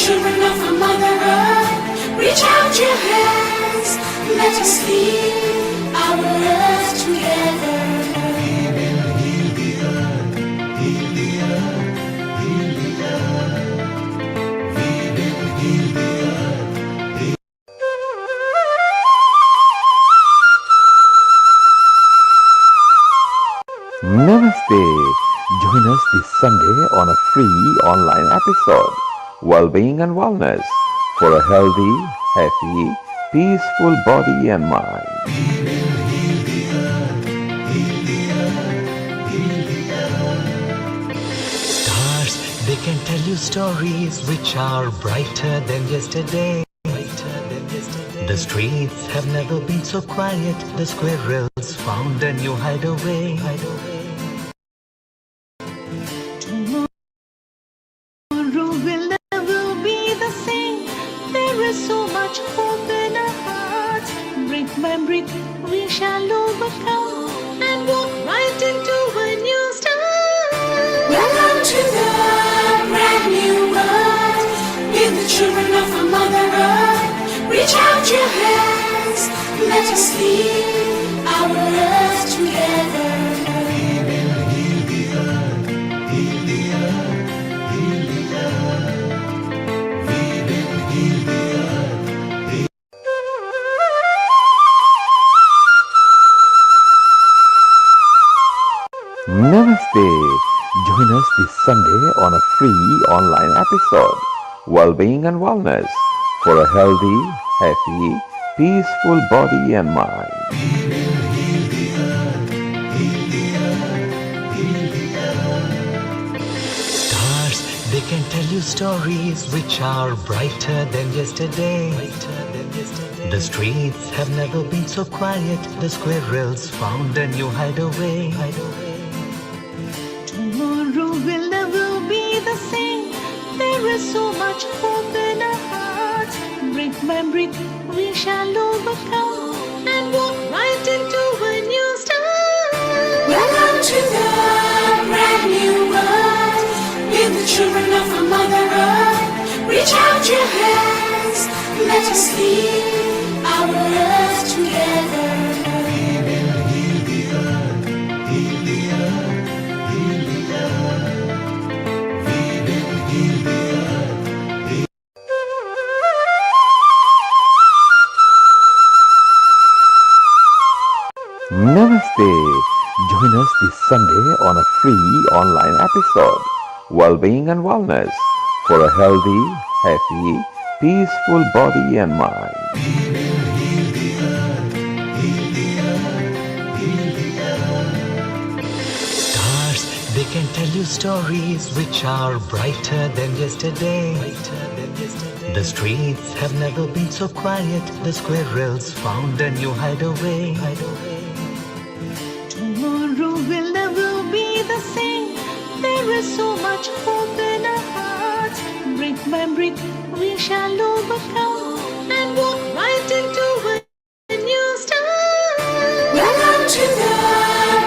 children of a Mother Earth, reach out your hands, let us heal our earth together. We will heal the earth, heal the earth, heal the earth. We will heal the earth. Namaste. Join us this Sunday on a free online episode, Wellbeing and Wellness, for a healthy, happy, peaceful body and mind. We will heal the earth, heal the earth, heal the earth. Stars, they can tell you stories which are brighter than yesterday. The streets have never been so quiet. The squirrels found a new hideaway. Tomorrow will never be the same. There is so much hope in our hearts. Brick by brick, we shall overcome and walk right into a new start. Welcome to the brand new world. Give the children of a Mother Earth, reach out your hands, let us heal our earth together. We will heal the earth, heal the earth, heal the earth. We will heal the earth. Namaste. Join us this Sunday on a free online episode, Wellbeing and Wellness, for a healthy, happy, peaceful body and mind. We will heal the earth, heal the earth, heal the earth. Stars, they can tell you stories which are brighter than yesterday. The streets have never been so quiet. The squirrels found a new hideaway. Tomorrow will never be the same. There is so much hope in our hearts. Brick by brick, we shall overcome and walk right into a new start. Welcome to the brand new world. Give the children of a Mother Earth, reach out your hands, let us heal our earth together. We will heal the earth, heal the earth, heal the earth. We will heal the earth. Namaste. Join us this Sunday on a free online episode, Wellbeing and Wellness, for a healthy, happy, peaceful body and mind. We will heal the earth, heal the earth, heal the earth. Stars, they can tell you stories which are brighter than yesterday. The streets have never been so quiet. The squirrels found a new hideaway. Tomorrow will never be the same. There is so much hope in our hearts. Brick by brick, we shall overcome and walk right into a new start. Welcome to the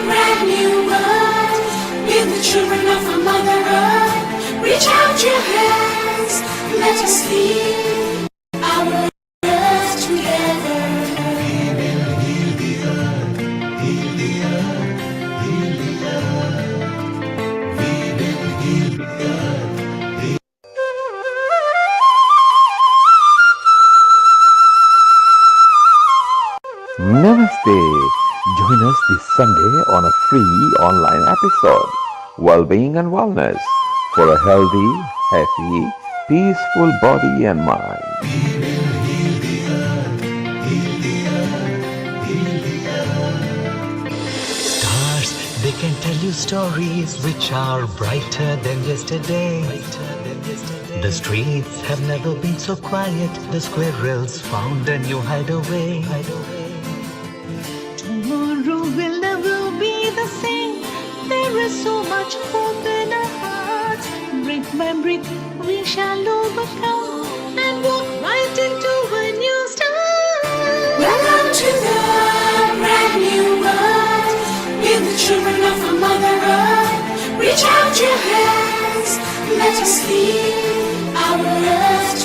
brand new world. Give the children of a Mother Earth, reach out your hands, let us heal our earth together. We will heal the earth, heal the earth, heal the earth. We will heal the earth. Namaste. Join us this Sunday on a free online episode, Wellbeing and Wellness, for a healthy, happy, peaceful body and mind. We will heal the earth, heal the earth, heal the earth. Stars, they can tell you stories which are brighter than yesterday. The streets have never been so quiet. The squirrels found a new hideaway. Tomorrow will never be the same. There is so much hope in our hearts. Brick by brick, we shall overcome and walk right into a new start. Welcome to the brand new world. Give the children of a Mother Earth, reach out your hands, let us heal our earth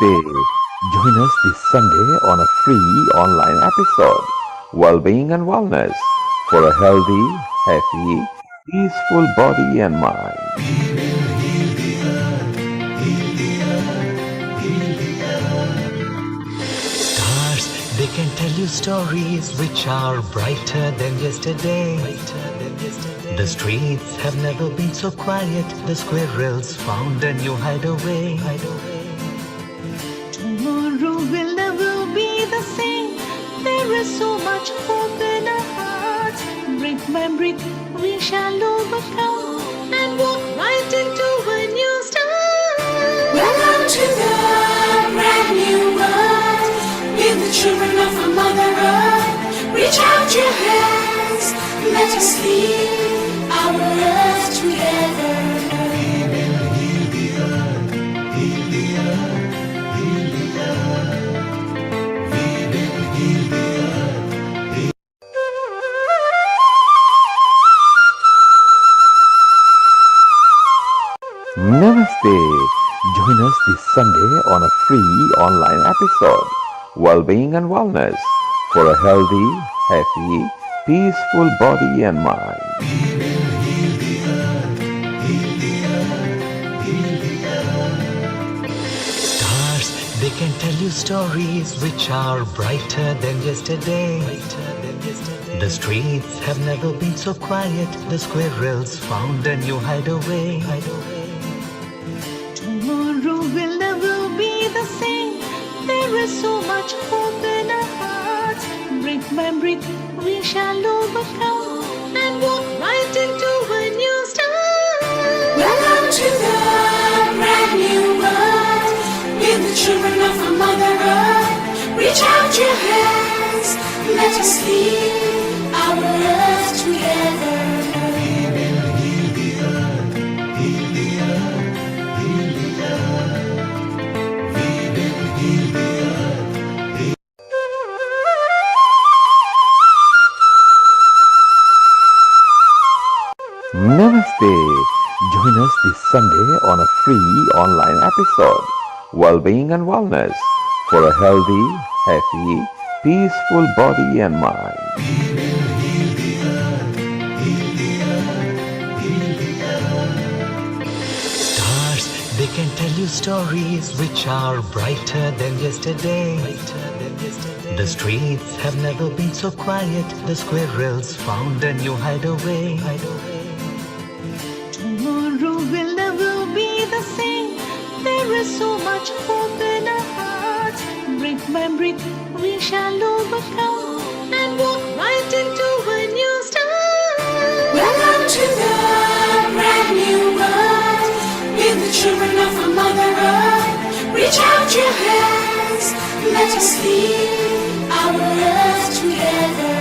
Namaste. Join us this Sunday on a free online episode, Wellbeing and Wellness, for a healthy, happy, peaceful body and mind. Stars, they can tell you stories which are brighter than yesterday. The streets have never been so quiet. The squirrels found a new hideaway. Tomorrow will never be the same. There is so much hope in our hearts. Brick by brick, we shall overcome and walk right into a new start. Welcome to the brand new world. We're the children of a Mother Earth. Reach out your hands, let us heal our earth together. Namaste. Join us this Sunday on a free online episode, Wellbeing and Wellness, for a healthy, happy, peaceful body and mind. Stars, they can tell you stories which are brighter than yesterday. The streets have never been so quiet. The squirrels found a new hideaway. Tomorrow will never be the same. There is so much hope in our hearts. Brick by brick, we shall overcome and walk right into a new start. Welcome to the brand new world. We're the children of a Mother Earth. Reach out your hands, let us heal our earth together. Namaste. Join us this Sunday on a free online episode, Wellbeing and Wellness, for a healthy, happy, peaceful body and mind. Stars, they can tell you stories which are brighter than yesterday. The streets have never been so quiet. The squirrels found a new hideaway. Tomorrow will never be the same. There is so much hope in our hearts. Brick by brick, we shall overcome and walk right into a new start. Welcome to the brand new world. We're the children of a Mother Earth. Reach out your hands, let us heal our earth together.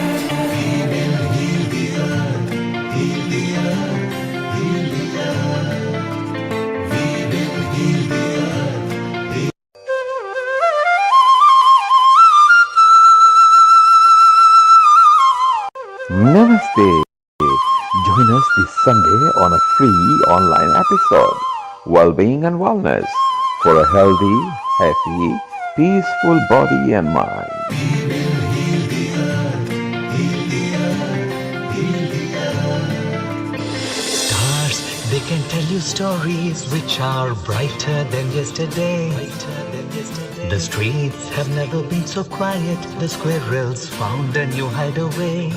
Namaste. Join us this Sunday on a free online episode, Wellbeing and Wellness, for a healthy, happy, peaceful body and mind. Stars, they can tell you stories which are brighter than yesterday. The streets have never been so quiet. The squirrels found a new hideaway.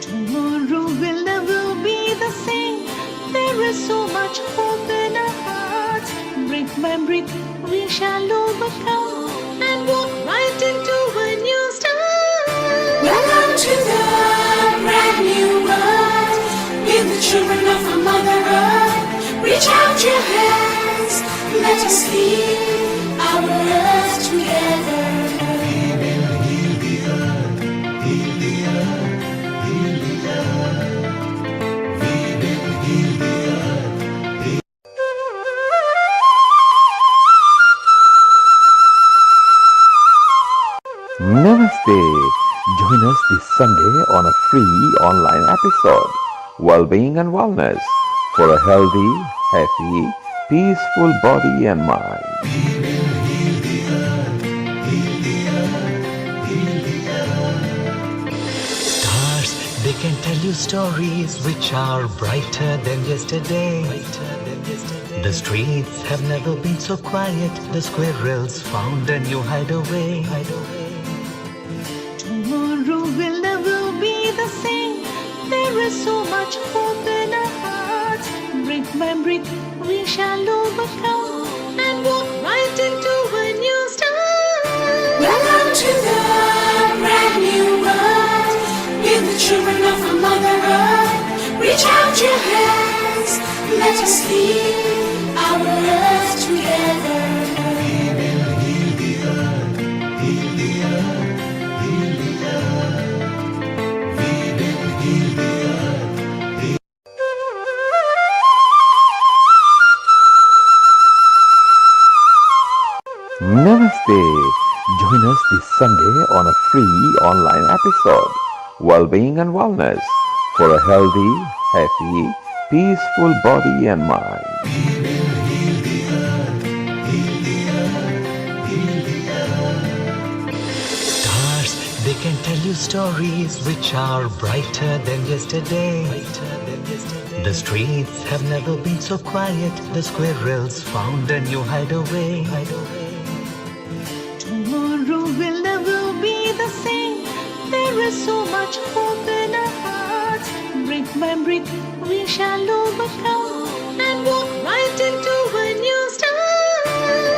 Tomorrow will never be the same. There is so much hope in our hearts. Brick by brick, we shall overcome and walk right into a new start. Welcome to the brand new world. We're the children of a Mother Earth. Reach out your hands, let us heal our earth together. Namaste. Join us this Sunday on a free online episode, Wellbeing and Wellness, for a healthy, happy, peaceful body and mind. Stars, they can tell you stories which are brighter than yesterday. The streets have never been so quiet. The squirrels found a new hideaway. Tomorrow will never be the same. There is so much hope in our hearts. Brick by brick, we shall overcome and walk right into a new start. Welcome to the brand new world. We're the children of a Mother Earth. Reach out your hands, let us heal our earth together. Namaste. Join us this Sunday on a free online episode, Wellbeing and Wellness, for a healthy, happy, peaceful body and mind. Stars, they can tell you stories which are brighter than yesterday. The streets have never been so quiet. The squirrels found a new hideaway. Tomorrow will never be the same. There is so much hope in our hearts. Brick by brick, we shall overcome and walk right into a new start.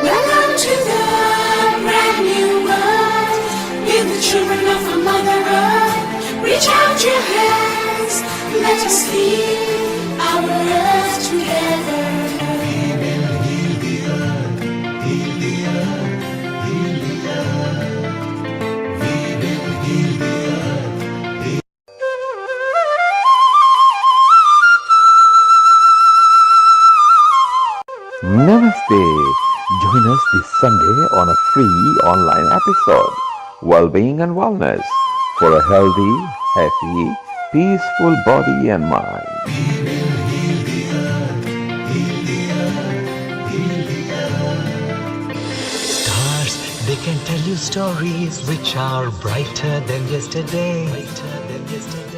Welcome to the brand new world. We're the children of a Mother Earth. Reach out your hands, let us heal our earth together. Namaste. Join us this Sunday on a free online episode, Wellbeing and Wellness, for a healthy, happy, peaceful body and mind. Stars, they can tell you stories which are brighter than yesterday.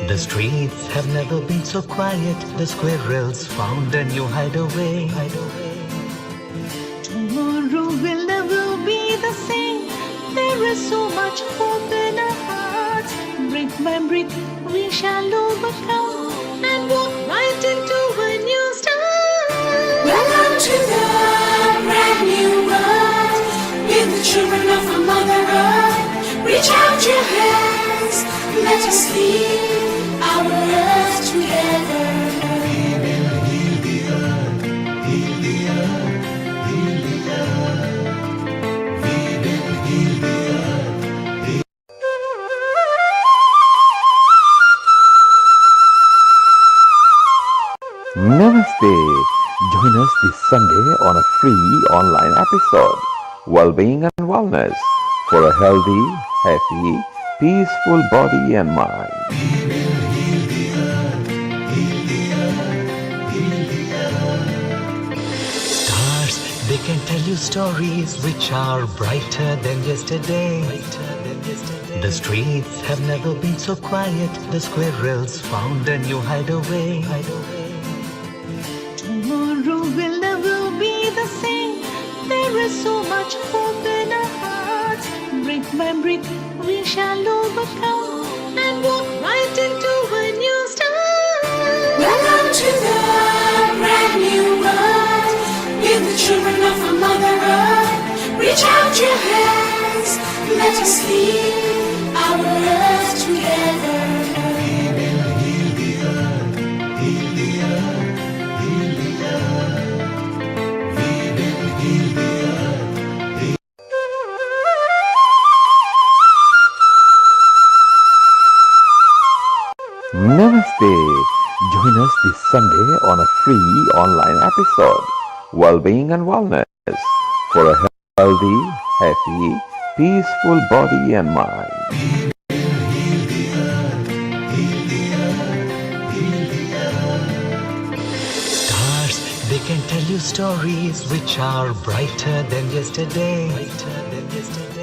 The streets have never been so quiet. The squirrels found a new hideaway. Tomorrow will never be the same. There is so much hope in our hearts. Brick by brick, we shall overcome and walk right into a new start. Welcome to the brand new world. We're the children of a Mother Earth. Reach out your hands, let us heal our earth together. Namaste. Join us this Sunday on a free online episode, Wellbeing and Wellness, for a healthy, happy, peaceful body and mind. Stars, they can tell you stories which are brighter than yesterday. The streets have never been so quiet. The squirrels found a new hideaway. Tomorrow will never be the same. There is so much hope in our hearts. Brick by brick, we shall overcome and walk right into a new start. Welcome to the brand new world. We're the children of a Mother Earth. Reach out your hands, let us heal our earth together. Namaste. Join us this Sunday on a free online episode, Wellbeing and Wellness, for a healthy, happy, peaceful body and mind. Stars, they can tell you stories which are brighter than yesterday.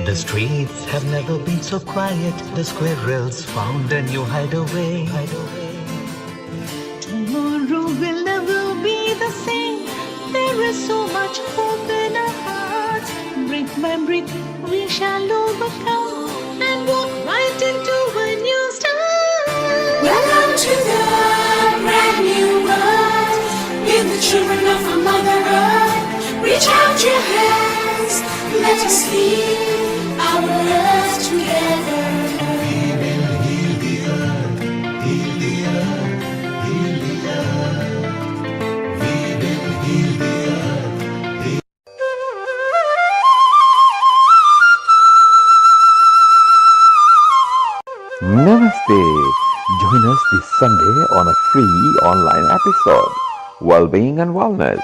The streets have never been so quiet. The squirrels found a new hideaway. Tomorrow will never be the same. There is so much hope in our hearts. Brick by brick, we shall overcome and walk right into a new start. Welcome to the brand new world. With the children of our Mother Earth, reach out your hands. Let us heal our earth together. We will heal the earth, heal the earth, heal the earth. We will heal the earth. Namaste. Join us this Sunday on a free online episode, Wellbeing and Wellness,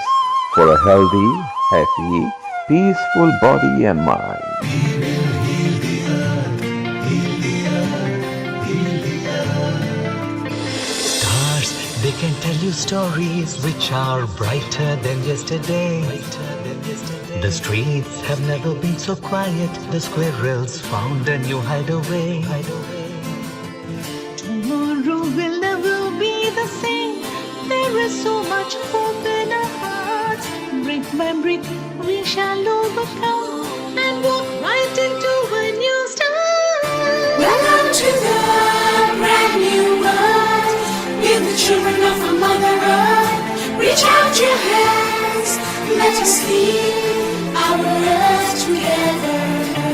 for a healthy, happy, peaceful body and mind. We will heal the earth, heal the earth, heal the earth. Stars, they can tell you stories which are brighter than yesterday. The streets have never been so quiet. The squirrels found a new hideaway. Tomorrow will never be the same. There is so much hope in our hearts. Brick by brick, we shall overcome and walk right into a new start. Welcome to the brand new world. With the children of our Mother Earth, reach out your hands. Let us heal our earth together.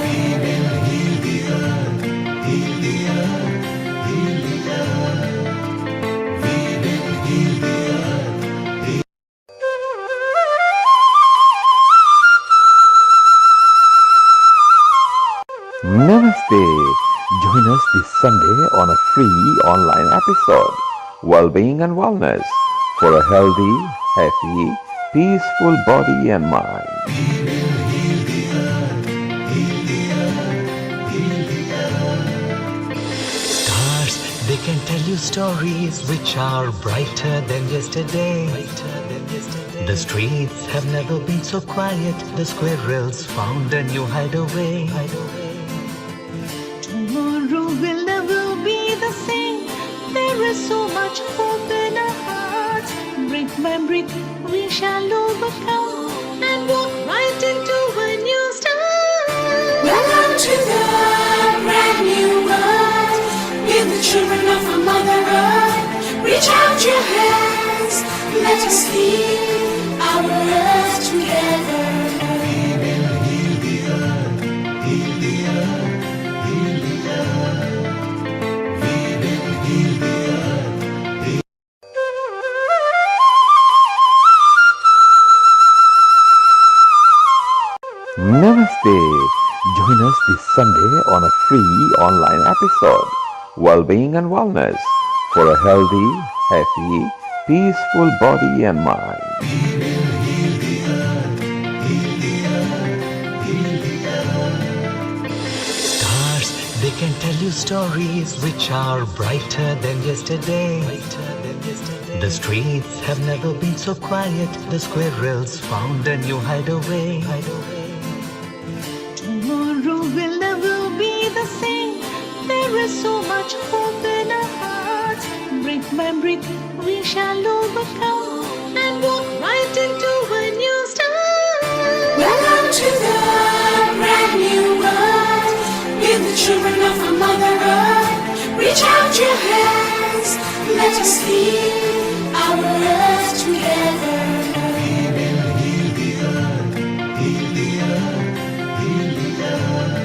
We will heal the earth, heal the earth, heal the earth. We will heal the earth. Namaste. Join us this Sunday on a free online episode, Wellbeing and Wellness, for a healthy, happy, peaceful body and mind. We will heal the earth, heal the earth, heal the earth. Stars, they can tell you stories which are brighter than yesterday. The streets have never been so quiet. The squirrels found a new hideaway. Tomorrow will never be the same. There is so much hope in our hearts. Brick by brick, we shall overcome and walk right into a new start. Welcome to the brand new world. With the children of our Mother Earth, reach out your hands. Let us heal our earth together. We will heal the earth, heal the earth, heal the earth. We will heal the earth. Namaste. Join us this Sunday on a free online episode, Wellbeing and Wellness, for a healthy, happy, peaceful body and mind. We will heal the earth, heal the earth, heal the earth. Stars, they can tell you stories which are brighter than yesterday. The streets have never been so quiet. The squirrels found a new hideaway. Tomorrow will never be the same. There is so much hope in our hearts. Brick by brick, we shall overcome and walk right into a new start. Welcome to the brand new world. With the children of our Mother Earth, reach out your hands. Let us heal our earth together. We will heal the earth, heal the earth, heal the earth.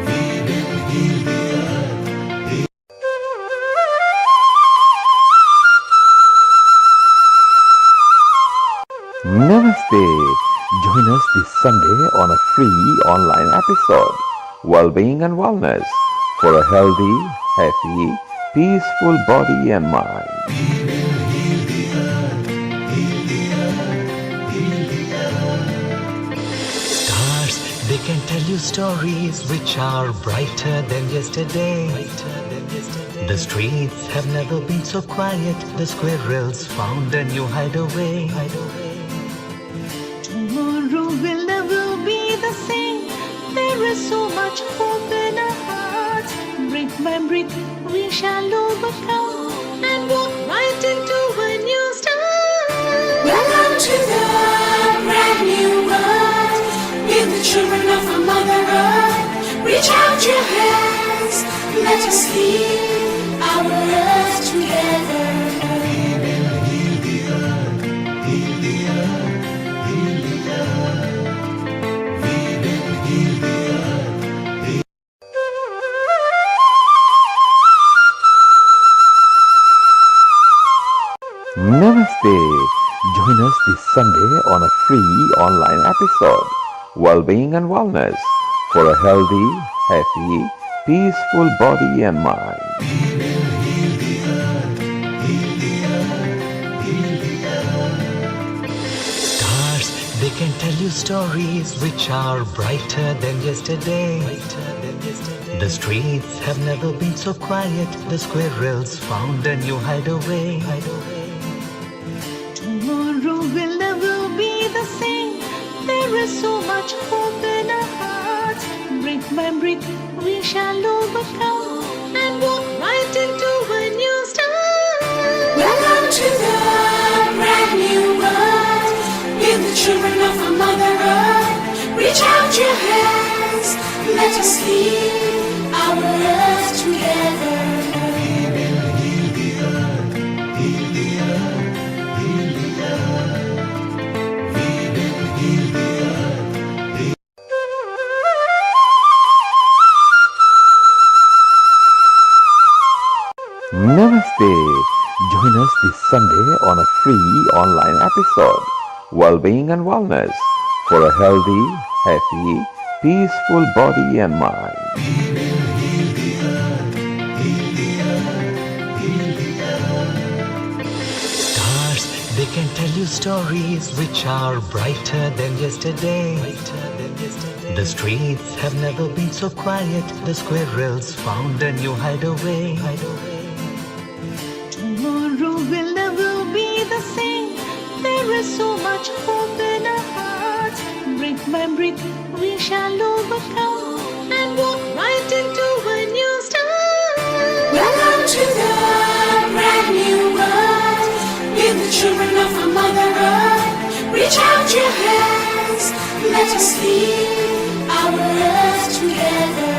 We will heal the earth. Namaste. Join us this Sunday on a free online episode, Wellbeing and Wellness, for a healthy, happy, peaceful body and mind. We will heal the earth, heal the earth, heal the earth. Stars, they can tell you stories which are brighter than yesterday. The streets have never been so quiet. The squirrels found a new hideaway. Tomorrow will never be the same. There is so much hope in our hearts. Brick by brick, we shall overcome and walk right into a new start. Welcome to the brand new world. We're the children of a Mother Earth. Reach out your hands, let us heal our earth together. Namaste. Join us this Sunday on a free online episode, Wellbeing and Wellness, for a healthy, happy, peaceful body and mind. Stars, they can tell you stories which are brighter than yesterday. The streets have never been so quiet. The squirrels found a new hideaway. Tomorrow will never be the same. There is so much hope in our hearts. Brick by brick, we shall overcome and walk right into a new start. Welcome to the brand new world. We're the children of a Mother Earth. Reach out your hands, let us heal our earth together. Namaste. Join us this Sunday on a free online episode, Wellbeing and Wellness, for a healthy, happy, peaceful body and mind. Stars, they can tell you stories which are brighter than yesterday. The streets have never been so quiet. The squirrels found a new hideaway. Tomorrow will never be the same. There is so much hope in our hearts. Brick by brick, we shall overcome and walk right into a new start. Welcome to the brand new world. We're the children of a Mother Earth. Reach out your hands, let us heal our earth together.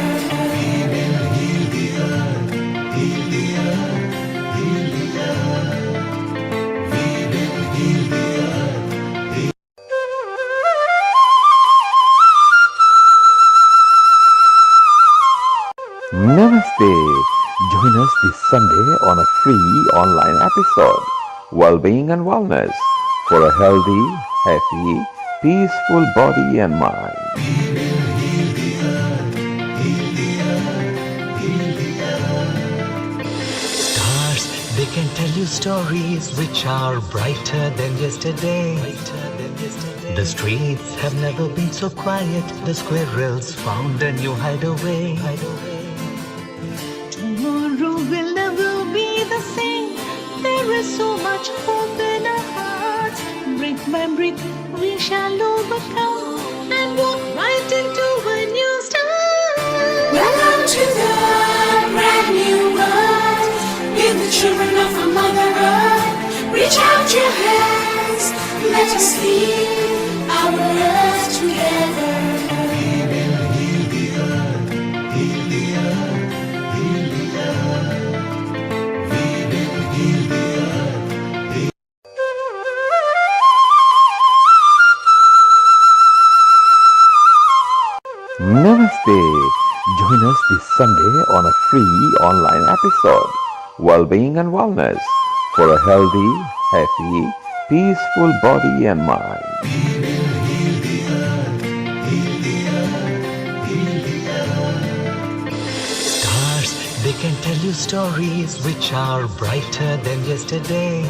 Namaste. Join us this Sunday on a free online episode, Wellbeing and Wellness, for a healthy, happy, peaceful body and mind. Stars, they can tell you stories which are brighter than yesterday. The streets have never been so quiet. The squirrels found a new hideaway. Tomorrow will never be the same. There is so much hope in our hearts. Brick by brick, we shall overcome and walk right into a new start. Welcome to the brand new world. We're the children of a Mother Earth. Reach out your hands, let us heal our earth together. Namaste. Join us this Sunday on a free online episode, Wellbeing and Wellness, for a healthy, happy, peaceful body and mind. Stars, they can tell you stories which are brighter than yesterday.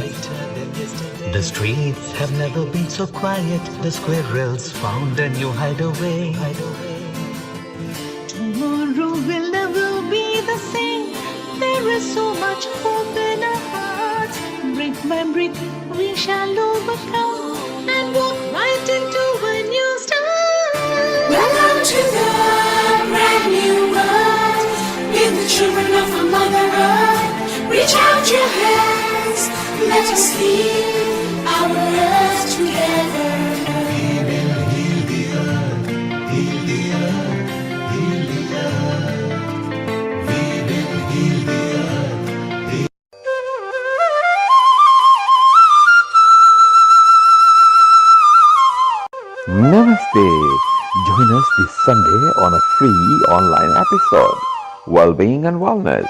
The streets have never been so quiet. The squirrels found a new hideaway. Tomorrow will never be the same. There is so much hope in our hearts. Brick by brick, we shall overcome and walk right into a new start. Welcome to the brand new world. With the children of our Mother Earth. Reach out your hands, let us heal our earth together. Namaste. Join us this Sunday on a free online episode, Wellbeing and Wellness,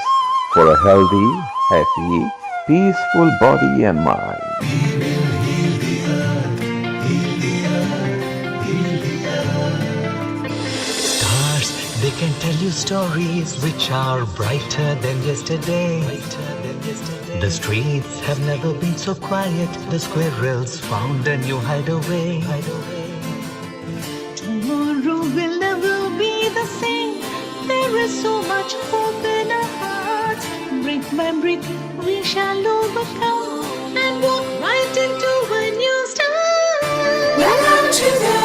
for a healthy, happy, peaceful body and mind. Stars, they can tell you stories which are brighter than yesterday. The streets have never been so quiet. The squirrels found a new hideaway. Tomorrow will never be the same. There is so much hope in our hearts. Brick by brick, we shall overcome and walk right into a new start. Welcome to the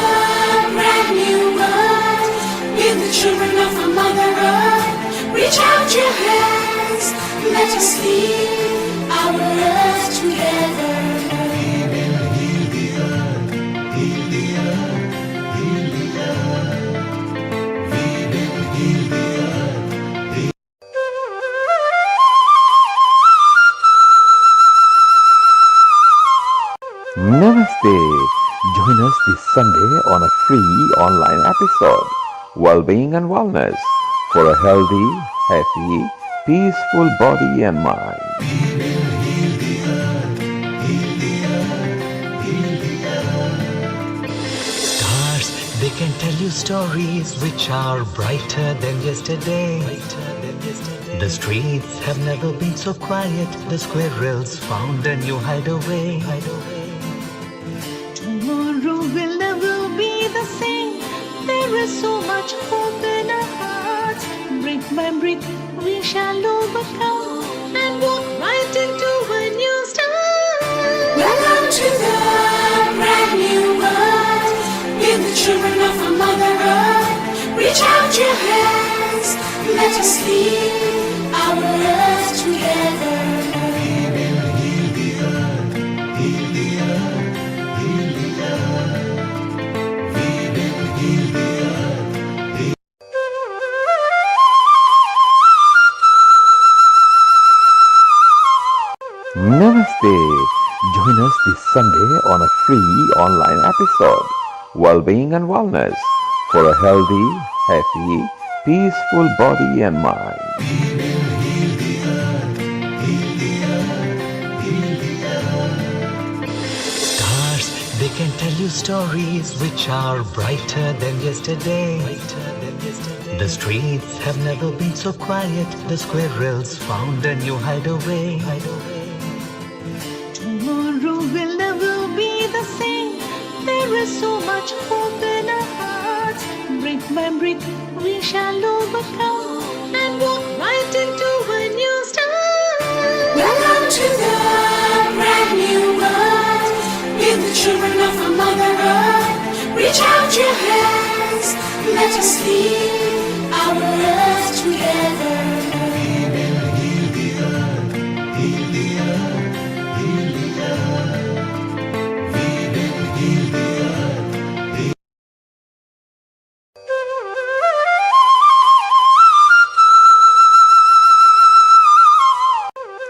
brand new world. With the children of our Mother Earth. Reach out your hands, let us heal our earth together. Namaste. Join us this Sunday on a free online episode, Wellbeing and Wellness, for a healthy, happy, peaceful body and mind. Stars, they can tell you stories which are brighter than yesterday. The streets have never been so quiet. The squirrels found a new hideaway. Tomorrow will never be the same. There is so much hope in our hearts. Brick by brick, we shall overcome and walk right into a new start. Welcome to the brand new world. With the children of our Mother Earth. Reach out your hands, let us heal our earth together. Namaste. Join us this Sunday on a free online episode, Wellbeing and Wellness, for a healthy, happy, peaceful body and mind. Stars, they can tell you stories which are brighter than yesterday. The streets have never been so quiet. The squirrels found a new hideaway. Tomorrow will never be the same. There is so much hope in our hearts. Brick by brick, we shall overcome and walk right into a new start. Welcome to the brand new world. With the children of our Mother Earth. Reach out your hands, let us heal our earth together.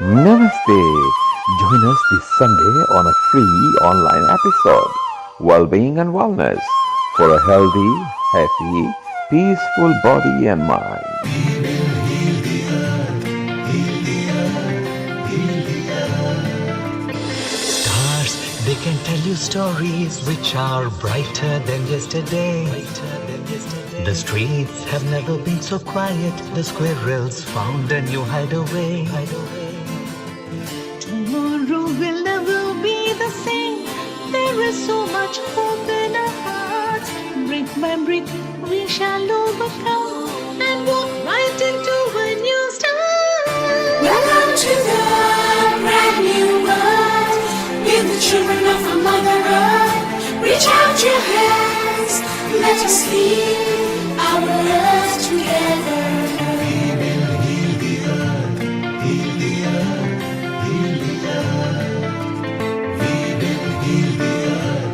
Namaste. Join us this Sunday on a free online episode, Wellbeing and Wellness, for a healthy, happy, peaceful body and mind. Stars, they can tell you stories which are brighter than yesterday. The streets have never been so quiet. The squirrels found a new hideaway. Tomorrow will never be the same. There is so much hope in our hearts. Brick by brick, we shall overcome and walk right into a new start. Welcome to the brand new world. We're the children of a Mother Earth. Reach out your hands, let us heal our earth together. We will heal the earth, heal the earth, heal the earth. We will heal the earth.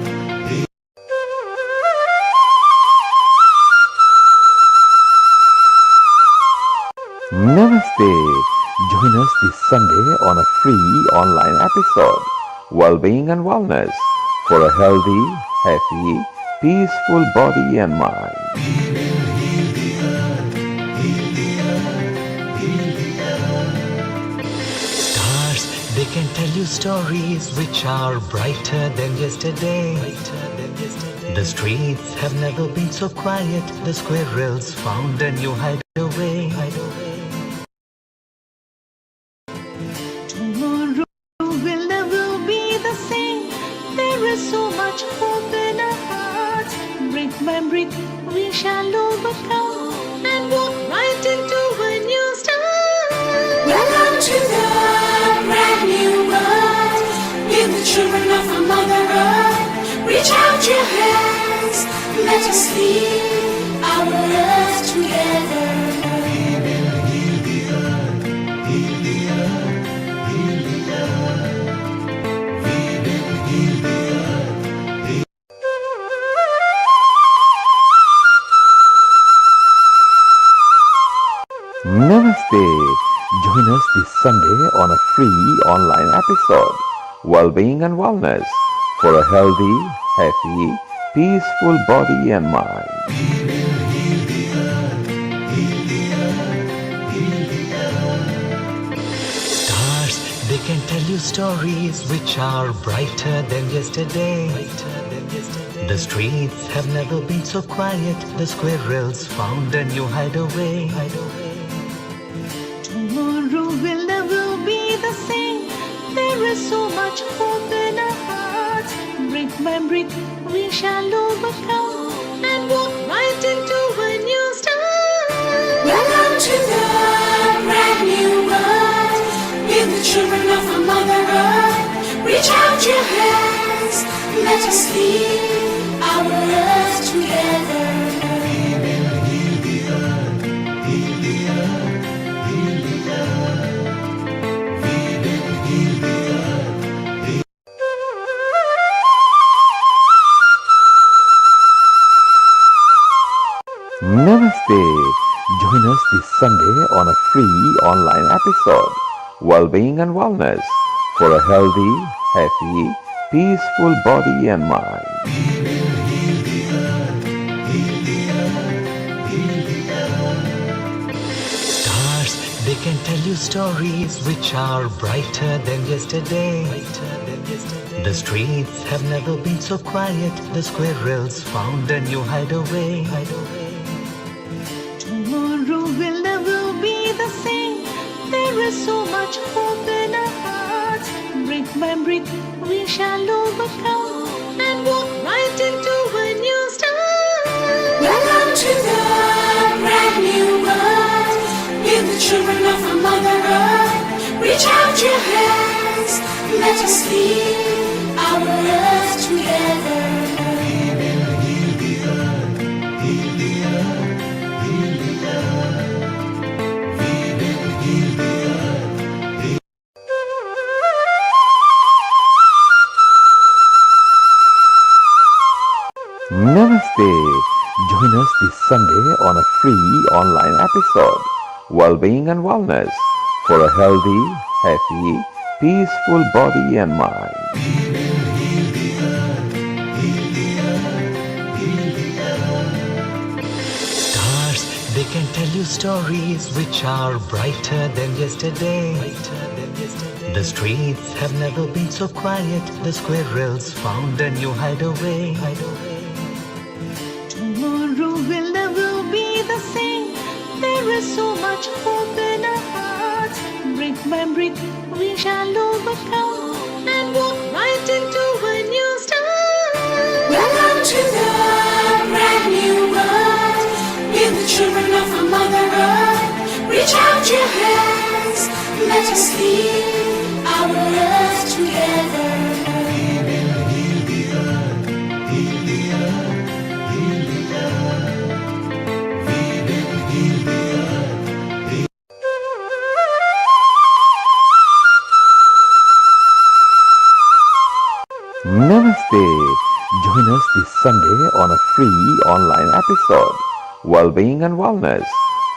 Namaste. Join us this Sunday on a free online episode, Wellbeing and Wellness, for a healthy, happy, peaceful body and mind. We will heal the earth, heal the earth, heal the earth. Stars, they can tell you stories which are brighter than yesterday. The streets have never been so quiet. The squirrels found a new hideaway. Tomorrow will never be the same. There is so much hope in our hearts. Brick by brick, we shall overcome and walk right into a new start. Welcome to the brand new world. We're the children of a Mother Earth. Reach out your hands, let us heal our earth together. We will heal the earth, heal the earth, heal the earth. We will heal the earth. Namaste. Join us this Sunday on a free online episode, Wellbeing and Wellness, for a healthy, happy, peaceful body and mind. We will heal the earth, heal the earth, heal the earth. Stars, they can tell you stories which are brighter than yesterday. The streets have never been so quiet. The squirrels found a new hideaway. Tomorrow will never be the same. There is so much hope in our hearts. Brick by brick, we shall overcome and walk right into a new start. Welcome to the brand new world. We're the children of a Mother Earth. Reach out your hands, let us heal our earth together. We will heal the earth, heal the earth, heal the earth. We will heal the earth. Namaste. Join us this Sunday on a free online episode, Wellbeing and Wellness, for a healthy, happy, peaceful body and mind. We will heal the earth, heal the earth, heal the earth. Stars, they can tell you stories which are brighter than yesterday. The streets have never been so quiet. The squirrels found a new hideaway. Tomorrow will never be the same. There is so much hope in our hearts. Brick by brick, we shall overcome and walk right into a new start. Welcome to the brand new world. We're the children of a Mother Earth. Reach out your hands, let us heal our earth together. We will heal the earth, heal the earth, heal the earth. We will heal the earth. Namaste. Join us this Sunday on a free online episode, Wellbeing and Wellness, for a healthy, happy, peaceful body and mind. We will heal the earth, heal the earth, heal the earth. Stars, they can tell you stories which are brighter than yesterday. The streets have never been so quiet. The squirrels found a new hideaway. Tomorrow will never be the same. There is so much hope in our hearts. Brick by brick, we shall overcome and walk right into a new start. Welcome to the brand new world. We're the children of a Mother Earth. Reach out your hands, Let us heal our earth together. We will heal the earth, heal the earth, heal the earth. We will heal the earth. Namaste. Join us this Sunday on a free online episode, Wellbeing and Wellness,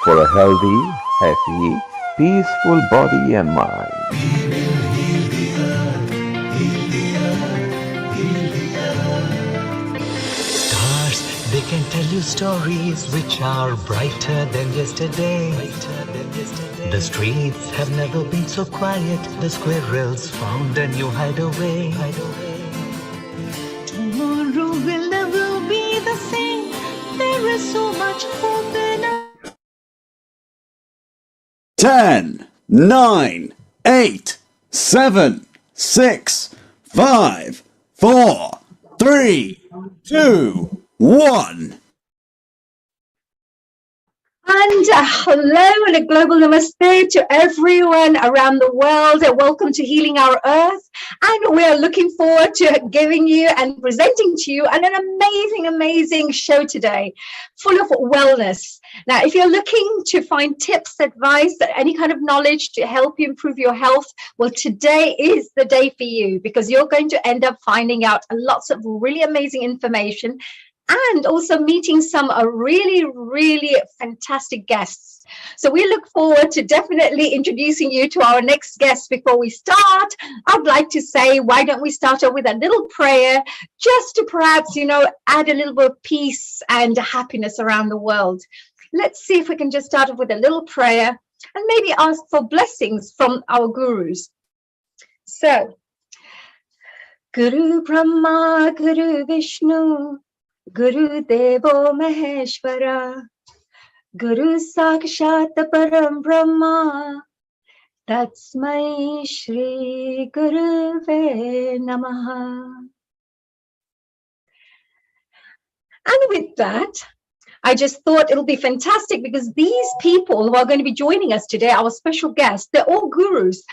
for a healthy, happy, peaceful body and mind. We will heal the earth, heal the earth, heal the earth. Stars, they can tell you stories which are brighter than yesterday. The streets have never been so quiet. The squirrels found a new hideaway. Tomorrow will never be the same. There is so much hope in us. 10, 9, 8, 7, 6, 5, 4, 3, 2, 1. And hello and a global namaste to everyone around the world. Welcome to Healing Our Earth. And we are looking forward to giving you and presenting to you an amazing show today, full of wellness. Now, if you're looking to find tips, advice, any kind of knowledge to help you improve your health, well, today is the day for you, because you're going to end up finding out lots of really amazing information and also meeting some really fantastic guests. So we look forward to definitely introducing you to our next guest. Before we start, I'd like to say, why don't we start off with a little prayer, just to perhaps, add a little bit of peace and happiness around the world. Let's see if we can just start off with a little prayer and maybe ask for blessings from our gurus. So, Guru Brahma, Guru Vishnu, Guru Devo Maheshwara, Guru Sakshat Param Brahma, Tatsmai Shri Guruve Namaha. And with that, I just thought it'll be fantastic, because these people who are going to be joining us today, our special guests, they're all gurus,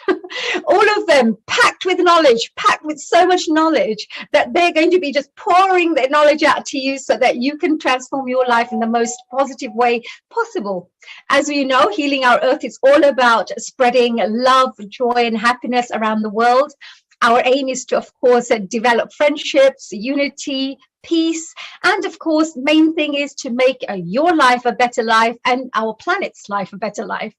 all of them packed with knowledge, packed with so much knowledge that they're going to be just pouring their knowledge out to you so that you can transform your life in the most positive way possible. As we know, Healing Our Earth is all about spreading love, joy, and happiness around the world. Our aim is to, of course, develop friendships, unity, peace, and of course, main thing is to make your life a better life and our planet's life a better life.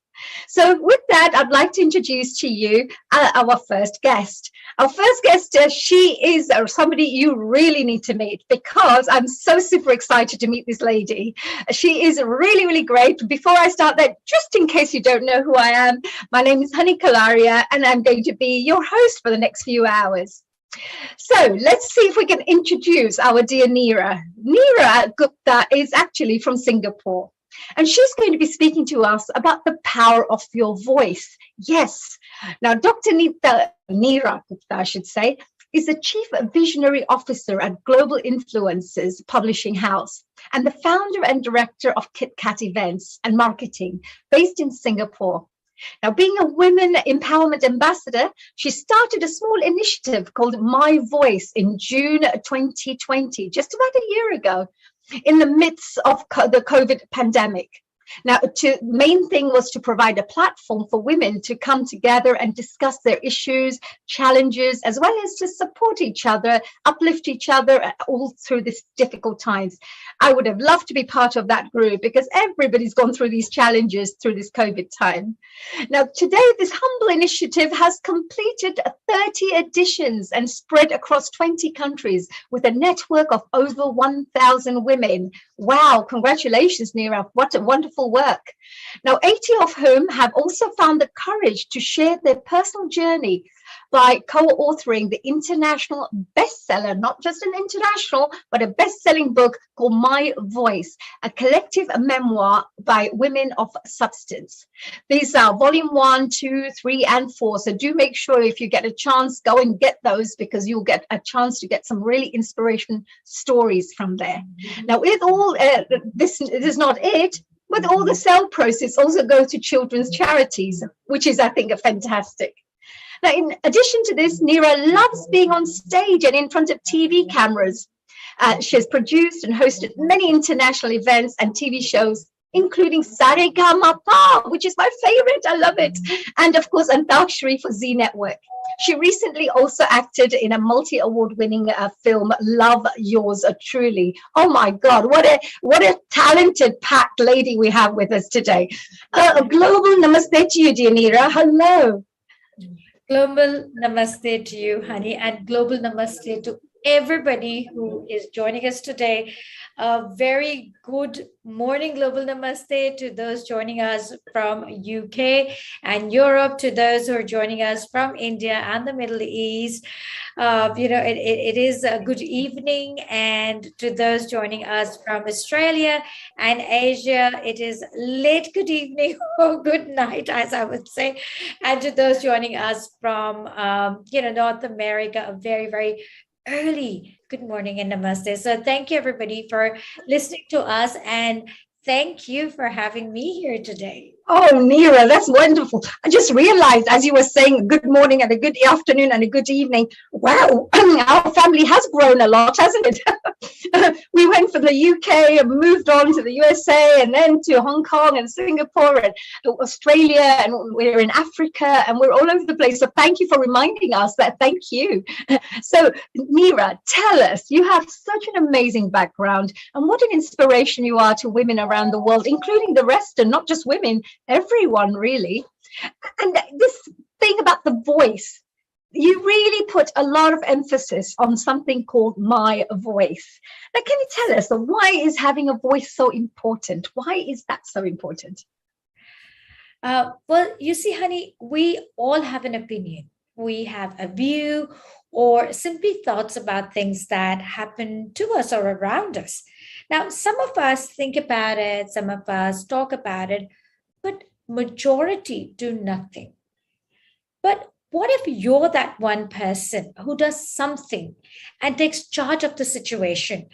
So with that, I'd like to introduce to you our first guest. Our first guest, she is somebody you really need to meet, because I'm so super excited to meet this lady. She is really great. Before I start that, just in case you don't know who I am, my name is Honey Kalaria, and I'm going to be your host for the next few hours. So let's see if we can introduce our dear Neera. Neera Gupta is actually from Singapore, and she's going to be speaking to us about the power of your voice. Yes. Now, Dr. Neera Gupta, I should say, is the Chief Visionary Officer at Global Influencers Publishing House and the founder and director of Kit Kat Events and Marketing, based in Singapore. Now, being a women empowerment ambassador, she started a small initiative called My Voice in June 2020, just about a year ago, in the midst of the COVID pandemic. Now, the main thing was to provide a platform for women to come together and discuss their issues, challenges, as well as to support each other, uplift each other all through this difficult times. I would have loved to be part of that group, because everybody's gone through these challenges through this COVID time. Now, today, this humble initiative has completed 30 editions and spread across 20 countries with a network of over 1,000 women. Wow, congratulations, Neera. What a wonderful work. Now, 80 of whom have also found the courage to share their personal journey by co-authoring the international bestseller, not just an international, but a best-selling book called My Voice, a collective memoir by women of substance. These are volume 1, 2, 3, and 4. So do make sure, if you get a chance, go and get those, because you'll get a chance to get some really inspiration stories from there. Now, with all this is not it. But all the sale proceeds also go to children's charities, which is, I think, a fantastic. Now, in addition to this, Neera loves being on stage and in front of TV cameras. She has produced and hosted many international events and TV shows, including Saregama, which is my favorite. I love it. And of course, Antakshari for Z Network. She recently also acted in a multi-award winning film, Love Yours Truly. Oh my God, what a talented, packed lady we have with us today. A global namaste to you, dear Neera. Hello. Global namaste to you, honey, and global namaste to everybody who is joining us today. A very good morning, global namaste to those joining us from UK and Europe, to those who are joining us from India and the Middle East. It is a good evening, and to those joining us from Australia and Asia, it is late good evening or good night, as I would say. And to those joining us from, North America, a very, very early good morning and namaste. So thank you, everybody, for listening to us, and thank you for having me here today. Oh, Neera, that's wonderful. I just realized as you were saying good morning and a good afternoon and a good evening, wow, our family has grown a lot, hasn't it? We went from the UK and moved on to the USA and then to Hong Kong and Singapore and Australia, and we're in Africa and we're all over the place. So thank you for reminding us that. Thank you. So Neera, tell us, you have such an amazing background and what an inspiration you are to women around the world, including the rest, and not just women, everyone really. And this thing about the voice, you really put a lot of emphasis on something called my voice. Now, can you tell us, why is having a voice so important? Why is that so important? Well, you see, honey, we all have an opinion. We have a view or simply thoughts about things that happen to us or around us. Now, some of us think about it, some of us talk about it, but majority do nothing. But what if you're that one person who does something and takes charge of the situation,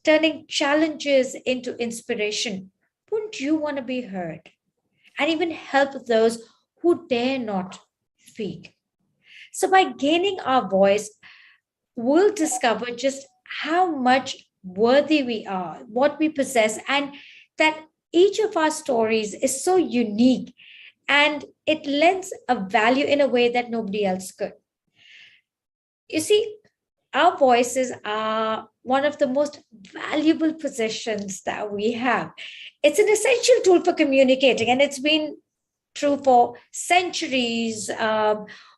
turning challenges into inspiration? Wouldn't you want to be heard and even help those who dare not speak? So by gaining our voice, we'll discover just how much worthy we are, what we possess, and that each of our stories is so unique and it lends a value in a way that nobody else could. You see, our voices are one of the most valuable possessions that we have. It's an essential tool for communicating, and it's been true for centuries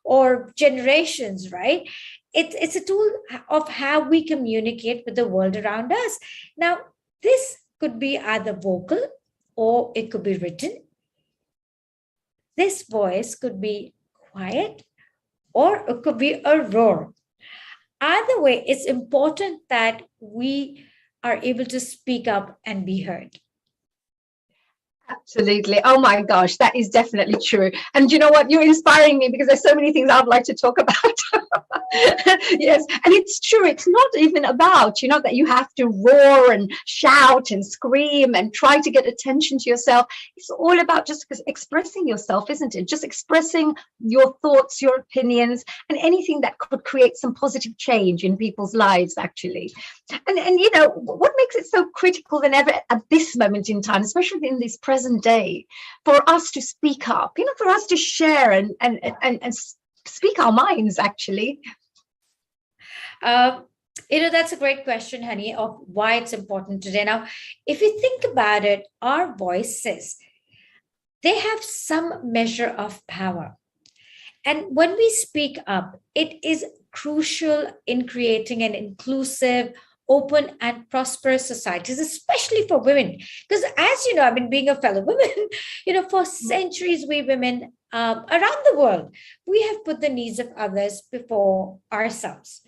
or generations, right? It's a tool of how we communicate with the world around us. Now, this could be either vocal or it could be written. This voice could be quiet or it could be a roar. Either way, it's important that we are able to speak up and be heard. Absolutely. Oh my gosh, that is definitely true. And you know what? You're inspiring me because there's so many things I'd like to talk about. Yes, and it's true. It's not even about, that you have to roar and shout and scream and try to get attention to yourself. It's all about just expressing yourself, isn't it? Just expressing your thoughts, your opinions, and anything that could create some positive change in people's lives, actually. And what makes it so critical than ever at this moment in time, especially in this present day, for us to speak up, for us to share and speak our minds, actually? That's a great question, honey, of why it's important today. Now, if you think about it, our voices, they have some measure of power. And when we speak up, it is crucial in creating an inclusive, open and prosperous societies, especially for women. Because as you know, being a fellow woman, for centuries, we women around the world, we have put the needs of others before ourselves.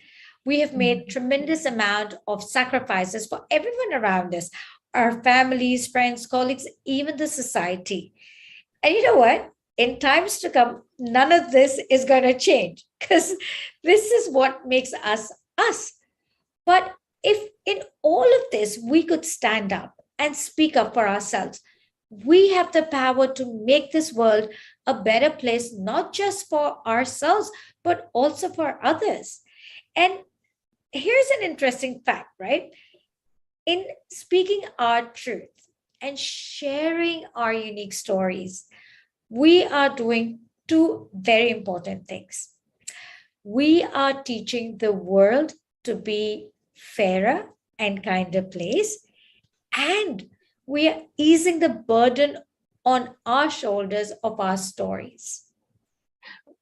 We have made tremendous amount of sacrifices for everyone around us, our families, friends, colleagues, even the society. And you know what? In times to come, none of this is going to change because this is what makes us us. But if in all of this we could stand up and speak up for ourselves, we have the power to make this world a better place, not just for ourselves, but also for others. And here's an interesting fact, right? In speaking our truth and sharing our unique stories, we are doing two very important things. We are teaching the world to be fairer and kinder place, and we are easing the burden on our shoulders of our stories.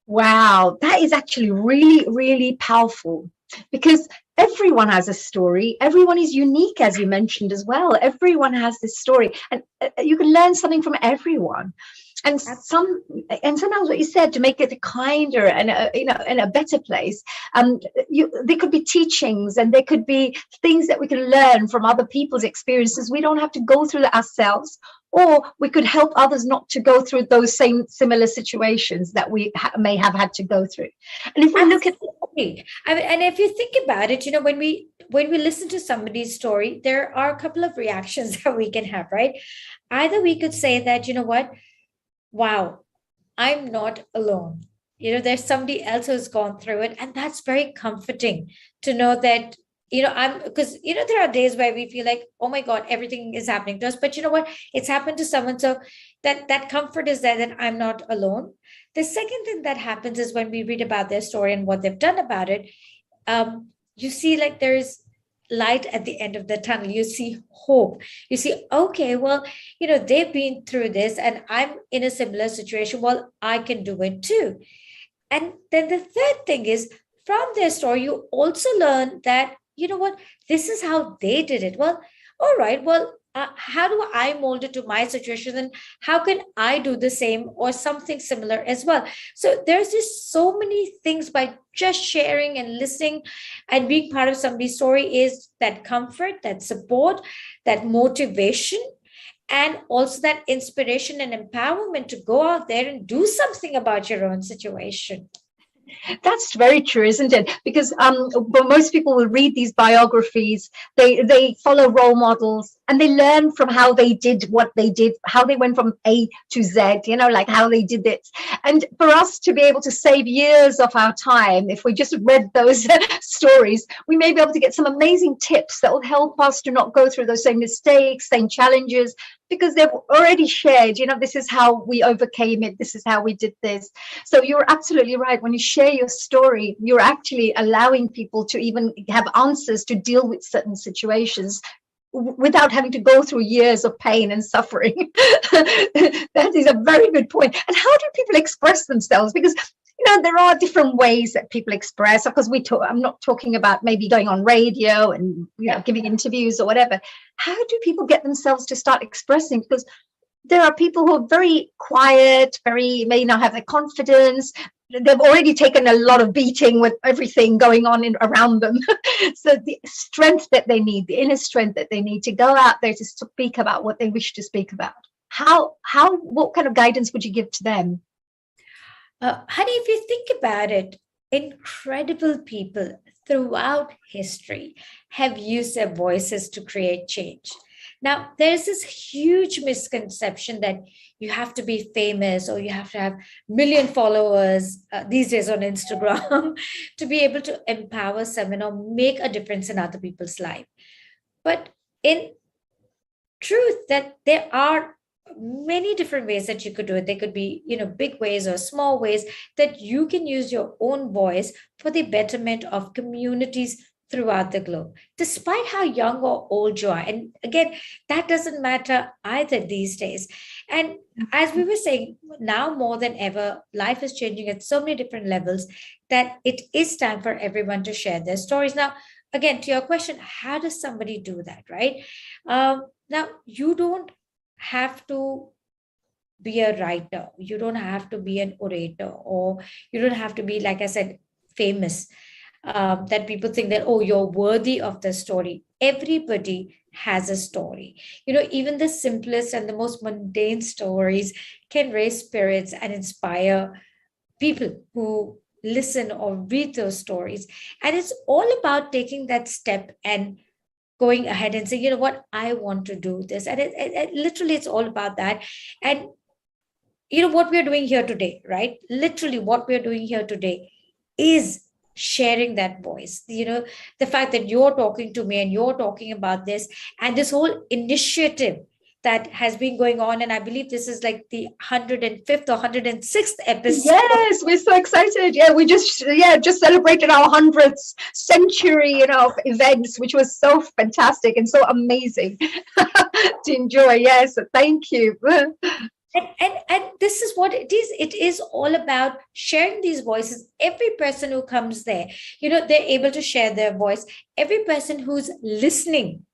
Wow, that is actually really, really powerful, because everyone has a story. Everyone is unique, as you mentioned as well. Everyone has this story, and you can learn something from everyone. And sometimes what you said, to make it a kinder and and a better place. There could be teachings, and there could be things that we can learn from other people's experiences. We don't have to go through that ourselves, or we could help others not to go through those same similar situations that we may have had to go through. And if we look at, Absolutely. I mean, and if you think about it, when we listen to somebody's story, there are a couple of reactions that we can have, right? Either we could say that, you know what, wow, I'm not alone. There's somebody else who's gone through it. And that's very comforting to know that, because, there are days where we feel like, oh my God, everything is happening to us. But you know what? It's happened to someone. So that comfort is there, that I'm not alone. The second thing that happens is when we read about their story and what they've done about it, you see like there's light at the end of the tunnel. You see hope. You see, okay, well, they've been through this and I'm in a similar situation. Well, I can do it too. And then the third thing is, from their story, you also learn that, you know what, this is how they did it. Well, all right, well, how do I mold it to my situation, and how can I do the same or something similar as well? So there's just so many things by just sharing and listening and being part of somebody's story, is that comfort, that support, that motivation, and also that inspiration and empowerment to go out there and do something about your own situation. that's very true, isn't it? Because but most people will read these biographies. They follow role models, and they learn from how they did what they did, how they went from A to Z. Like how they did it. And for us to be able to save years of our time, if we just read those stories, we may be able to get some amazing tips that will help us to not go through those same mistakes, same challenges, because they've already shared. This is how we overcame it. This is how we did this. So you're absolutely right. When you share your story, you're actually allowing people to even have answers to deal with certain situations without having to go through years of pain and suffering. That is a very good point. And how do people express themselves? Because there are different ways that people express. Of course, I'm not talking about maybe going on radio and giving interviews or whatever. How do people get themselves to start expressing? Because there are people who are very quiet, may not have the confidence. They've already taken a lot of beating with everything going on around them. So the strength that they need, the inner strength that they need to go out there to speak about what they wish to speak about. What kind of guidance would you give to them? Honey, if you think about it, incredible people throughout history have used their voices to create change. Now, there's this huge misconception that you have to be famous or you have to have million followers these days on Instagram to be able to empower someone or make a difference in other people's life. But in truth, that there are many different ways that you could do it. They could be, big ways or small ways that you can use your own voice for the betterment of communities throughout the globe, despite how young or old you are. And again, that doesn't matter either these days. And as we were saying, now more than ever, life is changing at so many different levels that it is time for everyone to share their stories. Now, again, to your question, how does somebody do that, right? Now, you don't have to be a writer. You don't have to be an orator, or you don't have to be, like I said, famous. That people think that, oh, you're worthy of the story. Everybody has a story. Even the simplest and the most mundane stories can raise spirits and inspire people who listen or read those stories. And it's all about taking that step and going ahead and say, you know what, I want to do this. And literally, it's all about that. And what we're doing here today, right? Literally, what we're doing here today is sharing that voice. The fact that you're talking to me and you're talking about this, and this whole initiative that has been going on. And I believe this is like the 105th or 106th episode. Yes, we're so excited. Yeah, we just celebrated our 100th century, of events, which was so fantastic and so amazing to enjoy. Yes, thank you. And this is what it is. It is all about sharing these voices. Every person who comes there, they're able to share their voice. Every person who's listening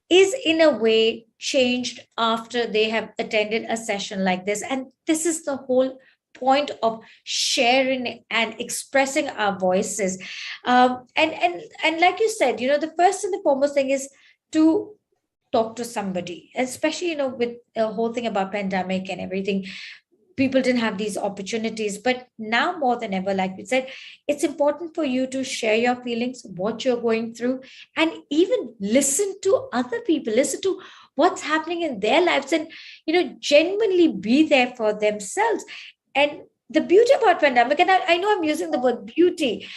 is in a way changed after they have attended a session like this. And this is the whole point of sharing and expressing our voices. And like you said, the first and the foremost thing is to talk to somebody, especially, with the whole thing about pandemic and everything. People didn't have these opportunities, but now more than ever, like we said, it's important for you to share your feelings, what you're going through, and even listen to other people, listen to what's happening in their lives, and genuinely be there for themselves. And the beauty about pandemic, and I know I'm using the word beauty,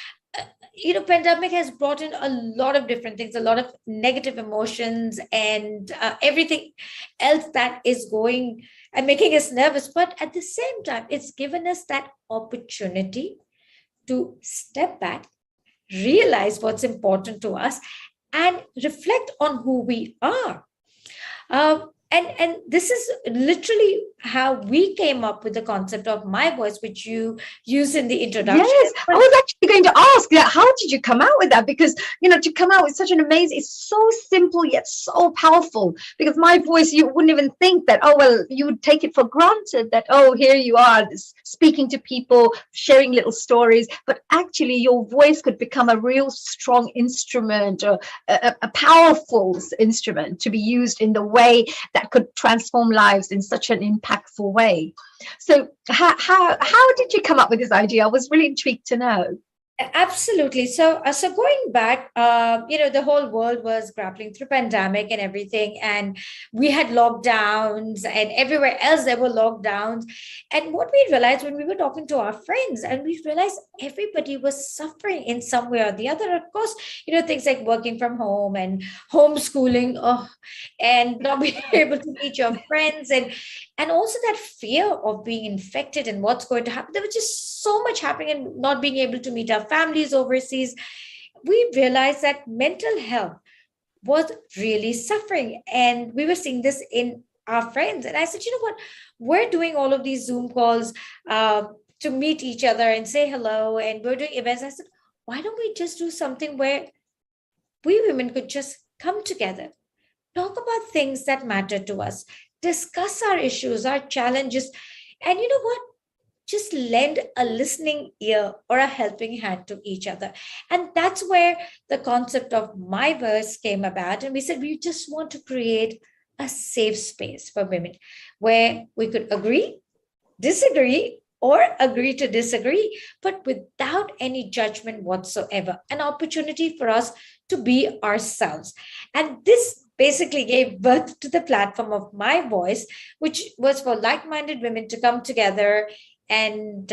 pandemic has brought in a lot of different things, a lot of negative emotions, and everything else that is going and making us nervous. But at the same time, it's given us that opportunity to step back, realize what's important to us, and reflect on who we are. And this is literally how we came up with the concept of my voice, which you use in the introduction. Yes, I was actually going to ask that. How did you come out with that? Because, to come out with such an amazing, it's so simple yet so powerful. Because my voice, you wouldn't even think that, oh, well, you would take it for granted that, oh, here you are speaking to people, sharing little stories. But actually, your voice could become a real strong instrument, or a powerful instrument to be used in the way that could transform lives in such an impactful way. So how did you come up with this idea? I was really intrigued to know. Absolutely. So going back, the whole world was grappling through pandemic and everything, and we had lockdowns, and everywhere else there were lockdowns. And what we realized when we were talking to our friends, and we realized everybody was suffering in some way or the other. Of course, things like working from home and homeschooling, and not being able to meet your friends, and also that fear of being infected and what's going to happen. There was just so much happening, and not being able to meet our families overseas. We realized that mental health was really suffering, and we were seeing this in our friends. And I said, you know what, we're doing all of these Zoom calls to meet each other and say hello, and we're doing events. I said, why don't we just do something where we women could just come together, talk about things that matter to us, discuss our issues, our challenges, and you know what, just lend a listening ear or a helping hand to each other. And that's where the concept of my verse came about. And we said, we just want to create a safe space for women where we could agree, disagree, or agree to disagree, but without any judgment whatsoever. An opportunity for us to be ourselves. And this basically gave birth to the platform of my voice, which was for like-minded women to come together and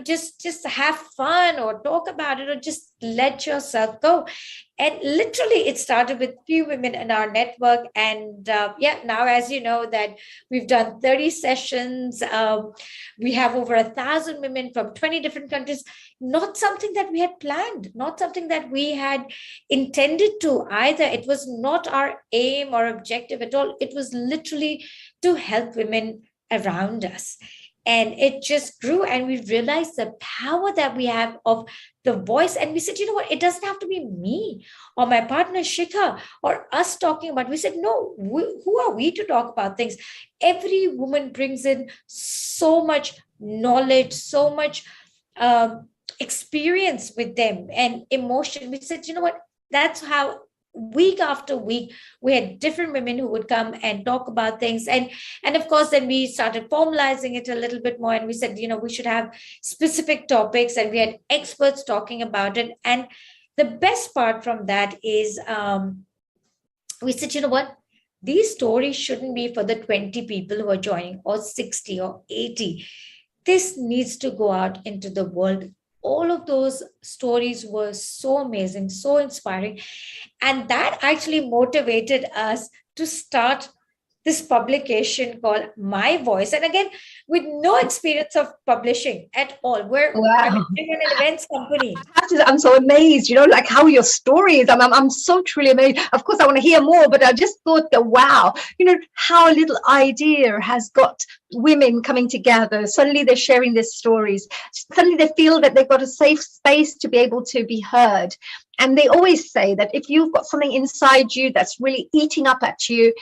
just have fun or talk about it, or just let yourself go. And literally it started with few women in our network, and now, as you know, that we've done 30 sessions. We have over 1,000 women from 20 different countries. Not something that we had planned, not something that we had intended to either. It was not our aim or objective at all. It was literally to help women around us. And it just grew, and we realized the power that we have of the voice. And we said, you know what, it doesn't have to be me or my partner Shikha or us talking about it. We said, no, who are we to talk about things? Every woman brings in so much knowledge, so much experience with them, and emotion. We said, you know what, that's how week after week we had different women who would come and talk about things. And of course, then we started formalizing it a little bit more, and we said, we should have specific topics, and we had experts talking about it. And the best part from that is we said, you know what? These stories shouldn't be for the 20 people who are joining, or 60 or 80. This needs to go out into the world. All of those stories were so amazing, so inspiring. And that actually motivated us to start this publication called My Voice. And again, with no experience of publishing at all. Wow. We're an events company. I'm so amazed, like how your story is. I'm so truly amazed. Of course, I want to hear more, but I just thought that, wow, how a little idea has got women coming together. Suddenly they're sharing their stories. Suddenly they feel that they've got a safe space to be able to be heard. And they always say that if you've got something inside you that's really eating up at you,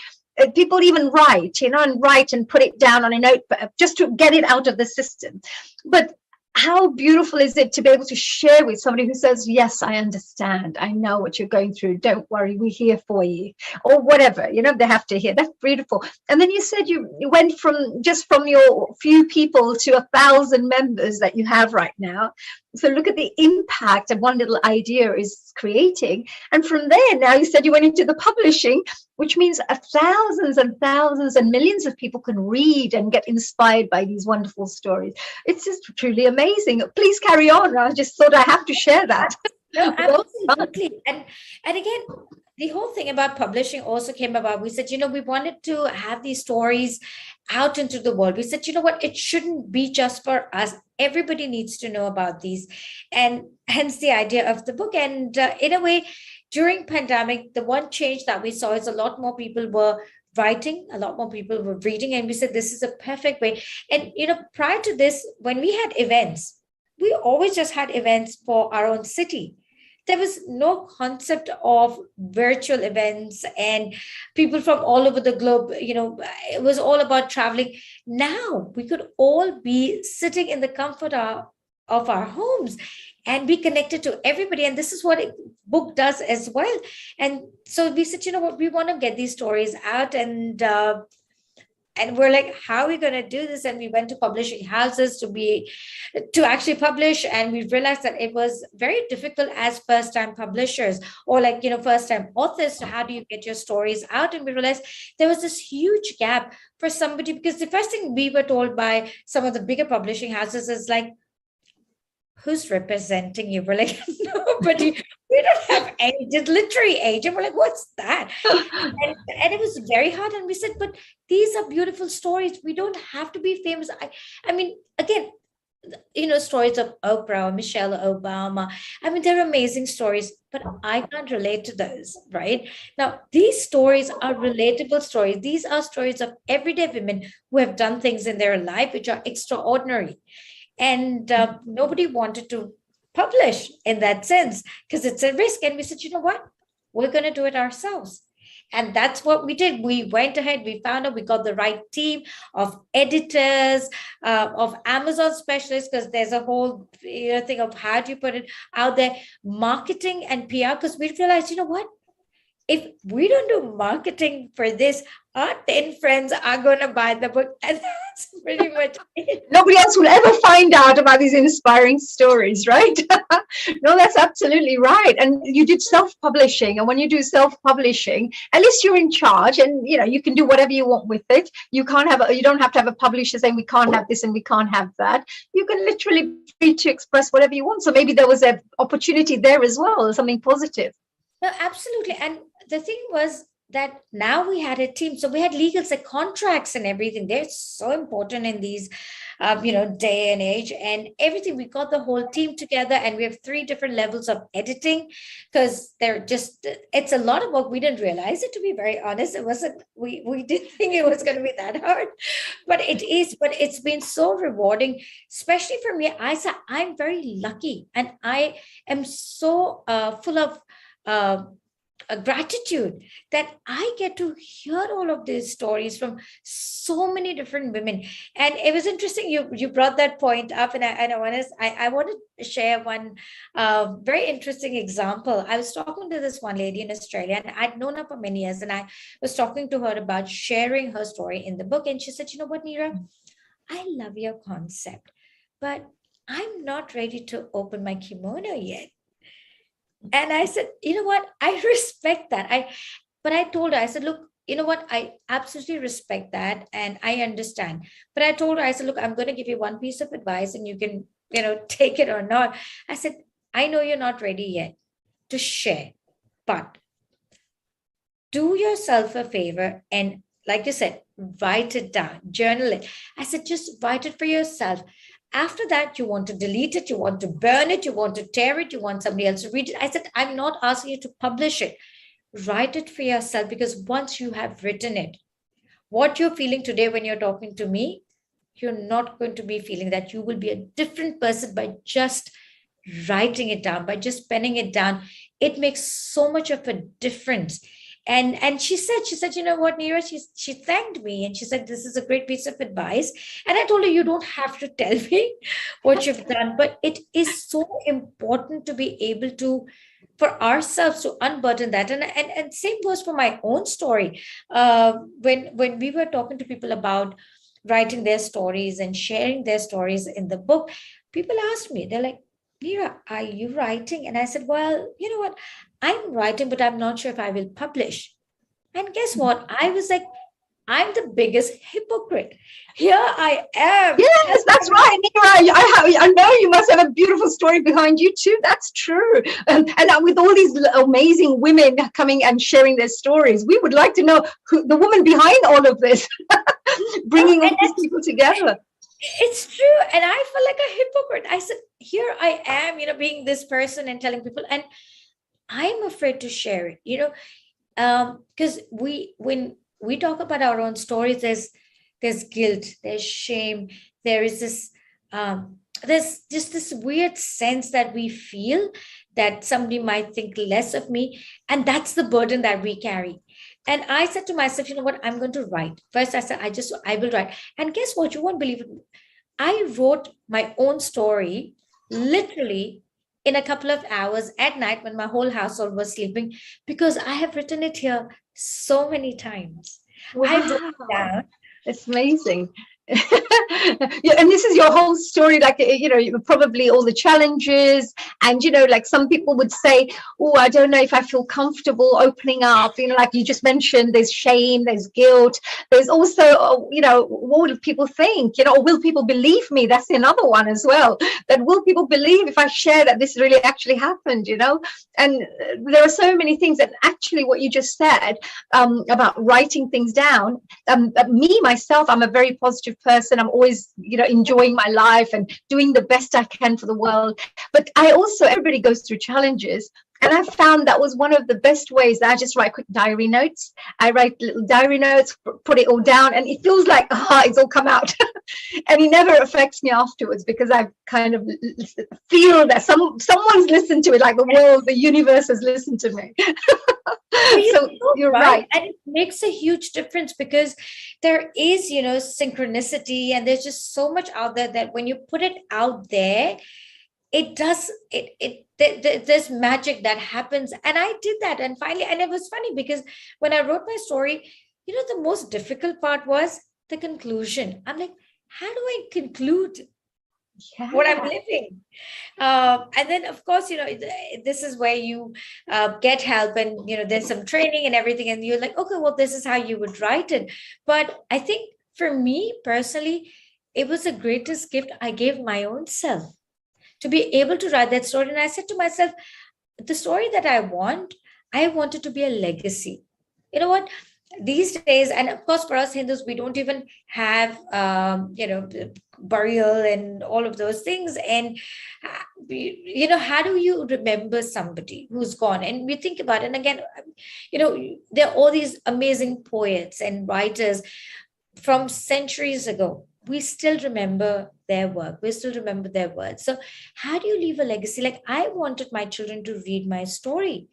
people even write, and put it down on a note just to get it out of the system. But how beautiful is it to be able to share with somebody who says, yes, I understand. I know what you're going through. Don't worry. We're here for you, or whatever, they have to hear. That's beautiful. And then you said you went from your few people to 1,000 members that you have right now. So look at the impact that one little idea is creating. And from there, now you said you went into the publishing, which means thousands and thousands and millions of people can read and get inspired by these wonderful stories. It's just truly amazing. Please carry on. I just thought I have to share that. No, absolutely. And again, the whole thing about publishing also came about. We said, we wanted to have these stories out into the world. We said, you know what, it shouldn't be just for us. Everybody needs to know about these. And hence the idea of the book. And in a way, during pandemic, the one change that we saw is a lot more people were writing, a lot more people were reading. And we said, this is a perfect way. And, prior to this, when we had events, we always just had events for our own city. There was no concept of virtual events and people from all over the globe. It was all about traveling. Now we could all be sitting in the comfort of our homes and be connected to everybody. And this is what a book does as well. And so we said, you know what, we want to get these stories out. And we're like, how are we going to do this? And we went to publishing houses to actually publish. And we realized that it was very difficult as first-time publishers or first-time authors. How do you get your stories out? And we realized there was this huge gap for somebody, because the first thing we were told by some of the bigger publishing houses is like, who's representing you? We're like, nobody. We don't have any literary agent. We're like, what's that? And it was very hard. And we said, but these are beautiful stories. We don't have to be famous. I mean, again, stories of Oprah or Michelle Obama. I mean, they're amazing stories, but I can't relate to those, right? Now, these stories are relatable stories. These are stories of everyday women who have done things in their life which are extraordinary. And nobody wanted to publish in that sense because it's a risk. And we said, you know what? We're going to do it ourselves. And that's what we did. We went ahead, we found out, we got the right team of editors, of Amazon specialists, because there's a whole thing of how do you put it out there, marketing and PR, because we realized, you know what? If we don't do marketing for this, our 10 friends are going to buy the book. And that's pretty much it. Nobody else will ever find out about these inspiring stories, right? No, that's absolutely right. And you did self-publishing. And when you do self-publishing, at least you're in charge and, you can do whatever you want with it. You don't have to have a publisher saying we can't have this and we can't have that. You can literally be free to express whatever you want. So maybe there was an opportunity there as well, something positive. No, absolutely. And the thing was that now we had a team. So we had legals, like contracts and everything. They're so important in these, day and age and everything. We got the whole team together and we have 3 different levels of editing because it's a lot of work. We didn't realize it, to be very honest. It wasn't, we didn't think it was going to be that hard, but it's been so rewarding, especially for me. I'm very lucky and I am so full of a gratitude that I get to hear all of these stories from so many different women. And it was interesting you brought that point up, and I want to share one very interesting example. I was talking to this one lady in Australia, and I'd known her for many years, and I was talking to her about sharing her story in the book. And she said, you know what, Neera, I love your concept, but I'm not ready to open my kimono yet. And I said, you know what? I respect that. But I told her, I said, look, you know what? I absolutely respect that and I understand. But I told her, I said, look, I'm going to give you one piece of advice and you can, take it or not. I said, I know you're not ready yet to share, but do yourself a favor and, like you said, write it down, journal it. I said, just write it for yourself. After that, you want to delete it, you want to burn it, you want to tear it, you want somebody else to read it. I said, I'm not asking you to publish it. Write it for yourself, because once you have written it, what you're feeling today when you're talking to me, you're not going to be feeling that. You will be a different person by just writing it down, by just penning it down. It makes so much of a difference. And she said, you know what, Neera, she thanked me and she said, this is a great piece of advice. And I told her, you don't have to tell me what you've done, but it is so important to be able to, for ourselves, to unburden that. And same goes for my own story. When we were talking to people about writing their stories and sharing their stories in the book, people asked me, they're like, Neera, are you writing? And I said, well, you know what? I'm writing, but I'm not sure if I will publish. And guess what? I was like, I'm the biggest hypocrite. Here I am. Yes, that's right, Nira. I know you must have a beautiful story behind you too. That's true. And with all these amazing women coming and sharing their stories, we would like to know who the woman behind all of this, bringing all these people together. It's true. And I felt like a hypocrite. I said, here I am, being this person and telling people, and I'm afraid to share it, because when we talk about our own stories, there's guilt, there's shame, there is this there's just this weird sense that we feel that somebody might think less of me, and that's the burden that we carry. And I said to myself, you know what, I'm going to write. First, I said, I will write. And guess what? You won't believe it. I wrote my own story literally in a couple of hours at night when my whole household was sleeping, because I have written it here so many times. Wow. I wrote it down. It's amazing. Yeah, and this is your whole story, like, probably all the challenges, and like some people would say, oh, I don't know if I feel comfortable opening up, like you just mentioned, there's shame, there's guilt, there's also, what will people think, or will people believe me? That's another one as well, that will people believe if I share that this really actually happened, and there are so many things. And actually what you just said about writing things down, me myself, I'm a very positive person. I'm always, enjoying my life and doing the best I can for the world. But everybody goes through challenges. And I found that was one of the best ways. That I just write quick diary notes. I write little diary notes, put it all down, and it feels like, it's all come out. And it never affects me afterwards, because I kind of feel that someone's listened to it, like the world, the universe has listened to me. So you're right. And it makes a huge difference, because there is, synchronicity, and there's just so much out there that when you put it out there, it does there's magic that happens. And I did that, and finally, and it was funny, because when I wrote my story, the most difficult part was the conclusion. I'm like, how do I conclude what I'm living? And then, of course, this is where you get help, and there's some training and everything, and you're like, okay, well, this is how you would write it. But I think for me personally, it was the greatest gift I gave my own self, to be able to write that story. And I said to myself, the story that I wanted to be a legacy. You know what? These days, and of course, for us Hindus, we don't even have, burial and all of those things. And, how do you remember somebody who's gone? And we think about it. And again, there are all these amazing poets and writers from centuries ago. We still remember their work. We still remember their words. So how do you leave a legacy? Like, I wanted my children to read my story.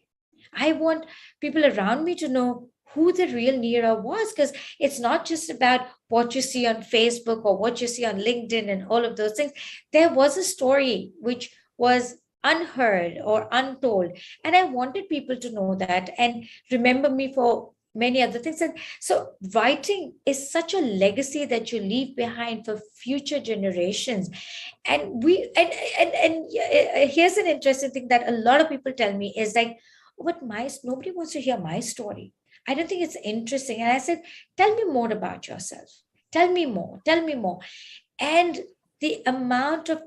I want people around me to know who the real Neera was, because it's not just about what you see on Facebook or what you see on LinkedIn and all of those things. There was a story which was unheard or untold. And I wanted people to know that and remember me for many other things. And so writing is such a legacy that you leave behind for future generations. And here's an interesting thing that a lot of people tell me is like, but nobody wants to hear my story. I don't think it's interesting. And I said, tell me more about yourself. Tell me more. Tell me more. And the amount of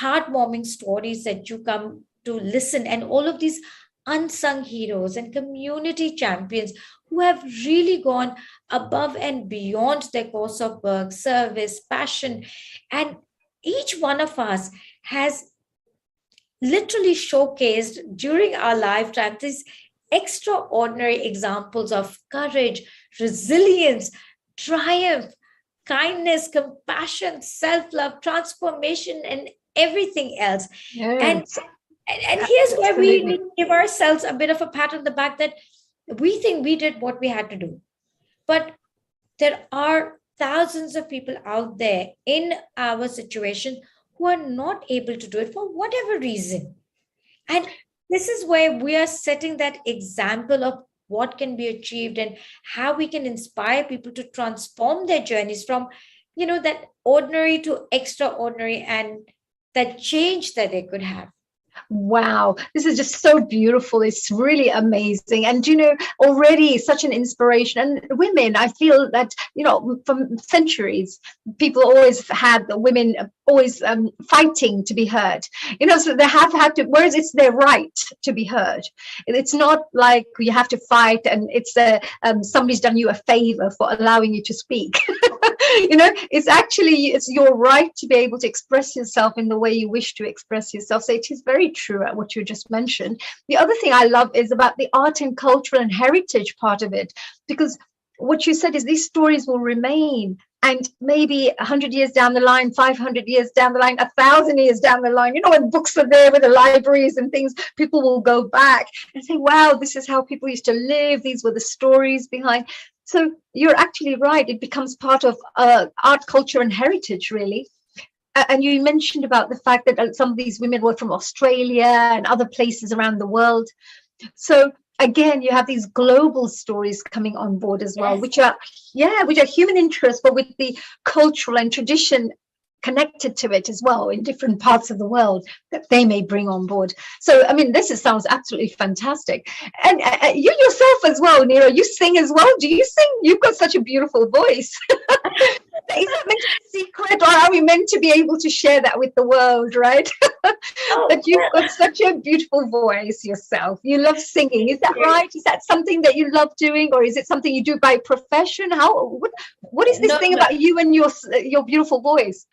heartwarming stories that you come to listen, and all of these unsung heroes and community champions who have really gone above and beyond their course of work, service, passion. And each one of us has literally showcased during our lifetime these extraordinary examples of courage, resilience, triumph, kindness, compassion, self-love, transformation, and everything else. And Yes, and here's where we absolutely. need to give ourselves a bit of a pat on the back, that we think we did what we had to do. But there are thousands of people out there in our situation who are not able to do it for whatever reason. And this is where we are setting that example of what can be achieved and how we can inspire people to transform their journeys from, that ordinary to extraordinary, and that change that they could have. Wow, this is just so beautiful. It's really amazing. And, already such an inspiration. And women, I feel that, from centuries, people always had the women always fighting to be heard, so they have had to, whereas it's their right to be heard. It's not like you have to fight and it's somebody's done you a favor for allowing you to speak. It's your right to be able to express yourself in the way you wish to express yourself. So it is very true at what you just mentioned. The other thing I love is about the art and cultural and heritage part of it, because what you said is these stories will remain. And maybe 100 years down the line, 500 years down the line, 1,000 years down the line, when books are there with the libraries and things, people will go back and say, wow, this is how people used to live. These were the stories behind. So you're actually right. It becomes part of art, culture, and heritage, really. And you mentioned about the fact that some of these women were from Australia and other places around the world. So again, you have these global stories coming on board as well, Yes. which are human interest, but with the cultural and tradition connected to it as well in different parts of the world that they may bring on board. So, I mean, sounds absolutely fantastic. And you yourself as well, Neera, you sing as well. Do you sing? You've got such a beautiful voice. Is that meant to be a secret, or are we meant to be able to share that with the world, right? That you've got such a beautiful voice yourself. You love singing. Is that right? Is that something that you love doing, or is it something you do by profession? What is this No, thing no. about you and your beautiful voice?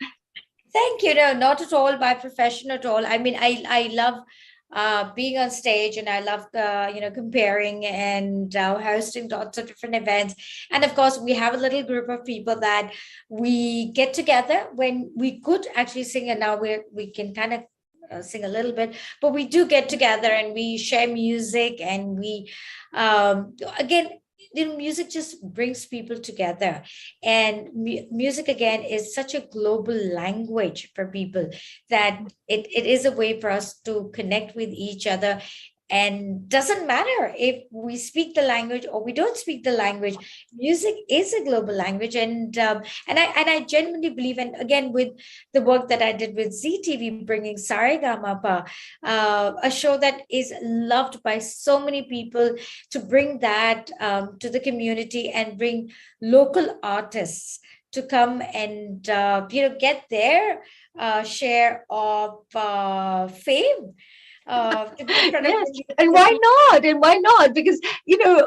Thank you. No, not at all by profession at all. I mean, I love being on stage, and I love comparing and hosting lots of different events. And of course, we have a little group of people that we get together when we could actually sing, and now we can kind of sing a little bit, but we do get together and we share music, and we again, music just brings people together. And music again is such a global language for people that it is a way for us to connect with each other. And doesn't matter if we speak the language or we don't speak the language, music is a global language. And I genuinely believe, and again, with the work that I did with ZTV, bringing Saregama, a show that is loved by so many people, to bring that to the community and bring local artists to come and get their share of fame, to be in front of Yes, and millions of why people. not? And why not? Because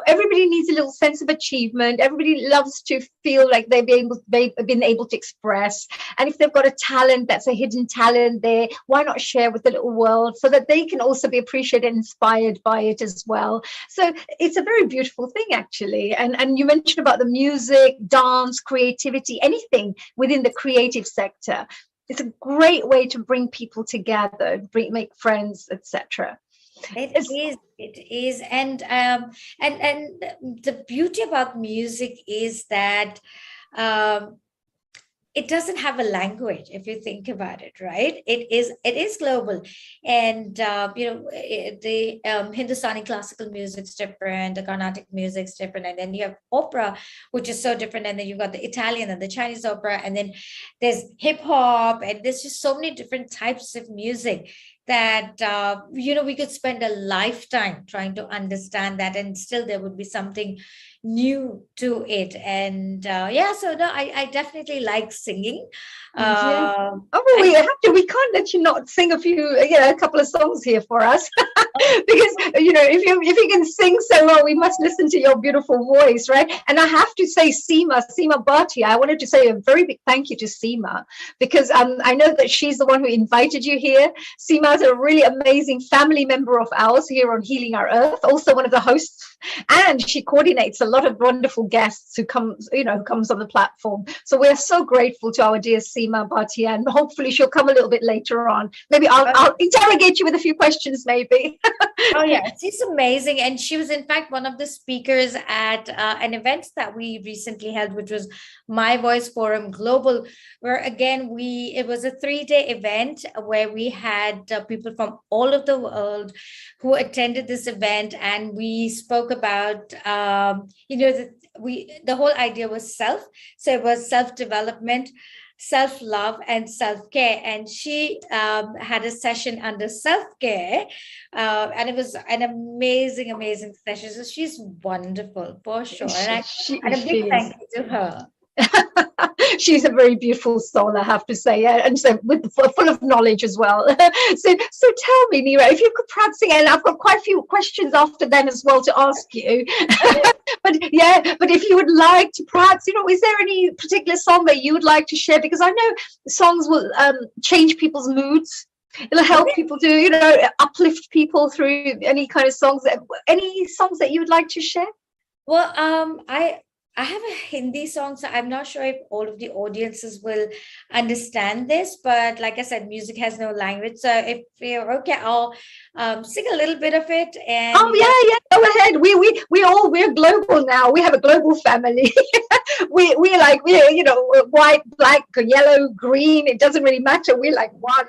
everybody needs a little sense of achievement. Everybody loves to feel like they've been able to express. And if they've got a talent that's a hidden talent there, why not share with the little world so that they can also be appreciated and inspired by it as well? So it's a very beautiful thing, actually. And you mentioned about the music, dance, creativity, anything within the creative sector. It's a great way to bring people together, make friends, etc. It is, and the beauty about music is that um, it doesn't have a language, if you think about it, right? It is global. And the Hindustani classical music's different, the Carnatic music's different, and then you have opera, which is so different, and then you've got the Italian and the Chinese opera, and then there's hip hop, and there's just so many different types of music that we could spend a lifetime trying to understand that, and still there would be something new to it. And yeah, so no, I definitely like singing. Yeah. um Oh, well, I, we can't let you not sing a couple of songs here for us. Because if you can sing so well, we must listen to your beautiful voice, right? And I have to say, Seema Bhatia, I wanted to say a very big thank you to Seema, because I know that she's the one who invited you here. Seema is a really amazing family member of ours here on Healing Our Earth, also one of the hosts, and she coordinates a lot of wonderful guests who comes on the platform. So we're so grateful to our dear Seema Bhatia, and hopefully she'll come a little bit later on. Maybe I'll interrogate you with a few questions, maybe. Oh yeah, she's amazing, and she was in fact one of the speakers at an event that we recently held, which was My Voice Forum Global, where again it was a 3-day event where we had people from all of the world who attended this event, and we spoke about the whole idea was so it was self development, self-love, and self-care. And she had a session under self-care, and it was an amazing session. So she's wonderful for sure, and a big She is. thank you to her. She's a very beautiful soul, I have to say, and so full of knowledge as well. So tell me, Neera, if you could perhaps sing, and I've got quite a few questions after then as well to ask you. but if you would like to perhaps, is there any particular song that you would like to share? Because I know songs will change people's moods. It'll help people to, uplift people through any kind of songs. Any songs that you would like to share? Well, I have a Hindi song, so I'm not sure if all of the audiences will understand this, but like I said, music has no language. So if you're okay, I'll sing a little bit of it. And oh yeah, go ahead. We're global now. We have a global family. we're white, black, yellow, green. It doesn't really matter. We're like one.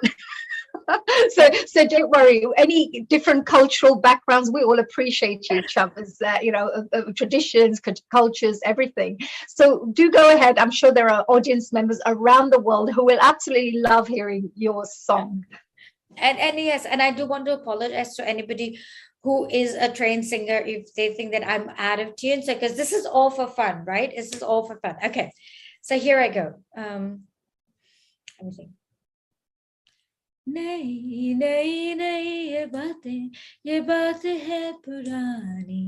So don't worry. Any different cultural backgrounds, we all appreciate each other's, traditions, cultures, everything. So do go ahead. I'm sure there are audience members around the world who will absolutely love hearing your song. And yes, and I do want to apologize to anybody who is a trained singer if they think that I'm out of tune. So because this is all for fun, right? This is all for fun. Okay, so here I go. Let me see. नहीं नहीं नहीं ये बातें है पुरानी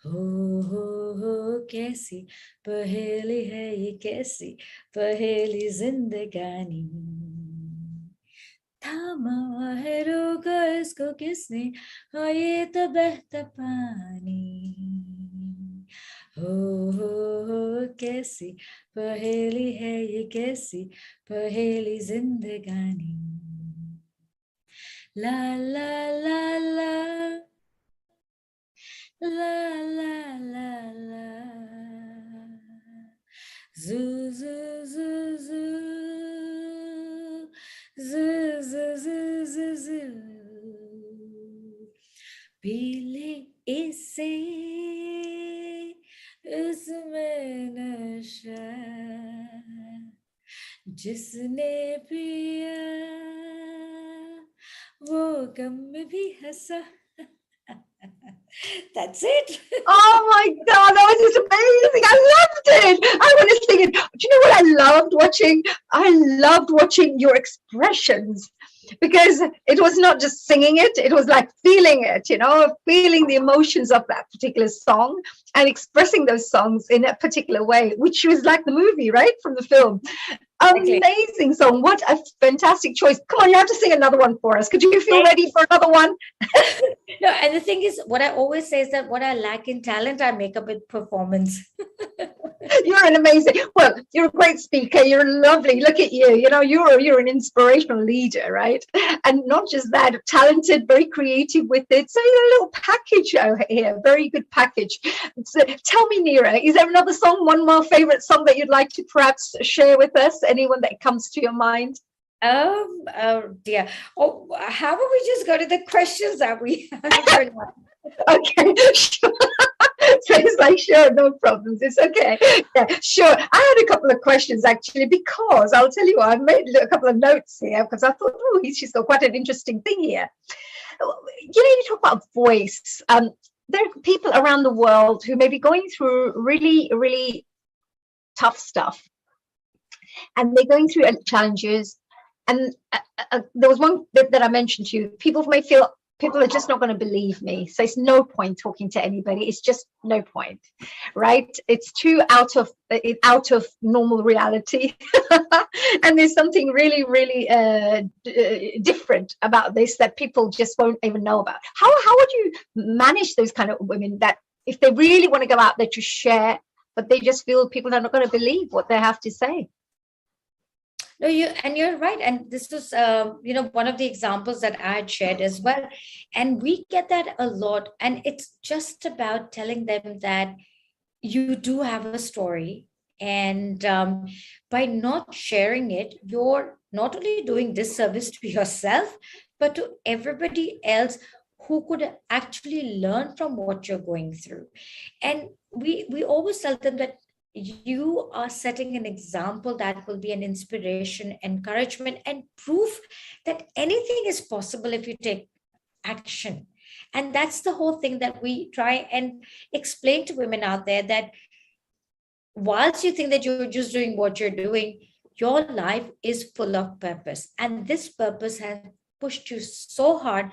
हो कैसी पहेली है ये, कैसी पहेली जिंदगानी, थामा है रोका इसको किसने, हाँ ये तो बहता पानी, हो कैसी पहेली है ये, कैसी पहेली जिंदगानी, ला ला ला ला ला ला ला ला, zu zu zu zu zu zu zu zu zu, पीले इसे उसमें नशा, जिसने पिया वो गम में भी हंसा. That's it. Oh my God, that was just amazing. I loved it. I want to sing it. Do you know what I loved watching? I loved watching your expressions, because it was not just singing it, it was like feeling it, feeling the emotions of that particular song and expressing those songs in a particular way, which was like the movie, right, from the film. Amazing song. What a fantastic choice. Come on, you have to sing another one for us. Could you feel ready for another one? No, and the thing is, what I always say is that what I lack in talent, I make up with performance. You're an amazing, well, you're a great speaker. You're lovely. Look at you. You're an inspirational leader, right? And not just that, talented, very creative with it. So a little package over here, very good package. So tell me, Neera, is there another song, one more favorite song that you'd like to perhaps share with us? Anyone that comes to your mind? Oh dear. Oh, how about we just go to the questions that we have? Okay, sure. It's like, sure, no problems. It's okay. Yeah, sure. I had a couple of questions actually, because I'll tell you what, I made a couple of notes here because I thought, oh, she's got quite an interesting thing here. You talk about voice. There are people around the world who may be going through really, really tough stuff, and they're going through challenges. And there was one that I mentioned to you. People may feel people are just not going to believe me, so it's no point talking to anybody. It's just no point, right? It's too out of normal reality. And there's something really, really different about this that people just won't even know about. How would you manage those kind of women that if they really want to go out there to share, but they just feel people are not going to believe what they have to say? No, you're right. And this was, one of the examples that I had shared as well. And we get that a lot. And it's just about telling them that you do have a story. And by not sharing it, you're not only doing disservice to yourself, but to everybody else who could actually learn from what you're going through. And we always tell them that you are setting an example that will be an inspiration, encouragement, and proof that anything is possible if you take action. And that's the whole thing that we try and explain to women out there, that whilst you think that you're just doing what you're doing, your life is full of purpose. And this purpose has pushed you so hard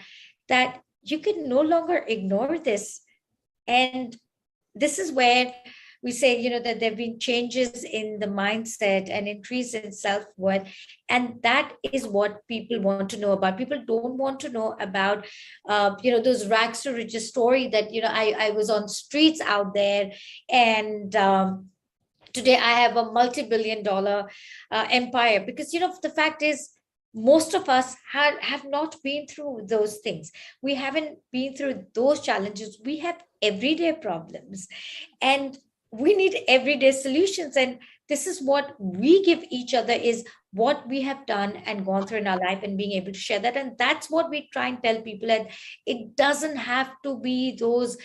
that you can no longer ignore this. And this is where we say, that there have been changes in the mindset and increase in self-worth. And that is what people want to know about. People don't want to know about, those rags to riches story that, I was on streets out there, and today I have a multi-billion-dollar empire. Because, the fact is, most of us have not been through those things. We haven't been through those challenges. We have everyday problems. And we need everyday solutions. And this is what we give each other, is what we have done and gone through in our life, and being able to share that. And that's what we try and tell people. And it doesn't have to be those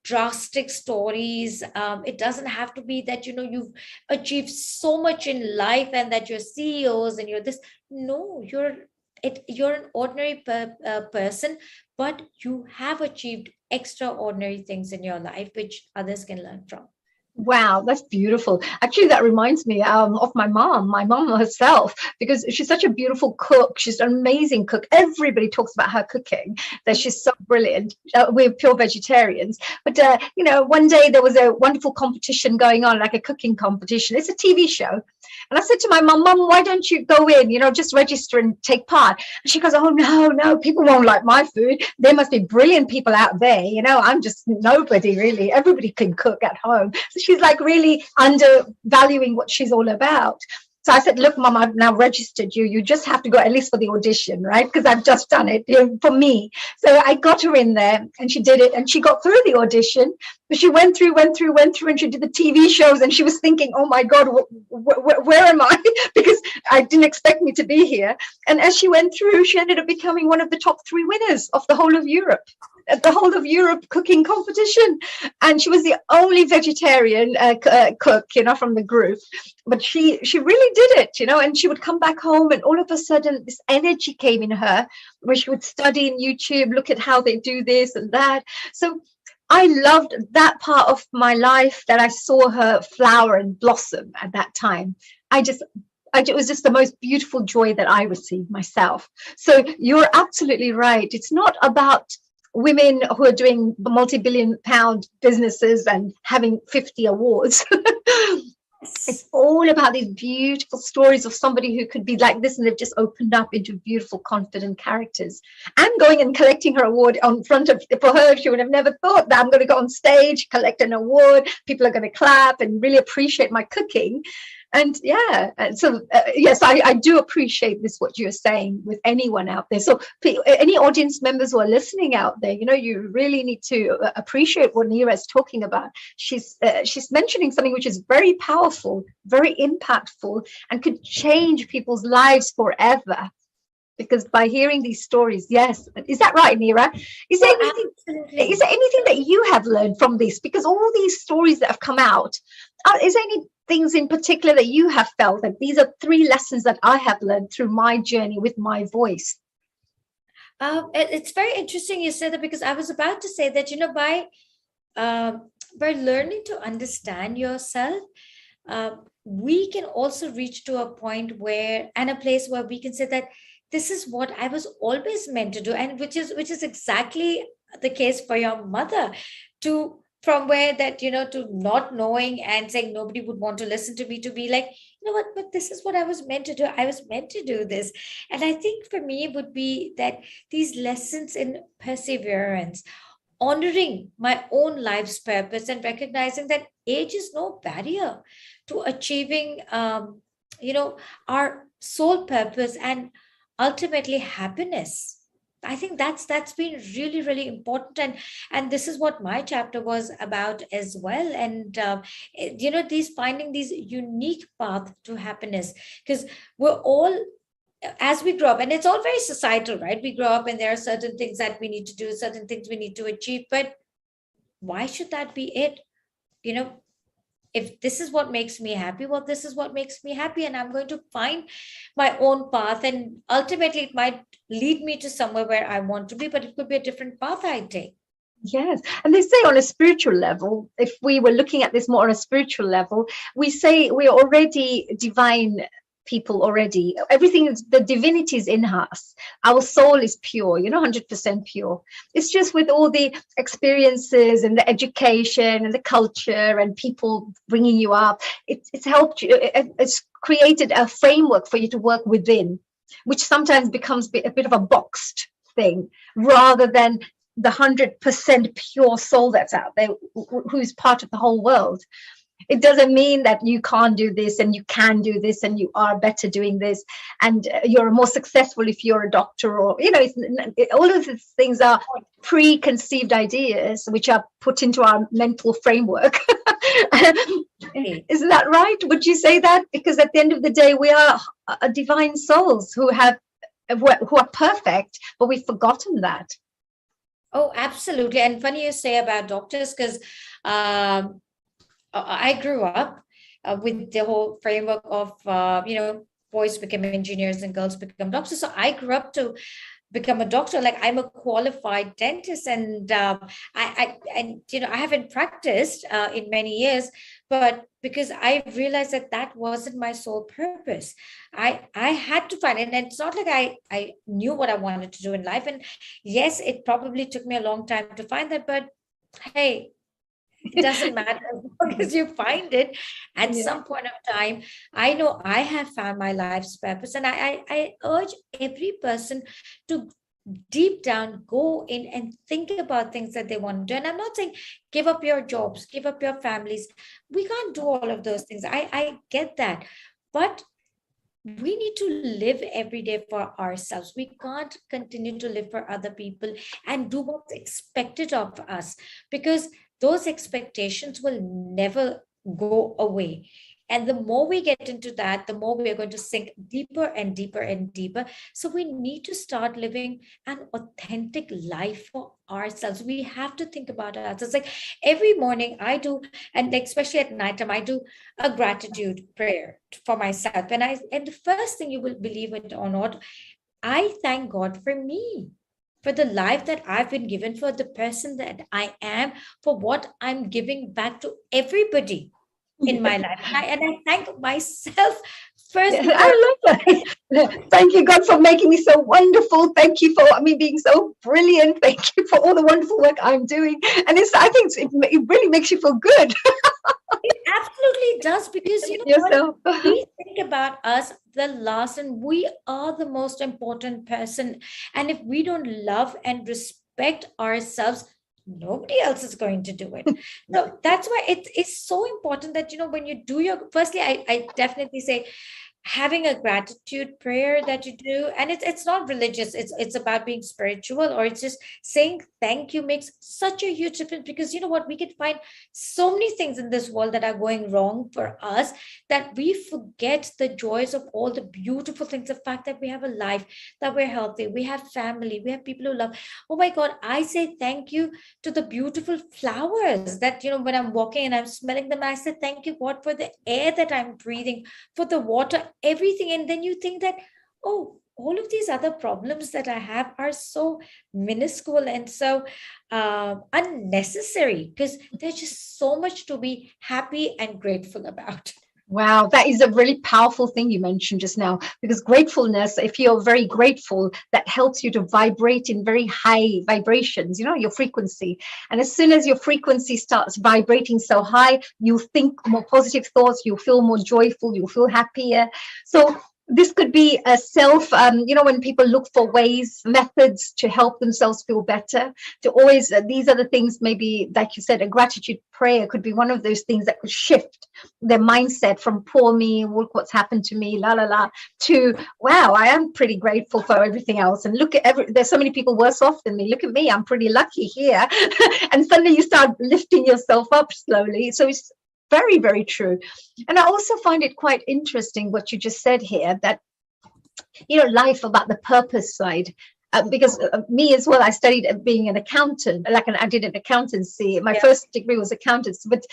drastic stories. It doesn't have to be that, you've achieved so much in life and that you're CEOs and you're this. No, you're an ordinary person, but you have achieved extraordinary things in your life, which others can learn from. Wow, that's beautiful. Actually, that reminds me of my mom herself, because she's such a beautiful cook. She's an amazing cook. Everybody talks about her cooking, that she's so brilliant. We're pure vegetarians. But, one day there was a wonderful competition going on, like a cooking competition. It's a TV show. And I said to my mom, why don't you go in, just register and take part? And she goes, oh, no, people won't like my food. There must be brilliant people out there. I'm just nobody really. Everybody can cook at home. So she's like really undervaluing what she's all about. So I said, look, Mom, I've now registered you. You just have to go at least for the audition, right? Because I've just done it for me. So I got her in there and she did it, and she got through the audition. But she went through, and she did the TV shows, and she was thinking, oh my God, where am I? Because I didn't expect me to be here. And as she went through, she ended up becoming one of the top 3 winners of the whole of Europe. At the whole of Europe cooking competition. And she was the only vegetarian cook, from the group. But she really did it, and she would come back home, and all of a sudden this energy came in her, where she would study in YouTube, look at how they do this and that. So I loved that part of my life, that I saw her flower and blossom at that time. It was just the most beautiful joy that I received myself. So you're absolutely right. It's not about women who are doing multi-billion-pound businesses and having 50 awards. It's all about these beautiful stories of somebody who could be like this, and they've just opened up into beautiful, confident characters. I'm going and collecting her award for her. She would have never thought that I'm going to go on stage, collect an award. People are going to clap and really appreciate my cooking. And yes, I do appreciate this, what you're saying with anyone out there. So any audience members who are listening out there, you really need to appreciate what Neera is talking about. She's mentioning something which is very powerful, very impactful, and could change people's lives forever. Because by hearing these stories, yes, is that right, Nira? Is there Oh, anything? Is absolutely. there anything that you have learned from this? Because all these stories that have come out, is there any things in particular that you have felt that these are three lessons that I have learned through my journey with my voice? It's very interesting you said that, because I was about to say that, by learning to understand yourself, uh, we can also reach to a point where, and a place where we can say that this is what I was always meant to do, and which is exactly the case for your mother, to from where that, to not knowing and saying nobody would want to listen to me, to be like, you know what, but this is what I was meant to do. I was meant to do this. And I think for me it would be that these lessons in perseverance, honoring my own life's purpose, and recognizing that age is no barrier to achieving, our sole purpose and ultimately happiness. I think that's been really really important, and this is what my chapter was about as well. And these finding these unique path to happiness, because we're all, as we grow up, and it's all very societal, right? We grow up and there are certain things that we need to do, certain things we need to achieve, but why should that be it? you know if this is what makes me happy, well, this is what makes me happy, and I'm going to find my own path, and ultimately it might lead me to somewhere where I want to be, but it could be a different path I take. Yes. And they say on a spiritual level, if we were looking at this more on a spiritual level, we say we're already divine people already. Everything is, the divinity is in us. Our soul is pure, 100% pure. It's just with all the experiences and the education and the culture and people bringing you up, it's helped you. It's created a framework for you to work within, which sometimes becomes a bit of a boxed thing rather than the 100% pure soul that's out there, who's part of the whole world. It doesn't mean that you can't do this and you can do this and you are better doing this and you're more successful if you're a doctor, or all of these things are preconceived ideas which are put into our mental framework. Okay. Isn't that right? Would you say that? Because at the end of the day, we are divine souls who are perfect, but we've forgotten that. Oh, absolutely. And funny you say about doctors, because I grew up with the whole framework of, boys become engineers and girls become doctors. So I grew up to become a doctor. Like, I'm a qualified dentist, and I haven't practiced in many years, but because I realized that that wasn't my sole purpose, I had to find it. And it's not like I knew what I wanted to do in life. And yes, it probably took me a long time to find that, but hey, it doesn't matter as long as you find it at Yeah. some point of time. I know I have found my life's purpose, and I urge every person to deep down go in and think about things that they want to do. And I'm not saying give up your jobs, give up your families. We can't do all of those things. I get that. But we need to live every day for ourselves. We can't continue to live for other people and do what's expected of us, because those expectations will never go away. And the more we get into that, the more we are going to sink deeper and deeper and deeper. So we need to start living an authentic life for ourselves. We have to think about ourselves. Like, every morning I do, and especially at nighttime, I do a gratitude prayer for myself. And the first thing, you will believe it or not, I thank God for me, for the life that I've been given, for the person that I am, for what I'm giving back to everybody in my life. And I thank myself first, Yeah, before. I love that. Thank you, God, for making me so wonderful. Thank you for me being so brilliant. Thank you for all the wonderful work I'm doing. And I think it really makes you feel good. It absolutely does, because you know what? Yourself. We think about us the last, and we are the most important person. And if we don't love and respect ourselves, nobody else is going to do it. So that's why it's so important that, when you do your, firstly, I definitely say, having a gratitude prayer that you do, and it's not religious, it's about being spiritual, or it's just saying thank you, makes such a huge difference. Because you know what, we can find so many things in this world that are going wrong for us, that we forget the joys of all the beautiful things, the fact that we have a life, that we're healthy, we have family, we have people who love. Oh my god, I say thank you to the beautiful flowers that, you know, when I'm walking and I'm smelling them, I say thank you god for the air that I'm breathing, for the water, everything. And then you think that, oh, all of these other problems that I have are so minuscule and so unnecessary, because there's just so much to be happy and grateful about. Wow, that is a really powerful thing you mentioned just now, because gratefulness, if you're very grateful, that helps you to vibrate in very high vibrations, you know, your frequency. And as soon as your frequency starts vibrating so high, you think more positive thoughts, you feel more joyful, you feel happier. So this could be a self, you know, when people look for ways, methods to help themselves feel better, to always, these are the things, maybe, like you said, a gratitude prayer could be one of those things that could shift their mindset from poor me, look what's happened to me, la la la, to wow, I am pretty grateful for everything else. And look at there's so many people worse off than me. Look at me, I'm pretty lucky here. And suddenly you start lifting yourself up slowly. So it's very, very true. And I also find it quite interesting what you just said here, that, you know, life about the purpose side. Because me as well, I studied being an accountant, I did an accountancy. My first degree was accountancy, but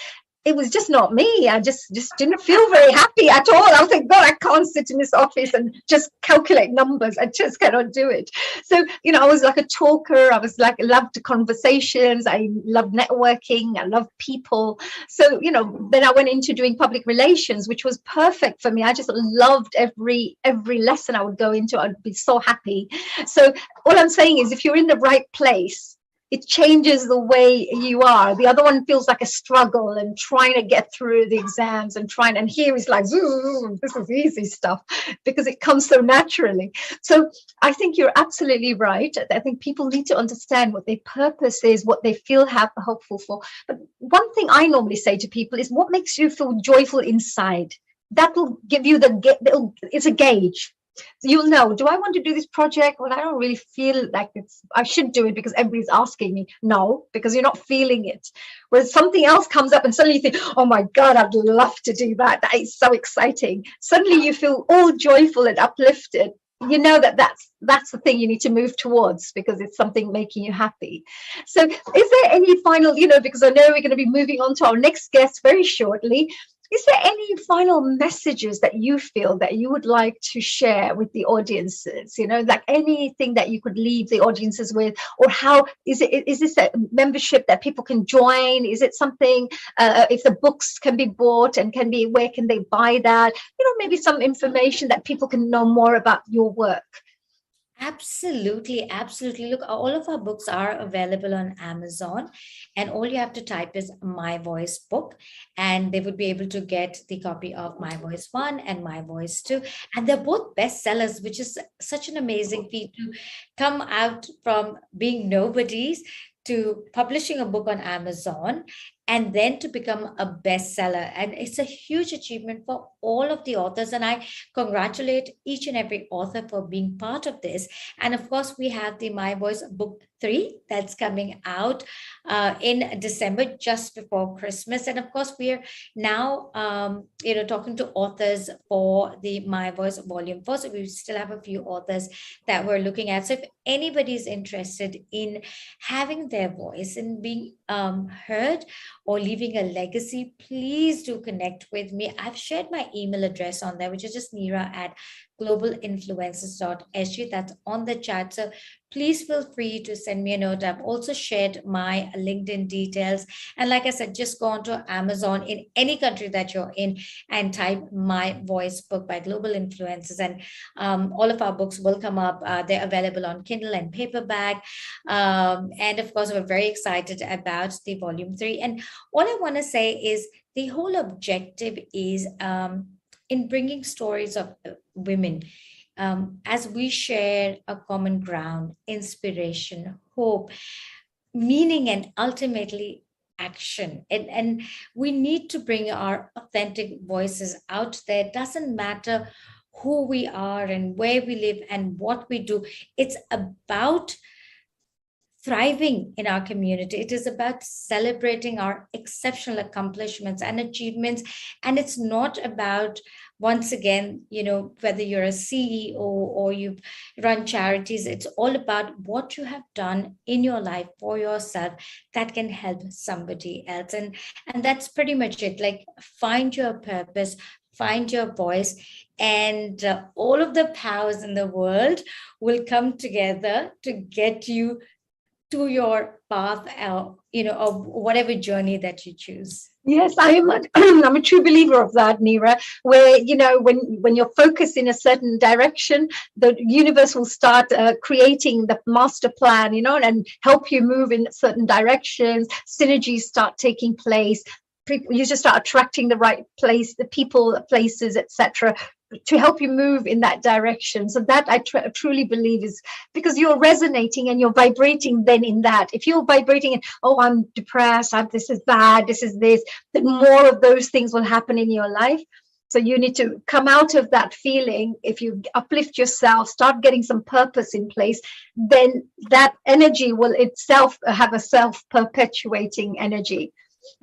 it was just not me. I just didn't feel very happy at all. I was like, God, I can't sit in this office and just calculate numbers. I just cannot do it. So, you know, I was like a talker. I was like, I loved conversations. I loved networking. I loved people. So, you know, then I went into doing public relations, which was perfect for me. I just loved every lesson I would go into. I'd be so happy. So all I'm saying is, if you're in the right place, it changes the way you are. The other one feels like a struggle and trying to get through the exams and here is like, this is easy stuff, because it comes so naturally. So I think you're absolutely right. I think people need to understand what their purpose is, what they feel hopeful for. But one thing I normally say to people is, what makes you feel joyful inside? That will give you it's a gauge. So you'll know, do I want to do this project? Well, I don't really feel like I should do it because everybody's asking me. No, because you're not feeling it. Whereas something else comes up and suddenly you think, oh my God, I'd love to do that. That is so exciting. Suddenly you feel all joyful and uplifted. You know that's the thing you need to move towards, because it's something making you happy. So is there any final, because I know we're going to be moving on to our next guest very shortly. Is there any final messages that you feel that you would like to share with the audiences? Like anything that you could leave the audiences with, or how is this a membership that people can join? Is it something, if the books can be bought and where can they buy that? Maybe some information that people can know more about your work. Absolutely, absolutely. Look, all of our books are available on Amazon, and all you have to type is My Voice book, and they would be able to get the copy of My Voice 1 and My Voice 2. And they're both bestsellers, which is such an amazing feat to come out from being nobodies to publishing a book on Amazon and then to become a bestseller. And it's a huge achievement for all of the authors. And I congratulate each and every author for being part of this. And of course, we have the My Voice Book 3 that's coming out in December, just before Christmas. And of course, we're now, talking to authors for the My Voice Volume 4. So we still have a few authors that we're looking at. So if anybody's interested in having their voice and being heard or leaving a legacy, please do connect with me. I've shared my email address on there, which is just neera@globalinfluencers.sg. That's on the chat. So please feel free to send me a note. I've also shared my LinkedIn details. And like I said, just go on to Amazon in any country that you're in and type My Voice book by Global Influencers. And all of our books will come up. They're available on Kindle and paperback. And of course, we're very excited about the volume 3. And all I want to say is the whole objective is in bringing stories of women as we share a common ground, inspiration, hope, meaning, and ultimately action. And we need to bring our authentic voices out there. It doesn't matter who we are and where we live and what we do. It's about thriving in our community. It is about celebrating our exceptional accomplishments and achievements. And it's not about, once again, whether you're a CEO or you run charities, it's all about what you have done in your life for yourself that can help somebody else. And that's pretty much it. Like, find your purpose, find your voice, and all of the powers in the world will come together to get you to your path, of whatever journey that you choose. Yes, I am. I'm a true believer of that, Neera. Where when you're focused in a certain direction, the universe will start creating the master plan, and help you move in certain directions. Synergies start taking place. You just start attracting the right place, the people, places, etc., to help you move in that direction. So that I truly believe is because you're resonating and you're vibrating then in that. If you're vibrating and, oh, I'm depressed, this is bad, this is this, then more of those things will happen in your life. So you need to come out of that feeling. If you uplift yourself, start getting some purpose in place, then that energy will itself have a self-perpetuating energy.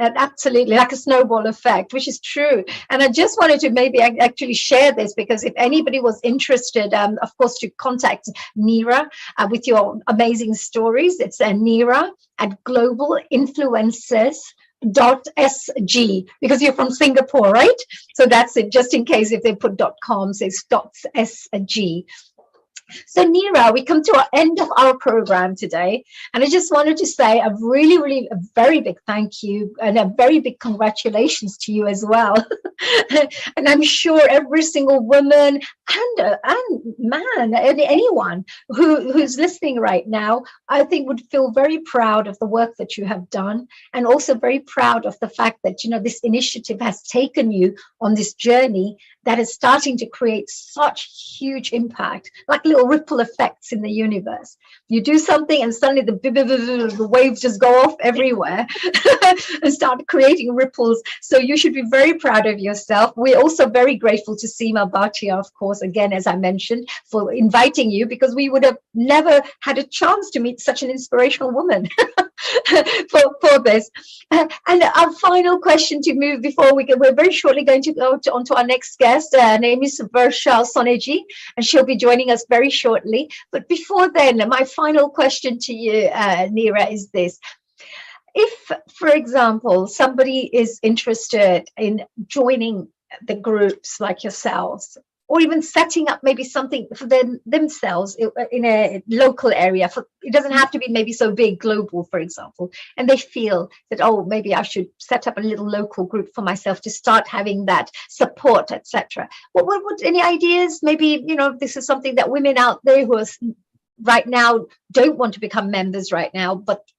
And absolutely, like a snowball effect, which is true. And I just wanted to maybe actually share this, because if anybody was interested, of course, to contact Neera with your amazing stories. It's Neera at globalinfluencers.sg, because you're from Singapore, right? So that's it, just in case if they put .com, so it's .sg. So, Neera, we come to our end of our program today. And I just wanted to say a really, really a very big thank you and a very big congratulations to you as well. And I'm sure every single woman and man, anyone who's listening right now, I think would feel very proud of the work that you have done, and also very proud of the fact that, this initiative has taken you on this journey that is starting to create such huge impact, like little ripple effects in the universe. You do something and suddenly the waves just go off everywhere and start creating ripples. So you should be very proud of yourself. We're also very grateful to Seema Bhatia, of course, again, as I mentioned, for inviting you, because we would have never had a chance to meet such an inspirational woman for this. And our final question to move before we're very shortly going to go on to our next guest. Her name is Varsha Soneji, and she'll be joining us very shortly. But before then, my final question to you, Neera, is this. If, for example, somebody is interested in joining the groups like yourselves, or even setting up maybe something for themselves in a local area, it doesn't have to be maybe so big, global, for example, and they feel that, oh, maybe I should set up a little local group for myself to start having that support, etc. What would any ideas? Maybe, this is something that women out there who are right now don't want to become members right now, but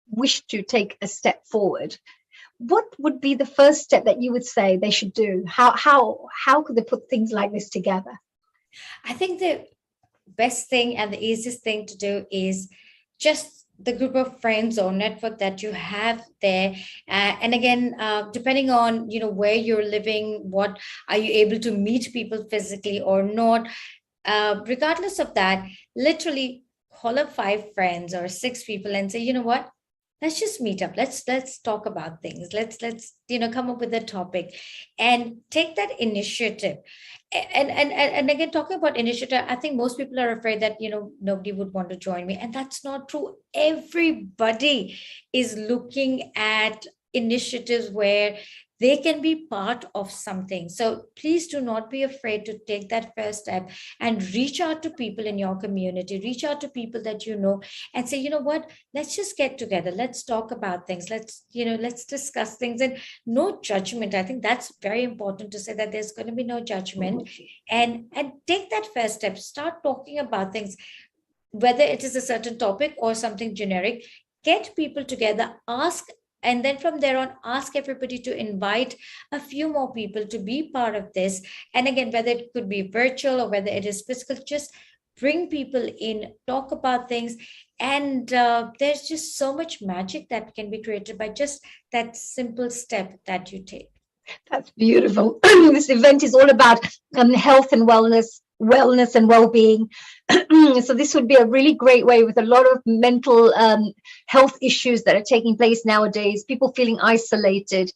wish to take a step forward. What would be the first step that you would say they should do? How could they put things like this together? I think the best thing and the easiest thing to do is just the group of friends or network that you have there. And again, depending on, where you're living, what are you able to meet people physically or not? Regardless of that, literally call up 5 friends or 6 people and say, you know what? Let's just meet up. Let's talk about things. Let's come up with a topic and take that initiative. And again, talking about initiative, I think most people are afraid that nobody would want to join me, and that's not true. Everybody is looking at initiatives where they can be part of something. So please do not be afraid to take that first step and reach out to people in your community, reach out to people that you know, and say, you know what, let's just get together. Let's talk about things. Let's discuss things, and no judgment. I think that's very important to say, that there's going to be no judgment, and take that first step. Start talking about things, whether it is a certain topic or something generic. Get people together, ask, and then from there on, ask everybody to invite a few more people to be part of this. And again, whether it could be virtual or whether it is physical, just bring people in, talk about things. And there's just so much magic that can be created by just that simple step that you take. That's beautiful. This event is all about health and wellness and well-being. So this would be a really great way with a lot of mental health issues that are taking place nowadays, people feeling isolated,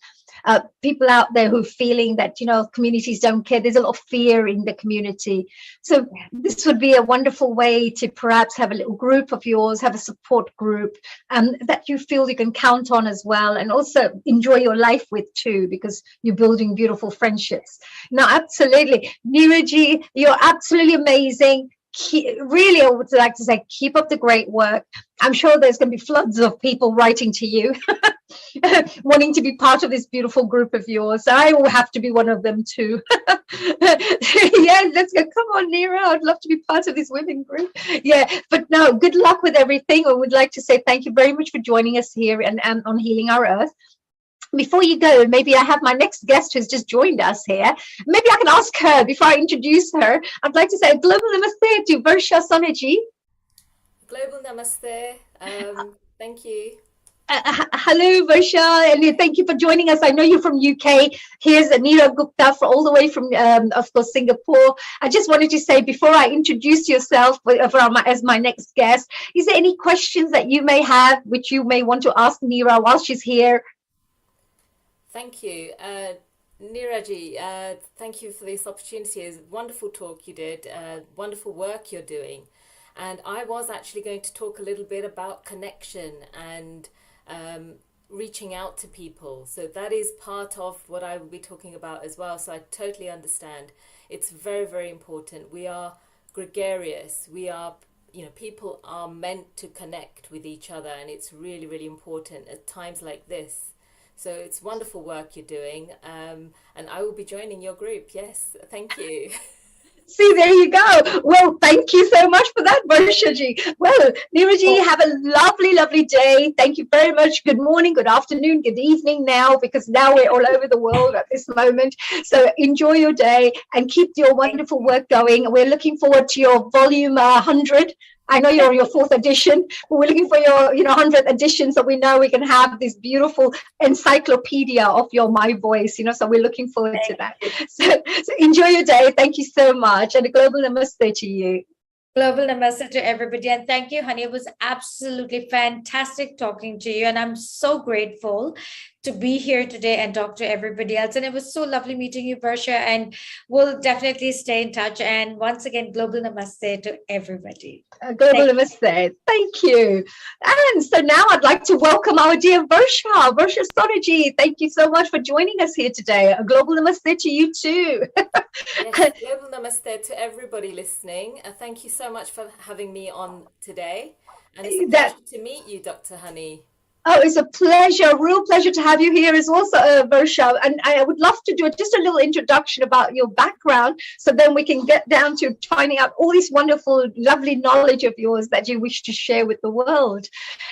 people out there who are feeling that, communities don't care. There's a lot of fear in the community. So this would be a wonderful way to perhaps have a little group of yours, have a support group that you feel you can count on as well, and also enjoy your life with too, because you're building beautiful friendships. Now, absolutely. Neeraji, you're absolutely amazing. Really, I would like to say, keep up the great work. I'm sure there's going to be floods of people writing to you wanting to be part of this beautiful group of yours. I will have to be one of them too. Yeah, let's go. Come on, Neera. I'd love to be part of this women group. Yeah, but no, good luck with everything. I would like to say thank you very much for joining us here and on Healing Our Earth. Before you go, maybe I have my next guest who's just joined us here. Maybe I can ask her before I introduce her. I'd like to say a global namaste to Varsha Sonaji. Global namaste. Thank you. Hello, Varsha, and thank you for joining us. I know you're from UK. Here's Neera Gupta all the way from, of course, Singapore. I just wanted to say, before I introduce yourself as my next guest, is there any questions that you may have, which you may want to ask Neera while she's here? Thank you. Neeraji, thank you for this opportunity. It's a wonderful talk you did, wonderful work you're doing. And I was actually going to talk a little bit about connection and reaching out to people. So that is part of what I will be talking about as well. So I totally understand. It's very, very important. We are gregarious. We are, people are meant to connect with each other. And it's really, really important at times like this. So it's wonderful work you're doing. And I will be joining your group. Yes, thank you. See, there you go. Well, thank you so much for that, Varshaji. Well, Neeraji, have a lovely, lovely day. Thank you very much. Good morning, good afternoon, good evening now, because now we're all over the world at this moment. So enjoy your day and keep your wonderful work going. We're looking forward to your volume 100. I know you're your 4th edition, but we're looking for your 100th edition, so we know we can have this beautiful encyclopedia of your My Voice, so we're looking forward to that. So enjoy your day. Thank you so much. And a global namaste to you. Global namaste to everybody. And thank you, honey. It was absolutely fantastic talking to you. And I'm so grateful to be here today and talk to everybody else. And it was so lovely meeting you, Varsha. And we'll definitely stay in touch. And once again, global namaste to everybody. Global namaste. Thank you. And so now I'd like to welcome our dear Varsha Sonaji. Thank you so much for joining us here today. A global namaste to you too. Yes, global namaste to everybody listening. Thank you so much for having me on today. And it's a pleasure to meet you, Dr. Honey. Oh, it's a pleasure, a real pleasure to have you here as well, Varsha. And I would love to do just a little introduction about your background, so then we can get down to finding out all this wonderful, lovely knowledge of yours that you wish to share with the world.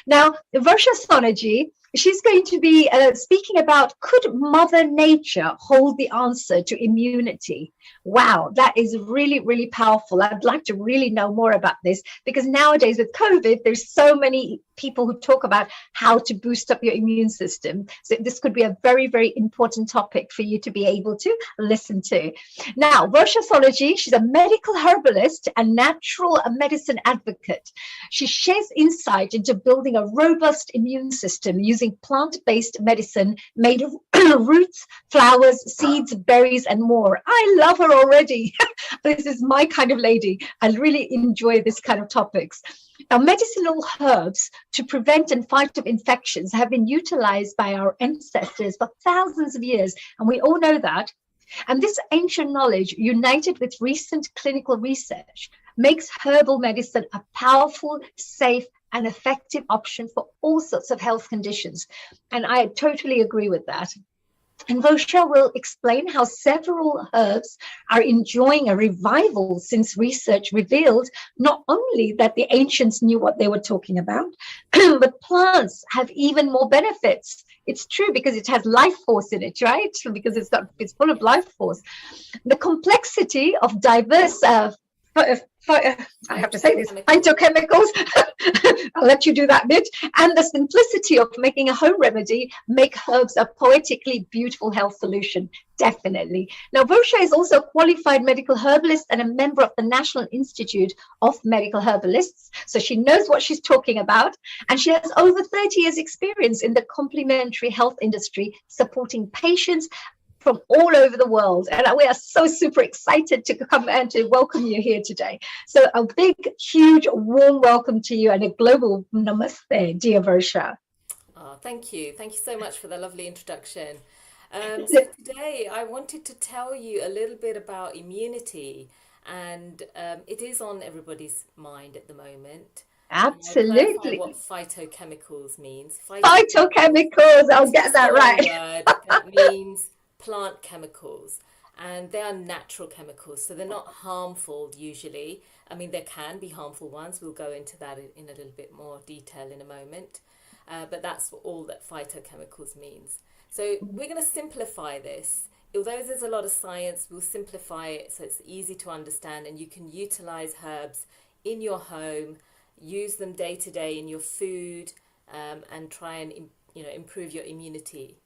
Now, Varsha Sonaji, she's going to be speaking about, could Mother Nature hold the answer to immunity? Wow, that is really, really powerful. I'd like to really know more about this, because nowadays with COVID, there's so many people who talk about how to boost up your immune system. So this could be a very, very important topic for you to be able to listen to. Now, Varsha Sonaji, she's a medical herbalist and natural medicine advocate. She shares insight into building a robust immune system using plant-based medicine made of roots, flowers, seeds, berries, and more. I love her already. This is my kind of lady. I really enjoy this kind of topics. Now, medicinal herbs to prevent and fight off infections have been utilized by our ancestors for thousands of years, and we all know that. And this ancient knowledge, united with recent clinical research, makes herbal medicine a powerful, safe, and effective option for all sorts of health conditions. And I totally agree with that. And Varsha will explain how several herbs are enjoying a revival since research revealed not only that the ancients knew what they were talking about, but plants have even more benefits. It's true, because it has life force in it, right? Because it's full of life force. The complexity of diverse I have to say this, Phytochemicals. phytochemicals. I'll let you do that bit. And the simplicity of making a home remedy make herbs a poetically beautiful health solution. Definitely. Now, Varsha is also a qualified medical herbalist and a member of the National Institute of Medical Herbalists. So she knows what she's talking about. And she has over 30 years experience in the complementary health industry, supporting patients from all over the world. And we are so super excited to come and to welcome you here today. So a big, huge, warm welcome to you and a global namaste, dear Varsha. Oh, thank you. Thank you so much for the lovely introduction. So today I wanted to tell you a little bit about immunity, and it is on everybody's mind at the moment. And I'll clarify Absolutely. what phytochemicals means. Phytochemicals, I'll Is get just that a long right. word that means plant chemicals, and they are natural chemicals, so they're not harmful usually. I mean, there can be harmful ones. We'll go into that in a little bit more detail in a moment. But that's all that phytochemicals means. So we're going to simplify this. Although there's a lot of science, we'll simplify it so it's easy to understand, and you can utilize herbs in your home, use them day to day in your food, and try and improve your immunity.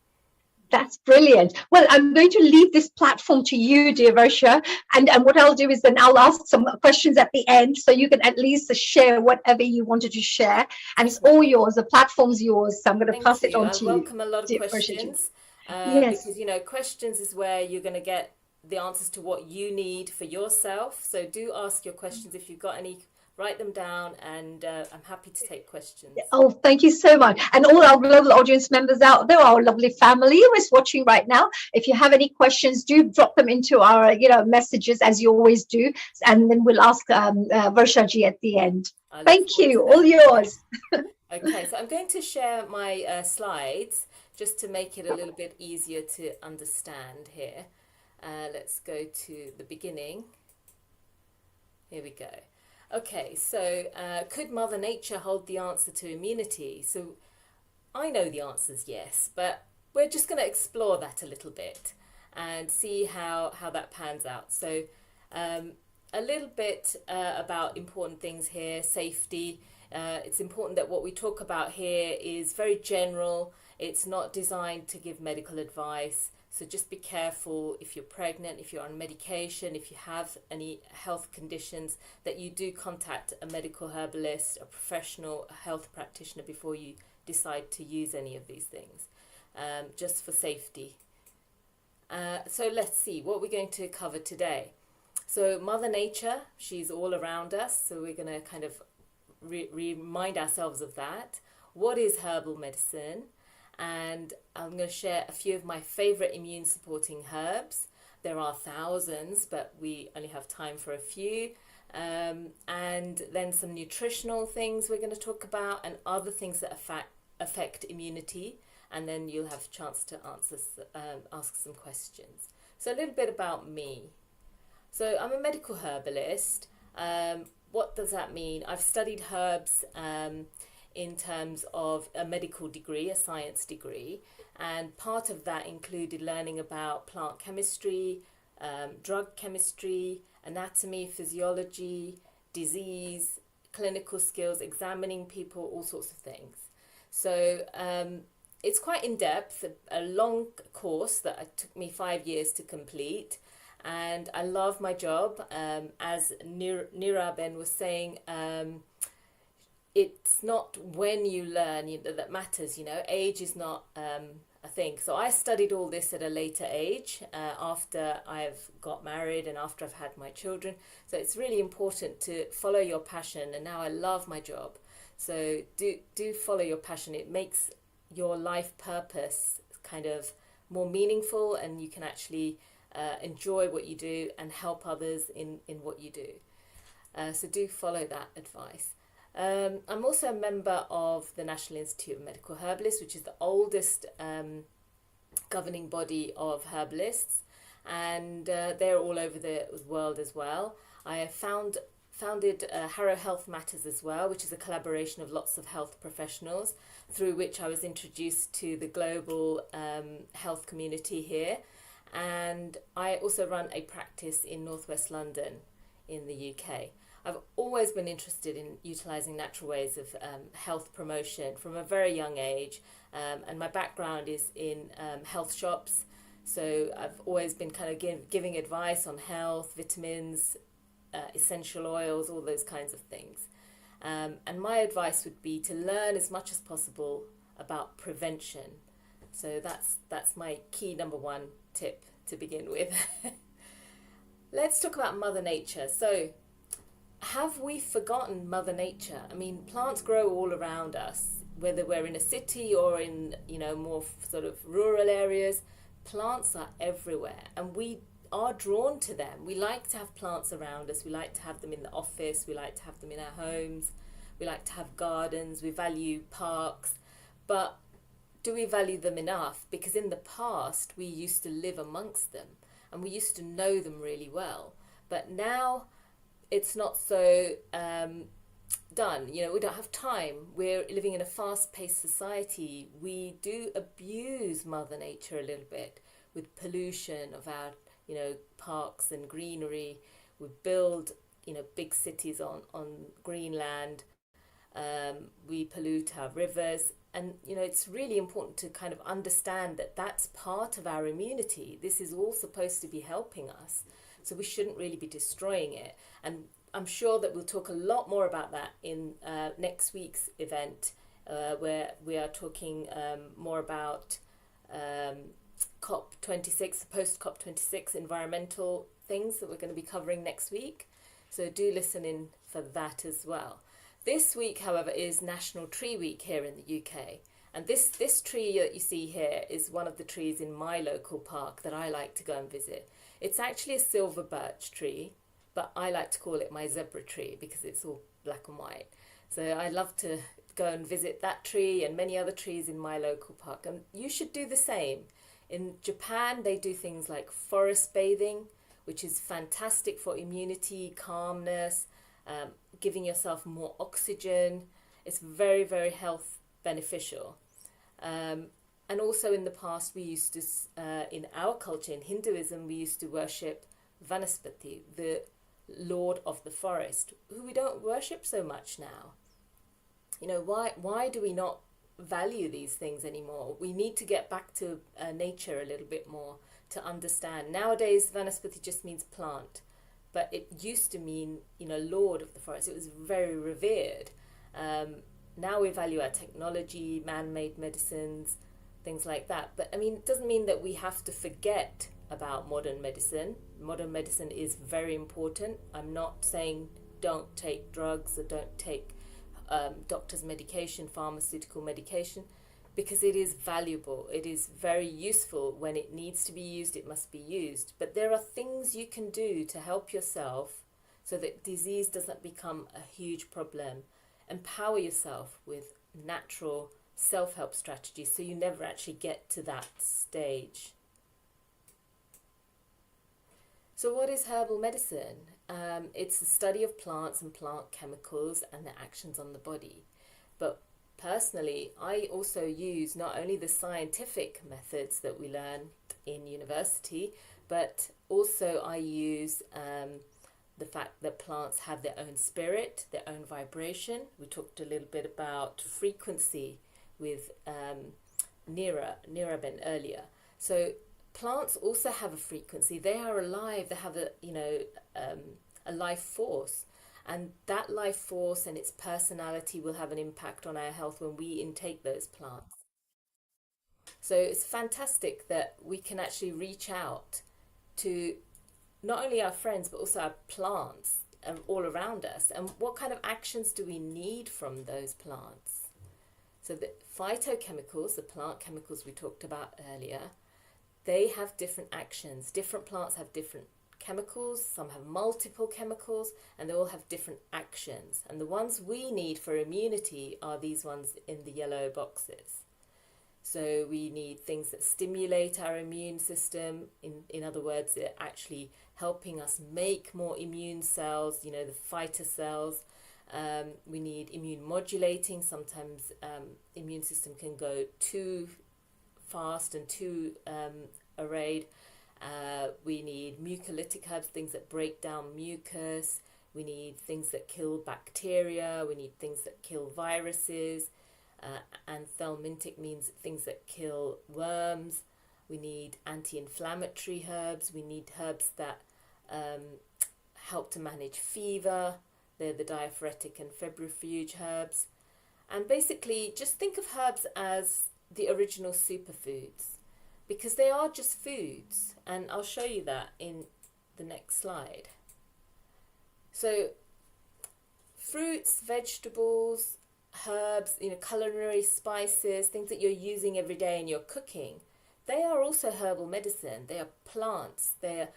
That's brilliant. Well, I'm going to leave this platform to you, dear Varsha. And what I'll do is then I'll ask some questions at the end so you can at least share whatever you wanted to share. And it's all yours. The platform's yours. So I'm going to pass it on I to welcome you, a lot of dear Varsha. questions Yes. because, questions is where you're going to get the answers to what you need for yourself. So do ask your questions if you've got any. Write them down, and I'm happy to take questions. Oh, thank you so much. And all our global audience members out there, our lovely family who is watching right now, if you have any questions, do drop them into our messages as you always do. And then we'll ask Varshaji at the end. Thank you. All yours. Okay, so I'm going to share my slides just to make it a little bit easier to understand here. Let's go to the beginning. Here we go. Okay, so could Mother Nature hold the answer to immunity? So I know the answer is yes, but we're just going to explore that a little bit and see how that pans out. So a little bit about important things here, safety. It's important that what we talk about here is very general. It's not designed to give medical advice. So just be careful if you're pregnant, if you're on medication, if you have any health conditions, that you do contact a medical herbalist, a professional health practitioner before you decide to use any of these things, just for safety. So let's see what we're going to cover today. So Mother Nature, she's all around us. So we're going to kind of remind ourselves of that. What is herbal medicine? And I'm going to share a few of my favorite immune supporting herbs. There are thousands, but we only have time for a few. And then some nutritional things we're going to talk about, and other things that affect immunity. And then you'll have a chance to ask some questions. So a little bit about me. So I'm a medical herbalist. What does that mean? I've studied herbs in terms of a medical degree, a science degree, and part of that included learning about plant chemistry, drug chemistry, anatomy, physiology, disease, clinical skills, examining people, all sorts of things. So it's quite in-depth, a long course that it took me 5 years to complete. And I love my job. As Nira Ben was saying, it's not when you learn that matters. Age is not a thing. So I studied all this at a later age, after I've got married and after I've had my children. So it's really important to follow your passion. And now I love my job. So do follow your passion. It makes your life purpose kind of more meaningful, and you can actually enjoy what you do and help others in what you do. So do follow that advice. I'm also a member of the National Institute of Medical Herbalists, which is the oldest governing body of herbalists, and they're all over the world as well. I founded Harrow Health Matters as well, which is a collaboration of lots of health professionals, through which I was introduced to the global health community here. And I also run a practice in Northwest London in the UK. I've always been interested in utilizing natural ways of health promotion from a very young age, and my background is in health shops. So I've always been kind of giving advice on health, vitamins, essential oils, all those kinds of things. And my advice would be to learn as much as possible about prevention. So that's my key number one tip to begin with. Let's talk about Mother Nature. So have we forgotten Mother Nature? I mean, plants grow all around us, whether we're in a city or in, more sort of rural areas. Plants are everywhere, and we are drawn to them. We like to have plants around us. We like to have them in the office. We like to have them in our homes. We like to have gardens. We value parks. But do we value them enough? Because in the past, we used to live amongst them and we used to know them really well. But now it's not so done. We don't have time. We're living in a fast-paced society. We do abuse Mother Nature a little bit with pollution of our, parks and greenery. We build, big cities on green land. We pollute our rivers. And, it's really important to kind of understand that that's part of our immunity. This is all supposed to be helping us. So we shouldn't really be destroying it. And I'm sure that we'll talk a lot more about that in next week's event, where we are talking more about COP26, the post-COP26 environmental things that we're going to be covering next week. So do listen in for that as well. This week, however, is National Tree Week here in the UK. And this tree that you see here is one of the trees in my local park that I like to go and visit. It's actually a silver birch tree, but I like to call it my zebra tree because it's all black and white. So I love to go and visit that tree and many other trees in my local park. And you should do the same. In Japan, they do things like forest bathing, which is fantastic for immunity, calmness, giving yourself more oxygen. It's very, very health beneficial. And also in the past, we used to, in our culture, in Hinduism, we used to worship Vanaspati, the Lord of the forest, who we don't worship so much now. Why do we not value these things anymore? We need to get back to nature a little bit more to understand. Nowadays, Vanaspati just means plant, but it used to mean, Lord of the forest. It was very revered. Now we value our technology, man-made medicines, things like that. But it doesn't mean that we have to forget about modern medicine. Modern medicine is very important. I'm not saying don't take drugs or don't take doctor's medication, pharmaceutical medication, because it is valuable. It is very useful. When it needs to be used, it must be used. But there are things you can do to help yourself so that disease doesn't become a huge problem. Empower yourself with natural self-help strategies so you never actually get to that stage. So what is herbal medicine? It's the study of plants and plant chemicals and their actions on the body. But personally, I also use not only the scientific methods that we learn in university, but also I use the fact that plants have their own spirit, their own vibration. We talked a little bit about frequency with Niraben earlier. So plants also have a frequency. They are alive. They have a life force, and that life force and its personality will have an impact on our health when we intake those plants. So it's fantastic that we can actually reach out to not only our friends but also our plants all around us. And what kind of actions do we need from those plants? So the phytochemicals, the plant chemicals we talked about earlier, they have different actions. Different plants have different chemicals, some have multiple chemicals, and they all have different actions. And the ones we need for immunity are these ones in the yellow boxes. So we need things that stimulate our immune system. In other words, they're actually helping us make more immune cells, the fighter cells. We need immune modulating. Sometimes immune system can go too fast and too arrayed. We need mucolytic herbs, things that break down mucus. We need things that kill bacteria. We need things that kill viruses. Anthelmintic means things that kill worms. We need anti-inflammatory herbs. We need herbs that help to manage fever. They're the diaphoretic and febrifuge herbs. And basically, just think of herbs as the original superfoods, because they are just foods. And I'll show you that in the next slide. So fruits, vegetables, herbs, culinary spices, things that you're using every day in your cooking, they are also herbal medicine. They are plants. They're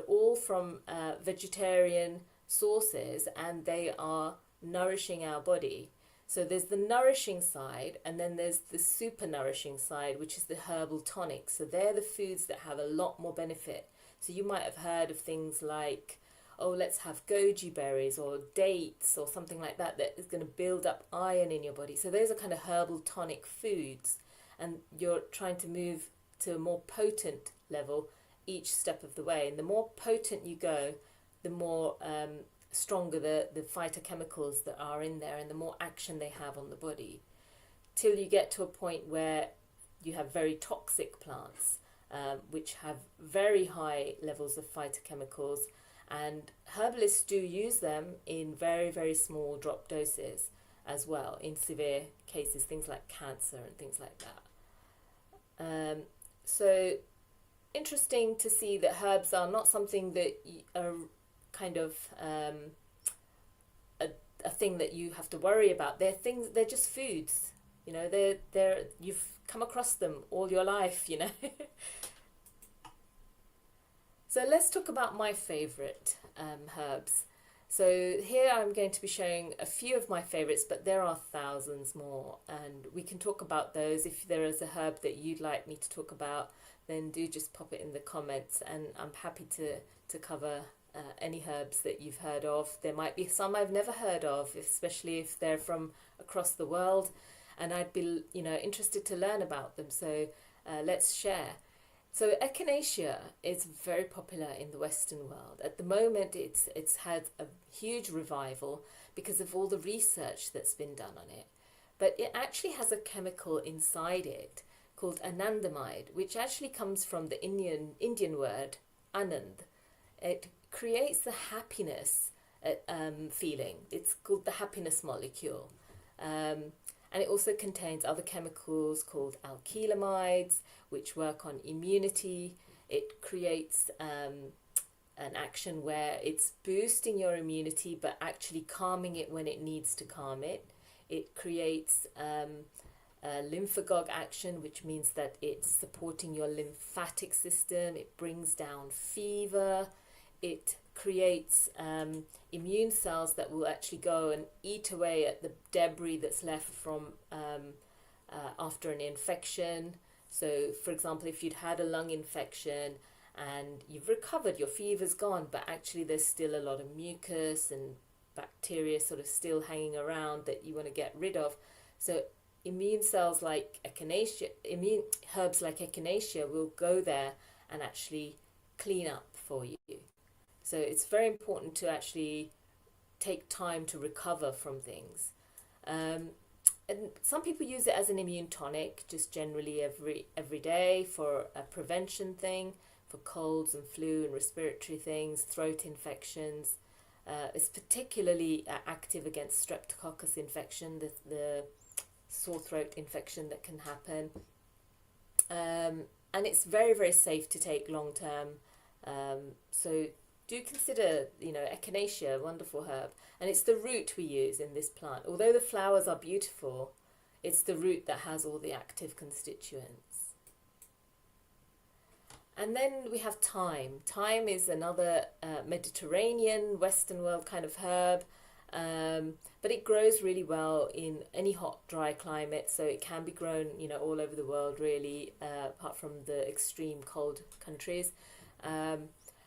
all from vegetarian sources, and they are nourishing our body. So there's the nourishing side, and then there's the super nourishing side, which is the herbal tonic. So they're the foods that have a lot more benefit. So you might have heard of things like, oh, let's have goji berries or dates or something like that is going to build up iron in your body. So those are kind of herbal tonic foods, and you're trying to move to a more potent level each step of the way. And the more potent you go, the more stronger the phytochemicals that are in there, and the more action they have on the body, till you get to a point where you have very toxic plants, which have very high levels of phytochemicals. And herbalists do use them in very, very small drop doses as well, in severe cases, things like cancer and things like that. So interesting to see that herbs are not something that are kind of a thing that you have to worry about. They're just foods. They're you've come across them all your life. So let's talk about my favorite herbs. So here I'm going to be showing a few of my favorites, but there are thousands more, and we can talk about those. If there is a herb that you'd like me to talk about, then do just pop it in the comments, and I'm happy to cover any herbs that you've heard of. There might be some I've never heard of, especially if they're from across the world, and I'd be interested to learn about them. So let's share. So echinacea is very popular in the Western world. At the moment, it's had a huge revival because of all the research that's been done on it. But it actually has a chemical inside it called anandamide, which actually comes from the Indian word anand. It creates the happiness feeling. It's called the happiness molecule. And it also contains other chemicals called alkylamides, which work on immunity. It creates an action where it's boosting your immunity, but actually calming it when it needs to calm it. It creates a lymphagogue action, which means that it's supporting your lymphatic system. It brings down fever. It creates immune cells that will actually go and eat away at the debris that's left from after an infection. So, for example, if you'd had a lung infection and you've recovered, your fever's gone, but actually there's still a lot of mucus and bacteria sort of still hanging around that you want to get rid of. So immune cells like echinacea, herbs like echinacea will go there and actually clean up for you. So it's very important to actually take time to recover from things. And some people use it as an immune tonic, just generally every day for a prevention thing, for colds and flu and respiratory things, throat infections. It's particularly active against streptococcus infection, the sore throat infection that can happen. And it's very, very safe to take long term. So do consider, echinacea, a wonderful herb. And it's the root we use in this plant. Although the flowers are beautiful, it's the root that has all the active constituents. And then we have thyme. Thyme is another Mediterranean, Western world kind of herb. But it grows really well in any hot, dry climate. So it can be grown, all over the world, really, apart from the extreme cold countries.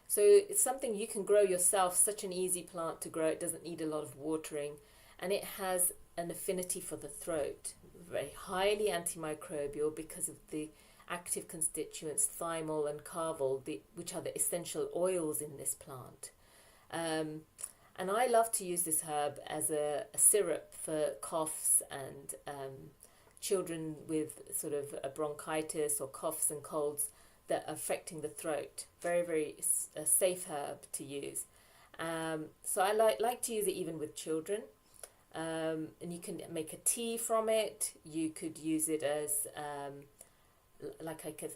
So it's something you can grow yourself, such an easy plant to grow. It doesn't need a lot of watering, and it has an affinity for the throat, very highly antimicrobial because of the active constituents, thymol and carvol, which are the essential oils in this plant. And I love to use this herb as a syrup for coughs and children with sort of a bronchitis or coughs and colds that are affecting the throat. Very, very safe herb to use. So I like to use it even with children. And you can make a tea from it. You could use it as,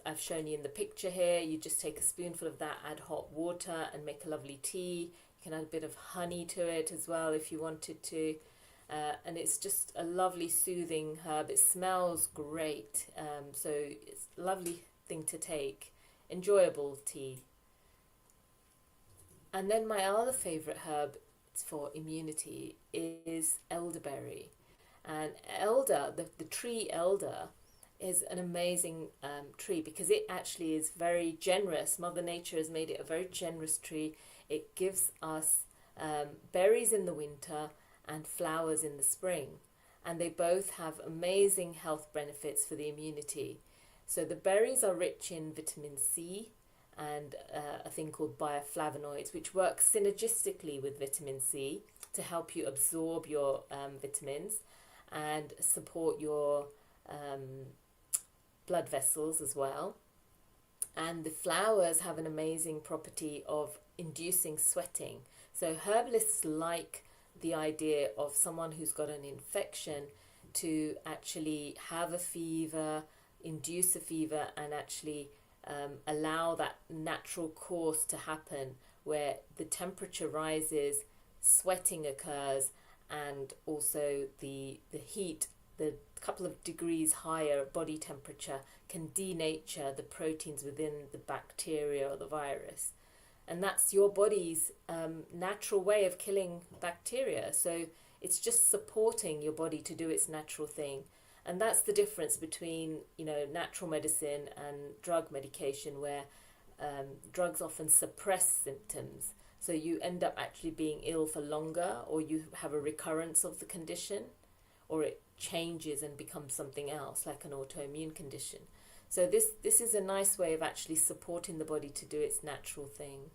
I've shown you in the picture here. You just take a spoonful of that, add hot water and make a lovely tea. You can add a bit of honey to it as well if you wanted to. And it's just a lovely soothing herb. It smells great. So it's a lovely thing to take. Enjoyable tea. And then my other favourite herb for immunity is elderberry. And elder, the tree elder, is an amazing tree because it actually is very generous. Mother Nature has made it a very generous tree. It gives us berries in the winter and flowers in the spring. And they both have amazing health benefits for the immunity. So the berries are rich in vitamin C and a thing called bioflavonoids, which work synergistically with vitamin C to help you absorb your vitamins and support your blood vessels as well. And the flowers have an amazing property of inducing sweating. So herbalists like the idea of someone who's got an infection to actually have a fever, induce a fever, and actually allow that natural course to happen where the temperature rises, sweating occurs, and also the heat, the couple of degrees higher body temperature can denature the proteins within the bacteria or the virus. And that's your body's natural way of killing bacteria. So it's just supporting your body to do its natural thing. And that's the difference between, natural medicine and drug medication, where drugs often suppress symptoms. So you end up actually being ill for longer, or you have a recurrence of the condition, or it changes and becomes something else, like an autoimmune condition. So this is a nice way of actually supporting the body to do its natural thing.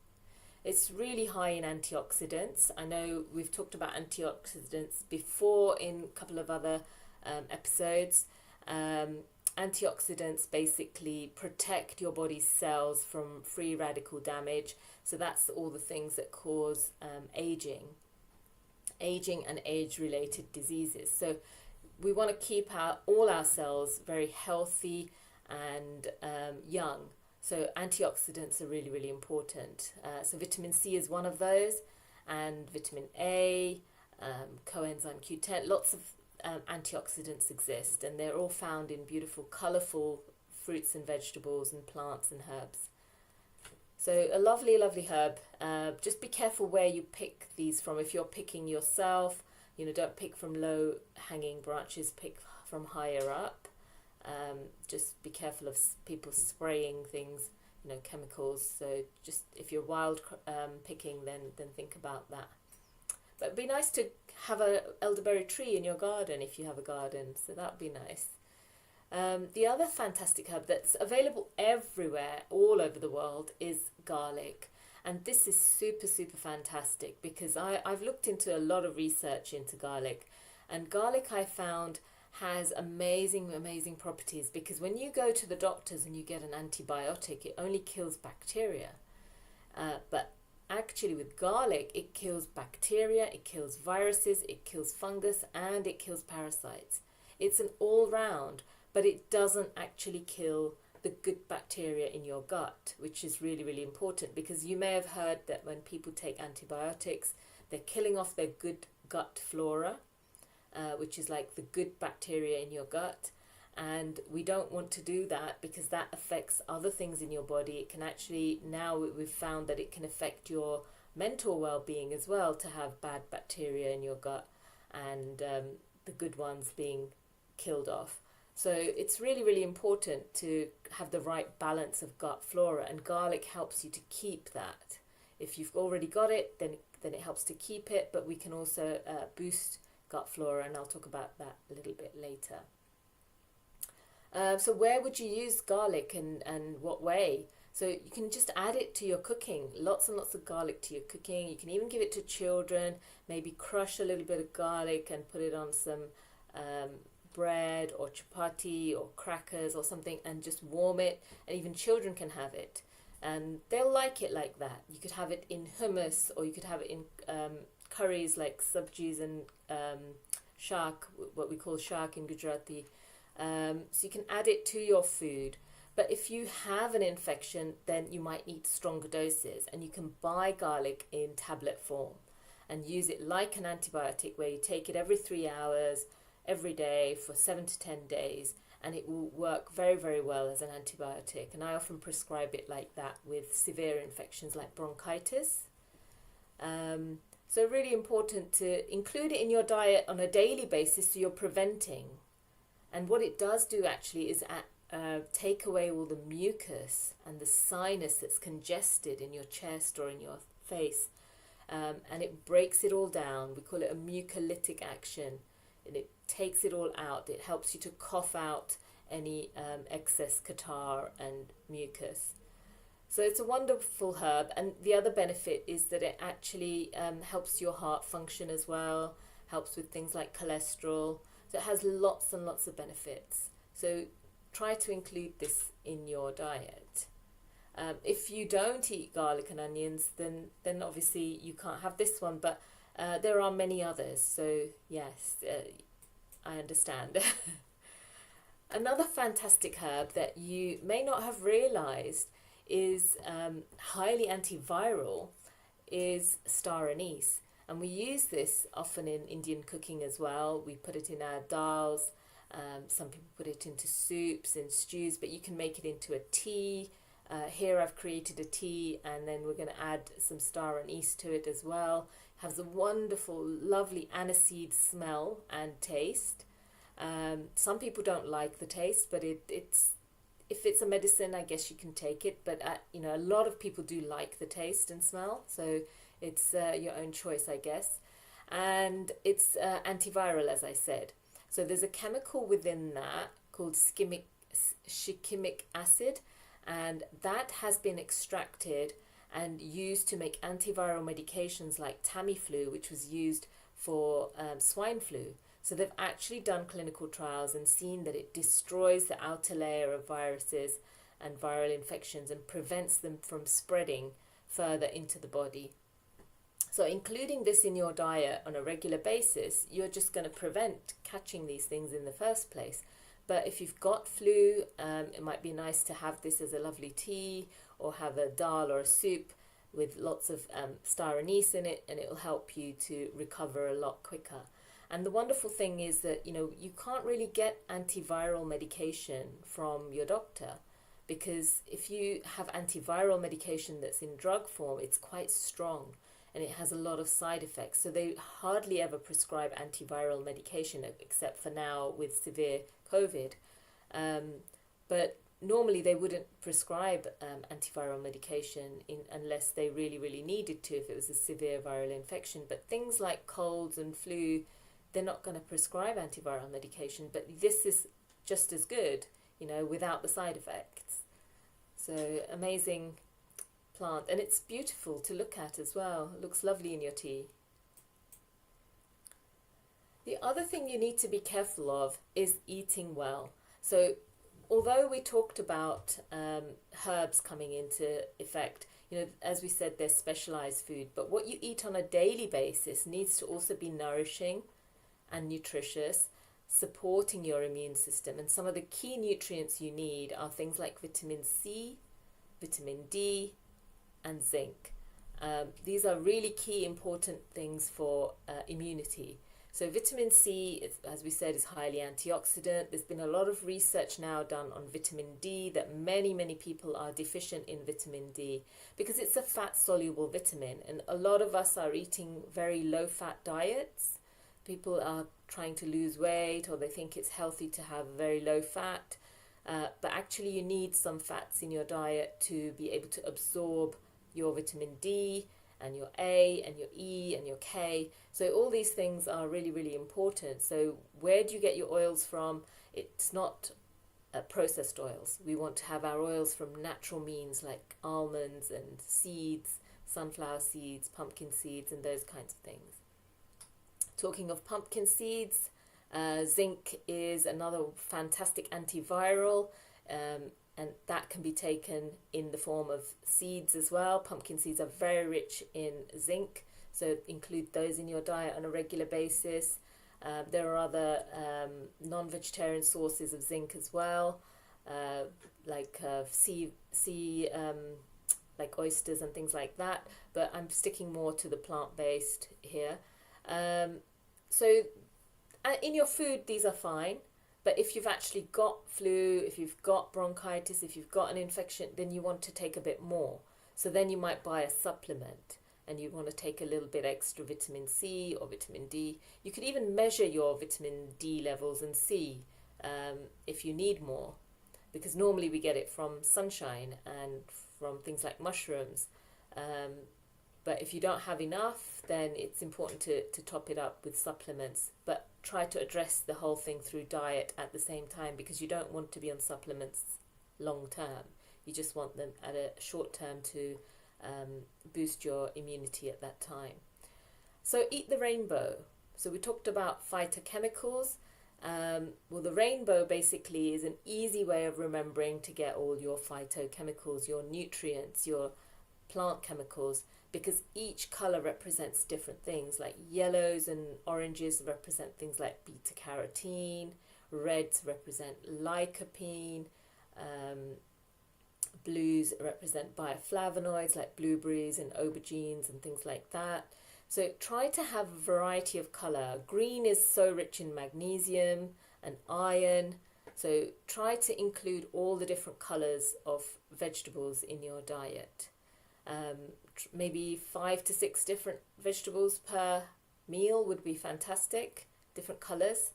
It's really high in antioxidants. I know we've talked about antioxidants before in a couple of other episodes. Antioxidants basically protect your body's cells from free radical damage. So that's all the things that cause aging and age-related diseases. So we want to keep all our cells very healthy and young. So antioxidants are really, really important. So vitamin C is one of those, and vitamin A, coenzyme Q10, lots of antioxidants exist, and they're all found in beautiful, colourful fruits and vegetables and plants and herbs. So a lovely, lovely herb. Just be careful where you pick these from. If you're picking yourself, don't pick from low-hanging branches, pick from higher up. Just be careful of people spraying things, chemicals. So just if you're wild picking, then think about that. But it'd be nice to have an elderberry tree in your garden if you have a garden. So that'd be nice. The other fantastic herb that's available everywhere, all over the world, is garlic. And this is super, super fantastic because I've looked into a lot of research into garlic. And garlic, I found, has amazing, amazing properties, because when you go to the doctors and you get an antibiotic, it only kills bacteria. But actually with garlic, it kills bacteria, it kills viruses, it kills fungus, and it kills parasites. It's an all-round, but it doesn't actually kill the good bacteria in your gut, which is really, really important, because you may have heard that when people take antibiotics, they're killing off their good gut flora, which is like the good bacteria in your gut. And we don't want to do that, because that affects other things in your body. It can actually, now we've found that it can affect your mental well-being as well, to have bad bacteria in your gut and the good ones being killed off. So it's really, really important to have the right balance of gut flora, and garlic helps you to keep that. If you've already got it, then it helps to keep it, but we can also boost gut flora, and I'll talk about that a little bit later. So where would you use garlic and what way? So you can just add it to your cooking, lots and lots of garlic to your cooking. You can even give it to children, maybe crush a little bit of garlic and put it on some um, bread or chapati or crackers or something and just warm it, and even children can have it. And they'll like it like that. You could have it in hummus, or you could have it in curries like sabjis and shark, what we call shark in Gujarati. So you can add it to your food. But if you have an infection, then you might need stronger doses, and you can buy garlic in tablet form and use it like an antibiotic, where you take it every 3 hours, every day for 7 to 10 days, and it will work very, very well as an antibiotic. And I often prescribe it like that with severe infections like bronchitis. So really important to include it in your diet on a daily basis, so you're preventing. And what it does do actually is take away all the mucus and the sinus that's congested in your chest or in your face, and it breaks it all down. We call it a mucolytic action, and it takes it all out. It helps you to cough out any excess catarrh and mucus. So it's a wonderful herb, and the other benefit is that it actually helps your heart function as well, helps with things like cholesterol. So it has lots and lots of benefits. So try to include this in your diet. If you don't eat garlic and onions, then obviously you can't have this one, but there are many others. So yes, I understand. Another fantastic herb that you may not have realized is highly antiviral is star anise. And we use this often in Indian cooking as well. We put it in our dals. Some people put it into soups and stews, but you can make it into a tea. Here I've created a tea, and then we're going to add some star anise to it as well. It has a wonderful, lovely aniseed smell and taste. Some people don't like the taste, but it's if it's a medicine, I guess you can take it. But a lot of people do like the taste and smell, so it's your own choice, I guess. And it's antiviral, as I said. So there's a chemical within that called shikimic acid, and that has been extracted and used to make antiviral medications like Tamiflu, which was used for swine flu. So they've actually done clinical trials and seen that it destroys the outer layer of viruses and viral infections and prevents them from spreading further into the body. So including this in your diet on a regular basis, you're just going to prevent catching these things in the first place. But if you've got flu, it might be nice to have this as a lovely tea, or have a dal or a soup with lots of star anise in it, and it will help you to recover a lot quicker. And the wonderful thing is that, you can't really get antiviral medication from your doctor, because if you have antiviral medication that's in drug form, it's quite strong and it has a lot of side effects. So they hardly ever prescribe antiviral medication, except for now with severe COVID. But normally they wouldn't prescribe antiviral medication unless they really, really needed to, if it was a severe viral infection. But things like colds and flu, they're not going to prescribe antiviral medication, but this is just as good, without the side effects. So amazing plant, and it's beautiful to look at as well. It looks lovely in your tea. The other thing you need to be careful of is eating well. So although we talked about herbs coming into effect, as we said, they're specialized food, but what you eat on a daily basis needs to also be nourishing and nutritious, supporting your immune system. And some of the key nutrients you need are things like vitamin C, vitamin D, and zinc. These are really key important things for immunity. So vitamin C, as we said, is highly antioxidant. There's been a lot of research now done on vitamin D, that many, many people are deficient in vitamin D because it's a fat-soluble vitamin. And a lot of us are eating very low-fat diets. People are trying to lose weight, or they think it's healthy to have very low fat. But actually you need some fats in your diet to be able to absorb your vitamin D and your A and your E and your K. So all these things are really, really important. So where do you get your oils from? It's not processed oils. We want to have our oils from natural means like almonds and seeds, sunflower seeds, pumpkin seeds, and those kinds of things. Talking of pumpkin seeds, zinc is another fantastic antiviral, and that can be taken in the form of seeds as well. Pumpkin seeds are very rich in zinc, so include those in your diet on a regular basis. There are other non-vegetarian sources of zinc as well, like like oysters and things like that, but I'm sticking more to the plant-based here. So in your food, these are fine, but if you've actually got flu, if you've got bronchitis, if you've got an infection, then you want to take a bit more. So then you might buy a supplement, and you want to take a little bit extra vitamin C or vitamin D. You could even measure your vitamin D levels and see if you need more, because normally we get it from sunshine and from things like mushrooms. But if you don't have enough, then it's important to top it up with supplements, but try to address the whole thing through diet at the same time, because you don't want to be on supplements long term. You just want them at a short term to boost your immunity at that time. So eat the rainbow. So we talked about phytochemicals. Well, the rainbow basically is an easy way of remembering to get all your phytochemicals, your nutrients, your plant chemicals, because each color represents different things. Like yellows and oranges represent things like beta carotene, reds represent lycopene, blues represent bioflavonoids like blueberries and aubergines and things like that. So try to have a variety of color. Green is so rich in magnesium and iron, so try to include all the different colors of vegetables in your diet. Maybe 5 to 6 different vegetables per meal would be fantastic, different colors.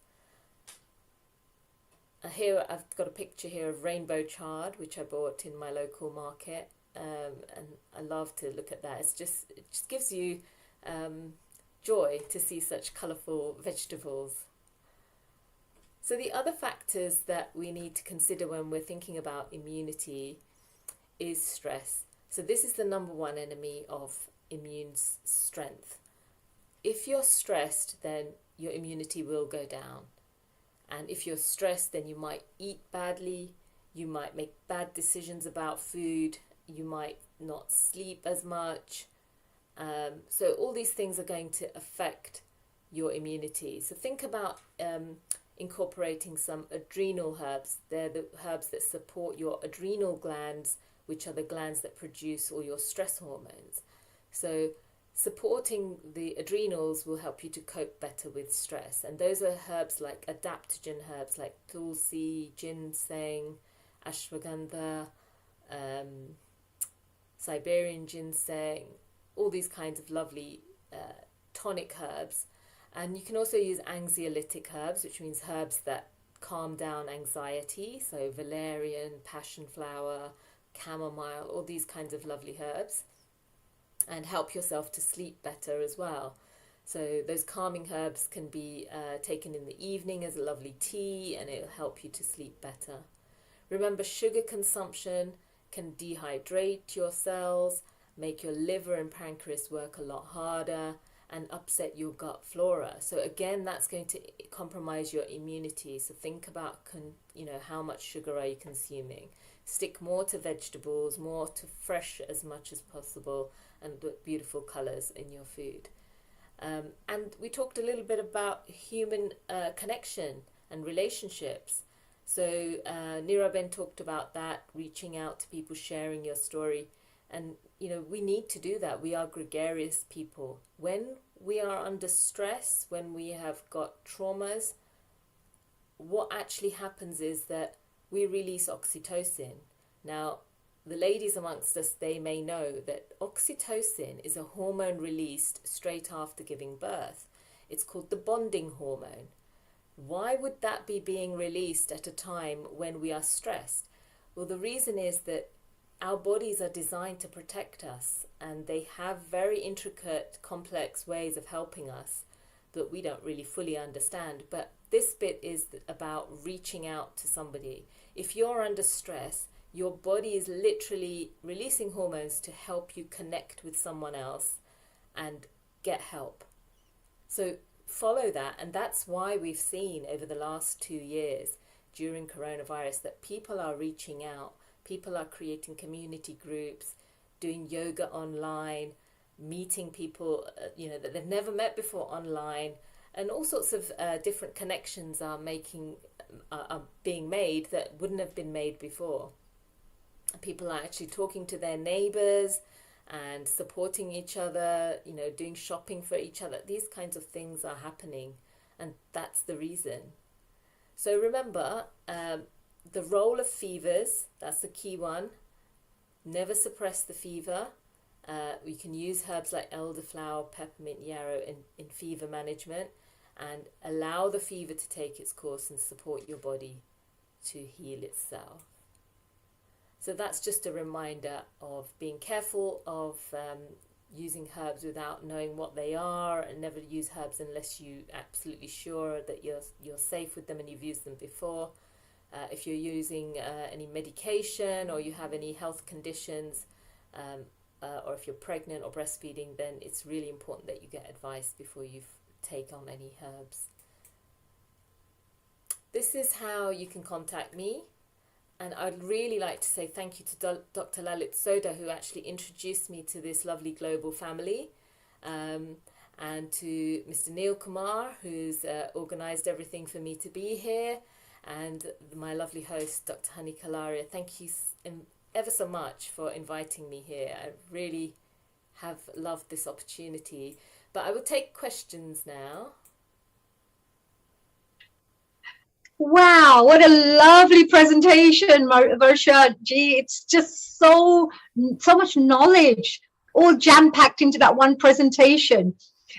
Here I've got a picture here of rainbow chard, which I bought in my local market, and I love to look at that. It just gives you joy to see such colourful vegetables. So the other factors that we need to consider when we're thinking about immunity is stress. So this is the number one enemy of immune strength. If you're stressed, then your immunity will go down. And if you're stressed, then you might eat badly, you might make bad decisions about food, you might not sleep as much. So all these things are going to affect your immunity. So think about incorporating some adrenal herbs. They're the herbs that support your adrenal glands, which are the glands that produce all your stress hormones. So supporting the adrenals will help you to cope better with stress. And those are herbs like adaptogen herbs like tulsi, ginseng, ashwagandha, Siberian ginseng, all these kinds of lovely tonic herbs. And you can also use anxiolytic herbs, which means herbs that calm down anxiety. So valerian, passion flower, chamomile, all these kinds of lovely herbs, and help yourself to sleep better as well. So those calming herbs can be taken in the evening as a lovely tea, and it'll help you to sleep better. Remember, sugar consumption can dehydrate your cells, make your liver and pancreas work a lot harder, and upset your gut flora. So again, that's going to compromise your immunity. So think about how much sugar are you consuming. Stick more to vegetables, more to fresh as much as possible, and beautiful colors in your food. And we talked a little bit about human connection and relationships. So Niraben talked about that, reaching out to people, sharing your story. And, we need to do that. We are gregarious people. When we are under stress, when we have got traumas, what actually happens is that we release oxytocin. Now, the ladies amongst us, they may know that oxytocin is a hormone released straight after giving birth. It's called the bonding hormone. Why would that be being released at a time when we are stressed? Well, the reason is that our bodies are designed to protect us, and they have very intricate, complex ways of helping us. that we don't really fully understand. But this bit is about reaching out to somebody. If you're under stress, your body is literally releasing hormones to help you connect with someone else and get help. So follow that. And that's why we've seen over the last 2 years during coronavirus that people are reaching out. People are creating community groups, doing yoga online, meeting people, that they've never met before online, and all sorts of different connections are being made that wouldn't have been made before. People are actually talking to their neighbors and supporting each other, doing shopping for each other. These kinds of things are happening, and that's the reason. So remember, the role of fevers, that's the key one. Never suppress the fever. We can use herbs like elderflower, peppermint, yarrow in fever management, and allow the fever to take its course and support your body to heal itself. So that's just a reminder of being careful of using herbs without knowing what they are, and never use herbs unless you're absolutely sure that you're safe with them and you've used them before. If you're using any medication or you have any health conditions, or if you're pregnant or breastfeeding, then it's really important that you get advice before you take on any herbs. This is how you can contact me. And I'd really like to say thank you to Dr. Lalit Soda, who actually introduced me to this lovely global family, and to Mr. Neil Kumar, who's organised everything for me to be here, and my lovely host, Dr. Hani Kalaria. Thank you ever so much for inviting me here. I really have loved this opportunity. But I will take questions now. Wow, what a lovely presentation, Varsha. Gee, it's just so much knowledge, all jam-packed into that one presentation.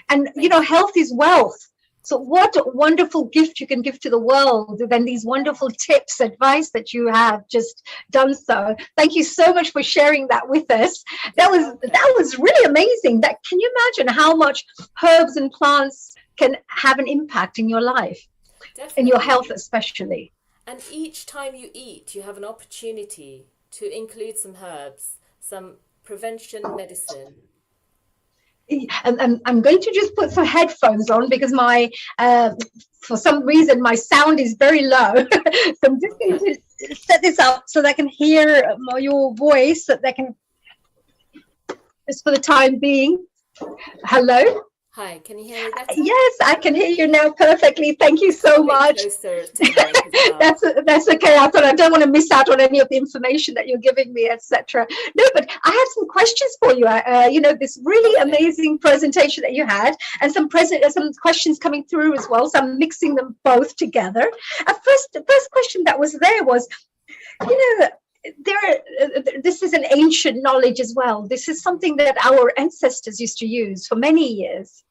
And, health is wealth. So what a wonderful gift you can give to the world, and these wonderful tips, advice that you have just done so. Thank you so much for sharing that with us. That was really amazing. Can you imagine how much herbs and plants can have an impact in your life? Definitely. In your health especially. And each time you eat, you have an opportunity to include some herbs, some prevention medicine. And I'm going to just put some headphones on because for some reason my sound is very low. So I'm just going to set this up so that I can hear your voice, so that they can, just for the time being. Hello? Hi, can you hear me better? Yes, I can hear you now perfectly. Thank you so much. Closer to the mic as well. That's okay. I thought I don't want to miss out on any of the information that you're giving me, etc. No, but I have some questions for you. This really amazing presentation that you had, and some questions coming through as well. So I'm mixing them both together. The first question that was there was, this is an ancient knowledge as well. This is something that our ancestors used to use for many years.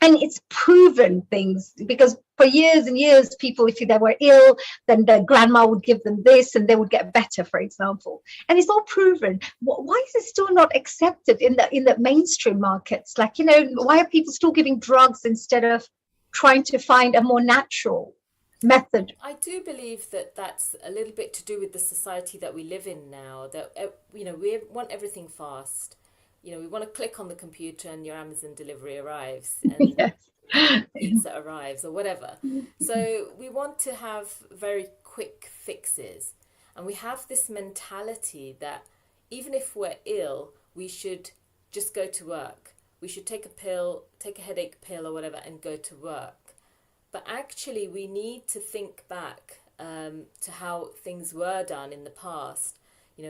And it's proven things, because for years and years, people, if they were ill, then their grandma would give them this and they would get better, for example. And it's all proven. Why is it still not accepted in the mainstream markets? Why are people still giving drugs instead of trying to find a more natural method? I do believe that that's a little bit to do with the society that we live in now, that we want everything fast. We want to click on the computer and your Amazon delivery arrives, and Yes. pizza arrives or whatever. So we want to have very quick fixes, and we have this mentality that even if we're ill, we should just go to work. We should take a pill, take a headache pill or whatever, and go to work. But actually, we need to think back to how things were done in the past.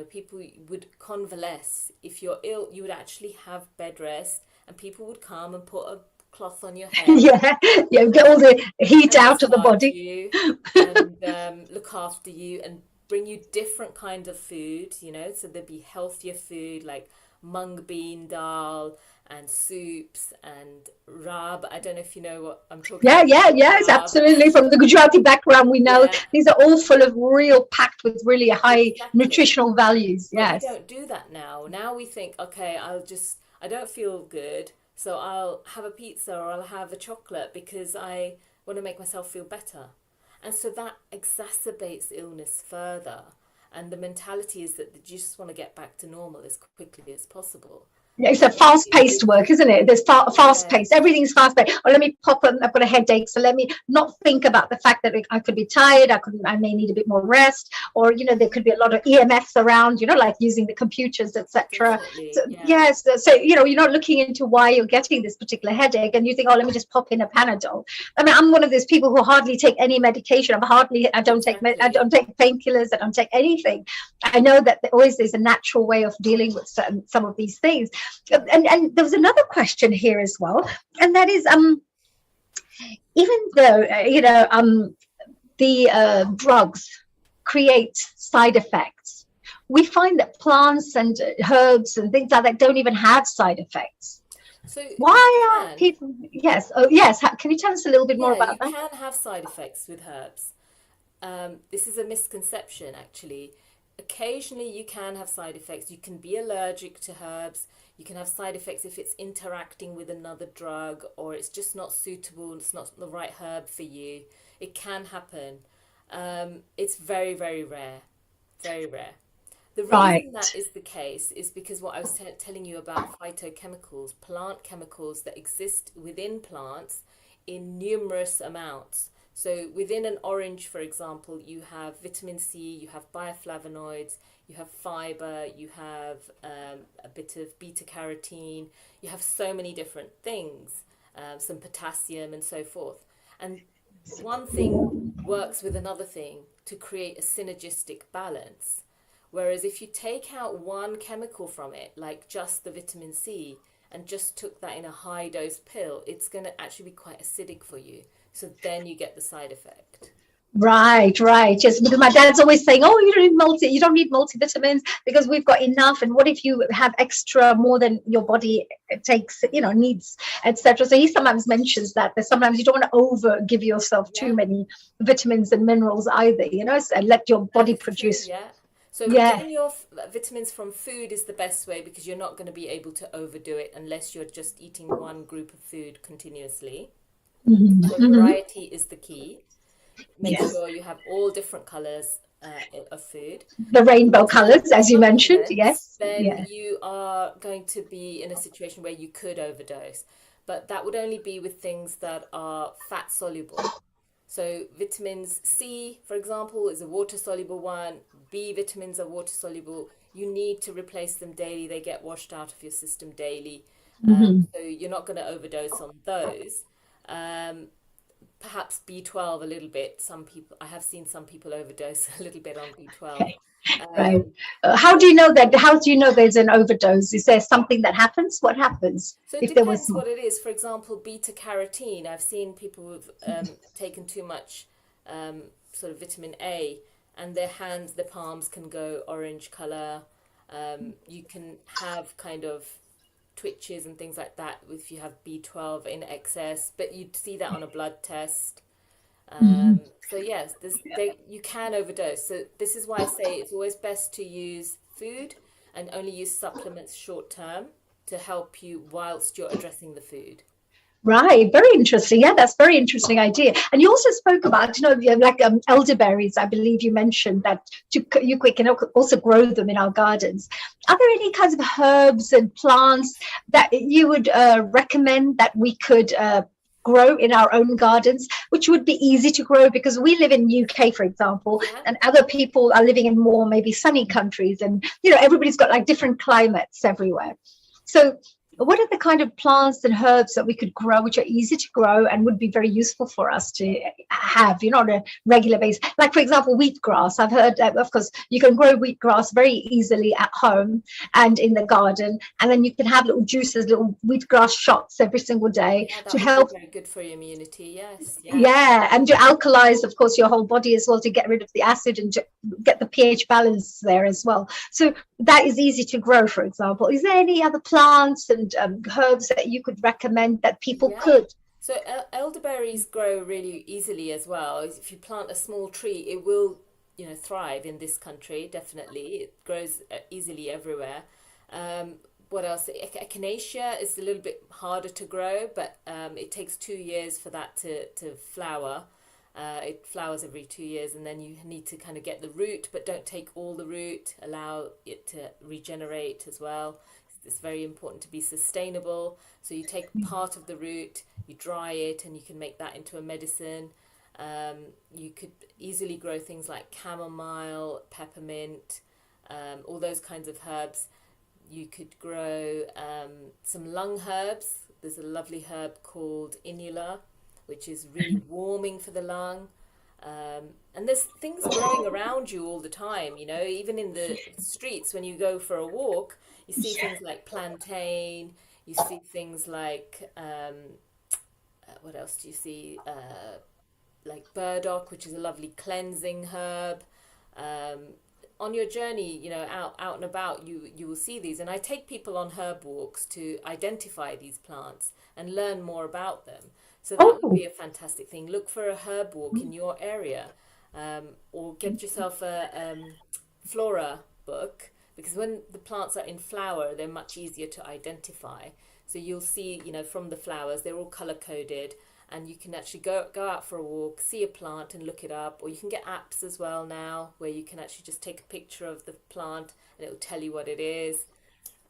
People would convalesce. If you're ill, you would actually have bed rest, and people would come and put a cloth on your head. Yeah, get all the heat out of the body. You and look after you and bring you different kind of food, so there'd be healthier food like mung bean dal and soups and rab. I don't know if you know what I'm talking about. Yes, absolutely. From the Gujarati background, we know these are all full of packed with really high nutritional values. Yes. But we don't do that now. Now we think, okay, I don't feel good, So I'll have a pizza or I'll have a chocolate because I want to make myself feel better. And so that exacerbates illness further. And the mentality is that you just want to get back to normal as quickly as possible. It's a fast-paced work, isn't it? There's Yeah, fast-paced. Everything's fast-paced. Or let me pop up. I've got a headache, so let me not think about the fact that I could be tired. I may need a bit more rest, or there could be a lot of EMFs around. Like using the computers, etc. So definitely. Yeah, yes, so you're not looking into why you're getting this particular headache, and you think, oh, let me just pop in a Panadol. I mean, I'm one of those people who hardly take any medication. I don't take exactly. painkillers. I don't take anything. I know that there always is a natural way of dealing with some of these things. And there was another question here as well, and that is even though the drugs create side effects, we find that plants and herbs and things like that don't even have side effects. So Why you are can, people? Yes, oh yes, can you tell us a little bit more yeah, you about that? can have side effects with herbs. This is a misconception, actually. Occasionally, you can have side effects. You can be allergic to herbs. You can have side effects if it's interacting with another drug or it's just not suitable, it's not the right herb for you. It can happen. It's very, very rare. Very rare. The reason that Right. is the case is because what I was telling you about phytochemicals, plant chemicals that exist within plants in numerous amounts. So within an orange, for example, you have vitamin C, you have bioflavonoids, you have fiber, you have a bit of beta carotene, you have so many different things, some potassium and so forth. And one thing works with another thing to create a synergistic balance. Whereas if you take out one chemical from it, like just the vitamin C, and just took that in a high dose pill, it's going to actually be quite acidic for you. So then you get the side effect. Right, right. Just because my dad's always saying, "Oh, you don't need multivitamins because we've got enough." And what if you have extra more than your body takes, needs, etc. So he sometimes mentions that sometimes you don't want to over give yourself too Yeah, many vitamins and minerals either, and let your that body is true. produce. Yeah. So Yeah. getting your vitamins from food is the best way because you're not going to be able to overdo it unless you're just eating one group of food continuously. Hmm. So Hmm. variety is the key. Make Yes. sure you have all different colors of food. The If you rainbow want to have colors, as you mentioned. supplements, Yes. then Yeah. you are going to be in a situation where you could overdose. But that would only be with things that are fat soluble. So vitamins C, for example, is a water soluble one. B vitamins are water soluble. You need to replace them daily. They get washed out of your system daily. Hmm. So you're not going to overdose on those. Um, Perhaps B12 a little bit. Some people, I have seen some people overdose a little bit on B12. Right. Um, How do you know that? How do you know there's an overdose? Is there something that happens? What happens so it if there was? depends what it is. For example, beta carotene. I've seen people who've taken too much sort of vitamin A, and their hands, their palms can go orange color. You can have kind of twitches and things like that if you have B12 in excess, but you'd see that on a blood test. So yes, you can overdose. So this is why I say it's always best to use food and only use supplements short term to help you whilst you're addressing the food. Right, very interesting. Yeah, that's very interesting idea. And you also spoke about, like elderberries. I believe you mentioned that we can also grow them in our gardens. Are there any kinds of herbs and plants that you would recommend that we could grow in our own gardens, which would be easy to grow because we live in UK, for example, Yeah, and other people are living in more maybe sunny countries, and everybody's got like different climates everywhere. So what are the kind of plants and herbs that we could grow, which are easy to grow and would be very useful for us to have, on a regular basis? Like, for example, wheatgrass. I've heard that, of course, you can grow wheatgrass very easily at home and in the garden. And then you can have little juices, little wheatgrass shots every single day yeah, to that would be help. very good for your immunity. Yes, yeah, Yeah, and to alkalize, of course, your whole body as well to get rid of the acid and to get the pH balance there as well. So that is easy to grow, for example. Is there any other plants and herbs that you could recommend that people yeah. could? So elderberries grow really easily as well. If you plant a small tree, it will, thrive in this country, definitely. It grows easily everywhere. Um, what else? Echinacea is a little bit harder to grow, but it takes 2 years for that to flower. It flowers every 2 years, and then you need to kind of get the root, but don't take all the root. Allow it to regenerate as well. It's very important to be sustainable. So you take part of the root, you dry it, and you can make that into a medicine. You could easily grow things like chamomile, peppermint, all those kinds of herbs. You could grow some lung herbs. There's a lovely herb called inula, which is really warming for the lung. And there's things growing around you all the time, you know, even in the streets when you go for a walk, you see things like plantain, you see things like, what else do you see? Like burdock, which is a lovely cleansing herb. On your journey, you know, out and about, you will see these. And I take people on herb walks to identify these plants and learn more about them. So that would be a fantastic thing. Look for a herb walk in your area, or get yourself a flora book, because when the plants are in flower, they're much easier to identify. So you'll see, you know, from the flowers, they're all color coded, and you can actually go out for a walk, see a plant and look it up. Or you can get apps as well now where you can actually just take a picture of the plant and it will tell you what it is.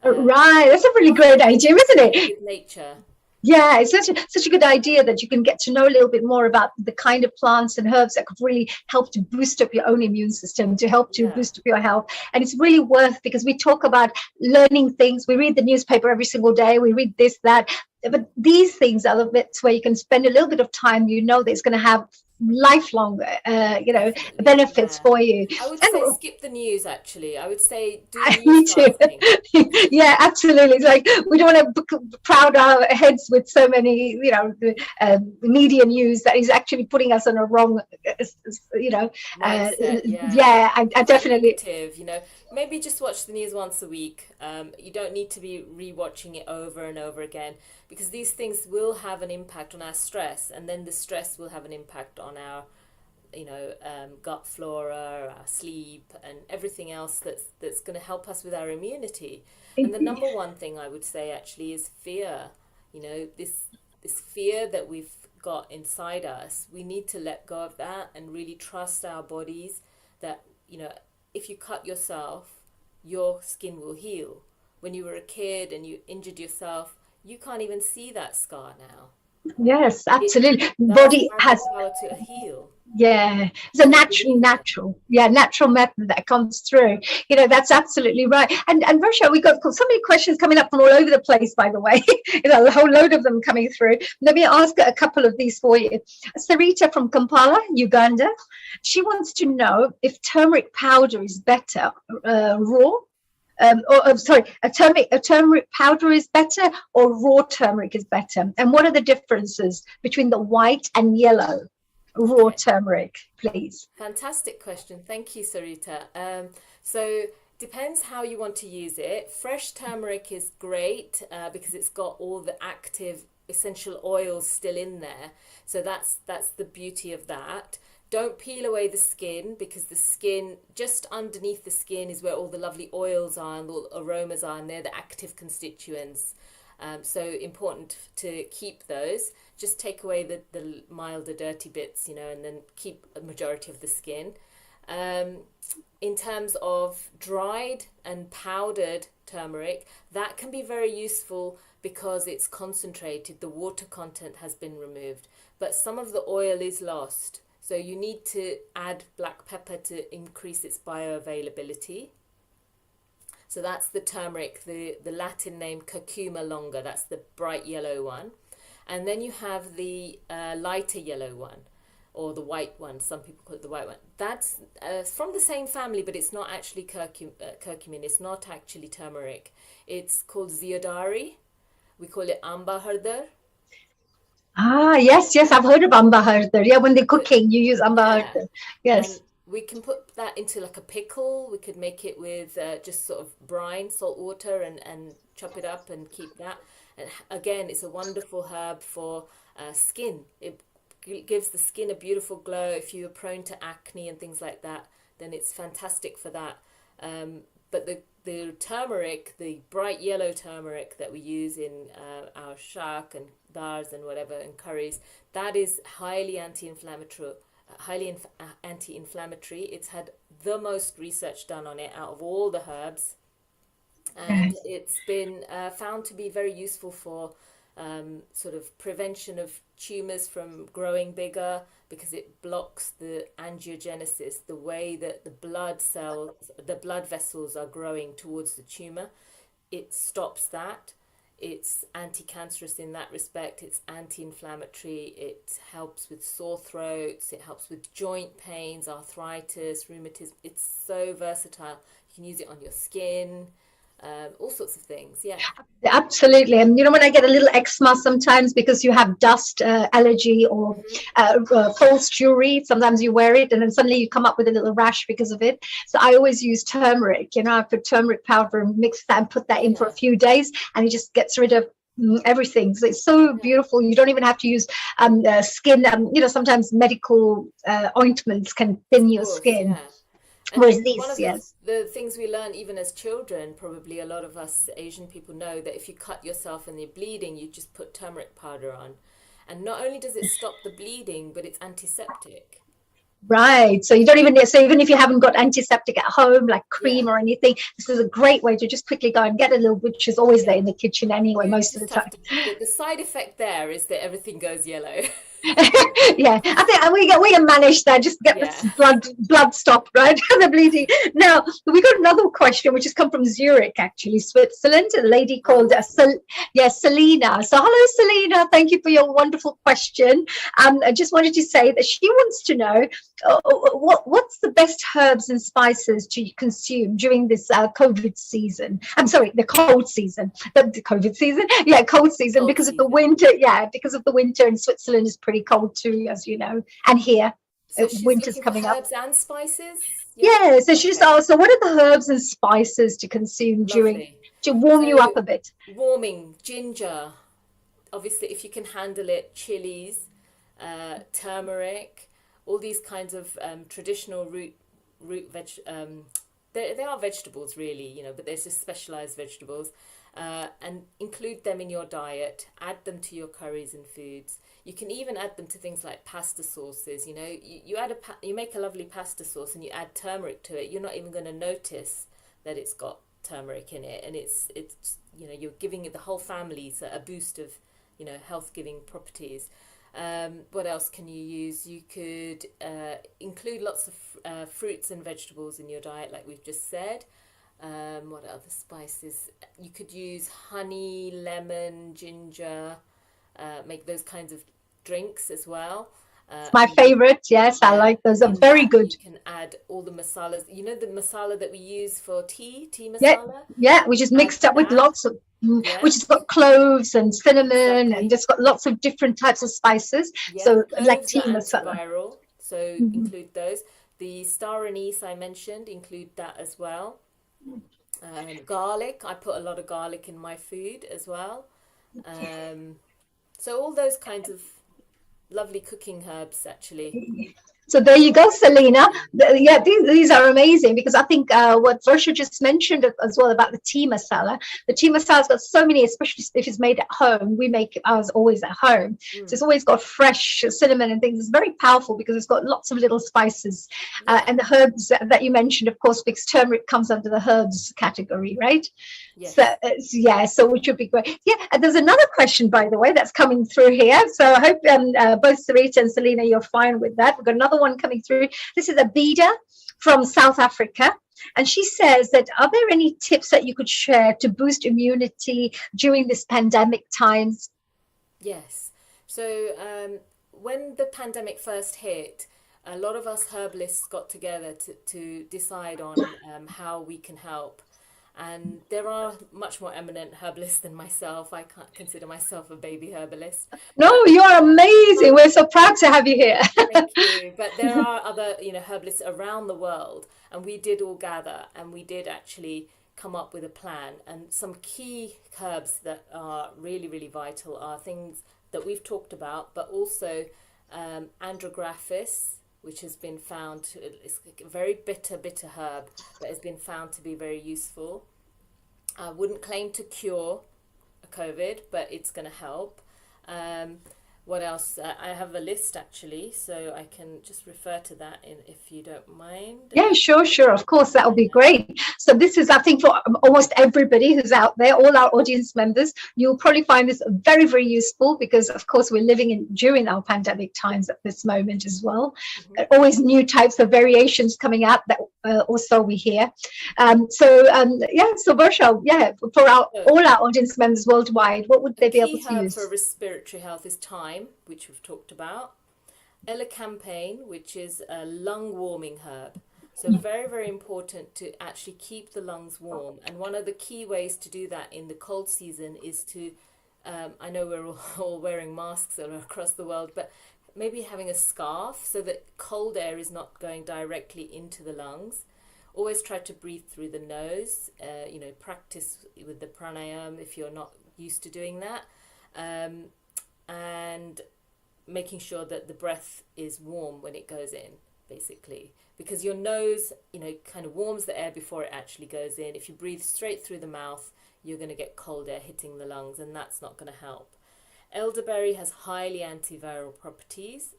Right, that's a really great idea, isn't it? With nature. Yeah, it's such a good idea that you can get to know a little bit more about the kind of plants and herbs that could really help to boost up your own immune system, to help to boost up your health. And it's really worth, because we talk about learning things. We read the newspaper every single day. We read this, that. But these things are the bits where you can spend a little bit of time, you know, that it's going to have lifelong, benefits for you. I would say skip the news, actually. I would say do Me too. newscasting. Yeah, absolutely. It's like we don't want to crowd our heads with so many, you know, media news that is actually putting us on a wrong, you know. Mindset, yeah, I definitely. Negative, you know. Maybe just watch the news once a week. You don't need to be rewatching it over and over again, because these things will have an impact on our stress, and then the stress will have an impact on our, you know, gut flora, our sleep, and everything else that's going to help us with our immunity. And the number one thing I would say actually is fear. You know, this fear that we've got inside us, we need to let go of that and really trust our bodies that, you know, if you cut yourself, your skin will heal. When you were a kid and you injured yourself, you can't even see that scar now. Yes, absolutely. Body has power to heal. Yeah, it's a natural method that comes through. You know, that's absolutely right. And Rosha, we got so many questions coming up from all over the place, by the way. You know, a whole load of them coming through. Let me ask a couple of these for you. Sarita from Kampala, Uganda. She wants to know if turmeric powder is better raw. A turmeric powder is better, or raw turmeric is better? And what are the differences between the white and yellow raw turmeric, please? Fantastic question. Thank you, Sarita. So depends how you want to use it. Fresh turmeric is great because it's got all the active essential oils still in there. So that's the beauty of that. Don't peel away the skin, because the skin, just underneath the skin, is where all the lovely oils are and all the aromas are, and they're the active constituents. So important to keep those. Just take away the milder, dirty bits, you know, and then keep a majority of the skin. In terms of dried and powdered turmeric, that can be very useful because it's concentrated. The water content has been removed, but some of the oil is lost. So you need to add black pepper to increase its bioavailability. So that's the turmeric, the Latin name curcuma longa, that's the bright yellow one. And then you have the lighter yellow one, or the white one, some people call it the white one. That's from the same family, but it's not actually curcumin, it's not actually turmeric. It's called zeodari. We call it amba harder. Ah, yes, I've heard of amba harder. Yeah, when they're cooking, you use amba harder. Yes. And we can put that into like a pickle. We could make it with just sort of brine, salt water, and chop it up and keep that. And again, it's a wonderful herb for skin. It gives the skin a beautiful glow. If you're prone to acne and things like that, then it's fantastic for that. But the turmeric, the bright yellow turmeric that we use in our shak and dars and whatever and curries, that is highly anti-inflammatory. Anti-inflammatory. It's had the most research done on it out of all the herbs, and Yes. it's been found to be very useful for sort of prevention of tumors from growing bigger, because it blocks the angiogenesis, the way that the blood vessels are growing towards the tumor. It stops that. It's anti-cancerous in that respect. It's anti-inflammatory. It helps with sore throats. It helps with joint pains, arthritis, rheumatism. It's so versatile. You can use it on your skin, all sorts of things. Yeah. Absolutely. And you know, when I get a little eczema sometimes because you have dust allergy or false jewelry, sometimes you wear it and then suddenly you come up with a little rash because of it. So I always use turmeric. You know, I put turmeric powder and mix that and put that in for a Yeah. few days, and it just gets rid of everything. So it's so Yeah. beautiful. You don't even have to use skin. You know, sometimes medical ointments can thin Of your course. skin, Yeah. And whereas one these, of yes. the things we learn even as children, probably a lot of us Asian people know that if you cut yourself and you're bleeding, you just put turmeric powder on. And not only does it stop the bleeding, but it's antiseptic. Right. So you don't even, so even if you haven't got antiseptic at home, like Yeah. cream or anything, this is a great way to just quickly go and get a little, which is always there Yeah. in the kitchen anyway, You most of the just time. have to, the side effect there is that everything goes yellow. Yeah, I think we can manage that. Just get Yeah. this blood stopped, right? The bleeding. Now we got another question, which has come from Zurich, actually, Switzerland. A lady called Oh, Selena. So hello, Selena. Thank you for your wonderful question. I just wanted to say that she wants to know what's the best herbs and spices to consume during this COVID season. I'm sorry, the cold season, the COVID season. Yeah, cold season cold because of the season. winter. Yeah, because of the winter in Switzerland is pretty cold too, as you know, and here So she's winter's looking for coming up. herbs and spices. Yeah. Yeah, so she just Okay. asked, so what are the herbs and spices to consume during Lovely. to warm you So up a bit? warming, ginger, obviously if you can handle it, chilies, turmeric, all these kinds of traditional root veg. They are vegetables really, you know, but they're just specialized vegetables. And include them in your diet. Add them to your curries and foods. You can even add them to things like pasta sauces. You know, you add you make a lovely pasta sauce and you add turmeric to it. You're not even going to notice that it's got turmeric in it, and it's you know, you're giving it the whole family a boost of, you know, health giving properties. What else can you use? You could include lots of fruits and vegetables in your diet, like we've just said. What other spices? You could use honey, lemon, ginger, make those kinds of drinks as well. My And you, favorite, yes, I yeah, like those. Are in very that good. you can add all the masalas. You know the masala that we use for tea Yeah, masala? yeah, which is Add mixed up with that. lots of, Yeah, which has got cloves and cinnamon and exactly. just got lots of different types of spices. Yeah, So like cloves are tea masala. antiviral, so Mhm. include those. The star anise I mentioned, include that as well. Garlic, I put a lot of garlic in my food as well. Um, so all those kinds of lovely cooking herbs actually. So there you go, Selena. Yeah, these are amazing because I think what Varsha just mentioned as well about the tea masala. The tea masala's got so many, especially if it's made at home. We make ours always at home, so Mm, it's always got fresh cinnamon and things. It's very powerful because it's got lots of little spices yeah, and the herbs that you mentioned, of course, because turmeric comes under the herbs category, right? So yes. yeah, so which would be great. Yeah, and there's another question, by the way, that's coming through here. So I hope both Sarita and Selena, you're fine with that. We've got another one coming through. This is Abida from South Africa. And she says that, are there any tips that you could share to boost immunity during this pandemic times? Yes. So when the pandemic first hit, a lot of us herbalists got together to decide on how we can help. And there are much more eminent herbalists than myself. I can't consider myself a baby herbalist, No, but you are amazing. We're so proud to have you here. thank you. But there are other, you know, herbalists around the world, and we did all gather and we did actually come up with a plan. And some key herbs that are really, really vital are things that we've talked about, but also andrographis, which has been found to, it's a very bitter herb that has been found to be very useful. I wouldn't claim to cure COVID, but it's going to help. Um, what else? I have a list actually, so I can just refer to that if you don't mind. Yeah, sure, sure. Of course, that will be great. So this is, I think, for almost everybody who's out there, all our audience members, you'll probably find this very, very useful because, of course, we're living in during our pandemic times at this moment as well. Always new types of variations coming out that also we hear. Yeah, so Varsha, yeah, for all our audience members worldwide, what would A they be able key to herb use? for respiratory health is thyme, which we've talked about. Elecampane, which is a lung warming herb. So very, very important to actually keep the lungs warm. And one of the key ways to do that in the cold season is to, I know we're all wearing masks all across the world, but maybe having a scarf so that cold air is not going directly into the lungs. Always try to breathe through the nose. Practice with the pranayama if you're not used to doing that. And making sure that the breath is warm when it goes in, basically, because your nose, kind of warms the air before it actually goes in. If you breathe straight through the mouth, you're going to get cold air hitting the lungs, and that's not going to help. Elderberry has highly antiviral properties.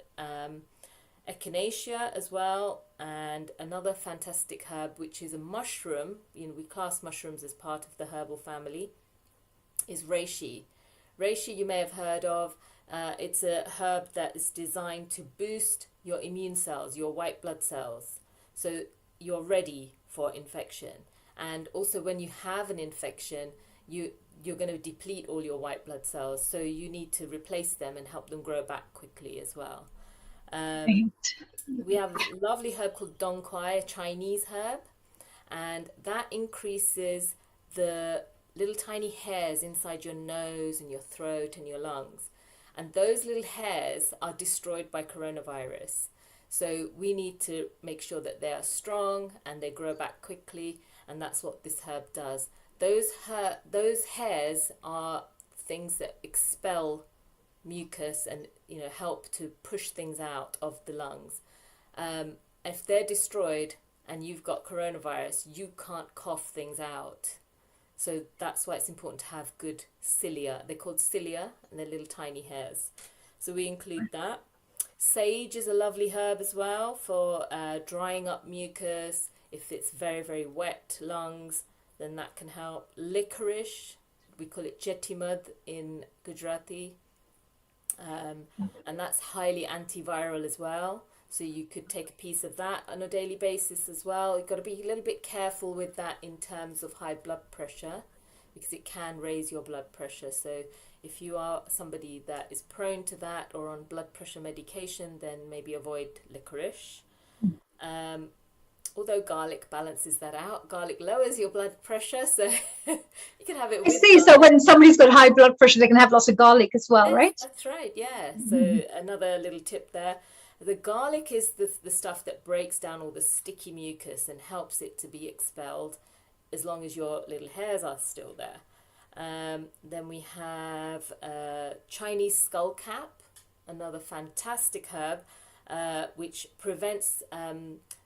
Echinacea as well, and another fantastic herb, which is a mushroom, we class mushrooms as part of the herbal family, is reishi. Reishi you may have heard of. It's a herb that is designed to boost your immune cells, your white blood cells, so you're ready for infection. And also when you have an infection, you're going to deplete all your white blood cells, so you need to replace them and help them grow back quickly as well. We have a lovely herb called dong quai, a Chinese herb, and that increases the little tiny hairs inside your nose and your throat and your lungs. And those little hairs are destroyed by coronavirus. So we need to make sure that they are strong and they grow back quickly, and that's what this herb does. Those hairs are things that expel mucus and help to push things out of the lungs. If they're destroyed and you've got coronavirus, you can't cough things out. So that's why it's important to have good cilia. They're called cilia, and they're little tiny hairs. So we include that. Sage is a lovely herb as well for drying up mucus. If it's very, very wet lungs, then that can help. Licorice, we call it jetimud in Gujarati. And that's highly antiviral as well. So you could take a piece of that on a daily basis as well. You've got to be a little bit careful with that in terms of high blood pressure, because it can raise your blood pressure. So if you are somebody that is prone to that or on blood pressure medication, then maybe avoid licorice. Although garlic balances that out. Garlic lowers your blood pressure, so you can have it I with see. So garlic. when somebody's got high blood pressure, they can have lots of garlic as well, Yes, right? that's right, yeah. So another little tip there. The garlic is the stuff that breaks down all the sticky mucus and helps it to be expelled as long as your little hairs are still there. Then we have Chinese skullcap, another fantastic herb, which prevents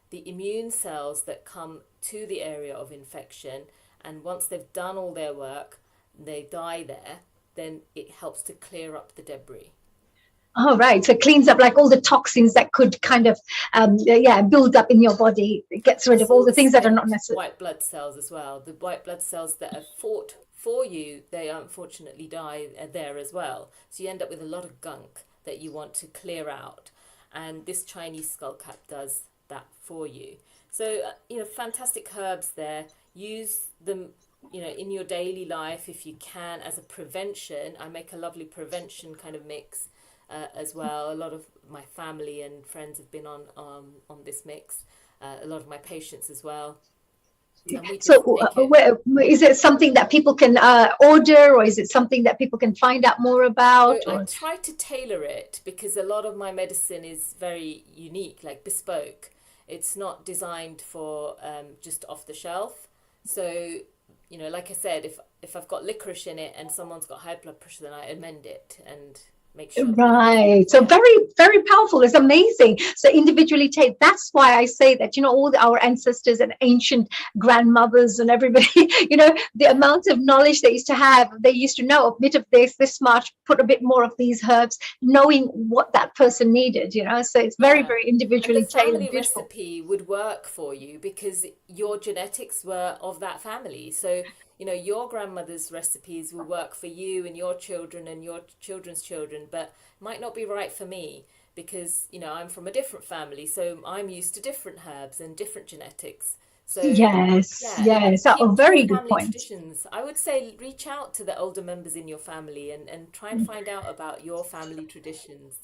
the immune cells that come to the area of infection. And once they've done all their work, they die there, then it helps to clear up the debris. Oh, right. So it cleans up like all the toxins that could kind of, build up in your body. It gets rid of all the things that are not necessary. White blood cells as well. The white blood cells that have fought for you, they unfortunately die there as well. So you end up with a lot of gunk that you want to clear out. And this Chinese skullcap does that for you. So, fantastic herbs there. Use them, in your daily life if you can as a prevention. I make a lovely prevention kind of mix. As well, a lot of my family and friends have been on this mix. A lot of my patients as well. So is it something that people can order, or is it something that people can find out more about? So I try to tailor it because a lot of my medicine is very unique, like bespoke. It's not designed for just off the shelf. So, like I said, if I've got licorice in it and someone's got high blood pressure, then I amend it and make sure that Right. So very, very powerful. It's amazing. So individually take. That's why I say that, all our ancestors and ancient grandmothers and everybody, the amount of knowledge they used to have, they used to know a bit of this much, put a bit more of these herbs, knowing what that person needed, So it's very, yeah. very And the individually tailored, family beautiful. recipe would work for you because your genetics were of that family. So, your grandmother's recipes will work for you and your children and your children's children, but might not be right for me because, I'm from a different family. So I'm used to different herbs and different genetics. So, Yes, yeah, yes. A keep to your very good family point. traditions. I would say reach out to the older members in your family and try and find out about your family traditions.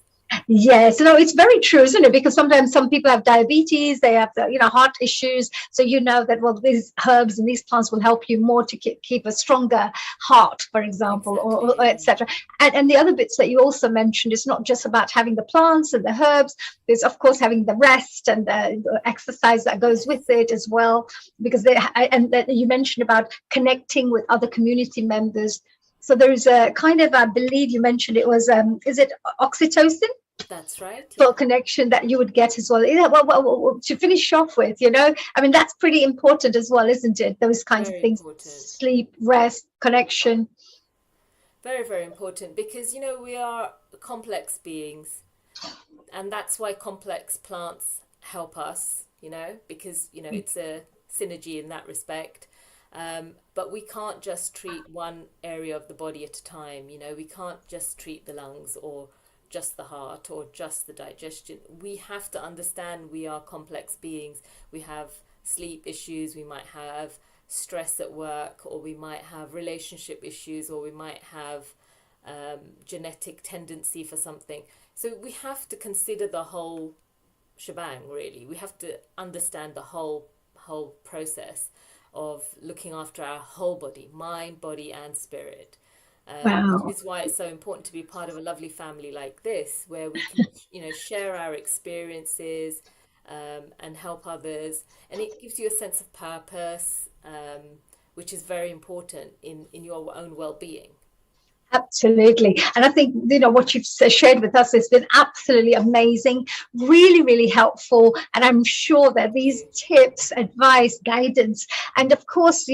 Yes, no, it's very true, isn't it? Because sometimes some people have diabetes, they have heart issues. So you know that these herbs and these plants will help you more to keep a stronger heart, for example, or Exactly. Yeah. etc. And the other bits that you also mentioned is not just about having the plants and the herbs. There's of course having the rest and the exercise that goes with Yes. it as well. Because that you mentioned about connecting with other community members. So there's a kind of, I believe you mentioned it was, is it oxytocin? That's right. For Yeah. connection that you would get as well. Yeah, well, to finish off with, I mean, that's pretty important as well, isn't it? Those kinds of Very things, important. sleep, rest, connection. Very, very important because, we are complex beings, and that's why complex plants help us, because, it's a synergy in that respect. But we can't just treat one area of the body at a time, we can't just treat the lungs or just the heart or just the digestion. We have to understand we are complex beings. We have sleep issues, we might have stress at work, or we might have relationship issues, or we might have genetic tendency for something. So we have to consider the whole shebang, really. We have to understand the whole process of looking after our whole body, mind, body, and spirit. Which Wow. is why it's so important to be part of a lovely family like this, where we can, share our experiences and help others, and it gives you a sense of purpose, which is very important in your own well-being. Absolutely. And I think, what you've shared with us has been absolutely amazing, really, really helpful. And I'm sure that Thank these you. tips, advice, guidance, and of course,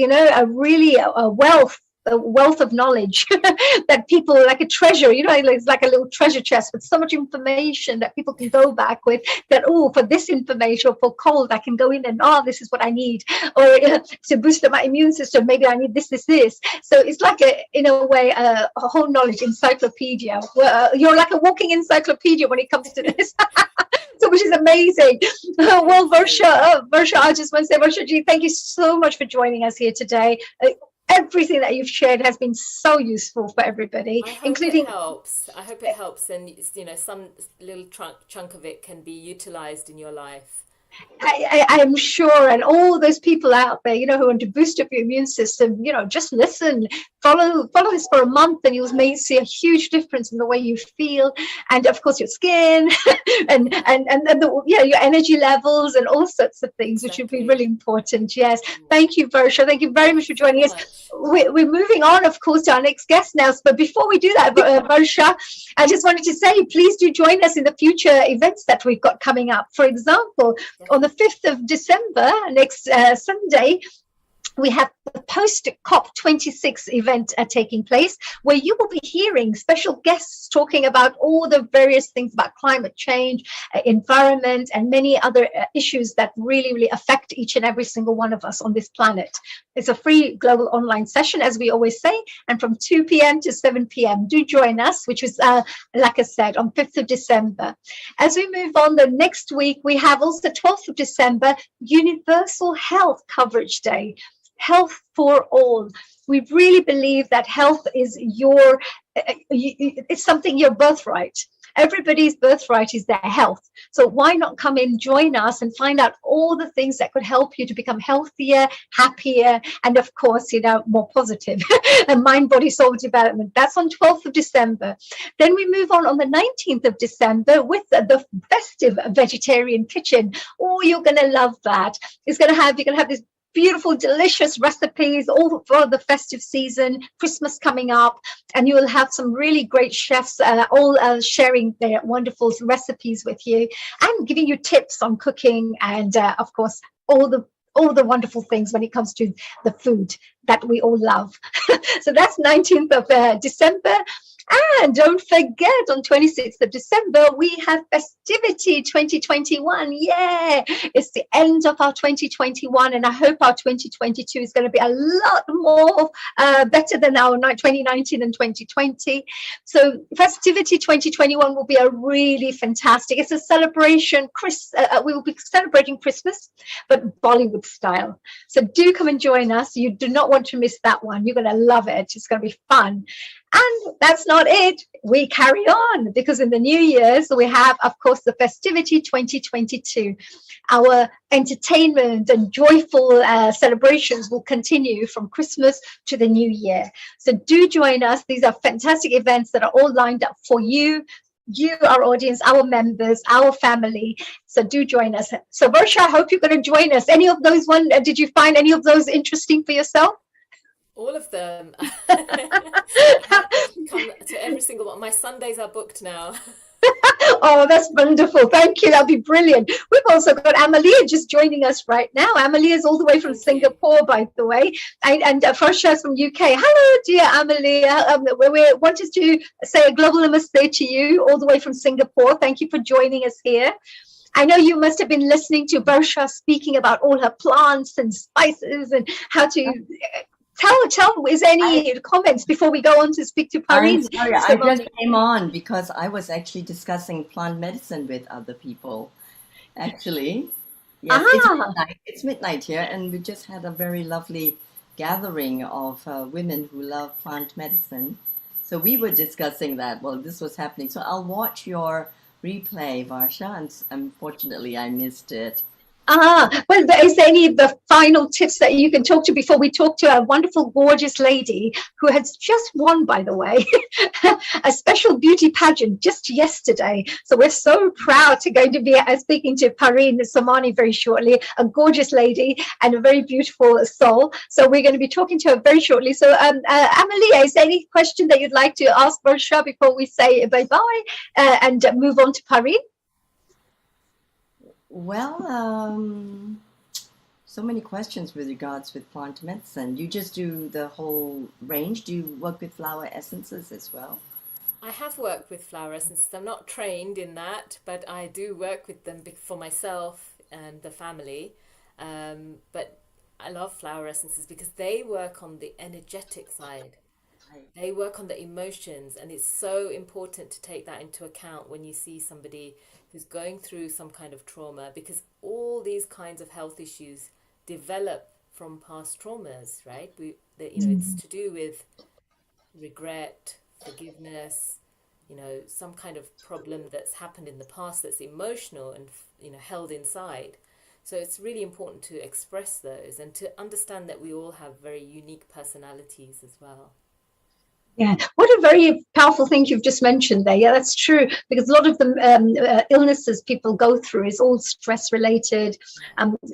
a wealth of knowledge that people like a treasure, it's like a little treasure chest with so much information that people can go back with that, for this information, or for cold, I can go in and, this is what I need, or to boost up my immune system, maybe I need this. So it's like in a way, a whole knowledge encyclopedia. You're like a walking encyclopedia when it comes to this. So, which is amazing. Thank Well, you. Varsha, I just want to say, Varsha ji, thank you so much for joining us here today. Everything that you've shared has been so useful for everybody, I hope it including helps. I hope it helps, and some little chunk of it can be utilized in your life. I'm sure, and all those people out there, who want to boost up your immune system, just listen, follow this for a month, and you'll may see a huge difference in the way you feel, and of course your skin, and your energy levels, and all sorts of things, which would be Exactly. really important. Yes, thank you, Varsha. Thank you very Thank much you for so joining us. much. We're moving on, of course, to our next guest now. But before we do that, Varsha, I just wanted to say, please do join us in the future events that we've got coming up. For example, on the 5th of December, next Sunday, we have the post COP26 event taking place, where you will be hearing special guests talking about all the various things about climate change, environment, and many other issues that really, really affect each and every single one of us on this planet. It's a free global online session, as we always say, and from 2 p.m. to 7 p.m. Do join us, which is, like I said, on 5th of December. As we move on, the next week, we have also 12th of December, Universal Health Coverage Day. Health for all. We really believe that health is it's something, your birthright. Everybody's birthright is their health. So why not come in, join us, and find out all the things that could help you to become healthier, happier, and of course, more positive. And mind, body, soul development. That's on 12th of December. Then we move on the 19th of December with the festive vegetarian kitchen. Oh, you're going to love that. You're going to have this beautiful, delicious recipes all for the festive season, Christmas coming up, and you will have some really great chefs all sharing their wonderful recipes with you and giving you tips on cooking and, of course, all the wonderful things when it comes to the food that we all love. So that's 19th of December. And don't forget, on 26th of December, we have Festivity 2021. Yeah, it's the end of our 2021, and I hope our 2022 is going to be a lot more better than our 2019 and 2020. So Festivity 2021 will be a really fantastic. It's a celebration. We will be celebrating Christmas, but Bollywood style. So do come and join us. You do not want to miss that one. You're going to love it. It's going to be fun. And that's not it. We carry on because in the new year's we have, of course, the Festivity 2022. Our entertainment and joyful celebrations will continue from Christmas to the new year. So do join us. These are fantastic events that are all lined up for you, our audience, our members, our family. So do join us. So Varsha, I hope you're going to join us. Any of those did you find any of those interesting for yourself? All of them. I have come to every single one. My Sundays are booked now. Oh, that's wonderful. Thank you. That'll be brilliant. We've also got Amalia just joining us right now. Amalia is all the way from Singapore, by the way. And Frosha is from UK. Hello, dear Amalia. We wanted to say a global namaste to you all the way from Singapore. Thank you for joining us here. I know you must have been listening to Varsha speaking about all her plants and spices and how to... Tell, is there any comments before we go on to speak to Pareen? I'm sorry, I just came on because I was actually discussing plant medicine with other people. Actually, yes, it's midnight here, and we just had a very lovely gathering of women who love plant medicine. So we were discussing that while this was happening. So I'll watch your replay, Varsha, and unfortunately I missed it. Well, is there any of the final tips that you can talk to before we talk to a wonderful, gorgeous lady who has just won, by the way, a special beauty pageant just yesterday. So we're so proud to going to be speaking to Pareen Samani very shortly, a gorgeous lady and a very beautiful soul. So we're going to be talking to her very shortly. So Amalia, is there any question that you'd like to ask Varsha before we say bye-bye and move on to Pareen? Well, so many questions with regards with plant medicine. You just do the whole range. Do you work with flower essences as well? I have worked with flower essences. I'm not trained in that, but I do work with them for myself and the family. But I love flower essences because they work on the energetic side. They work on the emotions, and it's so important to take that into account when you see somebody who's going through some kind of trauma, because all these kinds of health issues develop from past traumas, right? It's to do with regret, forgiveness, some kind of problem that's happened in the past that's emotional and held inside. So it's really important to express those and to understand that we all have very unique personalities as well. Yeah, what a very powerful thing you've just mentioned there. Yeah, that's true, because a lot of the illnesses people go through is all stress related,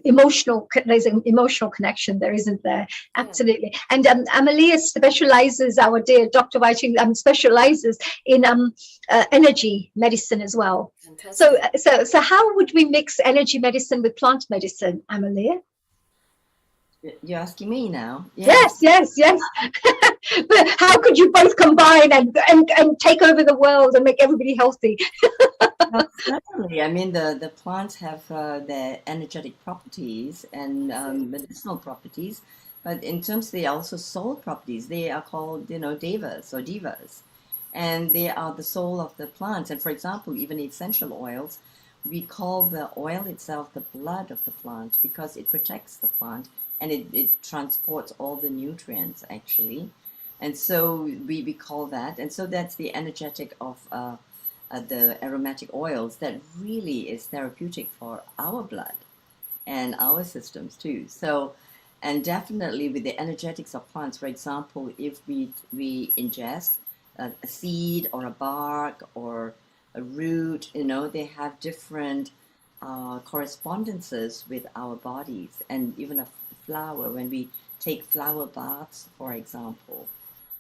emotional. There's an emotional connection there, isn't there? Absolutely. And Amalia specializes, our dear Dr. Whiting, specializes in energy medicine as well. Fantastic. So how would we mix energy medicine with plant medicine, Amalia? You're asking me now? Yes. But how could you both combine and take over the world and make everybody healthy? Well, certainly. I mean, the plants have their energetic properties and medicinal properties, but in terms they are also soul properties. They are called, devas or divas, and they are the soul of the plants. And for example, even essential oils, we call the oil itself the blood of the plant because it protects the plant and it transports all the nutrients actually. And so we call that, and so that's the energetic of the aromatic oils that really is therapeutic for our blood and our systems too. So, and definitely with the energetics of plants, for example, if we ingest a seed or a bark or a root, they have different correspondences with our bodies, and even a flower, when we take flower baths, for example,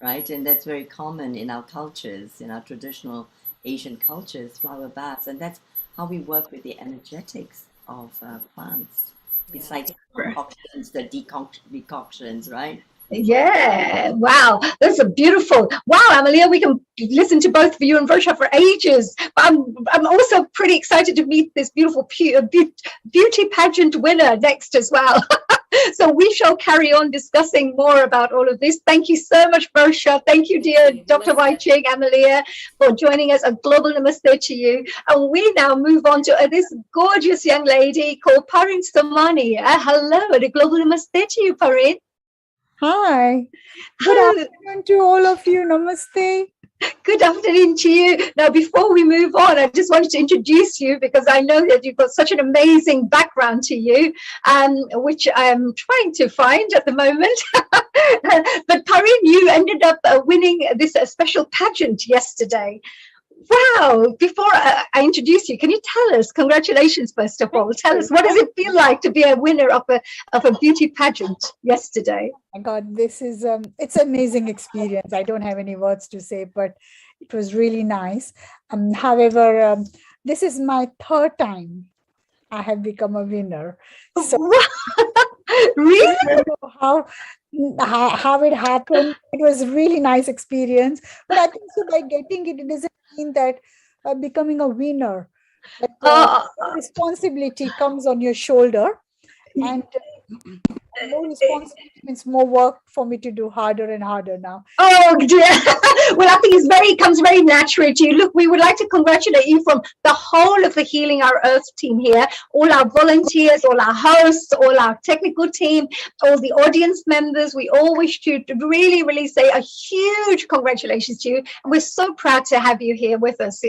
right? And that's very common in our cultures, in our traditional Asian cultures, flower baths. And that's how we work with the energetics of plants. It's Yeah. like concoctions, the decoctions, right? Yeah, wow, that's a beautiful. Wow, Amalia, we can listen to both of you and Versha for ages. I'm also pretty excited to meet this beautiful beauty pageant winner next as well. So we shall carry on discussing more about all of this. Thank you so much, Versha. Thank you, dear Dr. Wai Namaste. Ching, Amalia, for joining us. A global namaste to you. And we now move on to this gorgeous young lady called Parin Samani. Hello, and a global namaste to you, Parin. Hi. Good Hello. afternoon to all of you. Namaste. Good afternoon to you. Now, before we move on, I just wanted to introduce you because I know that you've got such an amazing background to you, which I'm trying to find at the moment. But Parin, you ended up winning this special pageant yesterday. Wow. Before I introduce you, can you tell us, congratulations, first of all, tell us, what does it feel like to be a winner of a beauty pageant yesterday? My God, this is it's an amazing experience. I don't have any words to say, but it was really nice. However, this is my third time I have become a winner. So Really? I don't know how it happened. It was a really nice experience. But I think so by getting it, it doesn't mean that becoming a winner, but responsibility comes on your shoulder, and more responsibility means more work for me to do harder and harder now. Oh dear. Well, I think it comes very naturally to you. Look, we would like to congratulate you from the whole of the Healing Our Earth team here, all our volunteers, all our hosts, all our technical team, all the audience members. We all wish to really, really say a huge congratulations to you. And we're so proud to have you here with us.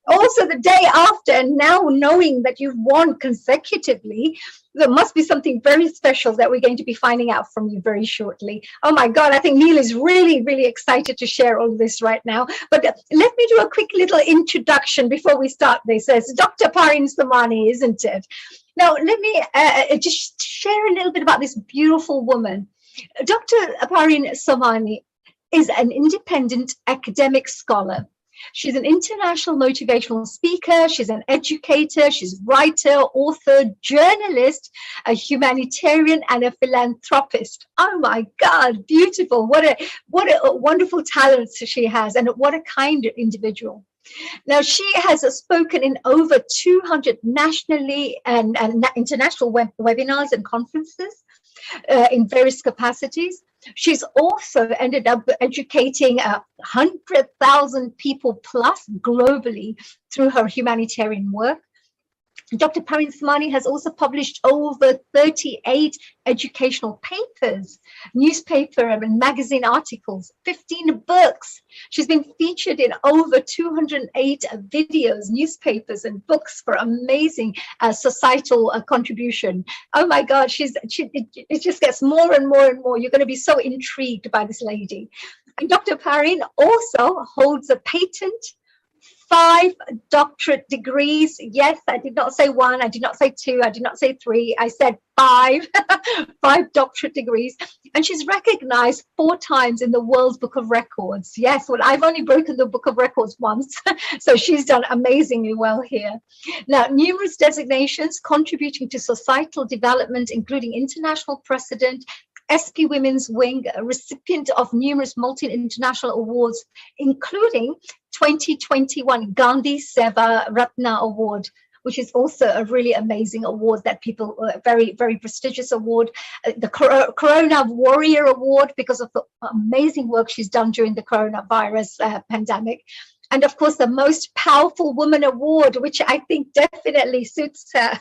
Also, the day after, and now knowing that you've won consecutively, there must be something very special that we're going to be finding out from you very shortly. Oh my God, I think Neil is really, really excited to share all this right now. But let me do a quick little introduction before we start this. It's Dr. Parin Samani, isn't it? Now, let me just share a little bit about this beautiful woman. Dr. Parin Samani is an independent academic scholar. She's an international motivational speaker. She's an educator. She's a writer, author, journalist, a humanitarian, and a philanthropist. Oh my God, beautiful. What a wonderful talent she has, and what a kind individual. Now, she has spoken in over 200 nationally and international webinars and conferences in various capacities. She's also ended up educating 100,000 people plus globally through her humanitarian work. Dr. Parin Samani has also published over 38 educational papers, newspaper and magazine articles, 15 books. She's been featured in over 208 videos, newspapers, and books for amazing societal contribution. Oh my God, it just gets more and more and more. You're going to be so intrigued by this lady. And Dr. Parin also holds a patent, 5 doctorate degrees. Yes, I did not say 1, I did not say 2, I did not say 3, I said 5. 5 doctorate degrees. And she's recognized 4 times in the World Book of Records. Yes, well, I've only broken the Book of Records once, so she's done amazingly well here. Now, numerous designations contributing to societal development, including international president, SP Women's Wing, a recipient of numerous multi-international awards, including 2021 Gandhi Seva Ratna Award, which is also a really amazing award that people, very, very prestigious award. The Corona Warrior Award, because of the amazing work she's done during the coronavirus pandemic. And of course, the Most Powerful Woman Award, which I think definitely suits her.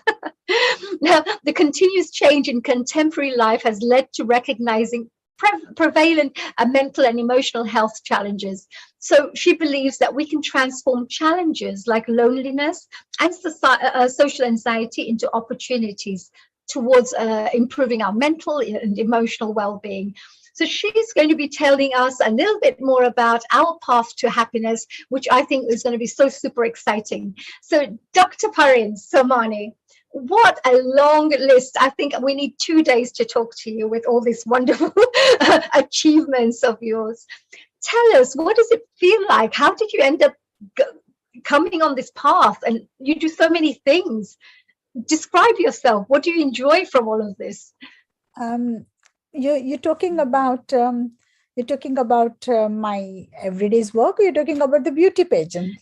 Now, the continuous change in contemporary life has led to recognizing prevalent mental and emotional health challenges. So she believes that we can transform challenges like loneliness and social anxiety into opportunities towards improving our mental and emotional well-being. So she's going to be telling us a little bit more about our path to happiness, which I think is going to be so super exciting. So Dr. Parin Samani, What a long list. I think we need 2 days to talk to you with all these wonderful achievements of yours. Tell us, what does it feel like? How did you end up coming on this path? And you do so many things. Describe yourself. What do you enjoy from all of this? You're talking about my everyday's work, or you're talking about the beauty pageant?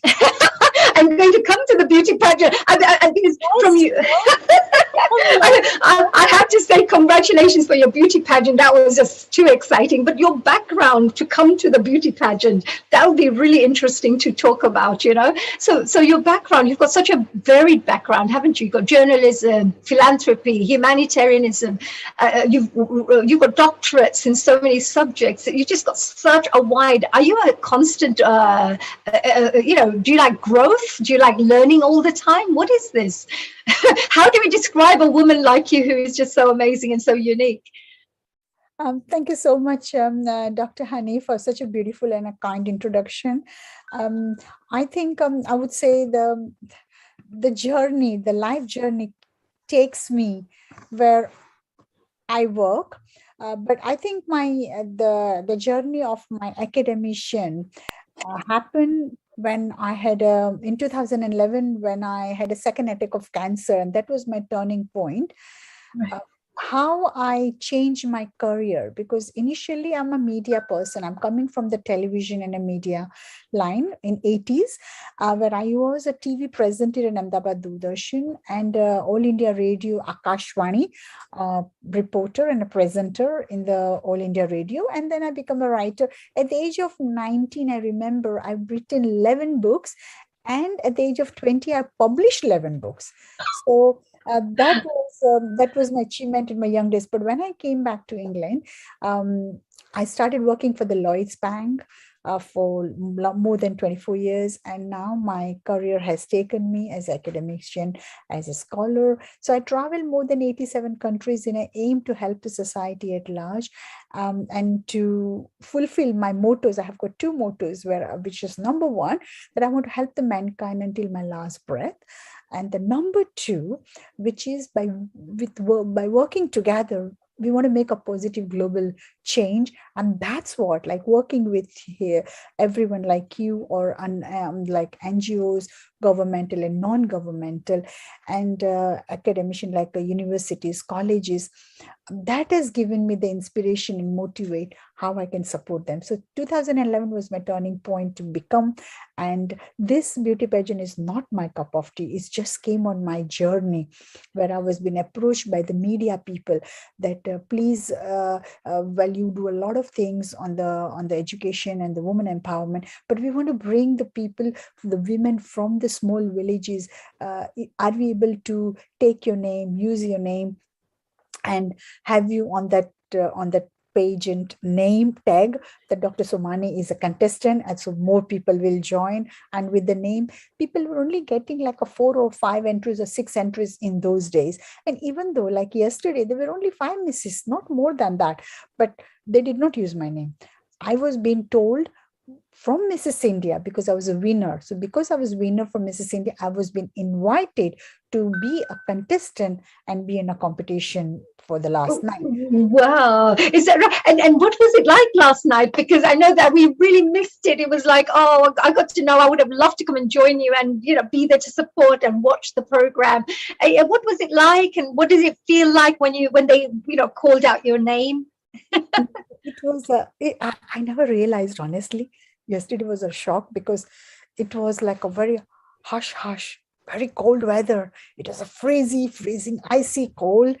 I'm going to come to the beauty pageant. And because from you, I have to say congratulations for your beauty pageant. That was just too exciting. But your background to come to the beauty pageant, that would be really interesting to talk about, you know. So your background, you've got such a varied background, haven't you? You've got journalism, philanthropy, humanitarianism. You've got doctorates in so many subjects. You just got such a wide. Are you a constant? Do you like growth? Do you like learning all the time? What is this? How do we describe a woman like you who is just so amazing and so unique? Thank you so much, Dr. Hani, for such a beautiful and a kind introduction. I think I would say the journey, the life journey, takes me where I work. But I think the journey of my academician happened when I had in 2011, when I had a second attack of cancer, and that was my turning point. How I changed my career, because initially I'm a media person. I'm coming from the television and a media line in 80s, where I was a TV presenter in Ahmedabad Doordarshan and All India Radio Akashvani reporter and a presenter in the All India Radio. And then I become a writer. At the age of 19, I remember I've written 11 books. And at the age of 20, I published 11 books. So that was my achievement in my young days. But when I came back to England, I started working for the Lloyds Bank for more than 24 years. And now my career has taken me as academician, as a scholar. So I travel more than 87 countries in an aim to help the society at large, and to fulfill my mottos. I have got two mottos, which is number one, that I want to help the mankind until my last breath. And the number two, which is by working together, we want to make a positive global change. And that's what, like working with everyone like you, or like NGOs, governmental and non-governmental, and academician like universities, colleges, that has given me the inspiration and motivate how I can support them. So 2011 was my turning point to become, and this beauty pageant is not my cup of tea. It just came on my journey, where I was being approached by the media people that please, well, you do a lot of things on the education and the women empowerment, but we want to bring the people, the women from the small villages. Are we able to take your name, use your name, and have you on that pageant name tag that Dr. Somani is a contestant, and so more people will join. And with the name, people were only getting like a 4 or 5 entries or 6 entries in those days. And even though like yesterday, there were only 5 misses, not more than that, but they did not use my name. I was being told from Mrs. India, because I was a winner. So because I was winner from Mrs. India, I was being invited to be a contestant and be in a competition for the last night. Wow. Is that right? And what was it like last night? Because I know that we really missed it. It was like, oh, I got to know, I would have loved to come and join you and, be there to support and watch the program. What was it like? And what does it feel like when they, called out your name? It was, I never realized, honestly. Yesterday was a shock, because it was like a very hush, very cold weather. It was a freezing, icy cold.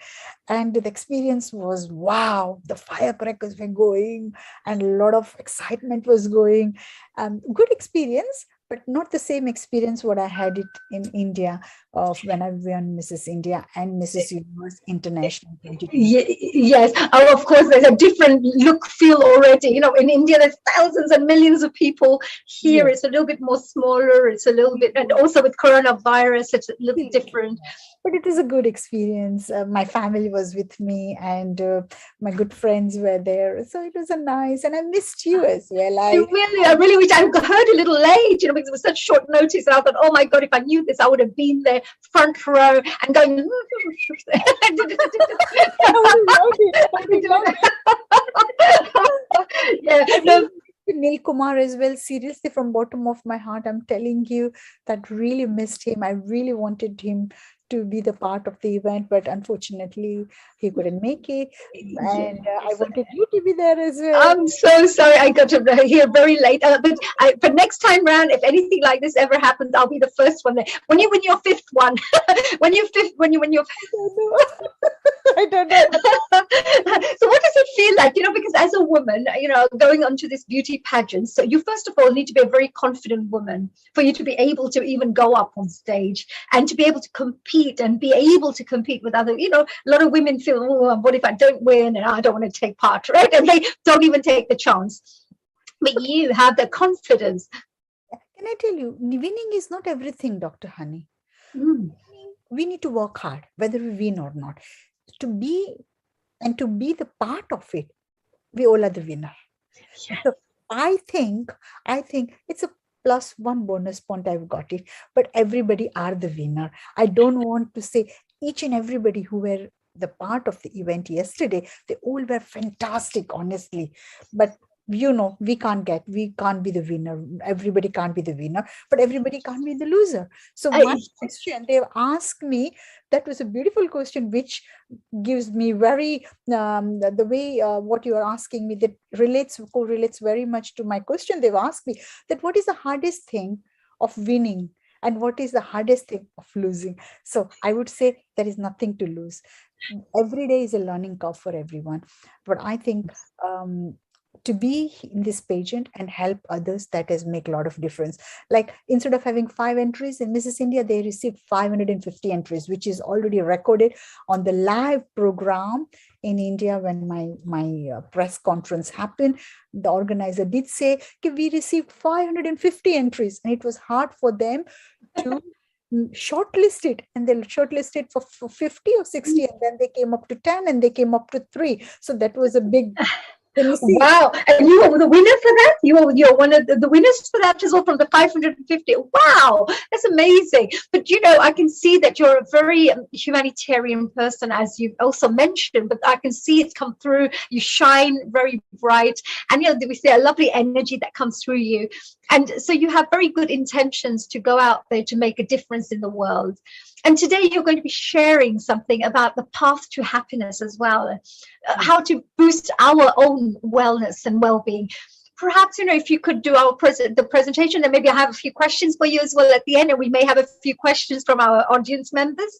And the experience was, wow, the firecrackers were going and a lot of excitement was going. Good experience, but not the same experience what I had it in India of when I won Mrs. India and Mrs. Universe International. Yes. Oh, of course, there's a different look, feel already. In India, there's thousands and millions of people. Here, It's a little bit more smaller. It's a little bit, and also with coronavirus, it's a little different. But it was a good experience. My family was with me, and my good friends were there. So it was a nice, and I missed you as well. I really wish I heard a little late. because it was such short notice. And I thought, oh my God, if I knew this, I would have been there front row and going. Yeah, no. Neil Kumar as well. Seriously, from bottom of my heart, I'm telling you that really missed him. I really wanted him to be the part of the event, but unfortunately, he couldn't make it. And I wanted you to be there as well. I'm so sorry. I got to here very late. But next time round, if anything like this ever happens, I'll be the first one there. When you win your fifth one, when you're I don't know. So what does it feel like? Because as a woman, going onto this beauty pageant, so you first of all need to be a very confident woman for you to be able to even go up on stage and to be able to compete and be able to compete with other, a lot of women feel, oh, what if I don't win and I don't want to take part, right? And they don't even take the chance. But you have the confidence. Can I tell you, winning is not everything, Dr. Honey. We need to work hard, whether we win or not. To be the part of it, we all are the winner. Yes. So I think it's a +1 bonus point. I've got it, but everybody are the winner. I don't want to say each and everybody who were the part of the event yesterday, they all were fantastic, honestly. But we can't be the winner. Everybody can't be the winner, but everybody can't be the loser. So my question they've asked me, that was a beautiful question, which gives me very, the way what you are asking me, that correlates very much to my question. They've asked me that what is the hardest thing of winning and what is the hardest thing of losing. So I would say there is nothing to lose. Every day is a learning curve for everyone. But I think to be in this pageant and help others, that has make a lot of difference. Like instead of having 5 entries in Mrs. India, they received 550 entries, which is already recorded on the live program in India. When my press conference happened, the organizer did say, okay, we received 550 entries, and it was hard for them to shortlist it, and they shortlisted for 50 or 60, and then they came up to 10, and they came up to 3. So that was a big. Wow. And you were the winner for that? You're one of the winners for that as well, from the 550. Wow, that's amazing. But I can see that you're a very humanitarian person, as you've also mentioned, but I can see it come through. You shine very bright, and we see a lovely energy that comes through you. And so you have very good intentions to go out there to make a difference in the world. And today you're going to be sharing something about the path to happiness as well, how to boost our own wellness and well-being. Perhaps, if you could do the presentation, and maybe I have a few questions for you as well at the end, and we may have a few questions from our audience members.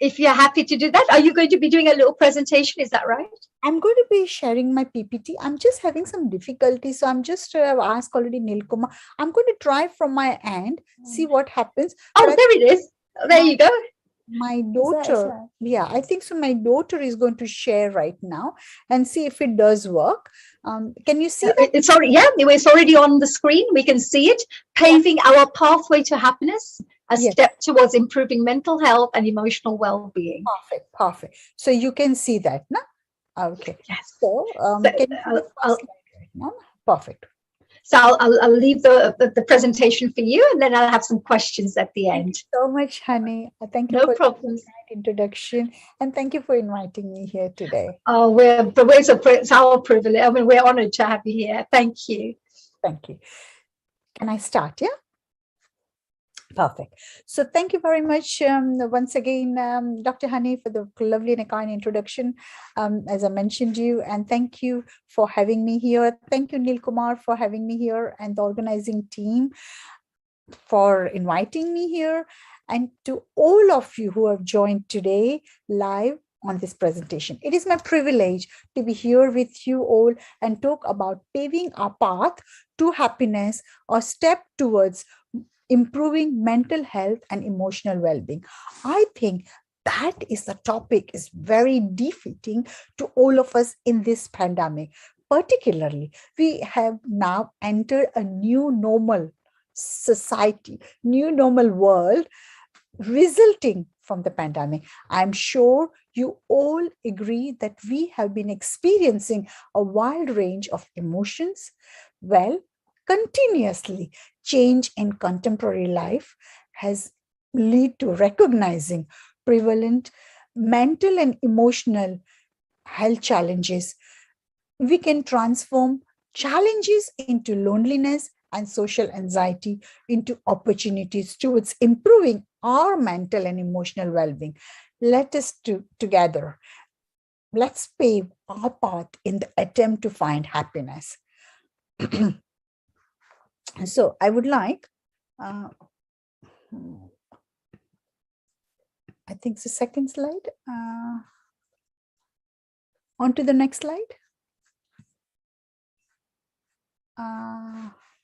If you're happy to do that, are you going to be doing a little presentation? Is that right? I'm going to be sharing my PPT. I'm just having some difficulty. So I'm just asked already Neil Kumar. I'm going to try from my end, see what happens. Oh, there it is. There you go. My daughter, I think so. My daughter is going to share right now and see if it does work. Can you see that? It's already on the screen. We can see it. Paving our pathway to happiness, a step towards improving mental health and emotional well-being. Perfect. So you can see that, no? Okay. Yes. So, can you see the first slide right now? Perfect. So I'll leave the presentation for you, and then I'll have some questions at the end. Thank you so much, honey. Thank you no for problems. the introduction, and thank you for inviting me here today. Oh, it's our privilege. I mean, we're honored to have you here. Thank you. Thank you. Can I start? Yeah. Perfect. So thank you very much once again, Dr. Honey, for the lovely and kind introduction, as I mentioned you, and thank you for having me here. Thank you, Neil Kumar, for having me here, and the organizing team for inviting me here, and to all of you who have joined today live on this presentation. It is my privilege to be here with you all and talk about paving our path to happiness, or step towards improving mental health and emotional well-being. I think that is the topic is very defeating to all of us in this pandemic. Particularly, we have now entered a new normal society, new normal world resulting from the pandemic. I'm sure you all agree that we have been experiencing a wide range of emotions, continuously change in contemporary life has led to recognizing prevalent mental and emotional health challenges. We can transform challenges into loneliness and social anxiety into opportunities towards improving our mental and emotional well-being. Let us together, let's pave our path in the attempt to find happiness. So I would like, I think it's the second slide. On to the next slide.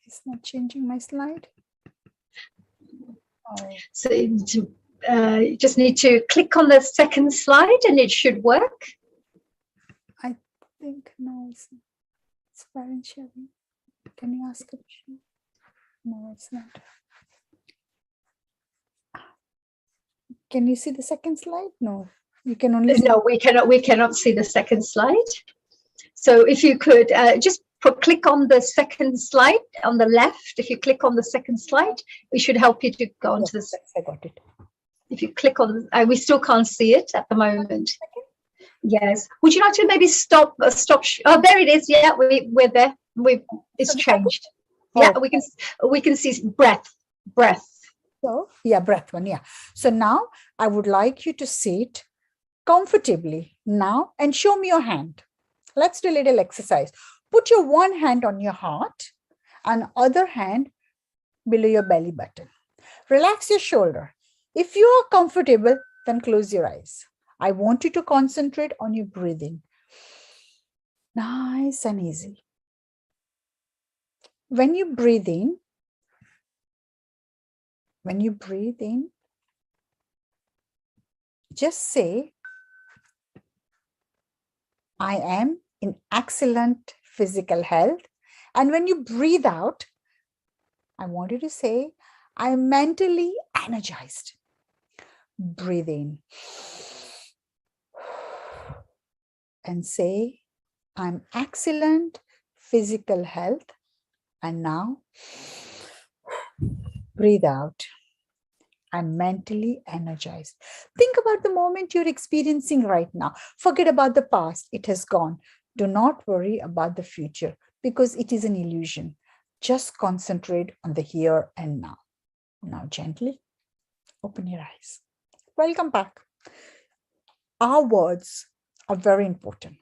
It's not changing my slide. Oh. So you just need to click on the second slide and it should work. I think no, it's parent sharing. Can you ask a question? No, it's not. Can you see the second slide? No, you can only see. No, we cannot see the second slide. So if you could just click on the second slide on the left. If you click on the second slide, it should help you to go onto this. I got it. If you click on, we still can't see it at the moment. Yes. Would you like to maybe stop? Oh, there it is. Yeah, we're there. It's changed. Yeah, we can see breath. So yeah, breath one. Yeah. So now I would like you to sit comfortably now and show me your hand. Let's do a little exercise. Put your one hand on your heart and other hand below your belly button. Relax your shoulder. If you are comfortable, then close your eyes. I want you to concentrate on your breathing. Nice and easy. When you breathe in, just say, I am in excellent physical health. And when you breathe out, I want you to say, I am mentally energized. Breathe in and say, I'm excellent physical health. And now breathe out. I'm mentally energized. Think about the moment you're experiencing right now. Forget about the past. It has gone. Do not worry about the future because it is an illusion. Just concentrate on the here and now. Now gently open your eyes. Welcome back. Our words are very important.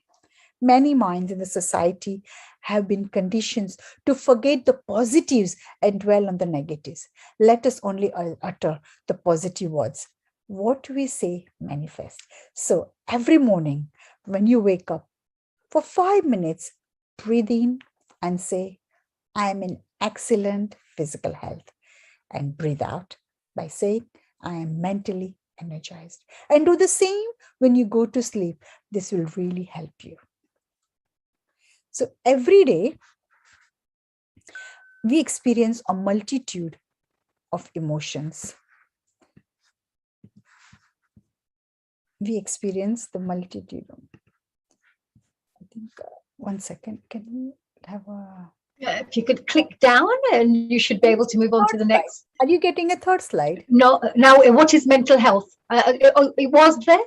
Many minds in the society have been conditioned to forget the positives and dwell on the negatives. Let us only utter the positive words. What we say manifests. So every morning when you wake up, for 5 minutes, breathe in and say, I am in excellent physical health. And breathe out by saying, I am mentally energized. And do the same when you go to sleep. This will really help you. So every day, we experience a multitude of emotions. We experience the multitude. I think, one second, can we have a... If you could click down and you should be able to move on to the next. Are you getting a third slide? No, now what is mental health? It was there.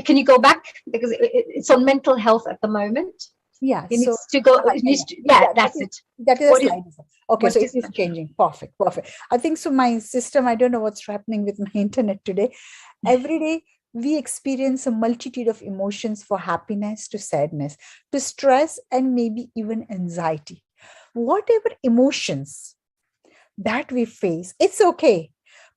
Can you go back? Because it's on mental health at the moment. Yeah, it needs to go. It needs to, that's it. That is a slide. Okay, so it is that? changing. Perfect. I think so. My system, I don't know what's happening with my internet today. Every day, we experience a multitude of emotions, for happiness to sadness, to stress, and maybe even anxiety. Whatever emotions that we face, it's okay.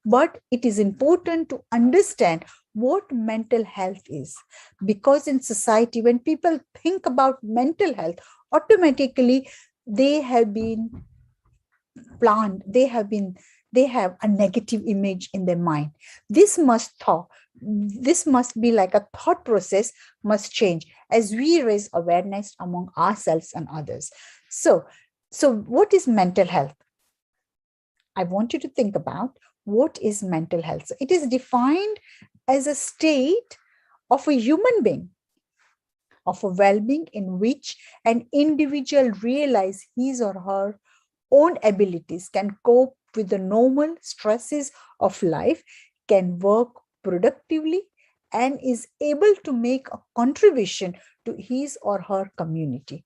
But it is important to understand what mental health is. Because in society, when people think about mental health, automatically they have been planned, they have a negative image in their mind. This must be like a thought process must change as we raise awareness among ourselves and others. So what is mental health? I want you to think about what is mental health. So it is defined as a state of a human being, of a well-being in which an individual realizes his or her own abilities, can cope with the normal stresses of life, can work productively, and is able to make a contribution to his or her community.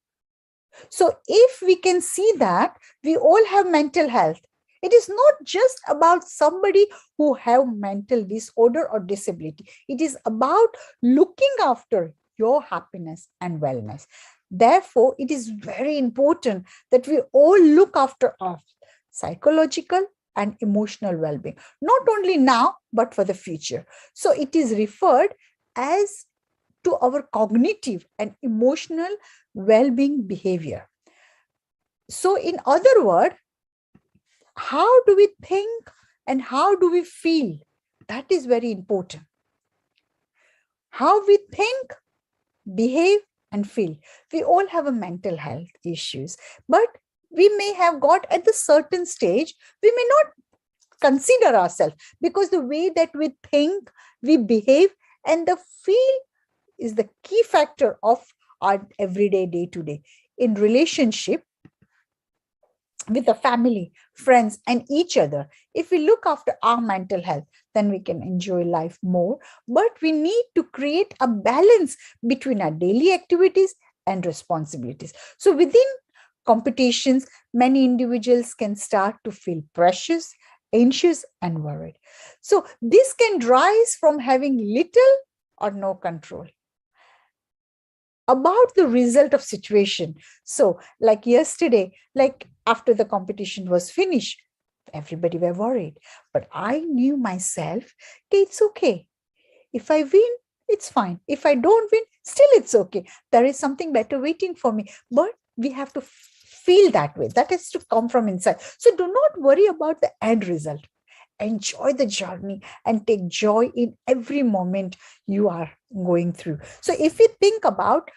So if we can see that we all have mental health, it is not just about somebody who have mental disorder or disability. It is about looking after your happiness and wellness. Therefore, it is very important that we all look after our psychological and emotional well-being, not only now, but for the future. So it is referred as to our cognitive and emotional well-being behavior. So in other words, how do we think and how do we feel? That is very important. How we think, behave, and feel. We all have a mental health issues, but we may have got at the certain stage, we may not consider ourselves, because the way that we think, we behave, and the feel is the key factor of our everyday, day-to-day. In relationship with the family, friends, and each other, if we look after our mental health, then we can enjoy life more. But we need to create a balance between our daily activities and responsibilities. So within competitions, many individuals can start to feel precious, anxious, and worried. So this can rise from having little or no control about the result of situation. So like yesterday, like after the competition was finished, everybody were worried, but I knew myself, okay, it's okay. If I win, it's fine. If I don't win, still it's okay. There is something better waiting for me. But we have to feel that way. That has to come from inside. So do not worry about the end result. Enjoy the journey and take joy in every moment you are going through. So if you think about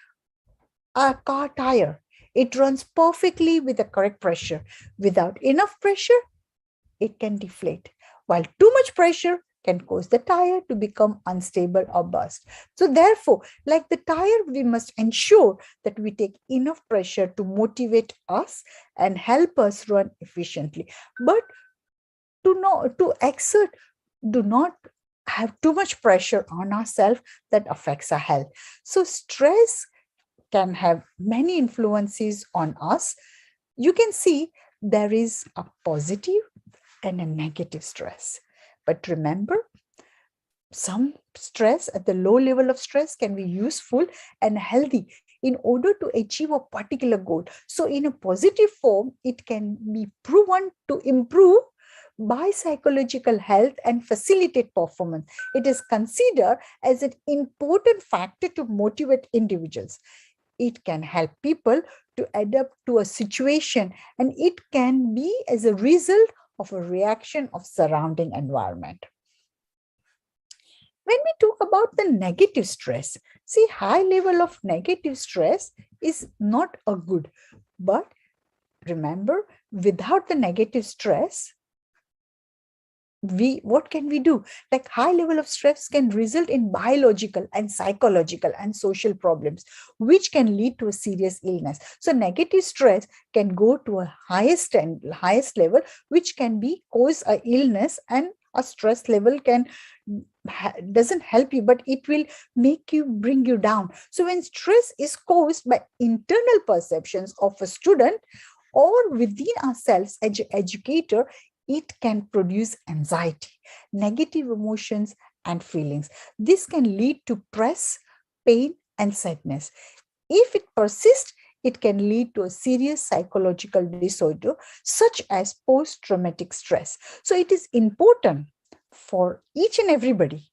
a car tire, it runs perfectly with the correct pressure. Without enough pressure, it can deflate, while too much pressure can cause the tire to become unstable or burst. So therefore, like the tire, we must ensure that we take enough pressure to motivate us and help us run efficiently. But to exert, do not have too much pressure on ourselves that affects our health. So stress can have many influences on us. You can see there is a positive and a negative stress. But remember, some stress at the low level of stress can be useful and healthy in order to achieve a particular goal. So in a positive form, it can be proven to improve by psychological health and facilitate performance. It is considered as an important factor to motivate individuals. It can help people to adapt to a situation, and it can be as a result of a reaction of surrounding environment. When we talk about the negative stress, see, high level of negative stress is not a good, but remember, without the negative stress, what can we do? Like high level of stress can result in biological and psychological and social problems, which can lead to a serious illness. So negative stress can go to a highest level, which can be cause a illness, and a stress level doesn't help you, but it will bring you down. So when stress is caused by internal perceptions of a student or within ourselves as educator, it can produce anxiety, negative emotions, and feelings. This can lead to stress, pain, and sadness. If it persists, it can lead to a serious psychological disorder, such as post-traumatic stress. So it is important for each and everybody,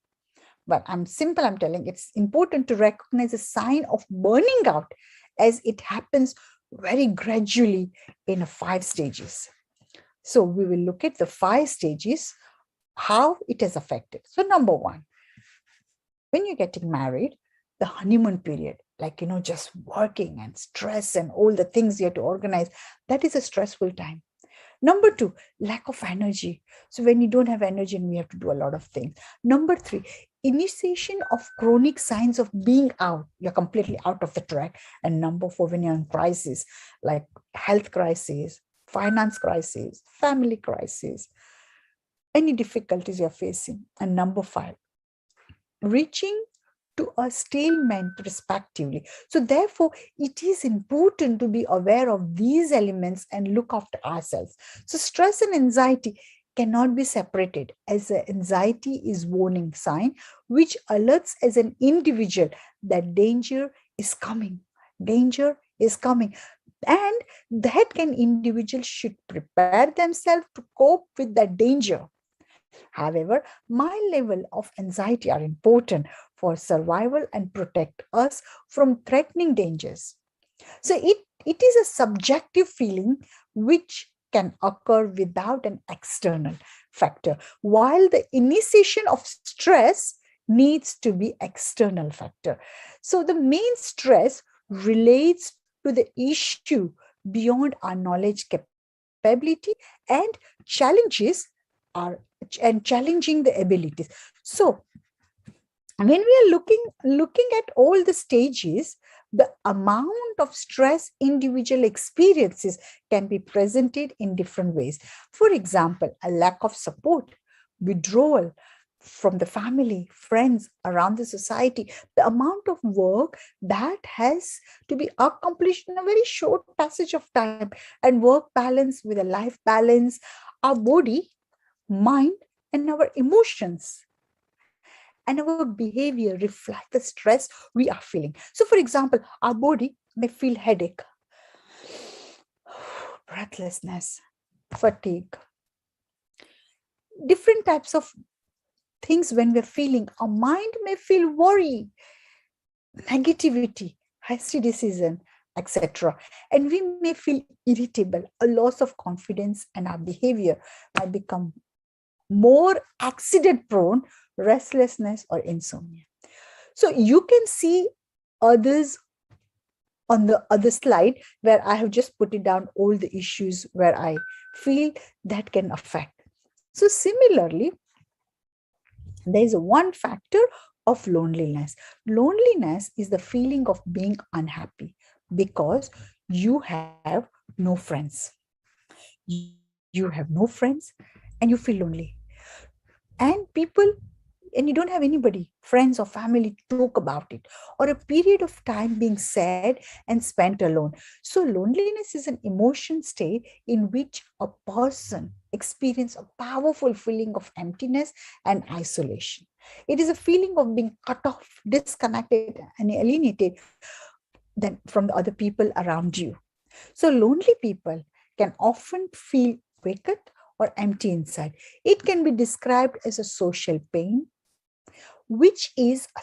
but I'm telling it's important to recognize a sign of burning out, as it happens very gradually in 5 stages. So we will look at the 5 stages, how it has affected. So number 1, when you're getting married, the honeymoon period, like, just working and stress and all the things you have to organize, that is a stressful time. Number 2, lack of energy. So when you don't have energy and we have to do a lot of things. Number 3, initiation of chronic signs of being out. You're completely out of the track. And number 4, when you're in crisis, like health crisis, finance crisis, family crisis, any difficulties you're facing. And number 5, reaching to a stalemate respectively. So therefore, it is important to be aware of these elements and look after ourselves. So stress and anxiety cannot be separated, as anxiety is warning sign which alerts as an individual that danger is coming. Danger is coming. And that can individuals should prepare themselves to cope with that danger. However, mild level of anxiety are important for survival and protect us from threatening dangers. So it is a subjective feeling which can occur without an external factor, while the initiation of stress needs to be external factor. So the main stress relates to the issue beyond our knowledge capability and challenges are and challenging the abilities. So when we are looking at all the stages, the amount of stress individual experiences can be presented in different ways. For example, a lack of support, withdrawal from the family, friends, around the society, the amount of work that has to be accomplished in a very short passage of time, and work balance with a life balance, our body, mind, and our emotions and our behavior reflect the stress we are feeling. So, for example, our body may feel headache, breathlessness, fatigue, different types of things when we're feeling. Our mind may feel worry, negativity, hasty decision, etc. And we may feel irritable, a loss of confidence, and our behavior might become more accident prone, restlessness, or insomnia. So you can see others on the other slide where I have just put it down all the issues where I feel that can affect. So similarly, there is one factor of loneliness. Loneliness is the feeling of being unhappy because you have no friends. You have no friends and you feel lonely. And you don't have anybody, friends or family, to talk about it, or a period of time being sad and spent alone. So loneliness is an emotion state in which a person experiences a powerful feeling of emptiness and isolation. It is a feeling of being cut off, disconnected, and alienated from the other people around you. So lonely people can often feel vacant or empty inside. It can be described as a social pain, which is a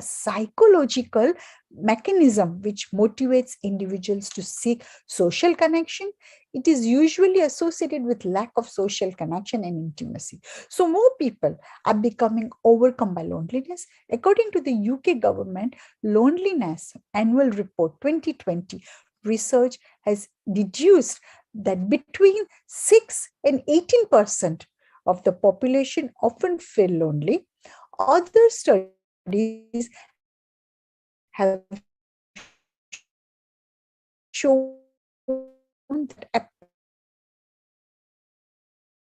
psychological mechanism which motivates individuals to seek social connection. It is usually associated with lack of social connection and intimacy. So more people are becoming overcome by loneliness. According to the UK government loneliness annual report 2020, research has deduced that between 6 and 18% of the population often feel lonely. Other studies have shown that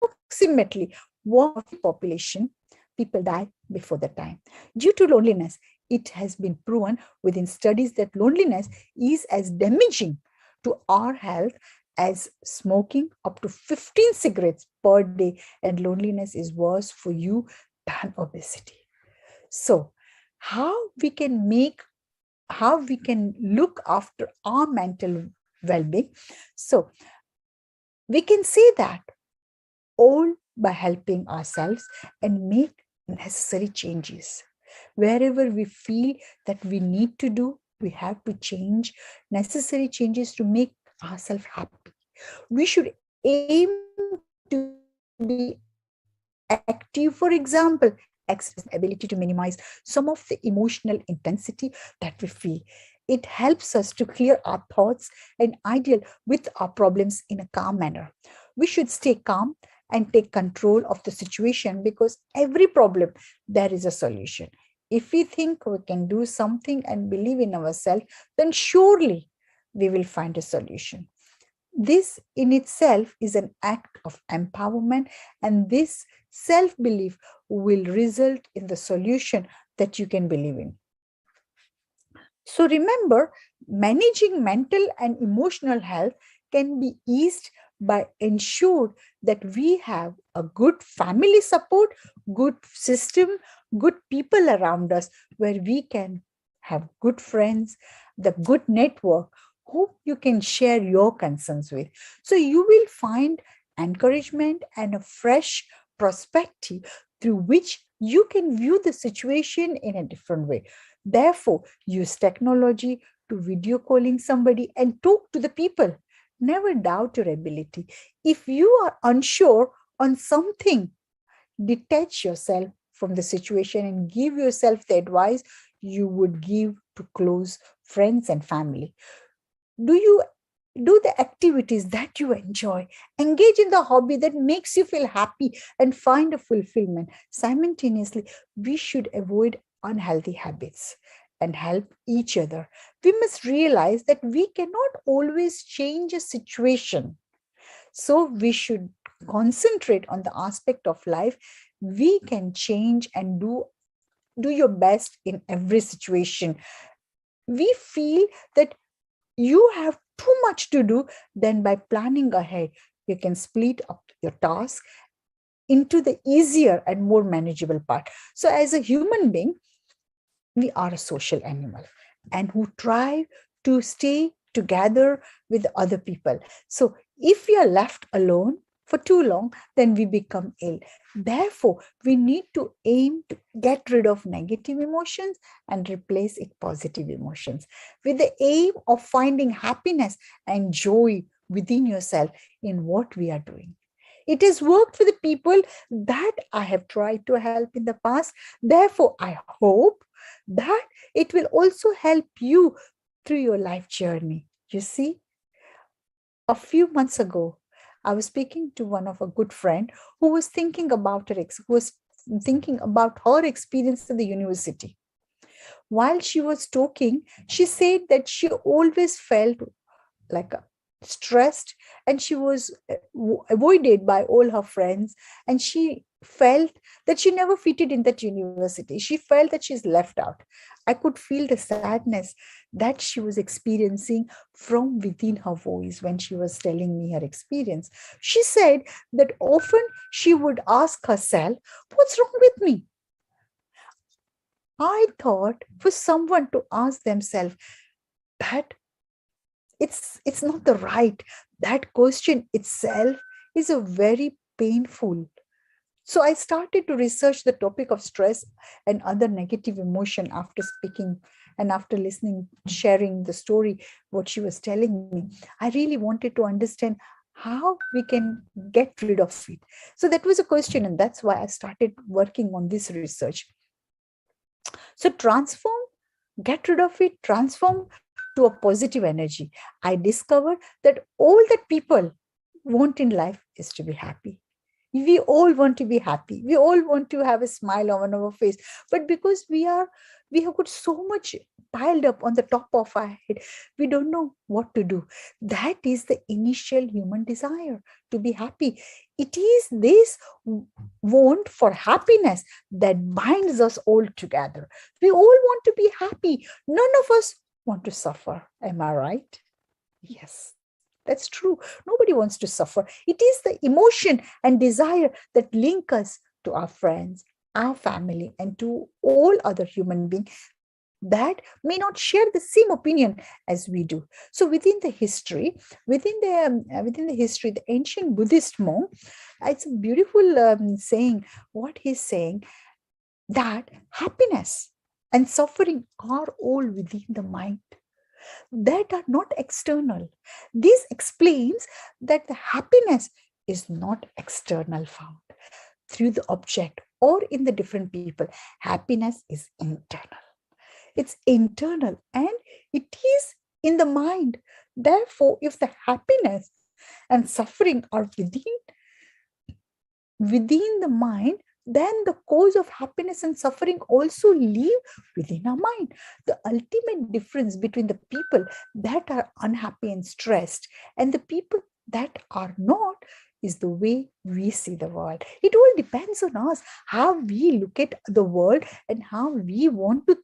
approximately 1 of the population people die before the time due to loneliness. It has been proven within studies that loneliness is as damaging to our health as smoking up to 15 cigarettes per day, and loneliness is worse for you than obesity. So how we can look after our mental well-being? So we can say that all by helping ourselves and make necessary changes. Wherever we feel that we need to do, we have to change necessary changes to make ourselves happy. We should aim to be active. For example, exercise ability to minimize some of the emotional intensity that we feel. It helps us to clear our thoughts and ideal with our problems in a calm manner. We should stay calm and take control of the situation, because every problem there is a solution. If we think we can do something and believe in ourselves, then surely we will find a solution. This in itself is an act of empowerment, and this self belief will result in the solution that you can believe in. So remember, managing mental and emotional health can be eased by ensure that we have a good family support, good system, good people around us where we can have good friends, the good network who you can share your concerns with. So you will find encouragement and a fresh perspective through which you can view the situation in a different way. Therefore, use technology to video calling somebody and talk to the people. Never doubt your ability. If you are unsure on something, detach yourself from the situation and give yourself the advice you would give to close friends and family. Do the activities that you enjoy. Engage in the hobby that makes you feel happy and find a fulfillment. Simultaneously, we should avoid unhealthy habits and help each other. We must realize that we cannot always change a situation. So we should concentrate on the aspect of life we can change and do your best in every situation. We feel that you have too much to do, then by planning ahead, you can split up your task into the easier and more manageable part. So as a human being, we are a social animal and who try to stay together with other people. So if we are left alone for too long, then we become ill. Therefore, we need to aim to get rid of negative emotions and replace it positive emotions with the aim of finding happiness and joy within yourself in what we are doing. It has worked for the people that I have tried to help in the past. Therefore, I hope that it will also help you through your life journey. You see, a few months ago, I was speaking to one of a good friend who was thinking about her experience in the university. While she was talking, she said that she always felt like stressed and she was avoided by all her friends, and she felt that she never fitted in that university. She felt that she's left out. I could feel the sadness that she was experiencing from within her voice when she was telling me her experience. She said that often she would ask herself, what's wrong with me? I thought for someone to ask themselves that, it's not the right. That question itself is a very painful. So I started to research the topic of stress and other negative emotion after speaking and after listening, sharing the story, what she was telling me. I really wanted to understand how we can get rid of it. So that was a question, and that's why I started working on this research. So get rid of it, transform to a positive energy. I discovered that all that people want in life is to be happy. We all want to be happy. We all want to have a smile on our face. But because we have got so much piled up on the top of our head, we don't know what to do. That is the initial human desire, to be happy. It is this want for happiness that binds us all together. We all want to be happy. None of us want to suffer. Am I right? Yes, that's true. Nobody wants to suffer. It is the emotion and desire that link us to our friends, our family, and to all other human beings that may not share the same opinion as we do. So within the history, the ancient Buddhist monk, it's a beautiful saying. What he's saying, that happiness and suffering are all within the mind, that are not external. This explains that the happiness is not external found through the object or in the different people. Happiness is internal. It's internal and it is in the mind. Therefore, if the happiness and suffering are within the mind, then the cause of happiness and suffering also live within our mind. The ultimate difference between the people that are unhappy and stressed and the people that are not is the way we see the world. It all depends on us, how we look at the world and how we want to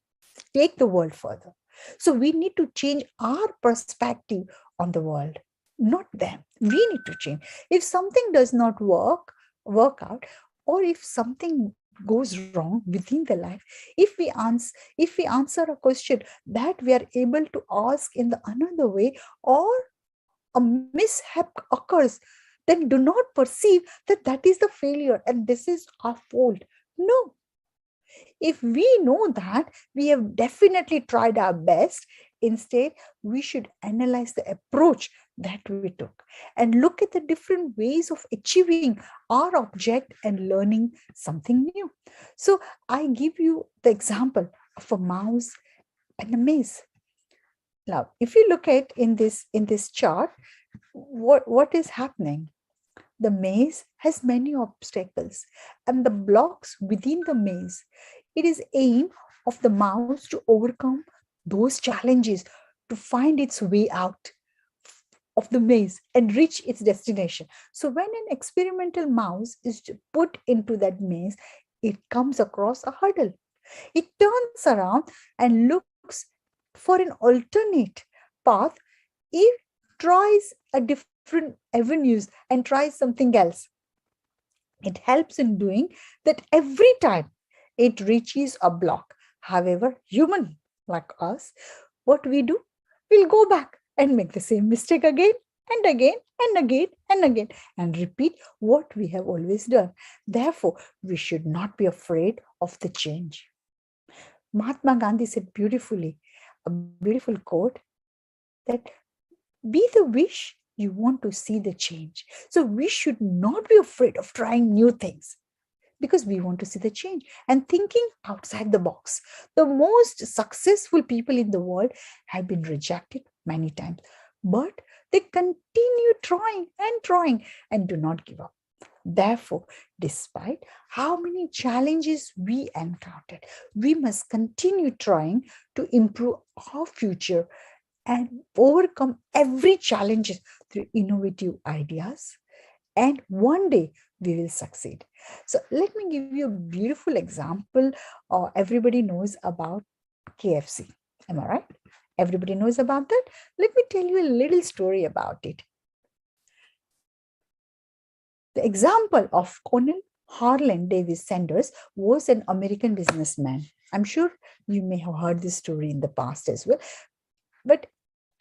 take the world further. So we need to change our perspective on the world, not them. We need to change. If something does not work out, or if something goes wrong within the life, if we answer a question that we are able to ask in the another way, or a mishap occurs, then do not perceive that that is the failure and this is our fault. No, if we know that we have definitely tried our best, instead, we should analyze the approach that we took and look at the different ways of achieving our object and learning something new. So I give you the example of a mouse and a maze. Now, if you look at in this chart, what is happening? The maze has many obstacles, and the blocks within the maze, it is aim of the mouse to overcome those challenges, to find its way out of the maze and reach its destination. So when an experimental mouse is put into that maze, it comes across a hurdle. It turns around and looks for an alternate path. It tries a different avenues and tries something else. It helps in doing that every time it reaches a block. However, human like us, what we do, we'll go back and make the same mistake again and again and again and again and repeat what we have always done. Therefore, we should not be afraid of the change. Mahatma Gandhi said beautifully, a beautiful quote, that be the wish you want to see the change. So we should not be afraid of trying new things because we want to see the change and thinking outside the box. The most successful people in the world have been rejected many times, but they continue trying and do not give up. Therefore, despite how many challenges we encountered, we must continue trying to improve our future and overcome every challenge through innovative ideas. And one day we will succeed. So let me give you a beautiful example. Everybody knows about KFC. Am I right? Everybody knows about that. Let me tell you a little story about it. The example of Colonel Harlan Davis Sanders was an American businessman. I'm sure you may have heard this story in the past as well, but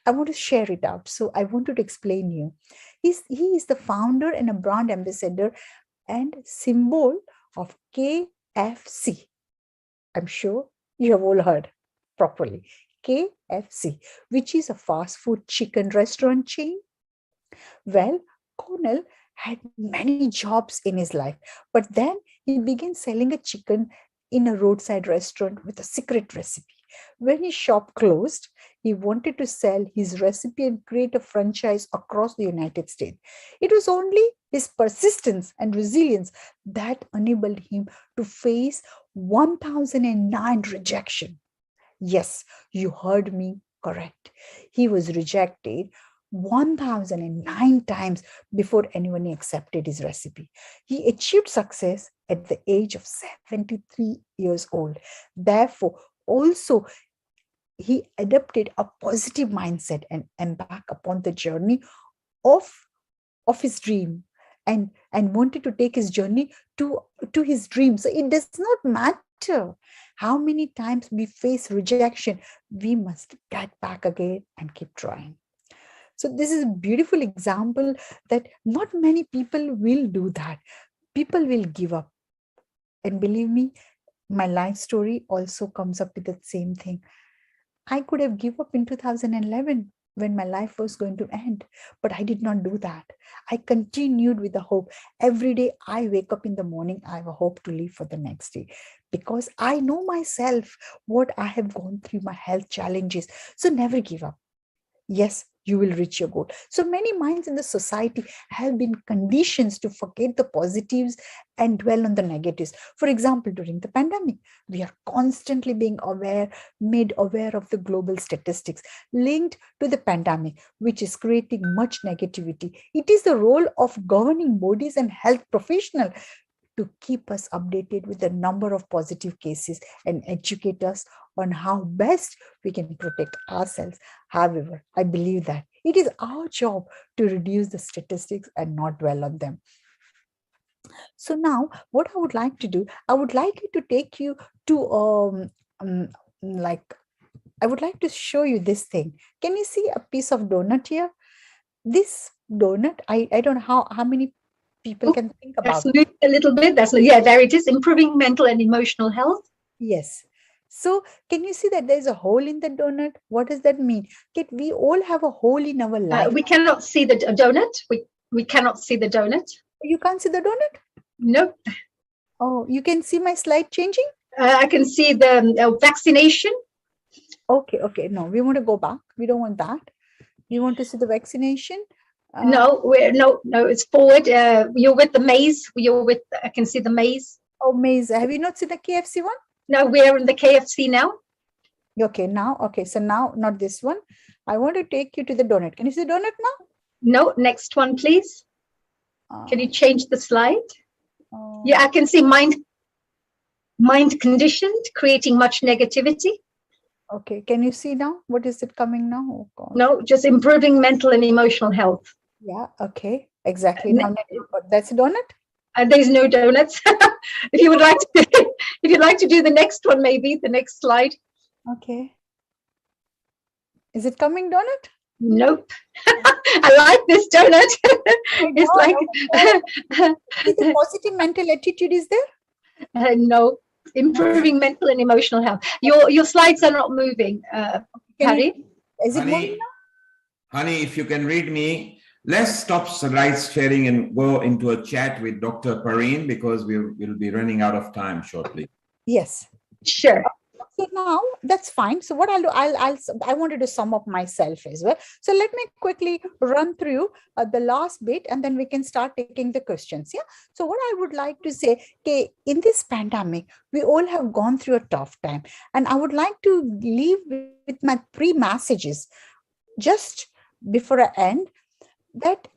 I want to share it out. So I wanted to explain you. He is the founder and a brand ambassador and symbol of KFC. I'm sure you have all heard properly. KFC, which is a fast food chicken restaurant chain. Well, Cornell had many jobs in his life, but then he began selling a chicken in a roadside restaurant with a secret recipe. When his shop closed, he wanted to sell his recipe and create a franchise across the United States. It was only his persistence and resilience that enabled him to face 1009 rejection. Yes, you heard me correct. He was rejected 1009 times before anyone accepted his recipe. He achieved success at the age of 73 years old. Therefore, also he adopted a positive mindset and embarked upon the journey of his dream and wanted to take his journey to his dream. So it does not matter how many times we face rejection, we must get back again and keep trying. So this is a beautiful example that not many people will do that. People will give up. And believe me, my life story also comes up with the same thing. I could have given up in 2011 when my life was going to end, but I did not do that. I continued with the hope. Every day I wake up in the morning, I have a hope to live for the next day because I know myself what I have gone through, my health challenges. So never give up. yes, you will reach your goal. So many minds in the society have been conditioned to forget the positives and dwell on the negatives. For example, during the pandemic, we are constantly being made aware of the global statistics linked to the pandemic, which is creating much negativity. It is the role of governing bodies and health professionals to keep us updated with the number of positive cases and educate us on how best we can protect ourselves. However, I believe that it is our job to reduce the statistics and not dwell on them. So now what I would like to do, I would like to take you to um like I would like to show you this thing. Can you see a piece of donut here? This donut, I don't know how many people can think That's about. moved a little bit. Yeah, there it is. Improving mental and emotional health. Yes. So can you see that there's a hole in the donut? What does that mean? Okay, we all have a hole in our life. We cannot see the donut. We cannot see the donut. You can't see the donut? Nope. Oh, you can see my slide changing? I can see the vaccination. Okay. No, we want to go back. We don't want that. We want to see the vaccination. No, it's forward. You're with the maze. I can see the maze. Oh, maze. Have you not seen the KFC one? No, we're in the KFC now. Okay, so now not this one. I want to take you to the donut. Can you see the donut now? No, next one, please. Can you change the slide? Yeah, I can see mind conditioned, creating much negativity. Okay, can you see now? What is it coming now? Oh, God. No, just improving mental and emotional health. Yeah, okay, exactly. Now that's a donut? There's no donuts. If you'd like to do the next one, maybe the next slide. Okay. Is it coming donut? Nope. I like this donut. It's like is the positive mental attitude is there? No. Improving mental and emotional health. Your slides are not moving, Harry. Is it moving now? Honey, if you can read me, let's stop slide sharing and go into a chat with Dr. Pareen because we'll be running out of time shortly. Yes. Sure. So now that's fine. So what I'll do, I wanted to sum up myself as well. So let me quickly run through the last bit and then we can start taking the questions. Yeah. So what I would like to say, okay, in this pandemic, we all have gone through a tough time, and I would like to leave with my 3 messages just before I end. That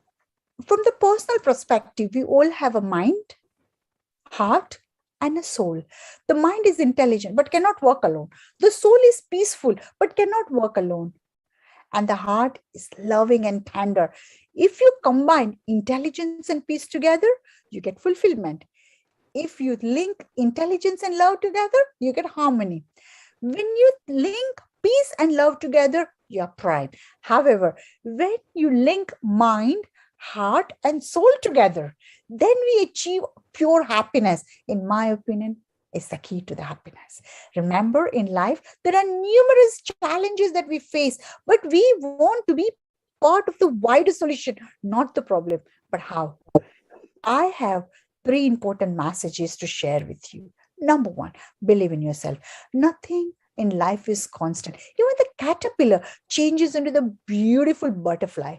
from the personal perspective, we all have a mind, heart, and a soul. The mind is intelligent but cannot work alone. The soul is peaceful but cannot work alone. And the heart is loving and tender. If you combine intelligence and peace together, you get fulfillment. If you link intelligence and love together, you get harmony. When you link peace and love together, you are pride. However, when you link mind, heart, and soul together, then we achieve pure happiness. In my opinion, is the key to the happiness. Remember, in life, there are numerous challenges that we face, but we want to be part of the wider solution, not the problem, but how. I have 3 important messages to share with you. Number 1, believe in yourself. Nothing in life is constant. Even the caterpillar changes into the beautiful butterfly.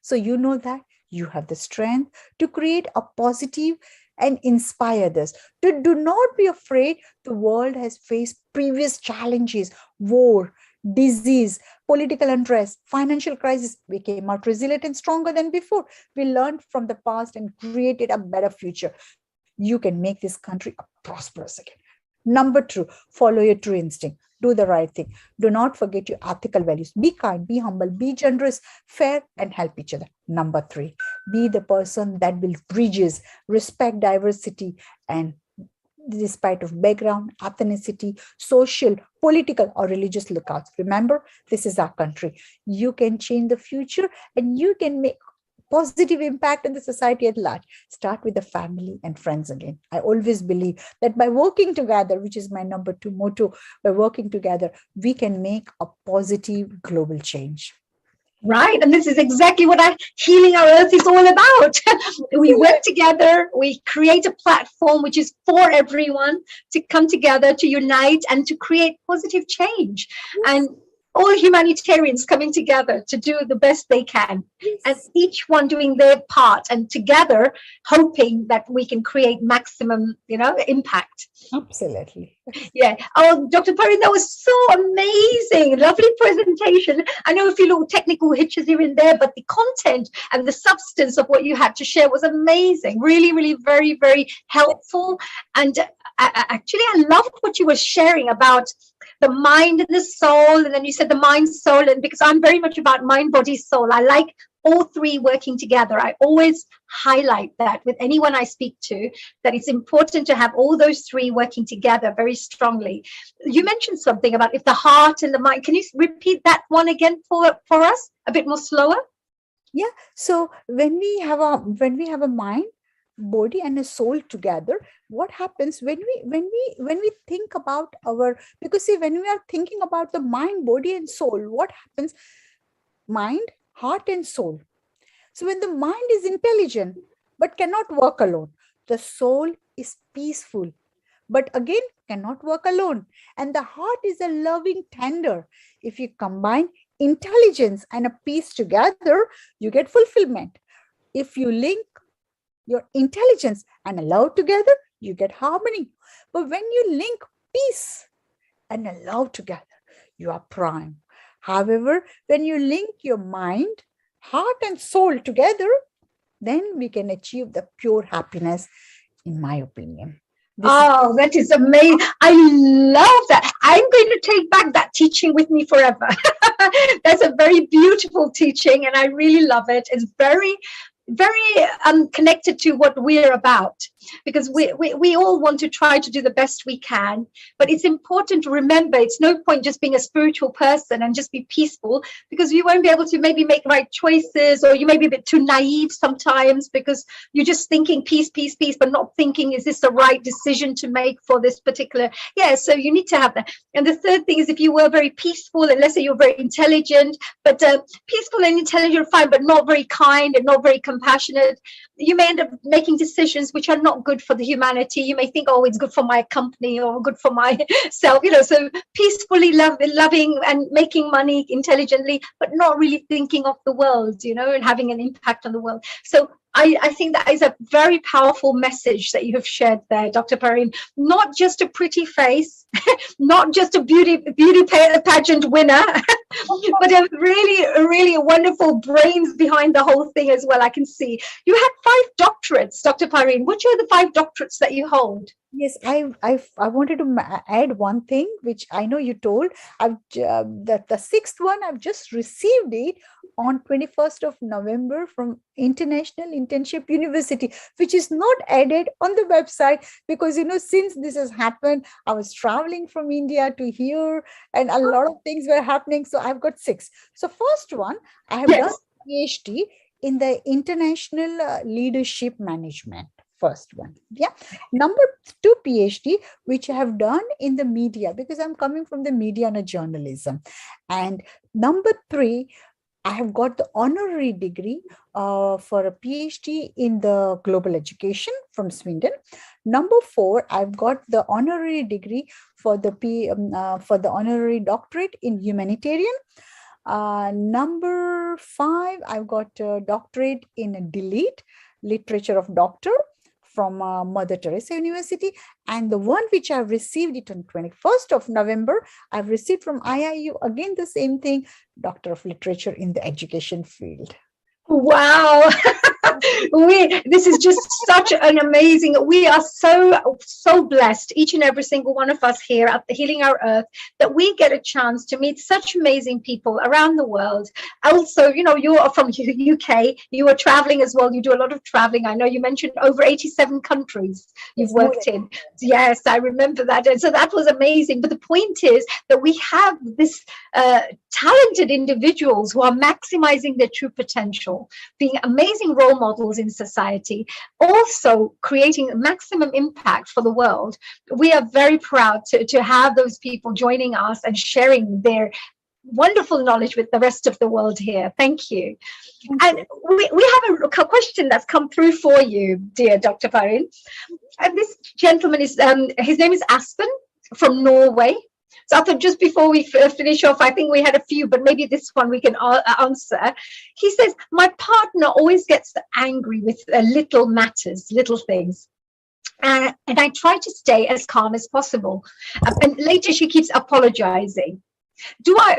So you know that you have the strength to create a positive and inspire others. Do not be afraid. The world has faced previous challenges, war, disease, political unrest, financial crisis. We came out resilient and stronger than before. We learned from the past and created a better future. You can make this country a prosperous again. Number 2, follow your true instinct. Do the right thing. Do not forget your ethical values. Be kind, be humble, be generous, fair, and help each other. Number 3, be the person that builds bridges, respect diversity, and despite of background, ethnicity, social, political, or religious lookouts. Remember, this is our country. You can change the future and you can make positive impact in the society at large. Start with the family and friends again. I always believe that by working together, which is my number 2 motto, by working together, we can make a positive global change. Right. And this is exactly what Healing Our Earth is all about. We work together, we create a platform which is for everyone to come together, to unite, and to create positive change. And all humanitarians coming together to do the best they can, and Yes, each one doing their part, and together hoping that we can create maximum, impact. absolutely. Yeah. Oh, Dr. Perry, that was so amazing. Lovely presentation. I know a few little technical hitches here and there, but the content and the substance of what you had to share was amazing. Really, really very, very helpful. And actually, I loved what you were sharing about the mind and the soul. And then you said the mind, soul, and because I'm very much about mind, body, soul. I like all three working together. I always highlight that with anyone I speak to, that it's important to have all those three working together very strongly. You mentioned something about if the heart and the mind. Can you repeat that one again for us a bit more slower? Yeah. So when we have a mind, body, and a soul together, what happens when we think about our, because see, when we are thinking about the mind, body, and soul, what happens? Mind, heart, and soul. So when the mind is intelligent but cannot work alone, the soul is peaceful but again cannot work alone, and the heart is a loving tender. If you combine intelligence and a peace together, you get fulfillment. If you link your intelligence and a love together, you get harmony. But when you link peace and a love together, you are prime. However, when you link your mind, heart, and soul together, then we can achieve the pure happiness, in my opinion. Oh, that is amazing. I love that. I'm going to take back that teaching with me forever. That's a very beautiful teaching, and I really love it. It's very, very connected to what we're about, because we all want to try to do the best we can, but it's important to remember it's no point just being a spiritual person and just be peaceful, because you won't be able to maybe make right choices, or you may be a bit too naive sometimes because you're just thinking peace, peace, peace, but not thinking, is this the right decision to make for this particular. So you need to have that. And the third thing is, if you were very peaceful, and let's say you're very intelligent, but peaceful and intelligent, fine, but not very kind and not very compassionate, you may end up making decisions which are not good for the humanity. You may think, oh, it's good for my company or good for myself, so peacefully loving and making money intelligently, but not really thinking of the world, and having an impact on the world. So I think that is a very powerful message that you have shared there, Dr. Pareen. Not just a pretty face, not just a beauty pageant winner, but a really wonderful brains behind the whole thing as well. I can see you had 5 doctorates, Dr. Pareen. Which are the 5 doctorates that you hold? Yes, I wanted to add one thing, which I know you told. I've the sixth one, I've just received it on 21st of November from International Internship University, which is not added on the website because since this has happened, I was traveling from India to here, and a lot of things were happening. So I've got 6. So first one, I have done PhD in the International Leadership Management. First one. Yeah. Number 2 PhD, which I have done in the media, because I'm coming from the media and journalism. And number 3, I have got the honorary degree for a PhD in the global education from Sweden. Number 4, I've got the honorary degree for the honorary doctorate in humanitarian. Number 5, I've got a doctorate in Delete, literature of doctor, from Mother Teresa University. And the one which I've received it on 21st of November, I've received from IIU, again the same thing, Doctor of Literature in the education field. Wow. This is just such an amazing, we are so blessed, each and every single one of us here at the Healing Our Earth, that we get a chance to meet such amazing people around the world. Also, you are from UK, you are traveling as well, you do a lot of traveling. I know you mentioned over 87 countries you've worked in. Yes, I remember that. And so that was amazing. But the point is that we have this talented individuals who are maximizing their true potential, being amazing role models in society, also creating maximum impact for the world. We are very proud to have those people joining us and sharing their wonderful knowledge with the rest of the world here. Thank you. And we have a question that's come through for you, dear Dr. Pareen. And this gentleman is, his name is Aspen from Norway. So I thought just before we finish off, I think we had a few, but maybe this one we can answer. He says, my partner always gets angry with little matters, little things. And I try to stay as calm as possible. And later she keeps apologizing.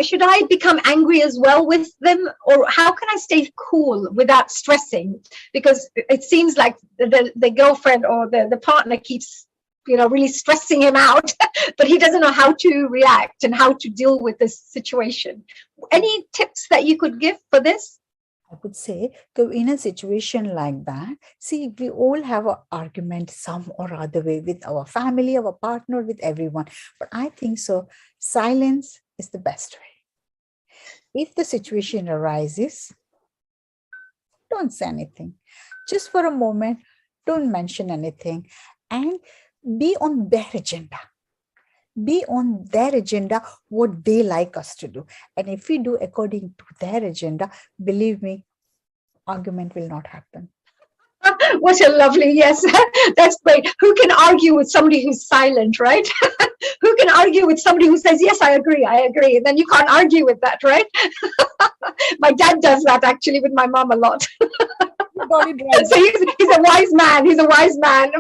Should I become angry as well with them, or how can I stay cool without stressing? Because it seems like the girlfriend or the partner keeps, really stressing him out, but he doesn't know how to react and how to deal with this situation. Any tips that you could give for this? I would say, in a situation like that, see, we all have an argument some or other way with our family, our partner, with everyone. But I think so, silence is the best way. If the situation arises, don't say anything. Just for a moment, don't mention anything, and be on their agenda. Be on their agenda what they like us to do. And if we do according to their agenda, believe me, argument will not happen. What a lovely, yes, that's great. Who can argue with somebody who's silent, right? Who can argue with somebody who says, yes, I agree. And then you can't argue with that, right? My dad does that actually with my mom a lot. So he's a wise man. He's a wise man.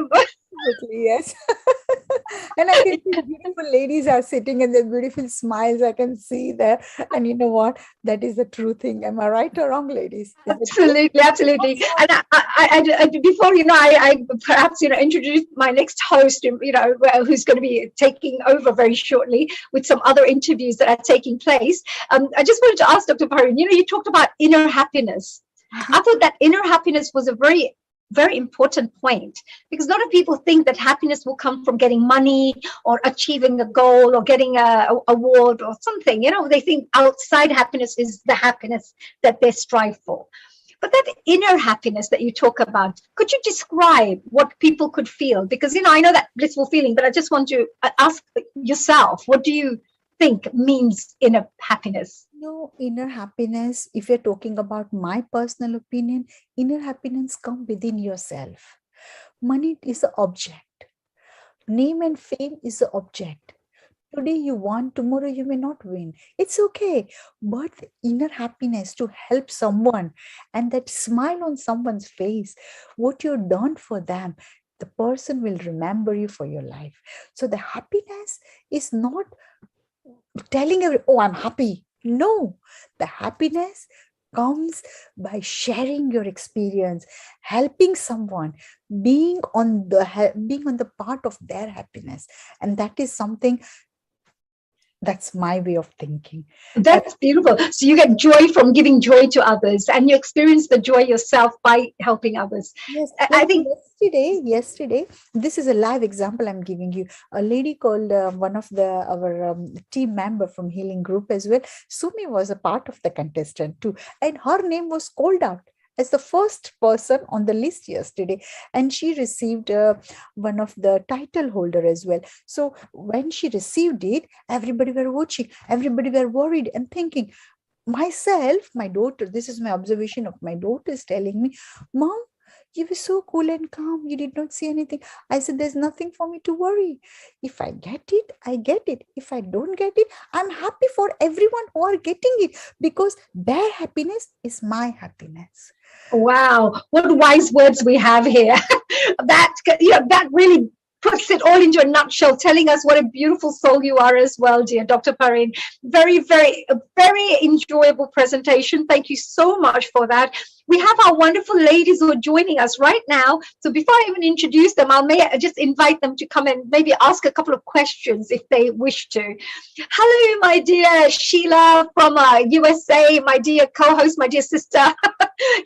Absolutely, yes. And I can see beautiful ladies are sitting and their beautiful smiles. I can see there. And you know what? That is the true thing. Am I right or wrong, ladies? Absolutely, absolutely. And I before I perhaps introduce my next host, who's going to be taking over very shortly with some other interviews that are taking place. I just wanted to ask Dr. Pareen, you talked about inner happiness. I thought that inner happiness was a very, very important point, because a lot of people think that happiness will come from getting money or achieving a goal or getting a award or something. They think outside happiness is the happiness that they strive for. But that inner happiness that you talk about, could you describe what people could feel? Because, I know that blissful feeling, but I just want to ask yourself, what do you think means inner happiness? No, inner happiness, if you're talking about my personal opinion, inner happiness comes within yourself. Money is the object. Name and fame is the object. Today you won, tomorrow you may not win. It's okay. But inner happiness to help someone and that smile on someone's face, what you've done for them, the person will remember you for your life. So the happiness is not telling everyone, oh, I'm happy. No, the happiness comes by sharing your experience, helping someone, being on the part of their happiness. And that is something, that's my way of thinking. That's beautiful. So you get joy from giving joy to others, and you experience the joy yourself by helping others. Yes, I think yesterday, this is a live example I'm giving you. A lady called one of our team member from Healing Group as well. Sumi was a part of the contestant too, and her name was called out as the first person on the list yesterday, and she received one of the title holder as well. So when she received it, everybody were watching, everybody were worried and thinking, myself, my daughter, this is my observation of my daughter, is telling me, Mom, you were so cool and calm. You did not see anything. I said, there's nothing for me to worry. If I get it, I get it. If I don't get it, I'm happy for everyone who are getting it, because their happiness is my happiness. Wow, what wise words we have here. That really puts it all into a nutshell, telling us what a beautiful soul you are as well, dear Dr. Pareen. Very, very, very enjoyable presentation. Thank you so much for that. We have our wonderful ladies who are joining us right now. So before I even introduce them, I'll just invite them to come and maybe ask a couple of questions if they wish to. Hello, my dear Sheila from USA, my dear co-host, my dear sister,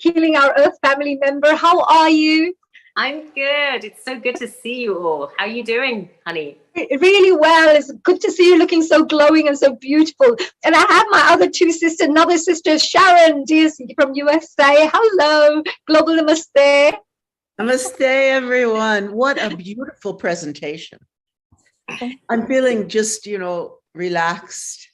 Healing Our Earth family member. How are you? I'm good. It's so good to see you all. How are you doing, honey? Really well. It's good to see you looking so glowing and so beautiful. And I have my other two sisters, another sister, Sharon, dear, from USA. Hello, Global Namaste. Namaste, everyone. What a beautiful presentation. I'm feeling just, relaxed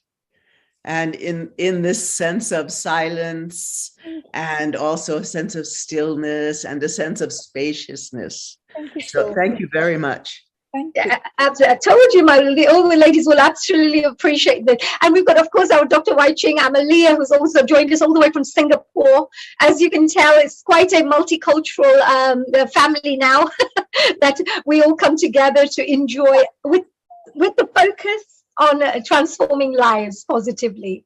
and in this sense of silence, and also a sense of stillness and a sense of spaciousness. Thank you so thank you very much. Thank you. Absolutely. I told you, all the ladies will absolutely appreciate this. And we've got, of course, our Dr. Wai Ching Amalia, who's also joined us all the way from Singapore. As you can tell, it's quite a multicultural family now that we all come together to enjoy with the focus on transforming lives positively.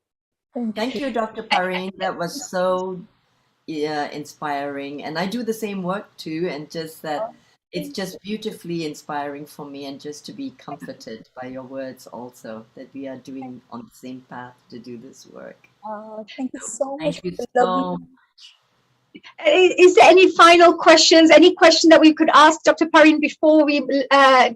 Thank you, Dr. Pareen. That was so inspiring. And I do the same work too. And just that it's just beautifully inspiring for me, and just to be comforted by your words also, that we are doing on the same path to do this work. Thank you so much. Thank you for the so lovely much. Is there any final questions? Any question that we could ask Dr. Pareen before we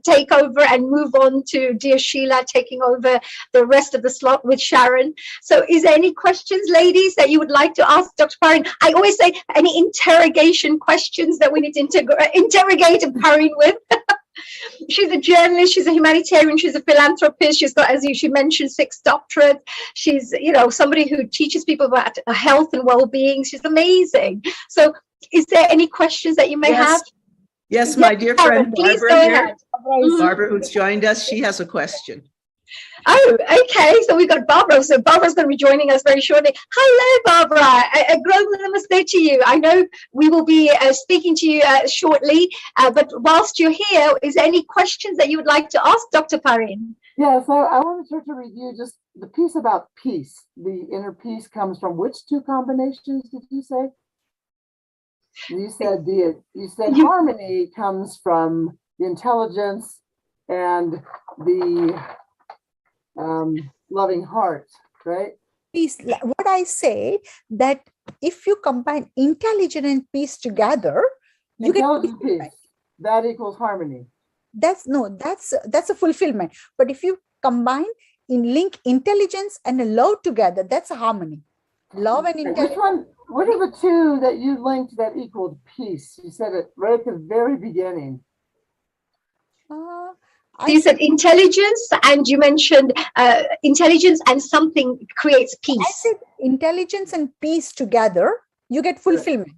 take over and move on to dear Sheila taking over the rest of the slot with Sharon? So is there any questions, ladies, that you would like to ask Dr. Pareen? I always say any interrogation questions that we need to interrogate Pareen with. She's a journalist, she's a humanitarian, she's a philanthropist, she's got, as she mentioned, 6 doctorates. She's, somebody who teaches people about health and well-being. She's amazing. So is there any questions that you may have? Yes, my dear friend please Barbara go here. ahead. Barbara, who's joined us, she has a question. Oh, okay. So we've got Barbara. So Barbara's going to be joining us very shortly. Hello, Barbara. A global namaste to you. I know we will be speaking to you shortly, but whilst you're here, is there any questions that you would like to ask Dr. Pareen? Yes, I wanted to review just the piece about peace. The inner peace comes from which 2 combinations did you say? You said harmony comes from the intelligence and the loving heart, right? Peace. What I say, that if you combine intelligence and peace together, you get peace. That equals harmony. That's a fulfillment. But if you combine link intelligence and love together, that's a harmony. Love and intelligence. What are the 2 that you linked that equaled peace? You said it right at the very beginning. You said intelligence, and you mentioned intelligence and something creates peace. I said intelligence and peace together, you get fulfillment.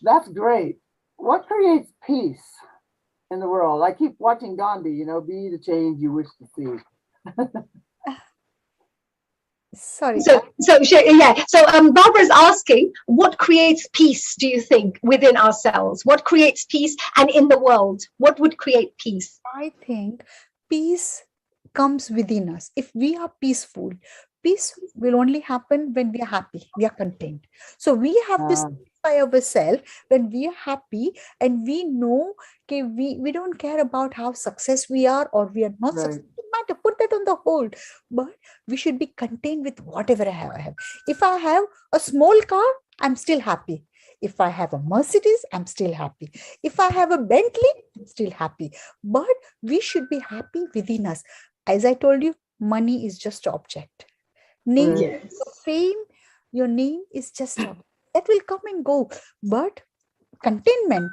That's great. What creates peace in the world? I keep watching Gandhi, be the change you wish to see. Sorry. So Barbara's asking, what creates peace, do you think, within ourselves? What creates peace, and in the world, what would create peace? I think peace comes within us. If we are peaceful, peace will only happen when we are happy, we are content. So we have to satisfy ourselves when we are happy, and we know we don't care about how success we are or we are not successful. Matter, put that on the hold, but we should be content with whatever I have. If I have a small car, I'm still happy. If I have a Mercedes, I'm still happy. If I have a Bentley, I'm still happy. But we should be happy within us. As I told you, money is just an object. Name, fame, your name is just that will come and go. But contentment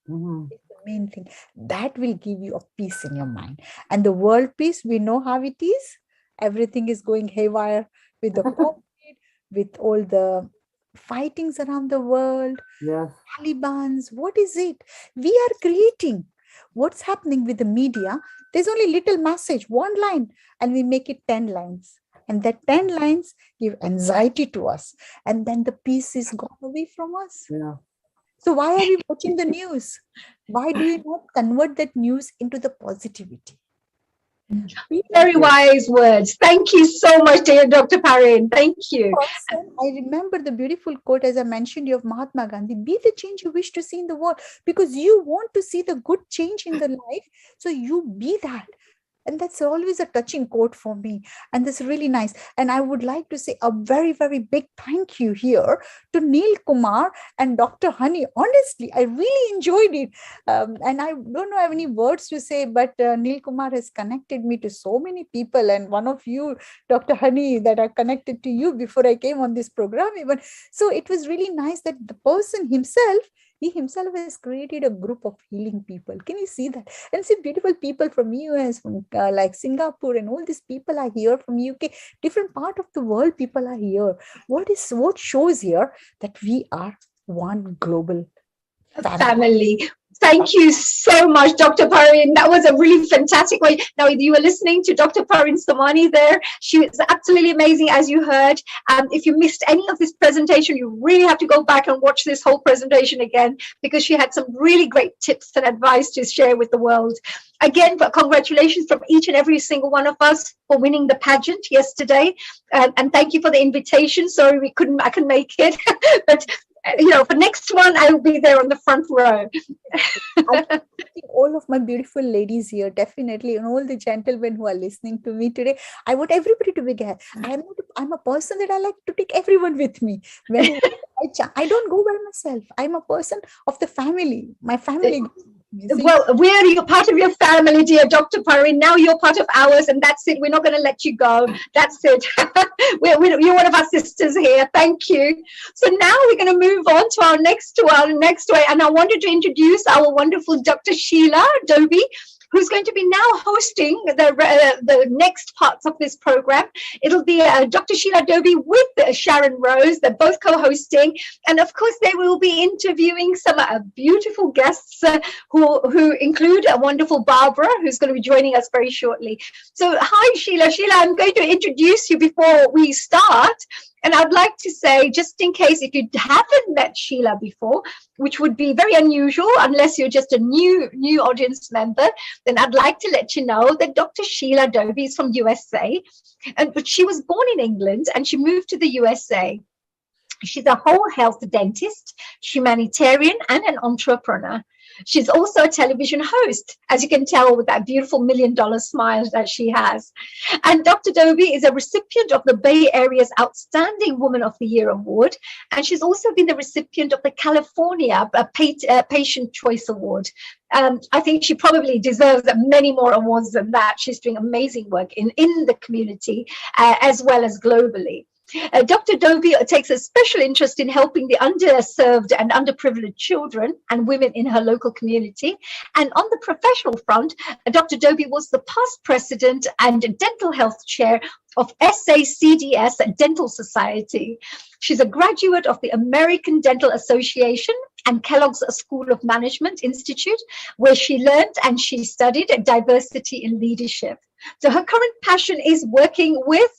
is the main thing. That will give you a peace in your mind. And the world peace, we know how it is. Everything is going haywire with the COVID, with all the fightings around the world, Taliban's. What is it? We are creating. What's happening with the media? There's only little message, 1 line, and we make it 10 lines. And that 10 lines give anxiety to us. And then the peace is gone away from us. So why are we watching the news? Why do you not convert that news into the positivity? Very wise words. Thank you so much, dear Dr. Pareen. Thank you. I remember the beautiful quote, as I mentioned, of Mahatma Gandhi: be the change you wish to see in the world, because you want to see the good change in the life. So you be that. And that's always a touching quote for me. And that's really nice. And I would like to say a very, very big thank you here to Neil Kumar and Dr. Honey. Honestly, I really enjoyed it. And I don't have any words to say, but Neil Kumar has connected me to so many people. And one of you, Dr. Honey, that I connected to you before I came on this program even. So it was really nice that the person himself, he himself has created a group of healing people. Can you see that? And see beautiful people from US, from like Singapore, and all these people are here from UK, different part of the world. People are here. What shows here that we are one global family. Thank you so much, Dr. Parveen. That was a really fantastic way. Now, you were listening to Dr. Parveen Samani there. She was absolutely amazing, as you heard. If you missed any of this presentation, you really have to go back and watch this whole presentation again, because she had some really great tips and advice to share with the world. Again, congratulations from each and every single one of us for winning the pageant yesterday. And thank you for the invitation. Sorry, I couldn't make it. But for next one, I will be there on the front row. I think all of my beautiful ladies here, definitely, and all the gentlemen who are listening to me today, I want everybody to be there. I'm a person that I like to take everyone with me. When I don't go by myself. I'm a person of the family. My family. Well, we're part of your family, dear Dr. Parveen. Now you're part of ours, and that's it. We're not going to let you go. That's it. You're one of our sisters here. Thank you. So now we're going to move on to our next way, and I wanted to introduce our wonderful Dr. Sheila Dobie, who's going to be now hosting the next parts of this program. It'll be Dr. Sheila Dobie with Sharon Rose. They're both co-hosting. And of course, they will be interviewing some beautiful guests who include a wonderful Barbara, who's going to be joining us very shortly. So hi, Sheila. Sheila, I'm going to introduce you before we start. And I'd like to say, just in case if you haven't met Sheila before, which would be very unusual unless you're just a new audience member, then I'd like to let you know that Dr. Sheila Dobie is from USA, but she was born in England and she moved to the USA. She's a whole health dentist, humanitarian, and an entrepreneur. She's also a television host, as you can tell with that beautiful $1 million smile that she has. And Dr. Dobie is a recipient of the Bay Area's Outstanding Woman of the Year Award. And she's also been the recipient of the California Patient Choice Award. I think she probably deserves many more awards than that. She's doing amazing work in the community as well as globally. Dr. Dobie takes a special interest in helping the underserved and underprivileged children and women in her local community. And on the professional front, Dr. Dobie was the past president and dental health chair of SACDS Dental Society. She's a graduate of the American Dental Association and Kellogg's School of Management Institute, where she learned and she studied diversity in leadership. So her current passion is working with,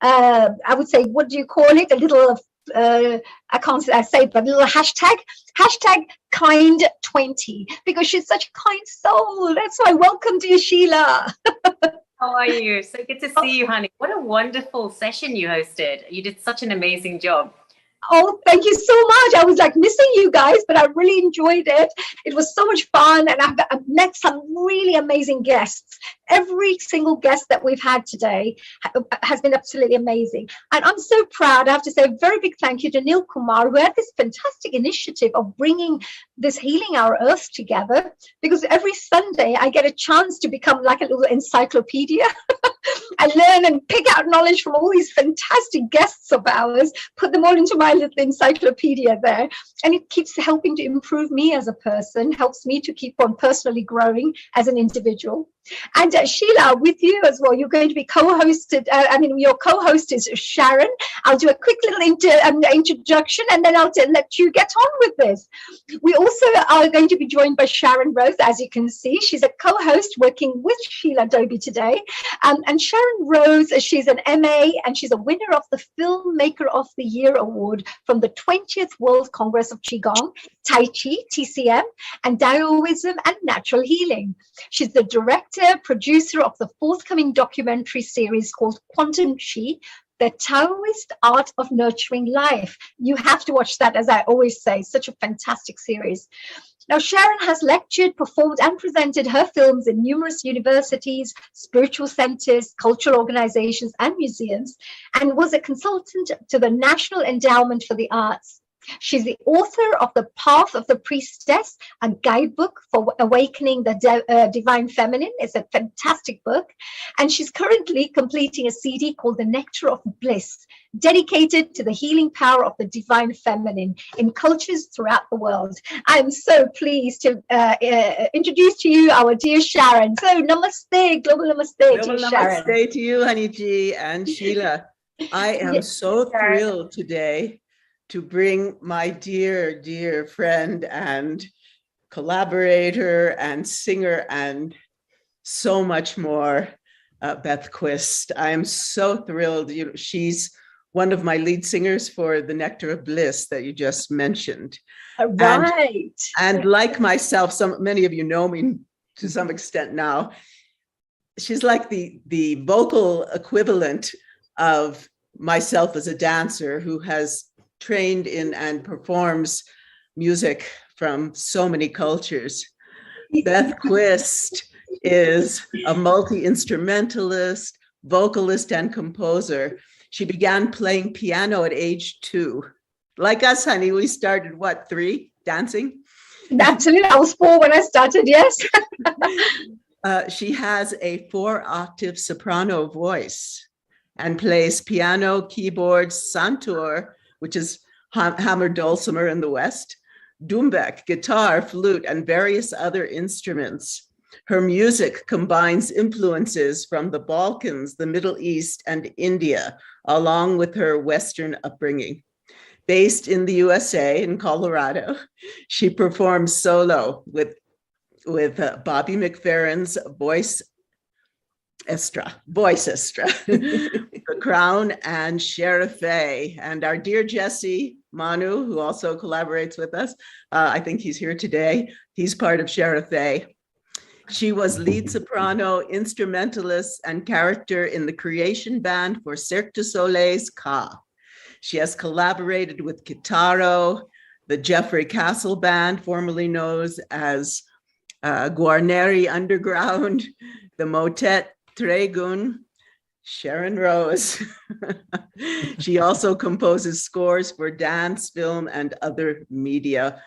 I would say, what do you call it? A little, I can't say, but a little hashtag kind20, because she's such a kind soul. That's why welcome to you, Sheila. How are you? So good to see you, honey. What a wonderful session you hosted. You did such an amazing job. Oh, thank you so much. I was like missing you guys, but I really enjoyed it. It was so much fun. And I've met some really amazing guests. Every single guest that we've had today has been absolutely amazing. And I'm so proud. I have to say a very big thank you to Neil Kumar, who had this fantastic initiative of bringing this Healing Our Earth together, because every Sunday I get a chance to become like a little encyclopedia. I learn and pick out knowledge from all these fantastic guests of ours, put them all into my little encyclopedia there. And it keeps helping to improve me as a person, helps me to keep on personally growing as an individual. And Sheila, with you as well, you're going to be co-hosted. Your co-host is Sharon. I'll do a quick little introduction, and then I'll let you get on with this. We also are going to be joined by Sharon Rose, as you can see. She's a co-host working with Sheila Dobie today. And Sharon Rose, she's an MA, and she's a winner of the Filmmaker of the Year Award from the 20th World Congress of Qigong, Tai Chi, TCM, and Taoism and Natural Healing. She's the director, producer of the forthcoming documentary series called Quantum Chi, The Taoist Art of Nurturing Life. You have to watch that, as I always say, such a fantastic series. Now, Sharon has lectured, performed, and presented her films in numerous universities, spiritual centers, cultural organizations, and museums, and was a consultant to the National Endowment for the Arts. She's the author of The Path of the Priestess, a guidebook for awakening the divine feminine. It's a fantastic book. And she's currently completing a CD called The Nectar of Bliss, dedicated to the healing power of the divine feminine in cultures throughout the world. I'm so pleased to introduce to you our dear Sharon. So namaste, global namaste, Global dear Sharon. namaste to you, Honey G and Sheila. I am so thrilled today to bring my dear, dear friend and collaborator and singer and so much more, Beth Quist. I am so thrilled. She's one of my lead singers for The Nectar of Bliss that you just mentioned. Right. And like myself, many of you know me to some extent now. She's like the vocal equivalent of myself as a dancer who has trained in and performs music from so many cultures. Beth Quist is a multi-instrumentalist, vocalist, and composer. She began playing piano at age 2. Like us, honey, we started, 3, dancing? Absolutely, I was 4 when I started, yes. She has a 4-octave soprano voice and plays piano, keyboards, santur, which is hammered dulcimer in the West, doumbek, guitar, flute, and various other instruments. Her music combines influences from the Balkans, the Middle East, and India, along with her Western upbringing. Based in the USA, in Colorado, she performs solo with Bobby McFerrin's Voice Estra, The Crown, and Sheriff-A. And our dear Jesse Manu, who also collaborates with us, I think he's here today. He's part of Sheriff-A. She was lead soprano, instrumentalist, and character in the creation band for Cirque du Soleil's Ka. She has collaborated with Kitaro, the Jeffrey Castle Band, formerly known as Guarneri Underground, the Motet Tregun, Sharon Rose. She also composes scores for dance, film, and other media.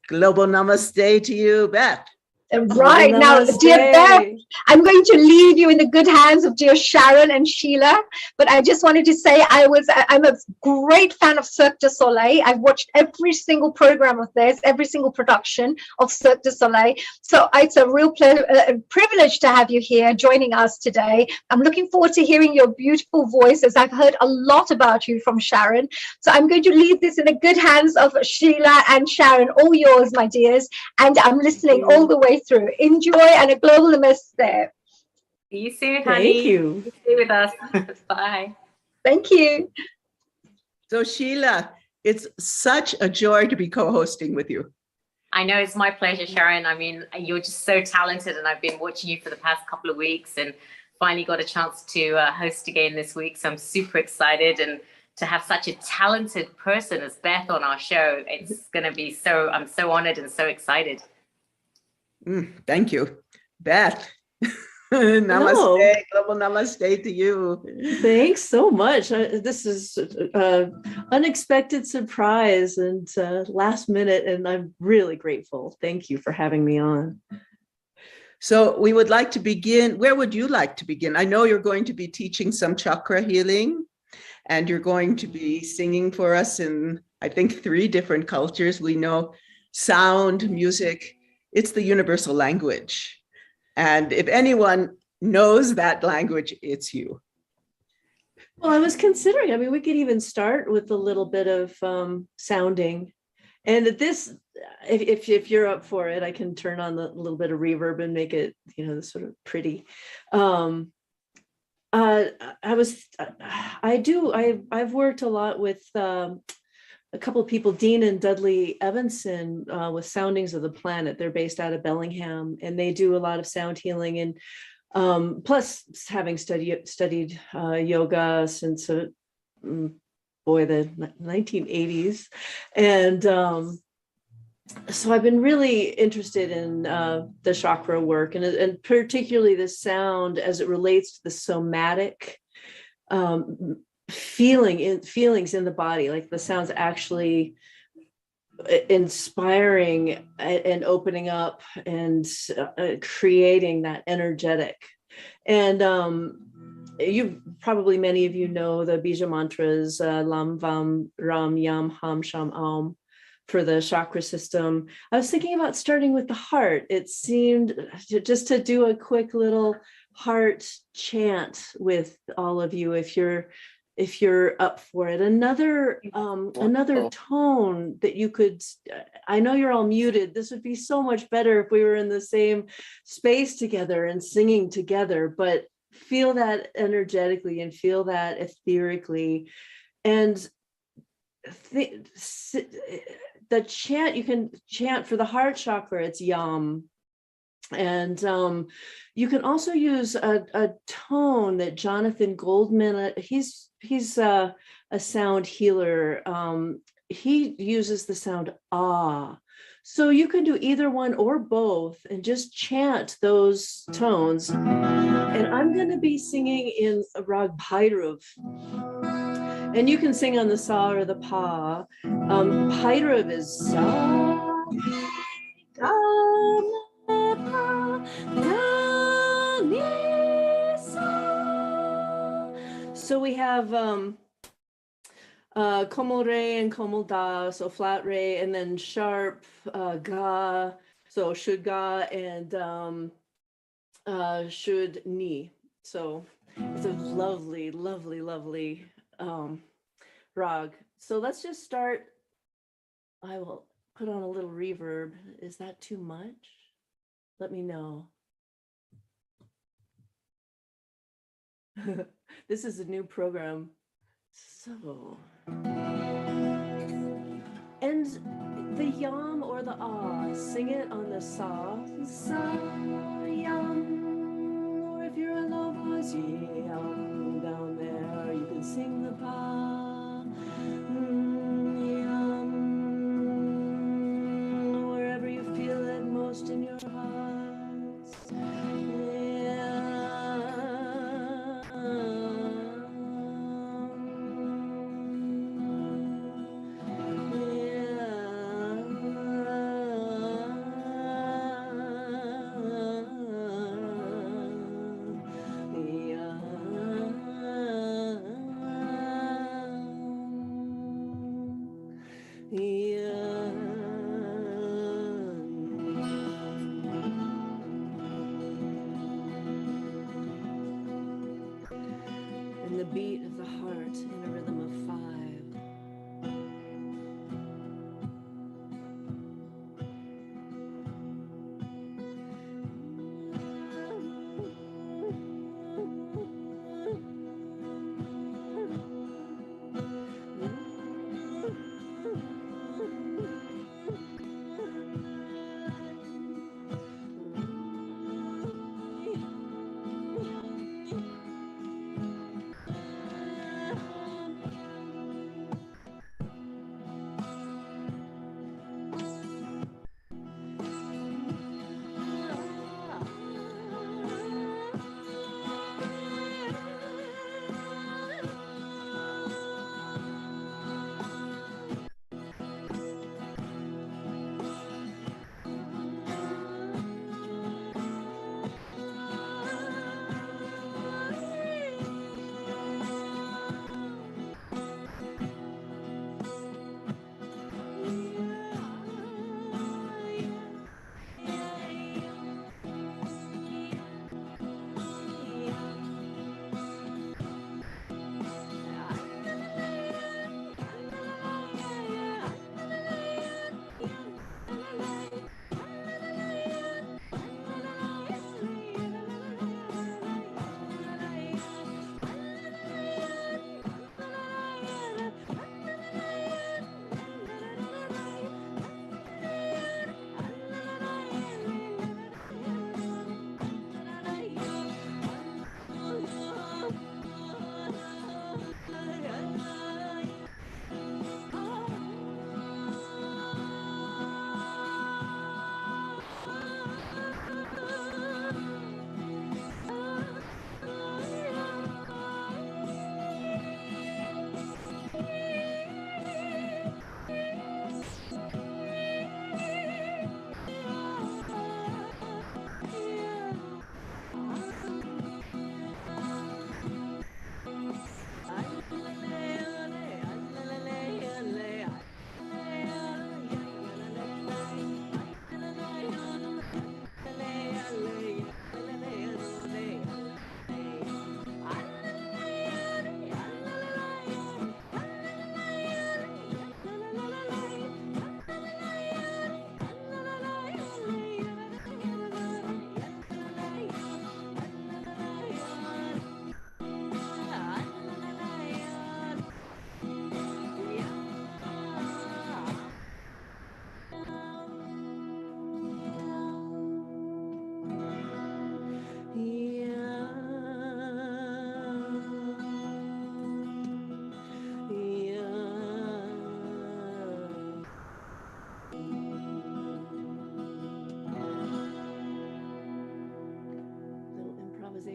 Global namaste to you, Beth. Right now, dear Beth, I'm going to leave you in the good hands of dear Sharon and Sheila. But I just wanted to say I'm a great fan of Cirque du Soleil. I've watched every single program of theirs, every single production of Cirque du Soleil. So it's a real privilege to have you here joining us today. I'm looking forward to hearing your beautiful voices. I've heard a lot about you from Sharon. So I'm going to leave this in the good hands of Sheila and Sharon, all yours, my dears. And I'm listening all the way through. Enjoy and a global namaste. See you soon, honey. Thank you. Stay with us. Bye. Thank you. So Sheila, it's such a joy to be co-hosting with you. I know, it's my pleasure, Sharon. I mean, you're just so talented, and I've been watching you for the past couple of weeks and finally got a chance to host again this week. So I'm super excited, and to have such a talented person as Beth on our show, it's going to be I'm so honored and so excited. Thank you, Beth. Namaste, global namaste to you. Thanks so much. This is an unexpected surprise and last minute, and I'm really grateful. Thank you for having me on. So we would like to begin. Where would you like to begin? I know you're going to be teaching some chakra healing, and you're going to be singing for us in, I think, 3 different cultures. We know sound, music, it's the universal language. And if anyone knows that language, it's you. Well, I was considering, I mean, we could even start with a little bit of sounding. And this, if you're up for it, I can turn on the little bit of reverb and make it, sort of pretty. I've worked a lot with a couple of people, Dean and Dudley Evanson, with Soundings of the Planet. They're based out of Bellingham, and they do a lot of sound healing. And plus, having studied yoga since the 1980s, and so I've been really interested in the chakra work, and particularly the sound as it relates to the somatic feelings in the body, like the sounds actually inspiring and opening up and creating that energetic. And many of you know the bija mantras, Lam Vam Ram Yam Ham Sham Om, for the chakra system. I was thinking about starting with the heart. It seemed just to do a quick little heart chant with all of you. If you're if you're up for it. Another tone that you could, I know you're all muted. This would be so much better if we were in the same space together and singing together, but feel that energetically and feel that etherically. And the chant, you can chant for the heart chakra, it's yum. And you can also use a tone that Jonathan Goldman, he's a sound healer. He uses the sound ah. So you can do either one or both and just chant those tones. And I'm going to be singing in a rag Bhairav. And you can sing on the sa or the pa. Bhairav is sa. So we have komal re and komal da, so flat re, and then sharp ga, so should ga, and should ni. So it's a lovely, lovely, lovely rag. So let's just start. I will put on a little reverb. Is that too much? Let me know. This is a new program. So, and the yam or the ah, sing it on the sa, sa, yam, or if you're a low voice, yam, down there, you can sing the pa, yam, wherever you feel it most in your heart. And the beat of the heart in a rhythm of 5.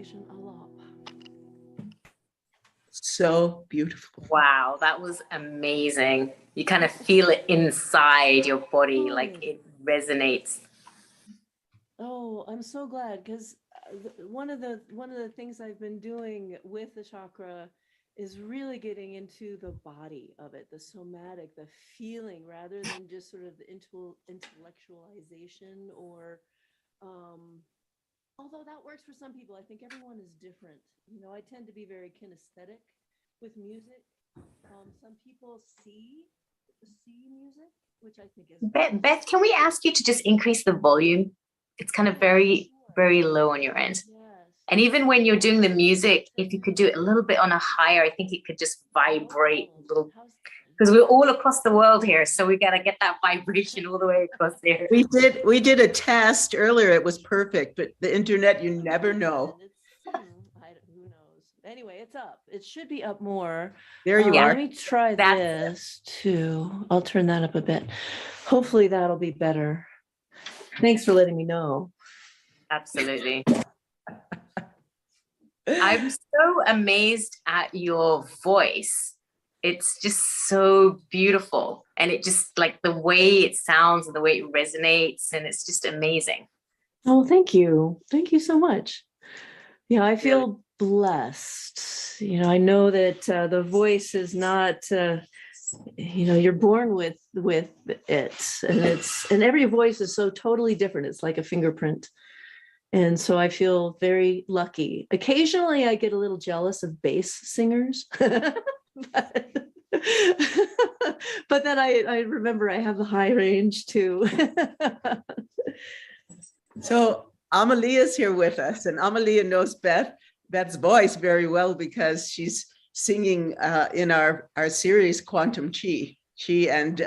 vibration a lot. So beautiful. Wow, that was amazing. You kind of feel it inside your body, like it resonates. Oh, I'm so glad, because one of the things I've been doing with the chakra is really getting into the body of it, the somatic, the feeling, rather than just sort of the intellectualization or although that works for some people. I think everyone is different. I tend to be very kinesthetic with music. Some people see music, which I think is Beth, can we ask you to just increase the volume? It's kind of very, very low on your end. And even when you're doing the music, if you could do it a little bit on a higher, I think it could just vibrate a little, because we're all across the world here. So we got to get that vibration all the way across there. We did a test earlier. It was perfect, but the internet, you never know. Who knows? Anyway, it's up. It should be up more. There you are. Let me try this too. I'll turn that up a bit. Hopefully that'll be better. Thanks for letting me know. Absolutely. I'm so amazed at your voice. It's just so beautiful. And it just, like, the way it sounds and the way it resonates, and it's just amazing. Oh, thank you. Thank you so much. Yeah, I feel blessed. I know that the voice is not, you're born with it, and every voice is so totally different. It's like a fingerprint. And so I feel very lucky. Occasionally I get a little jealous of bass singers, but then I remember I have a high range too. So Amalia is here with us, and Amalia knows Beth's voice very well because she's singing in our series Quantum Chi. She and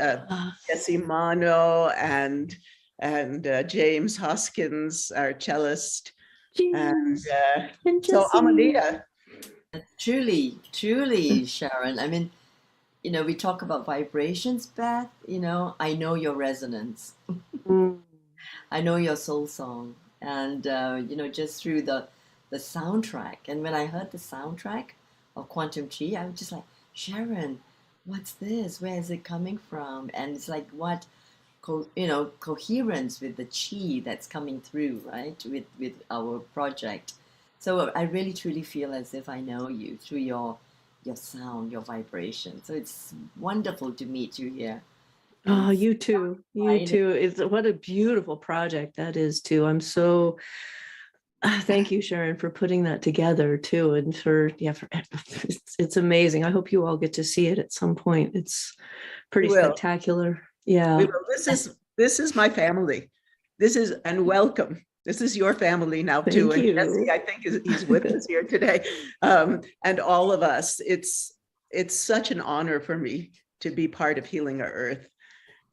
Jesse Mano and James Hoskins, our cellist. And so Amalia. Truly, Sharon. I mean, we talk about vibrations, Beth. I know your resonance. I know your soul song. And, just through the soundtrack. And when I heard the soundtrack of Quantum Chi, I was just like, Sharon, what's this? Where is it coming from? And it's like, what coherence with the chi that's coming through, right, with our project. So I really truly feel as if I know you through your sound, your vibration. So it's wonderful to meet you here. Oh, you too. It's what a beautiful project that is too. I'm so thank you, Sharon, for putting that together too, and for it's amazing. I hope you all get to see it at some point. It's pretty spectacular. Yeah. We will. This is my family. And welcome. This is your family now too. Thank you. And Jesse, I think he's with us here today. And all of us. It's such an honor for me to be part of Healing Our Earth.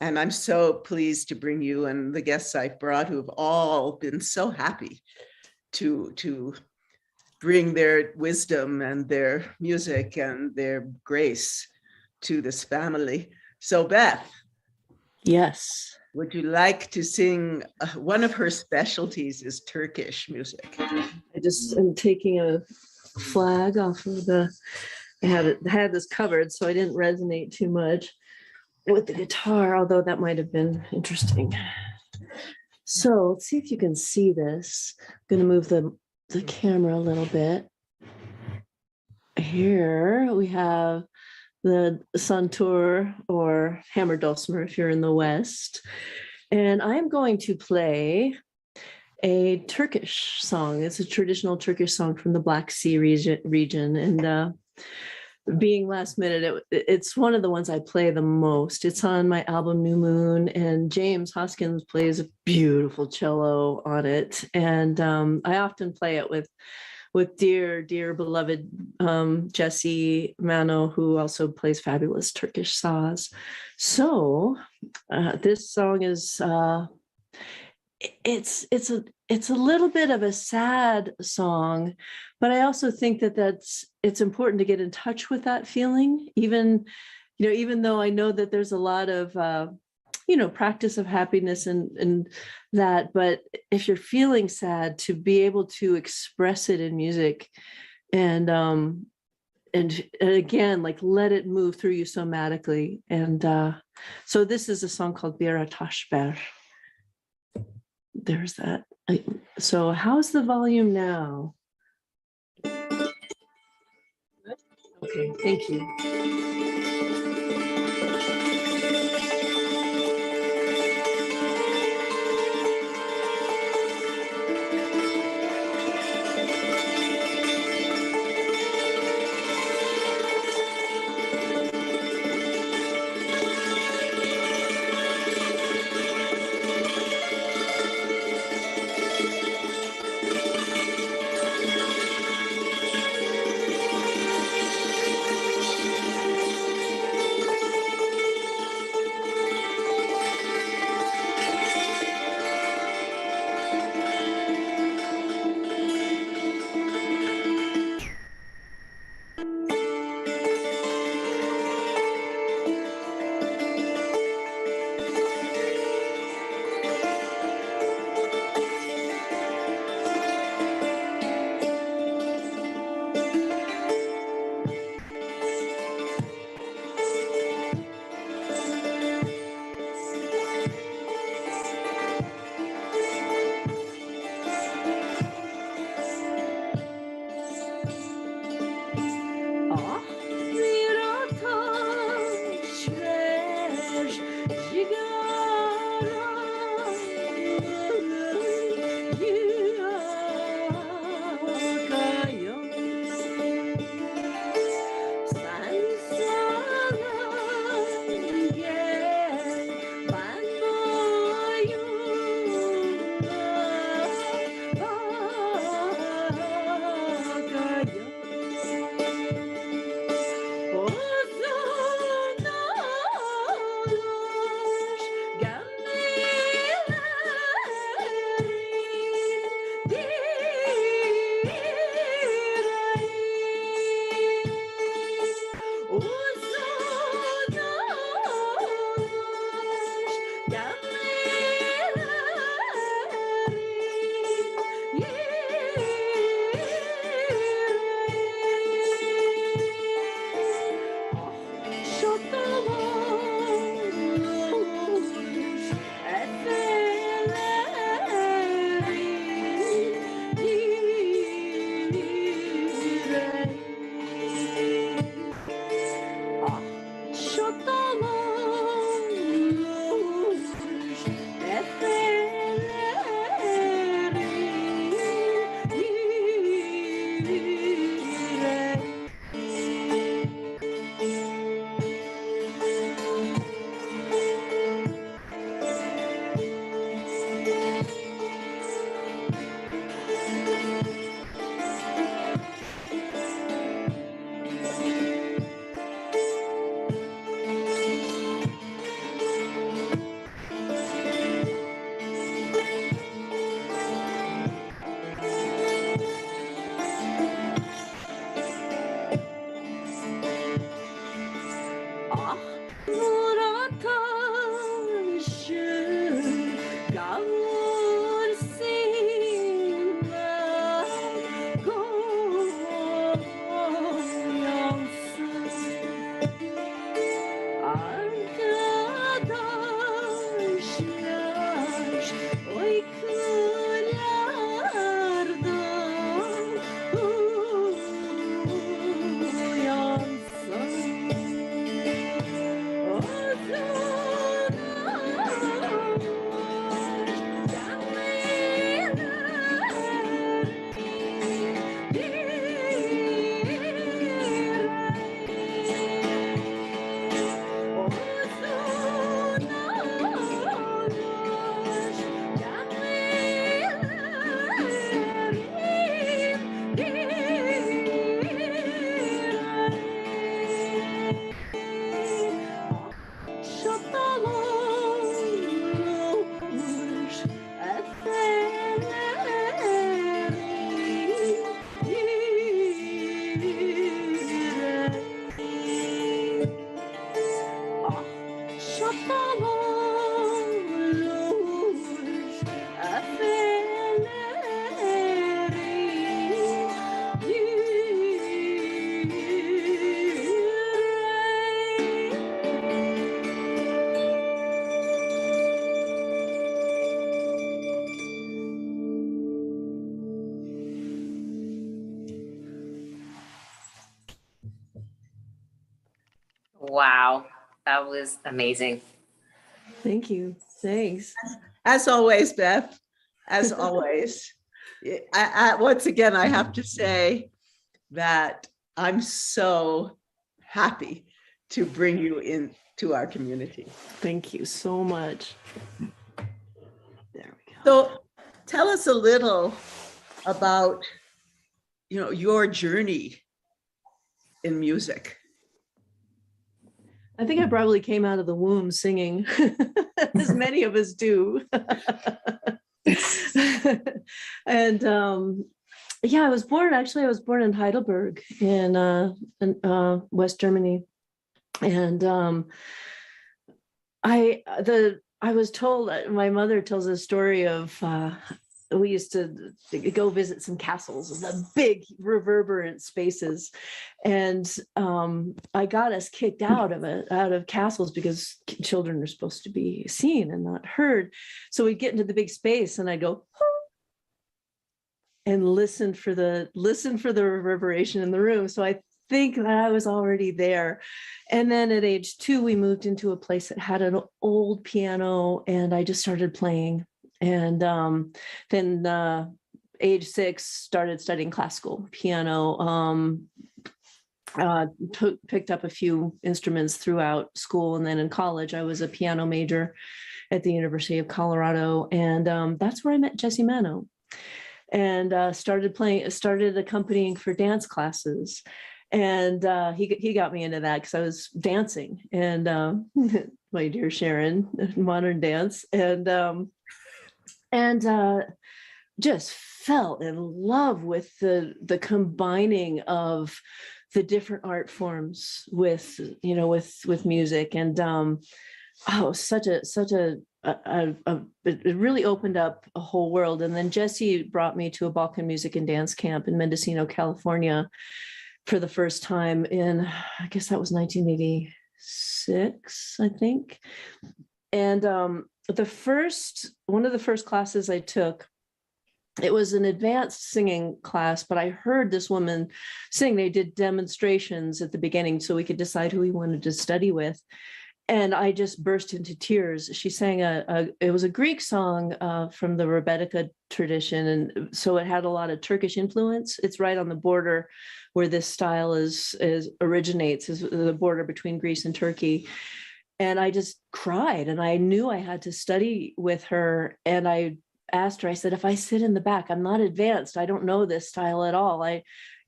And I'm so pleased to bring you and the guests I've brought, who have all been so happy to bring their wisdom and their music and their grace to this family. So Beth. Yes. Would you like to sing? One of her specialties is Turkish music. I just am taking a flag off of I had this covered, so I didn't resonate too much with the guitar, although that might have been interesting. So let's see if you can see this. I'm going to move the camera a little bit. Here we have the santur, or hammer dulcimer if you're in the West. And I'm going to play a Turkish song. It's a traditional Turkish song from the Black Sea region. And being last minute, it's one of the ones I play the most. It's on my album New Moon, and James Hoskins plays a beautiful cello on it. And I often play it with dear beloved Jesse Mano, who also plays fabulous Turkish saz. So this song is it's a little bit of a sad song, but I also think that it's important to get in touch with that feeling, even though I know that there's a lot of practice of happiness and that. But if you're feeling sad, to be able to express it in music and again, like let it move through you somatically. And so this is a song called Bira Tashber. There's that. So how's the volume now? Okay, thank you. Wow, that was amazing. Thank you. Thanks. As always, Beth, as always. Once again, I have to say that I'm so happy to bring you into our community. Thank you so much. There we go. So tell us a little about, your journey in music. I think I probably came out of the womb singing, as many of us do. And yeah, I was born in Heidelberg in West Germany. And I was told, my mother tells a story of we used to go visit some castles, the big reverberant spaces, and I got us kicked out of castles because children are supposed to be seen and not heard. So we'd get into the big space, and I'd go and listen for the reverberation in the room. So I think that I was already there. And then at age 2, we moved into a place that had an old piano, and I just started playing. And then age 6, started studying classical piano, picked up a few instruments throughout school. And then in college, I was a piano major at the University of Colorado. And that's where I met Jesse Mano, and started accompanying for dance classes. And he got me into that because I was dancing, and my dear Sharon, modern dance, and just fell in love with the combining of the different art forms with music. And it really opened up a whole world. And then Jesse brought me to a Balkan music and dance camp in Mendocino, California, for the first time in, I guess that was 1986, I think. And one of the first classes I took, it was an advanced singing class, but I heard this woman sing. They did demonstrations at the beginning so we could decide who we wanted to study with. And I just burst into tears. She sang it was a Greek song from the Rebettica tradition. And so it had a lot of Turkish influence. It's right on the border where this style originates, is the border between Greece and Turkey. And I just cried, and I knew I had to study with her. And I asked her, I said, if I sit in the back, I'm not advanced, I don't know this style at all.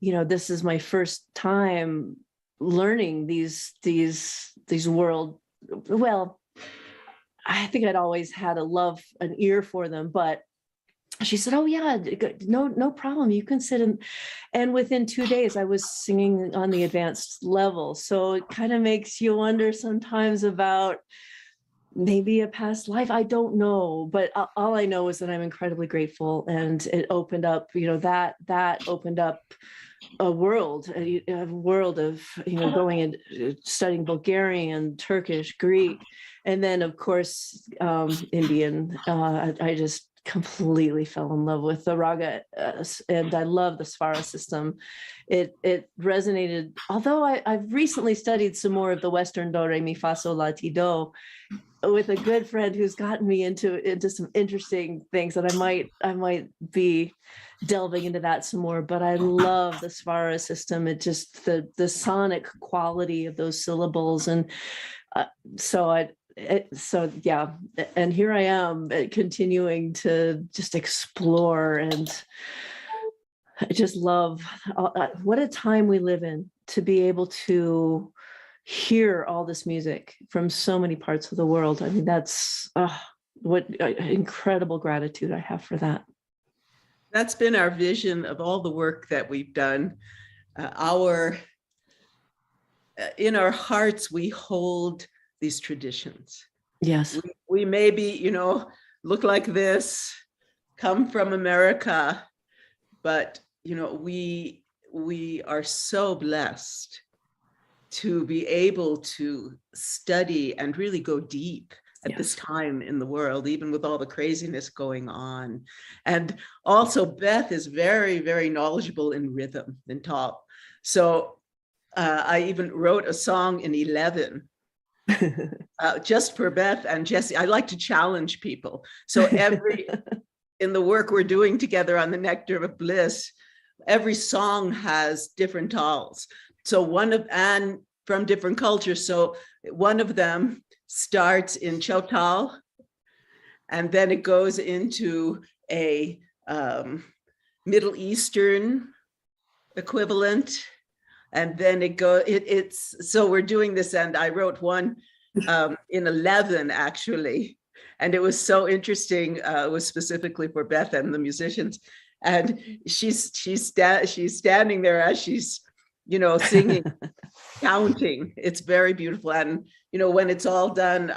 This is my first time learning these world. Well, I think I'd always had an ear for them, but she said, oh yeah, no problem, you can sit in. And within 2 days, I was singing on the advanced level. So it kind of makes you wonder sometimes about maybe a past life. I don't know, but all I know is that I'm incredibly grateful. And it opened up, that opened up a world of going and studying Bulgarian, Turkish, Greek, and then of course Indian. I just completely fell in love with the raga, and I love the Svara system. It resonated. Although I've recently studied some more of the Western do, re, mi, fa, sol, la, ti, do, with a good friend who's gotten me into some interesting things that I might be delving into that some more. But I love the Svara system. It just the sonic quality of those syllables, and so yeah. And here I am continuing to just explore, and I just love what a time we live in to be able to hear all this music from so many parts of the world. I mean, that's what incredible gratitude I have for that. That's been our vision of all the work that we've done. In our hearts, we hold these traditions. Yes. We maybe, look like this, come from America, but, we are so blessed to be able to study and really go deep at this time in the world, even with all the craziness going on. And also Beth is very, very knowledgeable in rhythm and talk. So I even wrote a song in 11 just for Beth and Jesse. I like to challenge people. So in the work we're doing together on the Nectar of Bliss, every song has different tals. So and from different cultures. So one of them starts in Choctaw, and then it goes into a Middle Eastern equivalent, and then it's so we're doing this, and I wrote one in 11 actually, and it was so interesting. It was specifically for Beth and the musicians, and she's standing there as she's singing, counting. It's very beautiful, and when it's all done,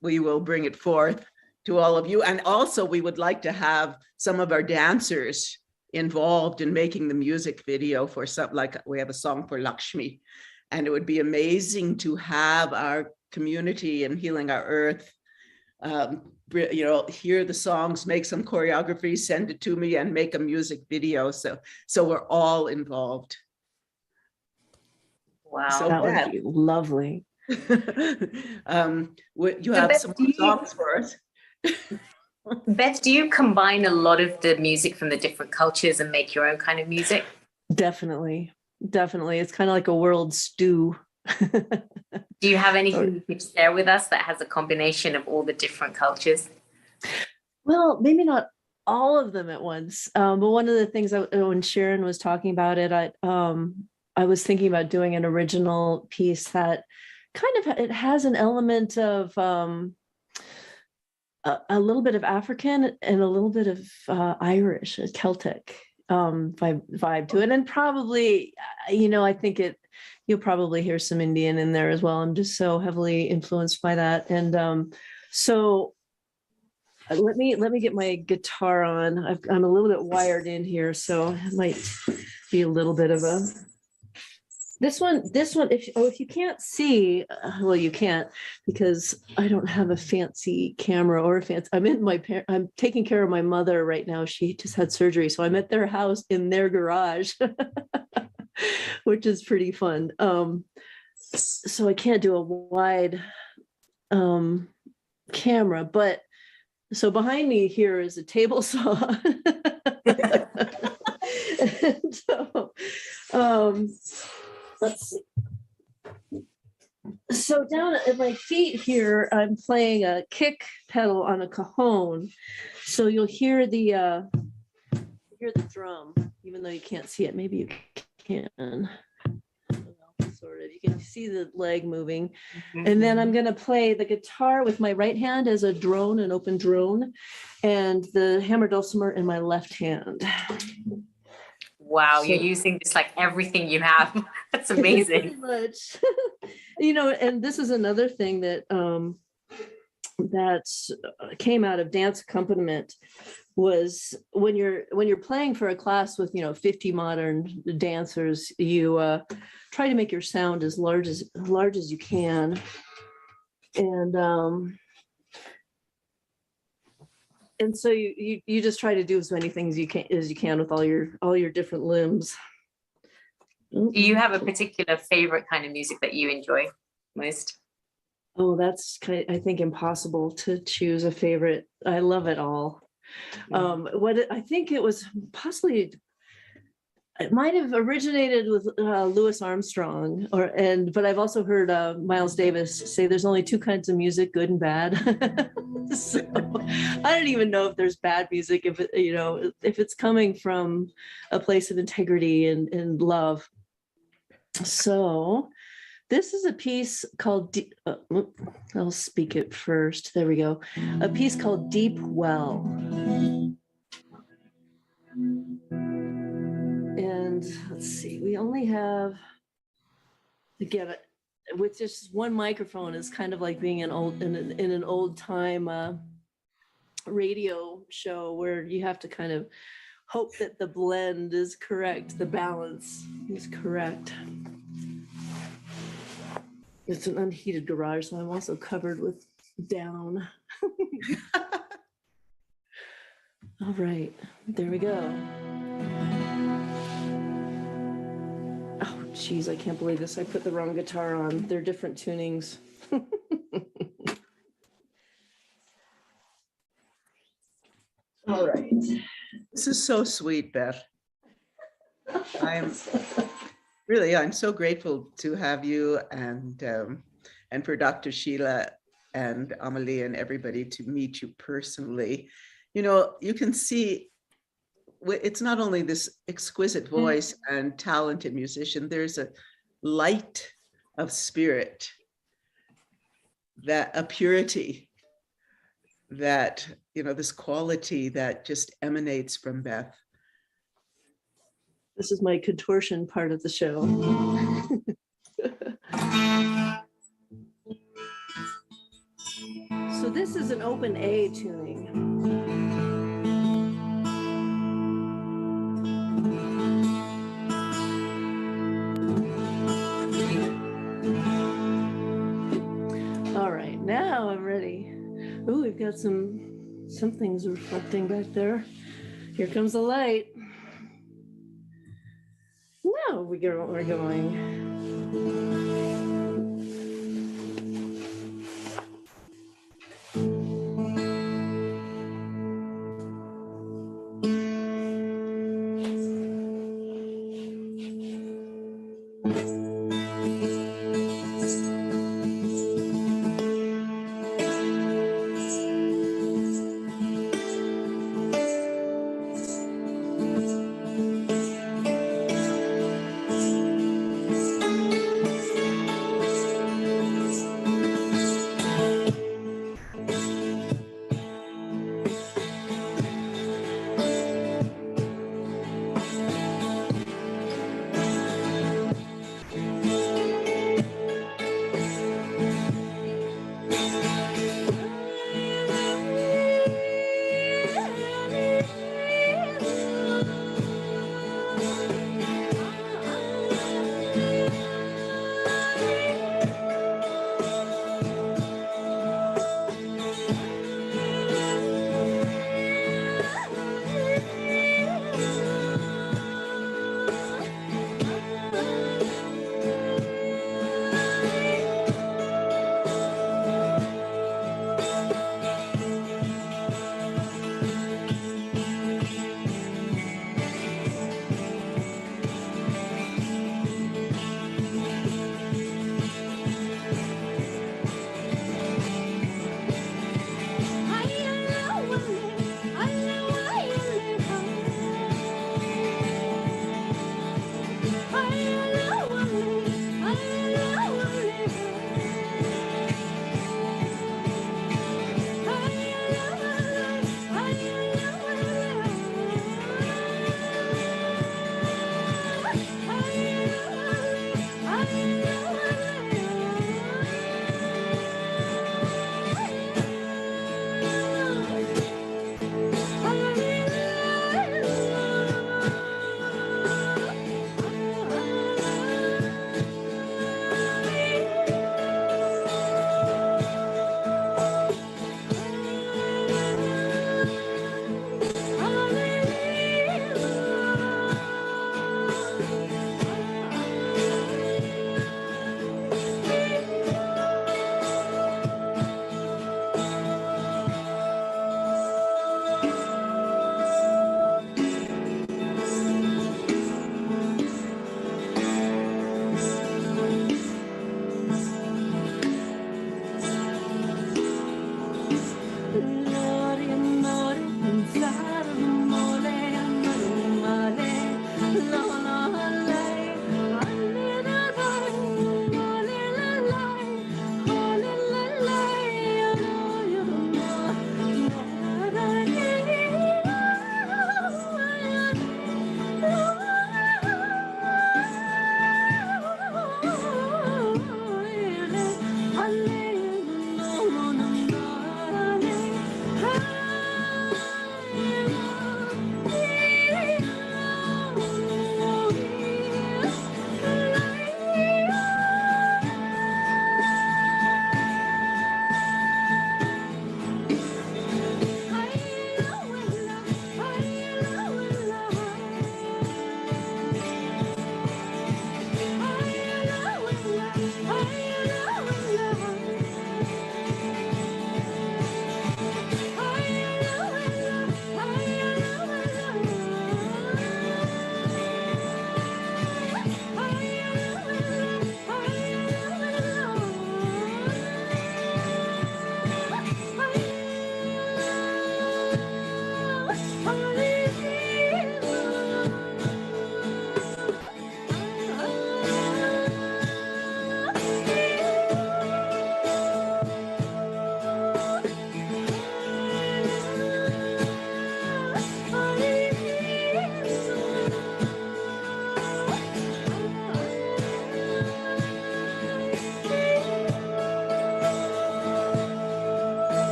we will bring it forth to all of you. And also we would like to have some of our dancers involved in making the music video for something, like we have a song for Lakshmi, and it would be amazing to have our community in Healing Our Earth hear the songs, make some choreography, send it to me, and make a music video, so we're all involved. Wow, so that would be lovely. You have Beth, some songs for us. Beth, do you combine a lot of the music from the different cultures and make your own kind of music? Definitely. It's kind of like a world stew. Do you have anything you could share with us that has a combination of all the different cultures? Well, maybe not all of them at once, but one of the things when Sharon was talking about it, I was thinking about doing an original piece that kind of, it has an element of a little bit of African and a little bit of Irish, Celtic vibe to it, and probably, I think you'll probably hear some Indian in there as well. I'm just so heavily influenced by that, and so let me get my guitar on. I'm a little bit wired in here, so it might be a little bit of a. This one, if you can't see, well, you can't, because I don't have a fancy camera or a fancy, I'm taking care of my mother right now. She just had surgery. So I'm at their house in their garage, which is pretty fun. So I can't do a wide camera, but so behind me here is a table saw. And so, let's see. So down at my feet here, I'm playing a kick pedal on a cajon. So you'll hear the drum, even though you can't see it. Maybe you can. Sort of. You can see the leg moving. And then I'm going to play the guitar with my right hand as a drone, an open drone, and the hammer dulcimer in my left hand. Wow, you're using just like everything you have. That's amazing. Pretty much. And this is another thing that came out of dance accompaniment, was when you're playing for a class with 50 modern dancers, you try to make your sound as large as you can, and so you just try to do as many things as you can with all your different limbs. Do you have a particular favorite kind of music that you enjoy most? Oh, that's I think impossible to choose a favorite. I love it all. I think it was possibly, it might have originated with Louis Armstrong, but I've also heard Miles Davis say there's only two kinds of music, good and bad. So I don't even know if there's bad music if it's coming from a place of integrity and love. So this is a piece called, I'll speak it first. There we go. A piece called Deep Well. And let's see, we only have, again, with just one microphone is kind of like being in an old time radio show where you have to kind of hope that the blend is correct, the balance is correct. It's an unheated garage, so I'm also covered with down. All right, there we go. Oh, geez, I can't believe this. I put the wrong guitar on. They're different tunings. All right. This is so sweet, Beth. I'm so grateful to have you and for Dr. Sheila and Amalie and everybody to meet you personally. You know, you can see it's not only this exquisite voice and talented musician, there's a light of spirit, that a purity, that, you know, this quality that just emanates from Beth. This is my contortion part of the show. So this is an open A tuning. All right, now I'm ready. Oh, we've got some things reflecting back there. Here comes the light. Now we're going.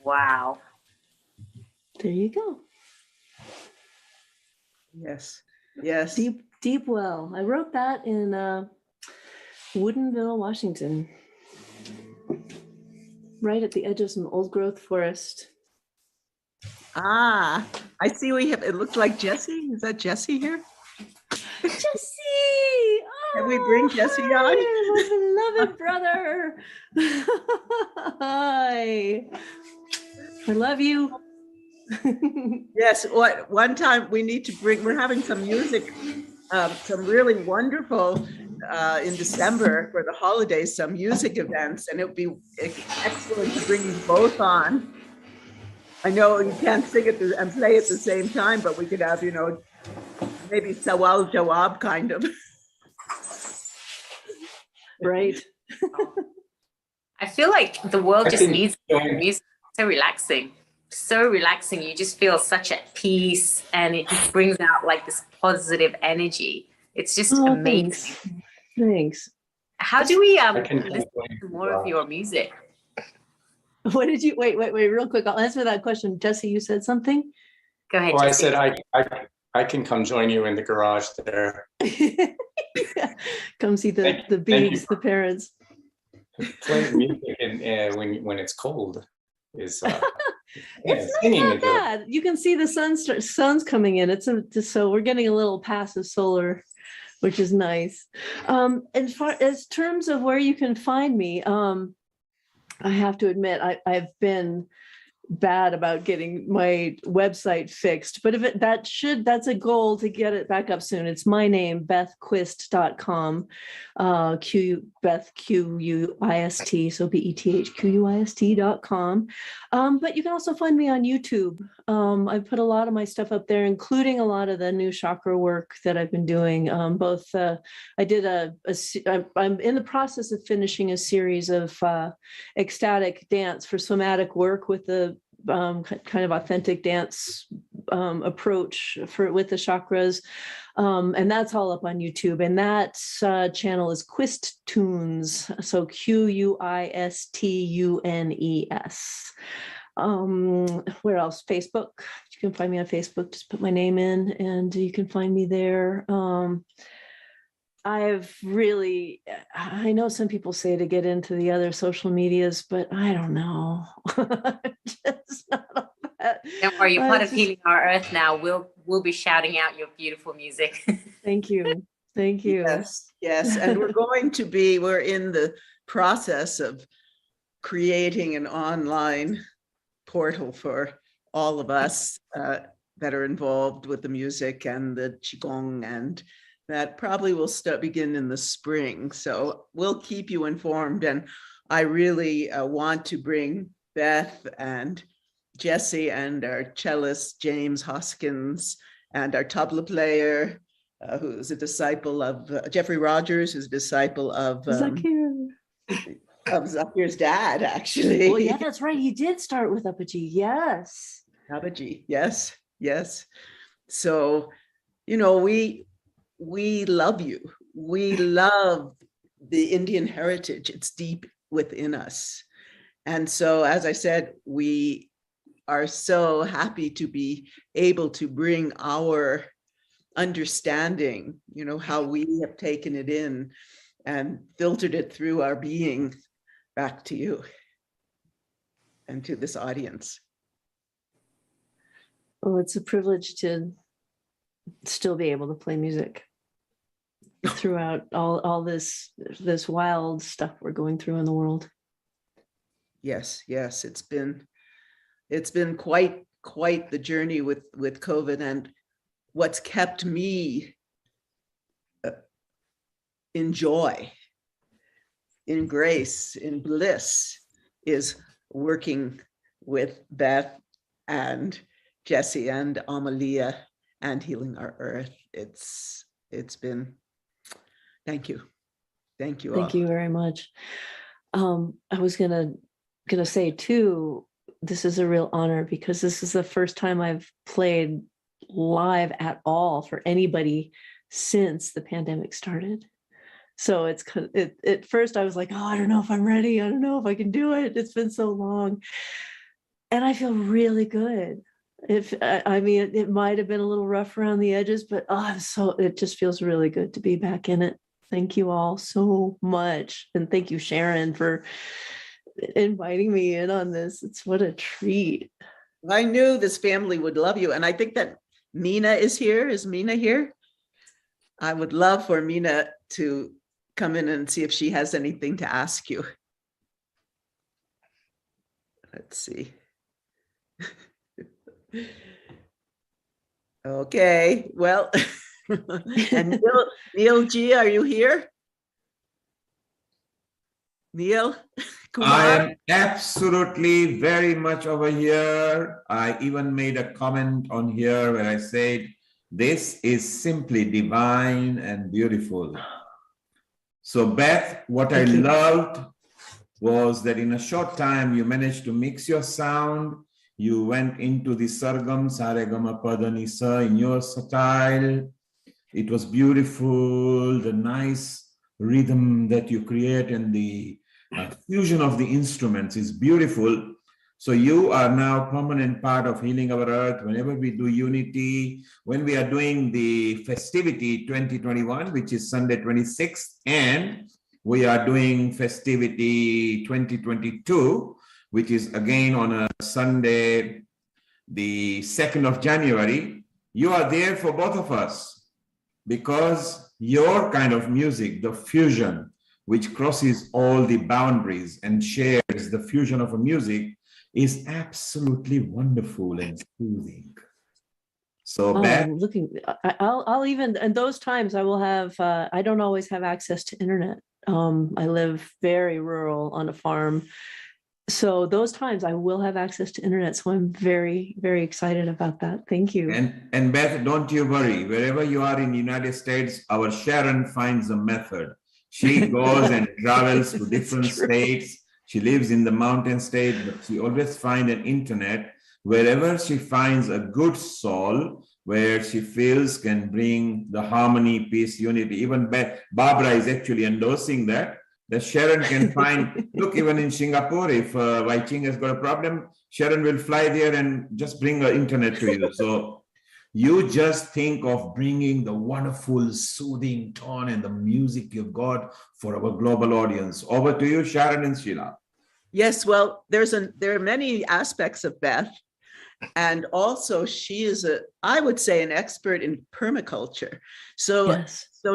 Wow. There you go. Yes. Yes. Deep well. I wrote that in Woodinville, Washington, right at the edge of some old growth forest. Ah, I see we have, it looks like Jesse. Is that Jesse here? Jesse! Can we bring Jesse on? My beloved brother. Hi. I love you. Yes, one time we need to bring, we're having some music, some really wonderful in December for the holidays, some music events, and it would be excellent to bring you both on. I know you can't sing it and play at the same time, but we could have, you know, maybe Sawal Jawab kind of. Right. I feel like the world just needs music. So relaxing. So relaxing. You just feel such at peace, and it just brings out like this positive energy. It's just amazing. Thanks. How do we listen to more of your music? What did you wait, real quick. I'll answer that question. Jesse, you said something? Go ahead. Oh, Jesse. I said I can come join you in the garage there. Come see the Beebs, the parents. Playing music and when it's cold is It's not bad. You can see the sun's coming in. So we're getting a little passive solar, which is nice. As terms of where you can find me, I have to admit I've been bad about getting my website fixed, but that's a goal to get it back up soon. It's my name, bethquist.com, Beth Quist, so BETHQUIST.com. But you can also find me on YouTube. I put a lot of my stuff up there, including a lot of the new chakra work that I've been doing. I'm in the process of finishing a series of ecstatic dance for somatic work with the kind of authentic dance approach with the chakras, and that's all up on YouTube. And that channel is Quist Tunes, so QUISTUNES. Where else? Facebook. You can find me on Facebook. Just put my name in, and you can find me there. I know some people say to get into the other social medias, but I don't know. Don't worry, you're part of Healing Our Earth now. We'll be shouting out your beautiful music. Thank you. Yes. And we're in the process of creating an online portal for all of us that are involved with the music and the Qigong, and that probably will begin in the spring. So we'll keep you informed. And I really want to bring Beth and Jesse and our cellist, James Hoskins, and our tabla player, who's a disciple of Jeffrey Rogers, who's a disciple of Zakir's dad, actually. Well, yeah, that's right. He did start with Apaji. Yes. Apaji, yes. So, you know, we love you. We love the Indian heritage. It's deep within us. And so, as I said, we are so happy to be able to bring our understanding, you know, how we have taken it in and filtered it through our being back to you and to this audience. Well, it's a privilege to still be able to play music throughout all this wild stuff we're going through in the world. Yes, it's been quite the journey with COVID, and what's kept me in joy, in grace, in bliss is working with Beth and Jesse and Amalia and Healing Our Earth. It's been, thank you all. Thank you very much. I was gonna say too, this is a real honor because this is the first time I've played live at all for anybody since the pandemic started. So at first I was like, oh, I don't know if I'm ready. I don't know if I can do it. It's been so long. and I feel really good. If I mean, it might have been a little rough around the edges, but it just feels really good to be back in it. Thank you all so much, and thank you, Sharon, for inviting me in on this. It's what a treat. I knew this family would love you, and I think that Mina is here. Is Mina here? I would love for Mina to come in and see if she has anything to ask you. Let's see. Okay, well, and Neil G, are you here? Neil Kumar? I am absolutely very much over here. I even made a comment on here where I said, this is simply divine and beautiful. So Beth, what I loved was that in a short time, you managed to mix your sound. You went into the sargam, saregama, padanisa in your style. It was beautiful, the nice rhythm that you create and the fusion of the instruments is beautiful. So you are now permanent part of Healing Our Earth. Whenever we do Unity, when we are doing the festivity 2021, which is Sunday 26th, and we are doing festivity 2022, which is again on a Sunday, the 2nd of January, you are there for both of us because your kind of music, the fusion, which crosses all the boundaries and shares the fusion of a music, is absolutely wonderful and soothing. So I'll even, and those times I will have, I don't always have access to internet. I live very rural on a farm. So those times I will have access to internet. So I'm very, very excited about that. Thank you. And Beth, don't you worry. Wherever you are in the United States, our Sharon finds a method. She goes and travels to different states. She lives in the mountain state, but she always finds an internet wherever she finds a good soul where she feels can bring the harmony, peace, unity. Even Barbara is actually endorsing that Sharon can find, look, even in Singapore, if Wai Ching has got a problem, Sharon will fly there and just bring the internet to you. So you just think of bringing the wonderful soothing tone and the music you've got for our global audience. Over to you, Sharon and Sheila. Yes, well, there are many aspects of Beth. And also she is I would say an expert in permaculture. So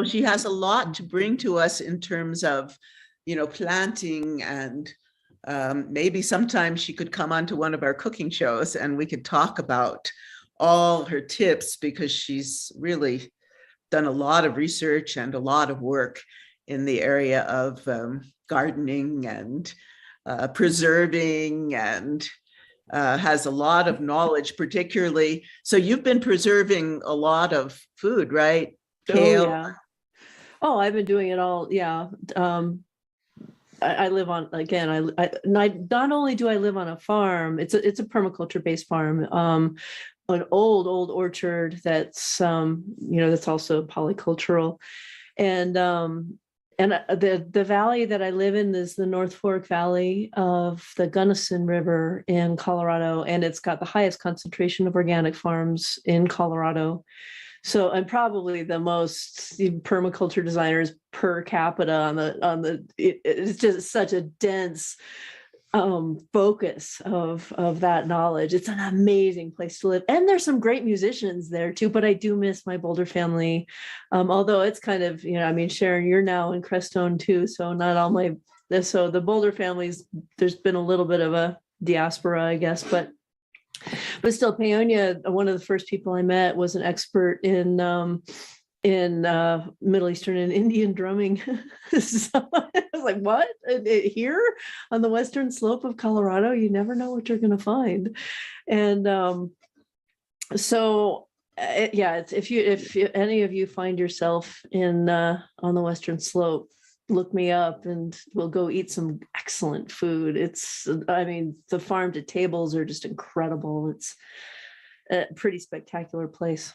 she has a lot to bring to us in terms of, planting, and maybe sometime she could come onto one of our cooking shows and we could talk about all her tips, because she's really done a lot of research and a lot of work in the area of gardening and preserving, and has a lot of knowledge, particularly. So you've been preserving a lot of food, right? Kale. Oh, yeah. Oh, I've been doing it all. Yeah. I live on, again, I not only do I live on a farm, it's a permaculture based farm, an old orchard that's that's also polycultural, and the valley that I live in is the North Fork Valley of the Gunnison River in Colorado, and it's got the highest concentration of organic farms in Colorado. So I'm probably the most permaculture designers per capita it's just such a dense focus of that knowledge. It's an amazing place to live, and there's some great musicians there too. But I do miss my Boulder family, although it's kind of Sharon, you're now in Crestone too, so not all so the Boulder families, there's been a little bit of a diaspora, I guess, but still, Paonia, one of the first people I met, was an expert in Middle Eastern and Indian drumming. So I was like, what? Here on the western slope of Colorado, you never know what you're going to find. And if any of you find yourself on the western slope, look me up and we'll go eat some excellent food. The farm to tables are just incredible. It's a pretty spectacular place.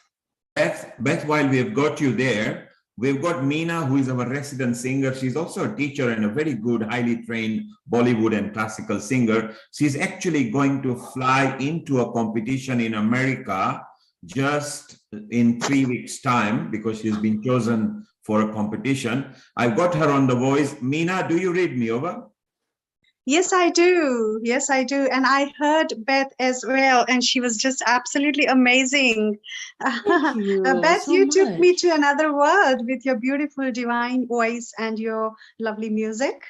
Beth, while we have got you there, We've got Meena, who is our resident singer. She's also a teacher and a very good, highly trained Bollywood and classical singer. She's actually going to fly into a competition in America just in 3 weeks' time because she's been chosen for a competition. I've got her on the voice. Meena, do you read me? Over? Yes, I do. Yes, I do. And I heard Beth as well, and she was just absolutely amazing. Thank you Beth, so you took me much. to another world with your beautiful, divine voice and your lovely music.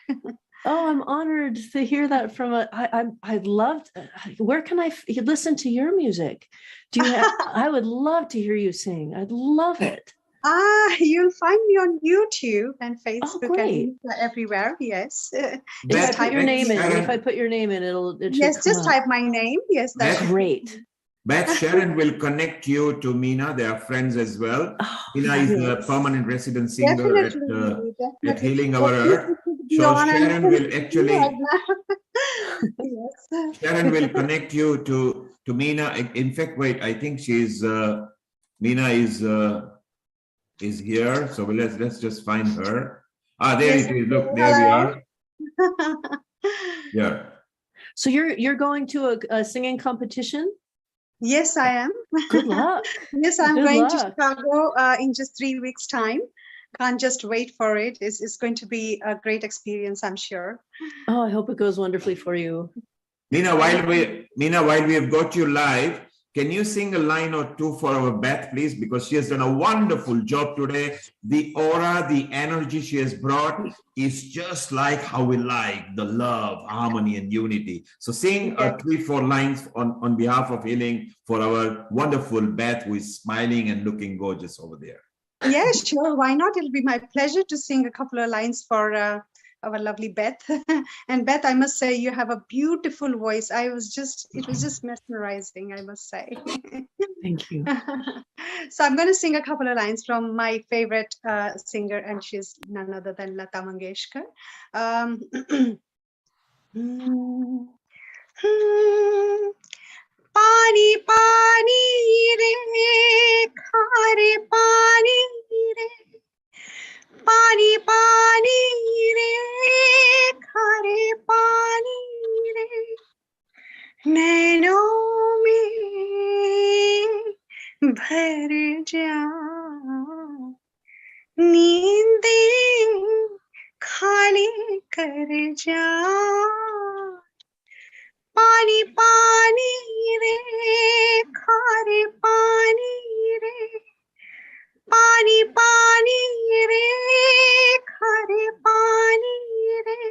Oh, I'm honored to hear that from I'd love to, where can I listen to your music? Do you have, I would love to hear you sing. I'd love it. You'll find me on YouTube and Oh, Facebook great. and everywhere. Yes. If Beth, I put your name in, if Sharon, I put your name in, it should Yes, come just up. type my name. Yes, that Beth, should Great. Beth, Sharon will connect you to Meena. They are friends as well. Oh, Meena is a fabulous. permanent resident singer at definitely. Healing Well, Our this Earth. would be So on and Sharon will right actually now. Yes. Sharon will connect you to Meena. In fact, wait, I think she's Meena is here. So let's just find her. There Yes. it is. Look, there we are. Hello. Yeah. So you're going to a singing competition? Yes, I am. Good luck. Yes, I'm Good going to luck. Chicago in just 3 weeks' time. Can't just wait for it. It's going to be a great experience, I'm sure. Oh, I hope it goes wonderfully for you. Meena, while we have got you live, can you sing a line or two for our Beth, please? Because she has done a wonderful job today. The aura, the energy she has brought is just like how we like the love, harmony, and unity. So sing 3-4 lines on behalf of Healing for our wonderful Beth, who is smiling and looking gorgeous over there. Yeah, sure. Why not? It'll be my pleasure to sing a couple of lines for our lovely Beth. And Beth, I must say, you have a beautiful voice. It was just mesmerizing, I must say. Thank you. So I'm going to sing a couple of lines from my favorite singer, and she's none other than Lata Mangeshkar. पानी पानी रे खारे पानी रे पानी पानी रे खारे पानी रे नैनों में भर जा नींदें खाली कर जा पानी पानी रे खारे पानी रे पानी पानी रे खारे पानी रे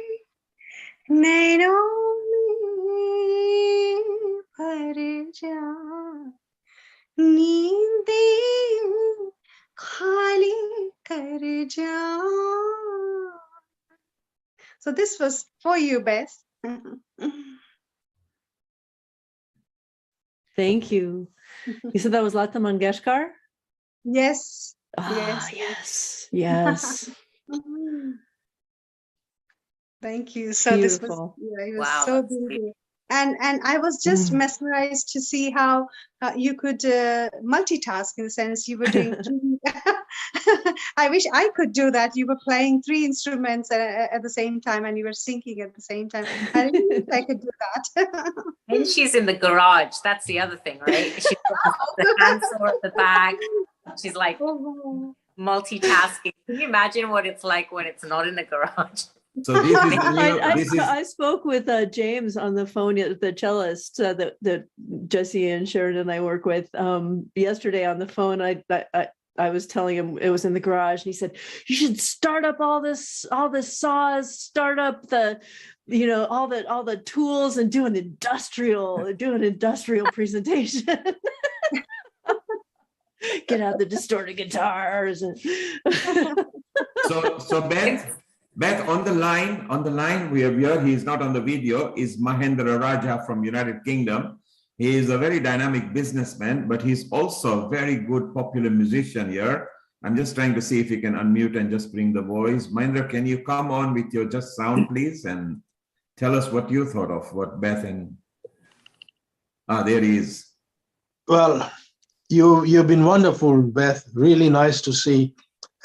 नैनों में भर जा नींदें खाली कर जा. So this was for you, Beth. Thank you. You said that was Lata Mangeshkar? Yes. Yes. Yes. Thank you. So Beautiful. This was, it was Wow, so that's beautiful. And I was just mesmerized to see how you could multitask, in the sense you were doing. I wish I could do that. You were playing 3 instruments at the same time, and you were singing at the same time. I really wish I could do that. And she's in the garage. That's the other thing, right? She's got the handsaw at the back. She's like multitasking. Can you imagine what it's like when it's not in the garage? So this is I spoke with James on the phone, the cellist that Jesse and Sharon and I work with yesterday on the phone. I was telling him it was in the garage, and he said, you should start up all this saws, start up the, all the tools, and do an industrial presentation. Get out the distorted guitars. And so Beth, on the line we have here, he is not on the video, is Mahendra Raja from United Kingdom. He is a very dynamic businessman, but he's also a very good popular musician here. I'm just trying to see if he can unmute and just bring the voice. Mahendra, can you come on with your just sound, please, and tell us what you thought of what Beth and... there he is. Well, you've been wonderful, Beth. Really nice to see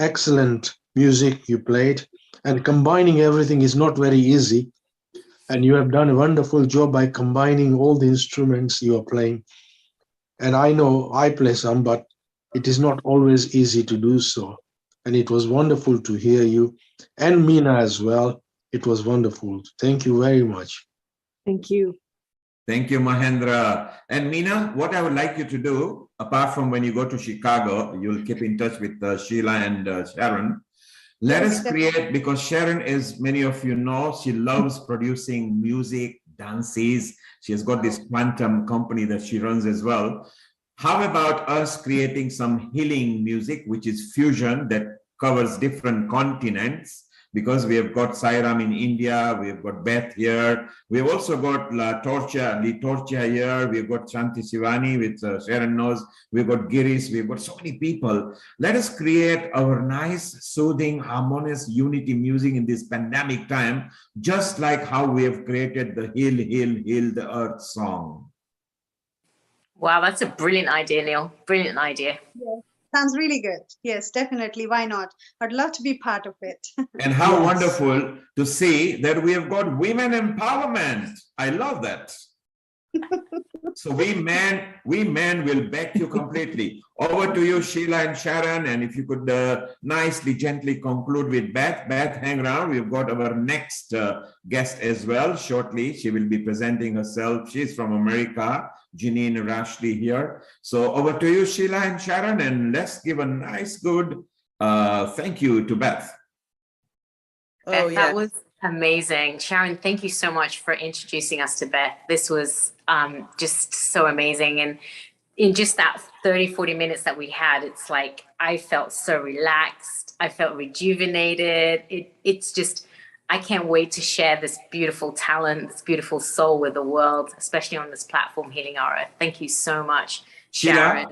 excellent music you played, and combining everything is not very easy. And you have done a wonderful job by combining all the instruments you are playing. And I know I play some, but it is not always easy to do so. And it was wonderful to hear you, and Mina as well. It was wonderful. Thank you very much. Thank you. Thank you, Mahendra. And Meena, what I would like you to do, apart from when you go to Chicago, you'll keep in touch with Sheila and Sharon. Let Yes, us create, because Sharon, as many of you know, she loves producing music, dances. She has got this quantum company that she runs as well. How about us creating some healing music, which is fusion that covers different continents? Because we have got Sairam in India, we have got Beth here, we have also got La Torcha here, we've got Shanti Shivani, which Sharon knows, we've got Giris, we've got so many people. Let us create our nice, soothing, harmonious unity music in this pandemic time, just like how we have created the Heal, Heal, Heal the Earth song. Wow, that's a brilliant idea, Neil. Brilliant idea. Yes. Sounds really good. Yes, definitely. Why not? I'd love to be part of it. And how wonderful to see that we have got women empowerment. I love that. So we men will back you completely. Over to you, Sheila and Sharon. And if you could nicely, gently conclude with Beth. Beth, hang around. We've got our next guest as well shortly. She will be presenting herself. She's from America. Janine Rashley here. So over to you, Sheila and Sharon. And let's give a nice, good thank you to Beth. Beth, that was amazing. Sharon, thank you so much for introducing us to Beth. This was just so amazing. And in just that 30, 40 minutes that we had, it's like I felt so relaxed. I felt rejuvenated. It's just, I can't wait to share this beautiful talent, this beautiful soul with the world, especially on this platform, Healing Our Earth. Thank you so much, Sharon.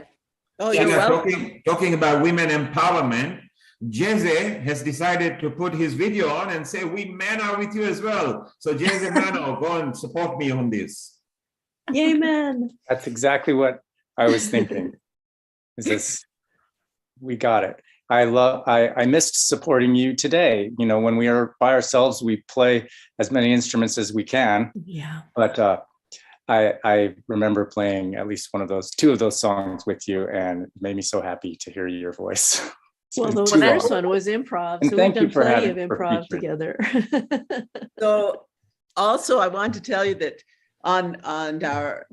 Sheila, talking about women empowerment, Jeze has decided to put his video on and say, we men are with you as well. So Jeze Mano, go and support me on this. Yay, man. That's exactly what I was thinking. Is this, we got it. I missed supporting you today. You know, when we are by ourselves, we play as many instruments as we can. Yeah. But I remember playing at least two of those songs with you, and it made me so happy to hear your voice. Well, the first one was improv, and so thank we've you done for plenty of having improv together. So also I want to tell you that on our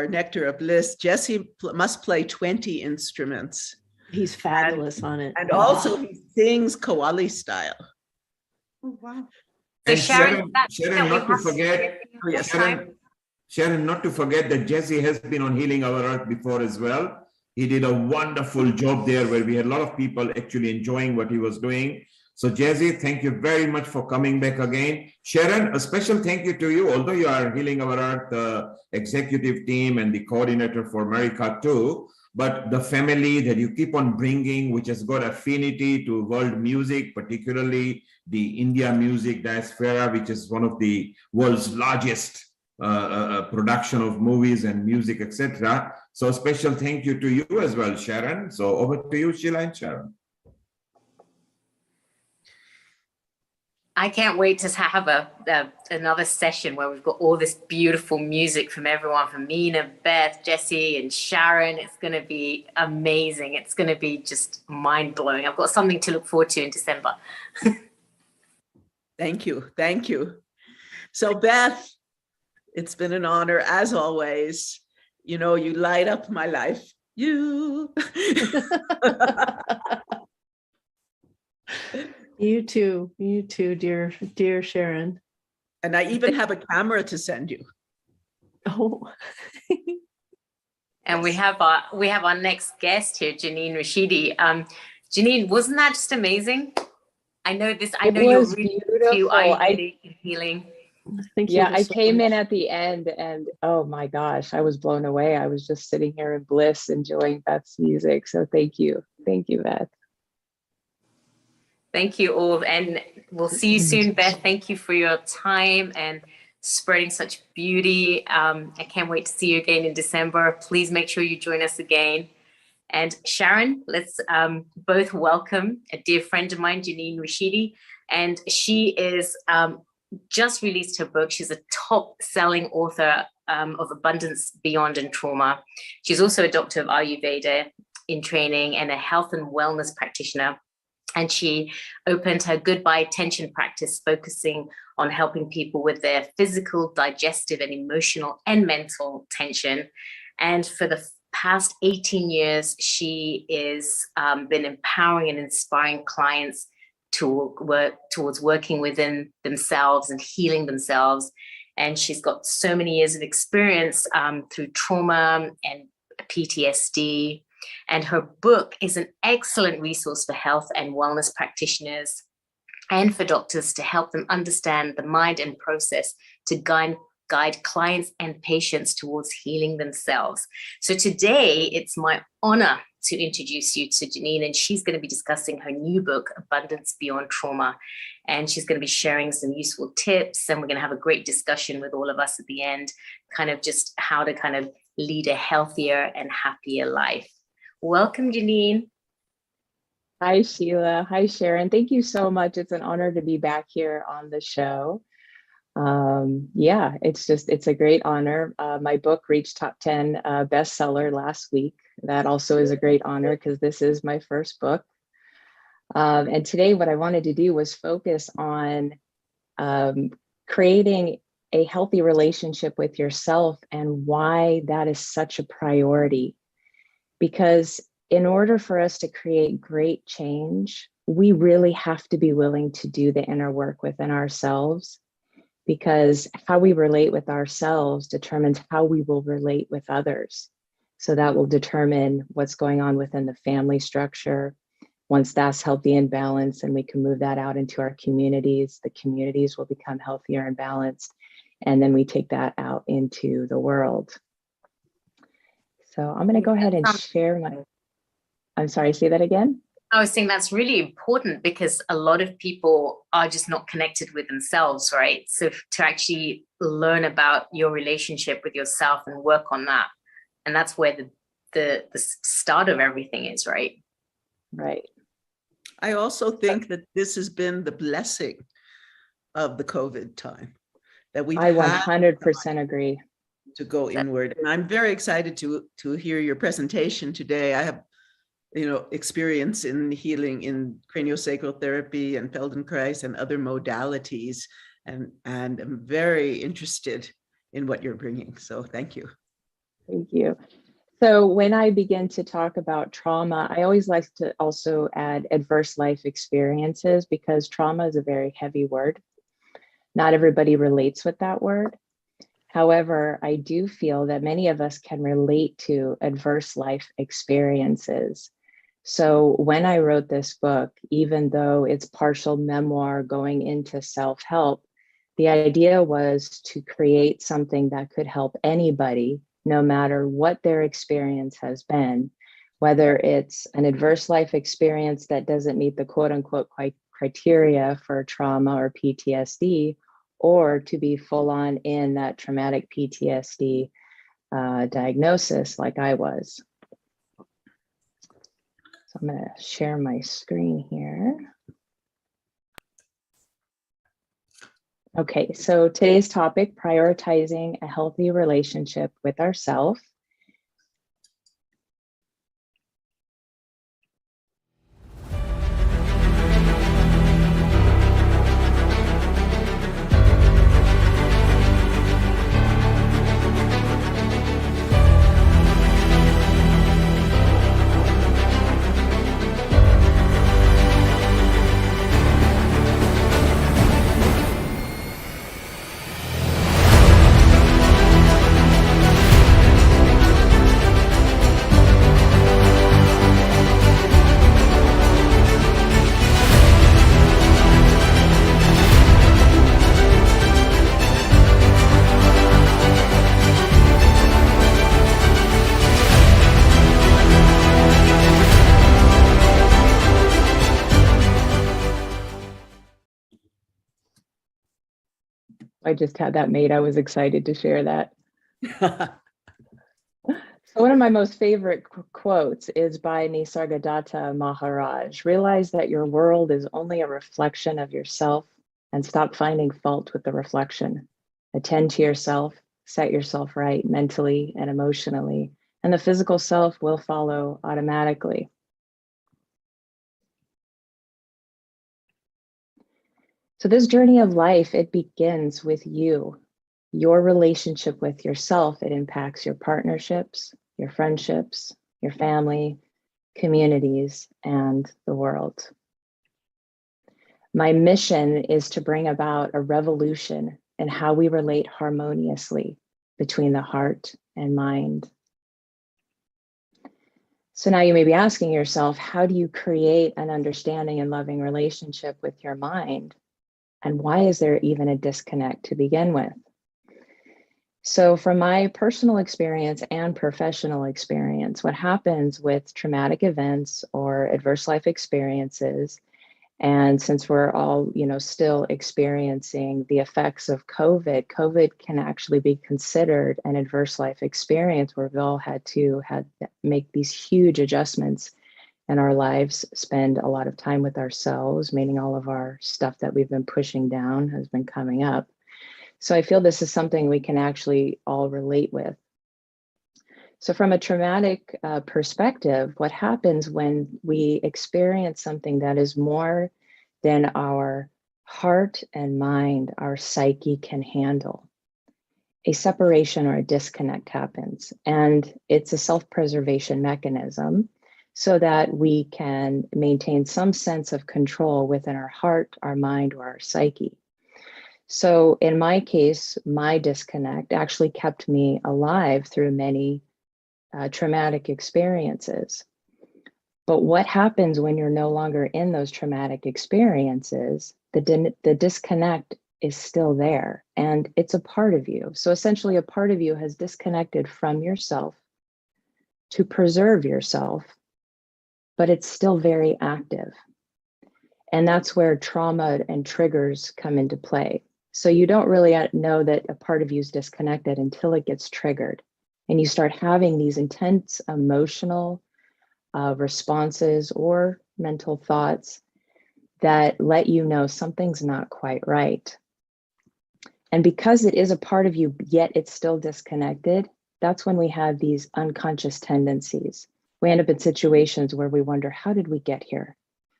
Nectar of Bliss, Jesse must play 20 instruments. He's fabulous on it. And also he sings Kawali style. Oh, wow. And Sharon, Sharon, not to forget, Sharon, not to forget that Jesse has been on Healing Our Earth before as well. He did a wonderful job there where we had a lot of people actually enjoying what he was doing. So Jesse, thank you very much for coming back again. Sharon, a special thank you to you, although you are Healing Our Earth executive team and the coordinator for America too, but the family that you keep on bringing, which has got affinity to world music, particularly the India music diaspora, which is one of the world's largest production of movies and music, etc. So a special thank you to you as well, Sharon. So over to you, Sheila and Sharon. I can't wait to have another session where we've got all this beautiful music from everyone, from Meena, Beth, Jesse, and Sharon. It's going to be amazing. It's going to be just mind-blowing. I've got something to look forward to in December. Thank you. Thank you. So Beth, it's been an honor as always. You know, you light up my life. You. You too, dear Sharon. And I even have a camera to send you. Oh. And we have our next guest here, Janine Rashidi. Janine, wasn't that just amazing? I know you're really into Ayurvedic and healing. Yeah, I came in at the end and oh my gosh, I was blown away. I was just sitting here in bliss enjoying Beth's music. So thank you, Beth. Thank you all, and we'll see you soon, Beth. Thank you for your time and spreading such beauty. I can't wait to see you again in December. Please make sure you join us again. And Sharon, let's both welcome a dear friend of mine, Janine Rashidi. And she is just released her book. She's a top-selling author of Abundance Beyond and Trauma. She's also a doctor of Ayurveda in training and a health and wellness practitioner. And she opened her Goodbye Tension practice, focusing on helping people with their physical, digestive, and emotional and mental tension. And for the past 18 years, she is been empowering and inspiring clients to work towards working within themselves and healing themselves. And she's got so many years of experience through trauma and PTSD. And her book is an excellent resource for health and wellness practitioners and for doctors to help them understand the mind and process to guide clients and patients towards healing themselves. So today, it's my honor to introduce you to Janine, and she's going to be discussing her new book, Abundance Beyond Trauma. And she's going to be sharing some useful tips, and we're going to have a great discussion with all of us at the end, kind of just how to kind of lead a healthier and happier life. Welcome, Janine. Hi, Sheila. Hi, Sharon. Thank you so much. It's an honor to be back here on the show. Yeah, it's a great honor. My book reached top 10 bestseller last week. That also is a great honor because this is my first book. And today what I wanted to do was focus on creating a healthy relationship with yourself and why that is such a priority. Because in order for us to create great change, we really have to be willing to do the inner work within ourselves, because how we relate with ourselves determines how we will relate with others. So that will determine what's going on within the family structure. Once that's healthy and balanced, and we can move that out into our communities, the communities will become healthier and balanced. And then we take that out into the world. So I'm going to go ahead and share my, I'm sorry, say that again. I was saying that's really important because a lot of people are just not connected with themselves, right? So to actually learn about your relationship with yourself and work on that. And that's where the start of everything is, right? Right. I also think that this has been the blessing of the COVID time, that we've I had 100% agree. to go inward. And I'm very excited to hear your presentation today. I have experience in healing in craniosacral therapy and Feldenkrais and other modalities, and I'm very interested in what you're bringing. So thank you. Thank you. So when I begin to talk about trauma, I always like to also add adverse life experiences, because trauma is a very heavy word. Not everybody relates with that word. However, I do feel that many of us can relate to adverse life experiences. So when I wrote this book, even though it's partial memoir going into self-help, the idea was to create something that could help anybody, no matter what their experience has been, whether it's an adverse life experience that doesn't meet the quote unquote criteria for trauma or PTSD, or to be full on in that traumatic PTSD diagnosis like I was. So I'm going to share my screen here. Okay, so today's topic, prioritizing a healthy relationship with ourselves. I just had that made. I was excited to share that. So one of my most favorite quotes is by Nisargadatta Maharaj. Realize that your world is only a reflection of yourself and stop finding fault with the reflection. Attend to yourself, set yourself right mentally and emotionally, and the physical self will follow automatically. So this journey of life, it begins with you. Your relationship with yourself, it impacts your partnerships, your friendships, your family, communities, and the world. My mission is to bring about a revolution in how we relate harmoniously between the heart and mind. So now you may be asking yourself, how do you create an understanding and loving relationship with your mind? And why is there even a disconnect to begin with? So from my personal experience and professional experience, what happens with traumatic events or adverse life experiences, and since we're all, still experiencing the effects of COVID can actually be considered an adverse life experience where we've all had to make these huge adjustments in our lives, spend a lot of time with ourselves, meaning all of our stuff that we've been pushing down has been coming up. So I feel this is something we can actually all relate with. So from a traumatic perspective, what happens when we experience something that is more than our heart and mind, our psyche can handle? A separation or a disconnect happens, and it's a self-preservation mechanism so that we can maintain some sense of control within our heart, our mind, or our psyche. So in my case, my disconnect actually kept me alive through many traumatic experiences. But what happens when you're no longer in those traumatic experiences? The disconnect is still there and it's a part of you. So essentially a part of you has disconnected from yourself to preserve yourself, but it's still very active. And that's where trauma and triggers come into play. So you don't really know that a part of you is disconnected until it gets triggered. And you start having these intense emotional responses or mental thoughts that let you know something's not quite right. And because it is a part of you, yet it's still disconnected, that's when we have these unconscious tendencies. We end up in situations where we wonder, how did we get here?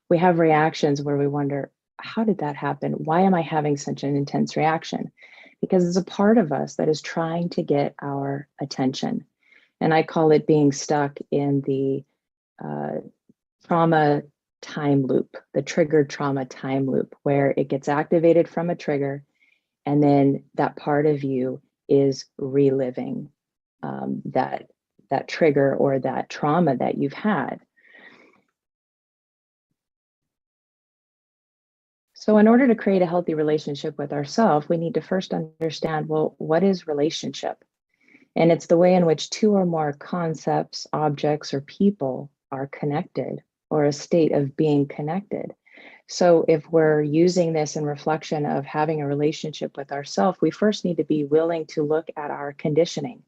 We have reactions where we wonder, how did that happen? Why am I having such an intense reaction? Because it's a part of us that is trying to get our attention. And I call it being stuck in the trauma time loop, the triggered trauma time loop, where it gets activated from a trigger, and then that part of you is reliving that trigger or that trauma that you've had. So in order to create a healthy relationship with ourselves, we need to first understand, well, what is relationship? And it's the way in which two or more concepts, objects, or people are connected, or a state of being connected. So if we're using this in reflection of having a relationship with ourselves, we first need to be willing to look at our conditioning,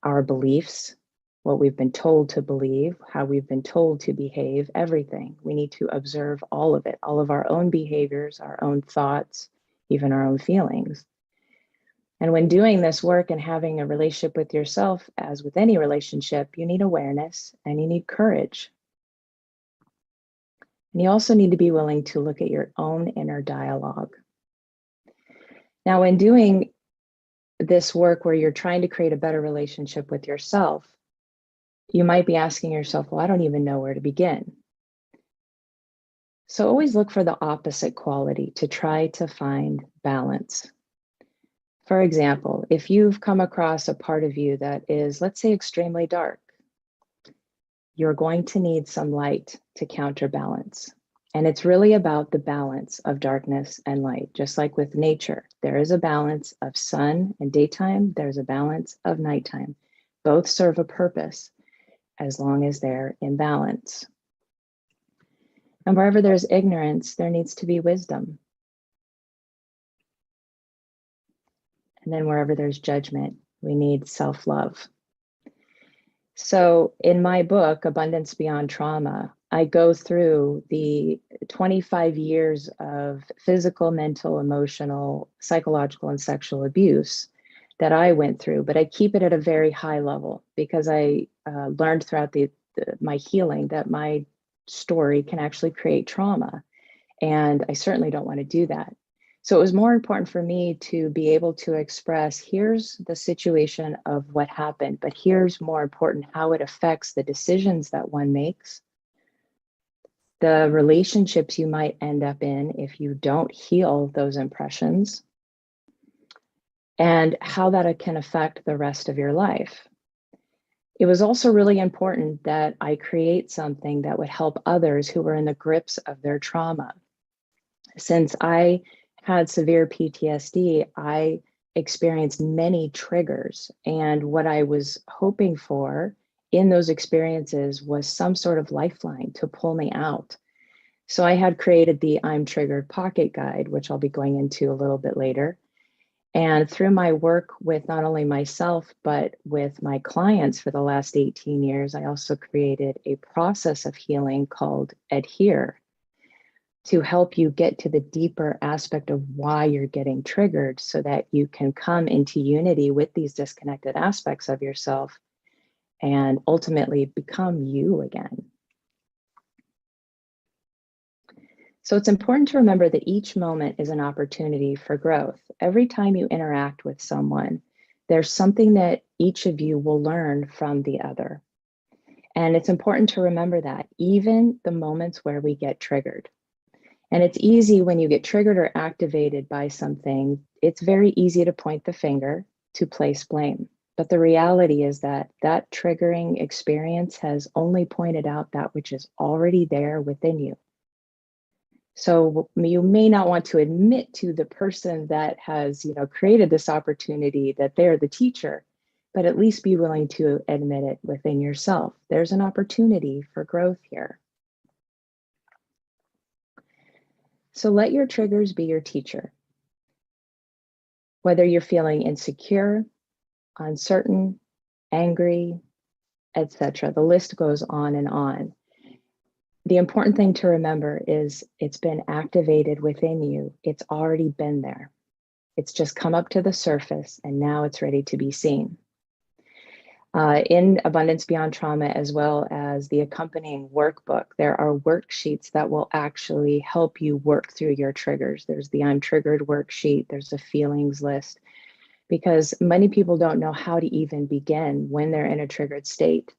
our beliefs, what we've been told to believe, how we've been told to behave, everything. We need to observe all of it, all of our own behaviors, our own thoughts, even our own feelings. And when doing this work and having a relationship with yourself, as with any relationship, you need awareness and you need courage. And you also need to be willing to look at your own inner dialogue. Now, when doing this work where you're trying to create a better relationship with yourself, you might be asking yourself, well, I don't even know where to begin. So always look for the opposite quality to try to find balance. For example, if you've come across a part of you that is, let's say, extremely dark, you're going to need some light to counterbalance. And it's really about the balance of darkness and light. Just like with nature, there is a balance of sun and daytime, there's a balance of nighttime. Both serve a purpose as long as they're in balance. And wherever there's ignorance, there needs to be wisdom. And then wherever there's judgment, we need self-love. So in my book, Abundance Beyond Trauma, I go through the 25 years of physical, mental, emotional, psychological, and sexual abuse that I went through, but I keep it at a very high level because I learned throughout my healing that my story can actually create trauma. And I certainly don't want to do that. So it was more important for me to be able to express, here's the situation of what happened, but here's more important how it affects the decisions that one makes, the relationships you might end up in if you don't heal those impressions, and how that can affect the rest of your life. It was also really important that I create something that would help others who were in the grips of their trauma. Since I had severe PTSD, I experienced many triggers. And what I was hoping for in those experiences was some sort of lifeline to pull me out. So I had created the I'm Triggered Pocket Guide, which I'll be going into a little bit later. And through my work with not only myself, but with my clients for the last 18 years, I also created a process of healing called Adhere, to help you get to the deeper aspect of why you're getting triggered so that you can come into unity with these disconnected aspects of yourself and ultimately become you again. So it's important to remember that each moment is an opportunity for growth. Every time you interact with someone, there's something that each of you will learn from the other. And it's important to remember that even the moments where we get triggered. And it's easy when you get triggered or activated by something, it's very easy to point the finger, to place blame. But the reality is that that triggering experience has only pointed out that which is already there within you. So you may not want to admit to the person that has, created this opportunity that they're the teacher, but at least be willing to admit it within yourself. There's an opportunity for growth here. So let your triggers be your teacher. Whether you're feeling insecure, uncertain, angry, etc., the list goes on and on. The important thing to remember is it's been activated within you. It's already been there. It's just come up to the surface and now it's ready to be seen. In Abundance Beyond Trauma, as well as the accompanying workbook, there are worksheets that will actually help you work through your triggers. There's the I'm Triggered worksheet, there's a feelings list, because many people don't know how to even begin when they're in a triggered state.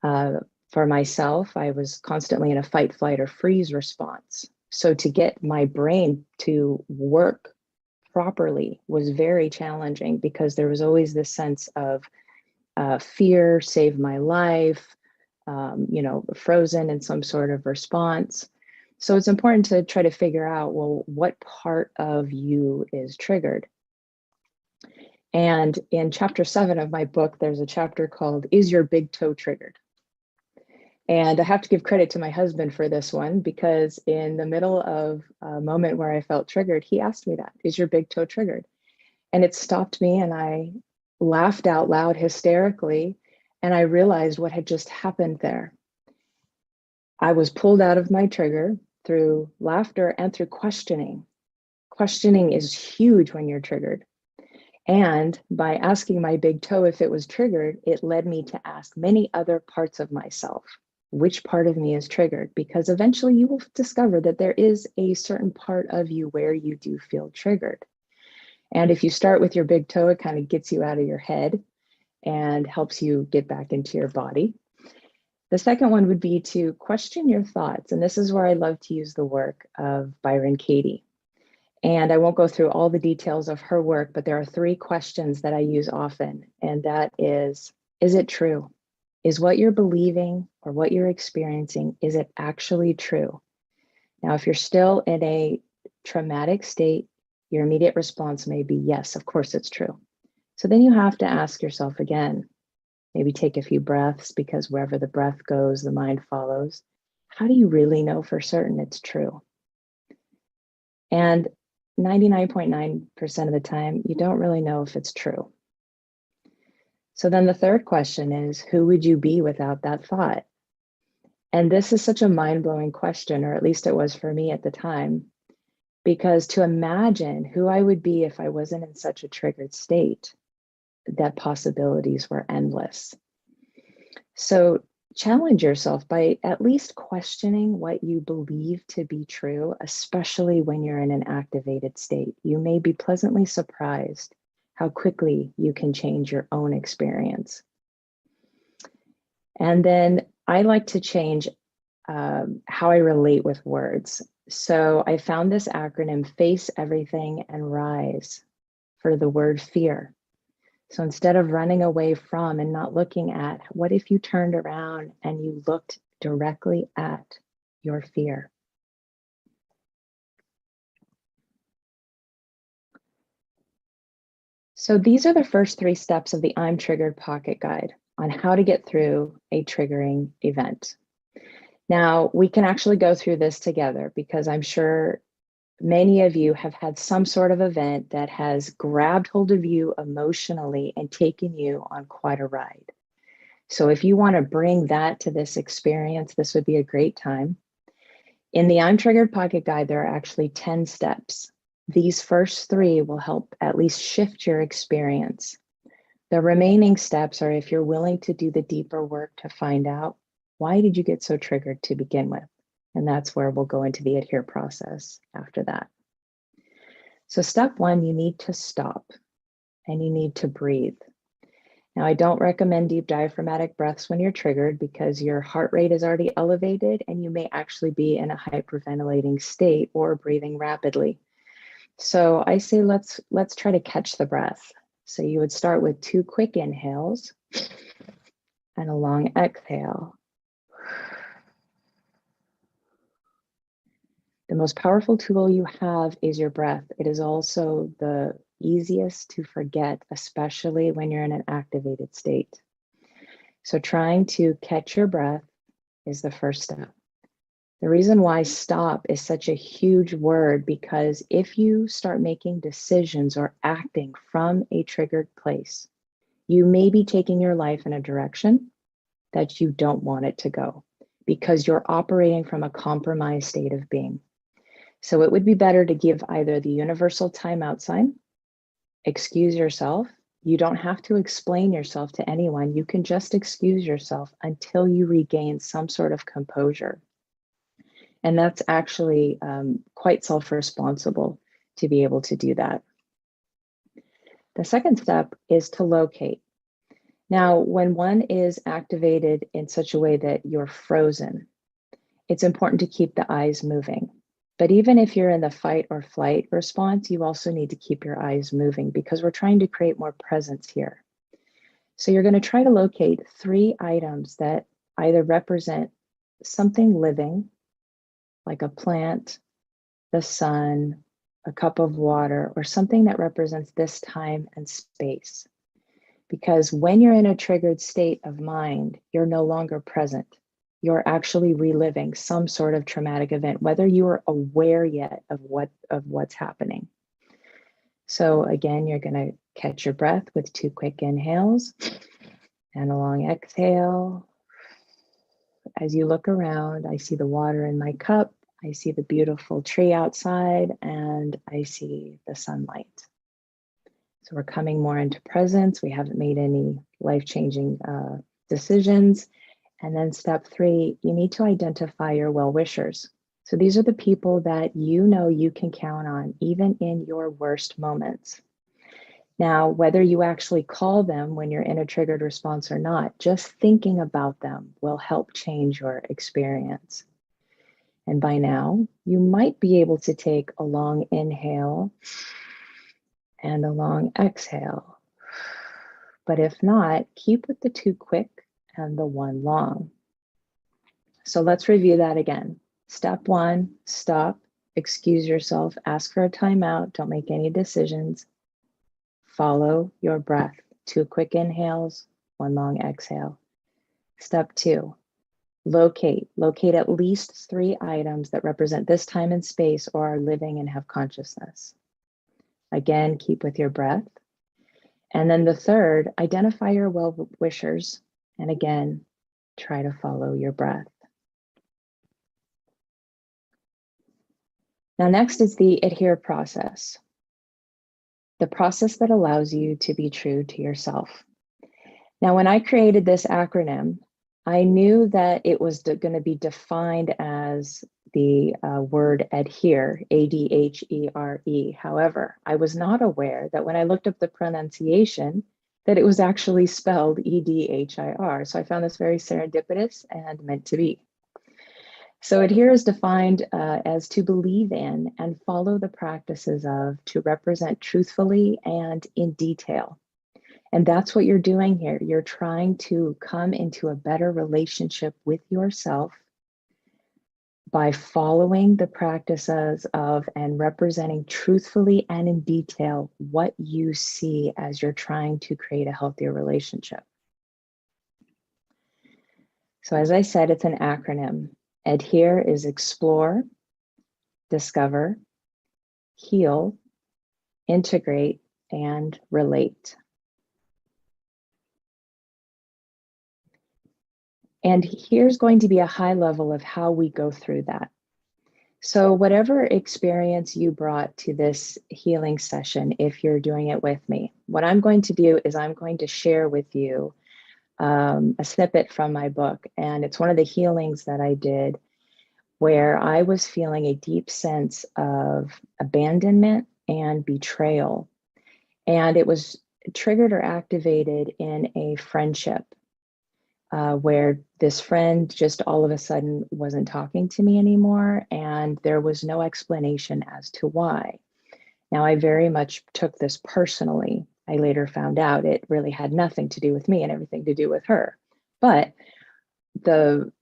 For myself, I was constantly in a fight, flight, or freeze response. So to get my brain to work properly was very challenging because there was always this sense of fear, save my life, frozen in some sort of response. So it's important to try to figure out, well, what part of you is triggered? And in chapter 7 of my book, there's a chapter called, Is Your Big Toe Triggered? And I have to give credit to my husband for this one, because in the middle of a moment where I felt triggered, he asked me that, is your big toe triggered? And it stopped me and I laughed out loud hysterically, and I realized what had just happened there. I was pulled out of my trigger through laughter and through questioning. Questioning is huge when you're triggered. And by asking my big toe if it was triggered, it led me to ask many other parts of myself, which part of me is triggered? Because eventually you will discover that there is a certain part of you where you do feel triggered. And if you start with your big toe, it kind of gets you out of your head and helps you get back into your body. The second one would be to question your thoughts. And this is where I love to use the work of Byron Katie. And I won't go through all the details of her work, but there are 3 questions that I use often. And that is it true? Is what you're believing or what you're experiencing, is it actually true? Now, if you're still in a traumatic state, your immediate response may be, yes, of course it's true. So then you have to ask yourself again, maybe take a few breaths, because wherever the breath goes, the mind follows. How do you really know for certain it's true? And 99.9% of the time, you don't really know if it's true. So then the third question is, who would you be without that thought? And this is such a mind-blowing question, or at least it was for me at the time, because to imagine who I would be if I wasn't in such a triggered state, that possibilities were endless. So challenge yourself by at least questioning what you believe to be true, especially when you're in an activated state. You may be pleasantly surprised how quickly you can change your own experience. And then I like to change how I relate with words. So I found this acronym, FACE Everything and RISE, for the word fear. So instead of running away from and not looking at, what if you turned around and you looked directly at your fear? So these are the first 3 steps of the I'm Triggered Pocket Guide on how to get through a triggering event. Now, we can actually go through this together because I'm sure many of you have had some sort of event that has grabbed hold of you emotionally and taken you on quite a ride. So if you want to bring that to this experience, this would be a great time. In the I'm Triggered Pocket Guide, there are actually 10 steps. These first 3 will help at least shift your experience. The remaining steps are if you're willing to do the deeper work to find out, why did you get so triggered to begin with? And that's where we'll go into the adhere process after that. So step 1, you need to stop and you need to breathe. Now, I don't recommend deep diaphragmatic breaths when you're triggered because your heart rate is already elevated and you may actually be in a hyperventilating state or breathing rapidly. So I say let's try to catch the breath. So you would start with 2 quick inhales and a long exhale. The most powerful tool you have is your breath. It is also the easiest to forget, especially when you're in an activated state. So trying to catch your breath is the first step. The reason why stop is such a huge word, because if you start making decisions or acting from a triggered place, you may be taking your life in a direction that you don't want it to go because you're operating from a compromised state of being. So it would be better to give either the universal timeout sign, excuse yourself. You don't have to explain yourself to anyone. You can just excuse yourself until you regain some sort of composure. And that's actually quite self-responsible to be able to do that. The second step is to locate. Now, when one is activated in such a way that you're frozen, it's important to keep the eyes moving. But even if you're in the fight or flight response, you also need to keep your eyes moving because we're trying to create more presence here. So you're going to try to locate 3 items that either represent something living, like a plant, the sun, a cup of water, or something that represents this time and space. Because when you're in a triggered state of mind, you're no longer present. You're actually reliving some sort of traumatic event, whether you are aware yet of what's happening. So again, you're going to catch your breath with 2 quick inhales and a long exhale. As you look around, I see the water in my cup. I see the beautiful tree outside, and I see the sunlight. So we're coming more into presence. We haven't made any life-changing decisions. And then step 3, you need to identify your well-wishers. So these are the people that you know you can count on, even in your worst moments. Now, whether you actually call them when you're in a triggered response or not, just thinking about them will help change your experience. And by now, you might be able to take a long inhale and a long exhale. But if not, keep with the 2 quick and the 1 long. So let's review that again. Step 1, stop, excuse yourself, ask for a timeout, don't make any decisions. Follow your breath, 2 quick inhales, 1 long exhale. Step 2, locate at least 3 items that represent this time and space or are living and have consciousness. Again, keep with your breath. And then the third, identify your well-wishers. And again, try to follow your breath. Now, next is the adhere process, the process that allows you to be true to yourself. Now, when I created this acronym, I knew that it was going to be defined as the word adhere, A-D-H-E-R-E. However, I was not aware that when I looked up the pronunciation, that it was actually spelled E-D-H-I-R. So I found this very serendipitous and meant to be. So adhere is defined as to believe in and follow the practices of, to represent truthfully and in detail. And that's what you're doing here. You're trying to come into a better relationship with yourself by following the practices of and representing truthfully and in detail what you see as you're trying to create a healthier relationship. So as I said, it's an acronym. Adhere is explore, discover, heal, integrate, and relate. And here's going to be a high level of how we go through that. So whatever experience you brought to this healing session, if you're doing it with me, what I'm going to do is I'm going to share with you a snippet from my book. And it's one of the healings that I did where I was feeling a deep sense of abandonment and betrayal. And it was triggered or activated in a friendship where this friend just all of a sudden wasn't talking to me anymore, and there was no explanation as to why. Now, I very much took this personally. I later found out it really had nothing to do with me and everything to do with her. But the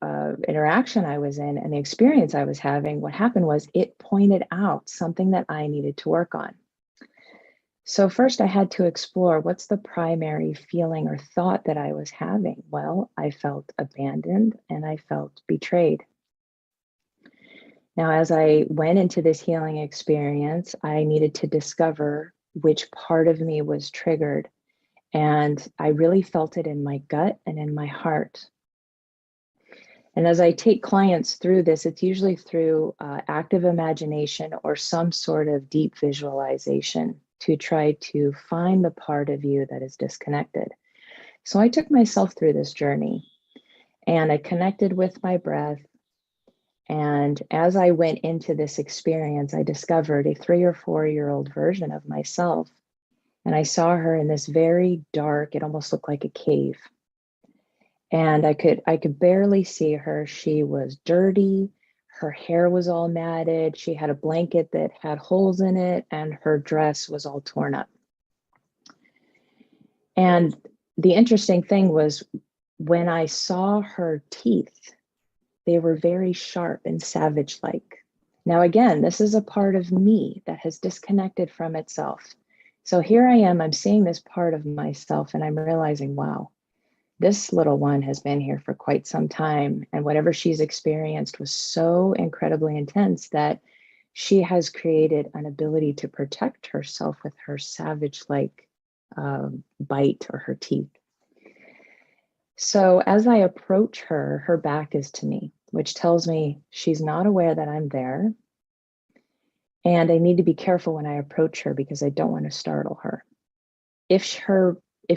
interaction I was in and the experience I was having, what happened was it pointed out something that I needed to work on. So first I had to explore what's the primary feeling or thought that I was having. Well, I felt abandoned and I felt betrayed. Now, as I went into this healing experience, I needed to discover which part of me was triggered. And I really felt it in my gut and in my heart. And as I take clients through this, it's usually through active imagination or some sort of deep visualization to try to find the part of you that is disconnected. So I took myself through this journey and I connected with my breath. And as I went into this experience, I discovered a 3 or 4-year-old version of myself. And I saw her in this very dark, it almost looked like a cave. And I could barely see her. She was dirty. Her hair was all matted. She had a blanket that had holes in it, and her dress was all torn up. And the interesting thing was when I saw her teeth, they were very sharp and savage-like. Now, again, this is a part of me that has disconnected from itself. So here I am, I'm seeing this part of myself, and I'm realizing, wow, this little one has been here for quite some time, and whatever she's experienced was so incredibly intense that she has created an ability to protect herself with her savage-like bite or her teeth. So as I approach her, her back is to me, which tells me she's not aware that I'm there. And I need to be careful when I approach her because I don't want to startle her. If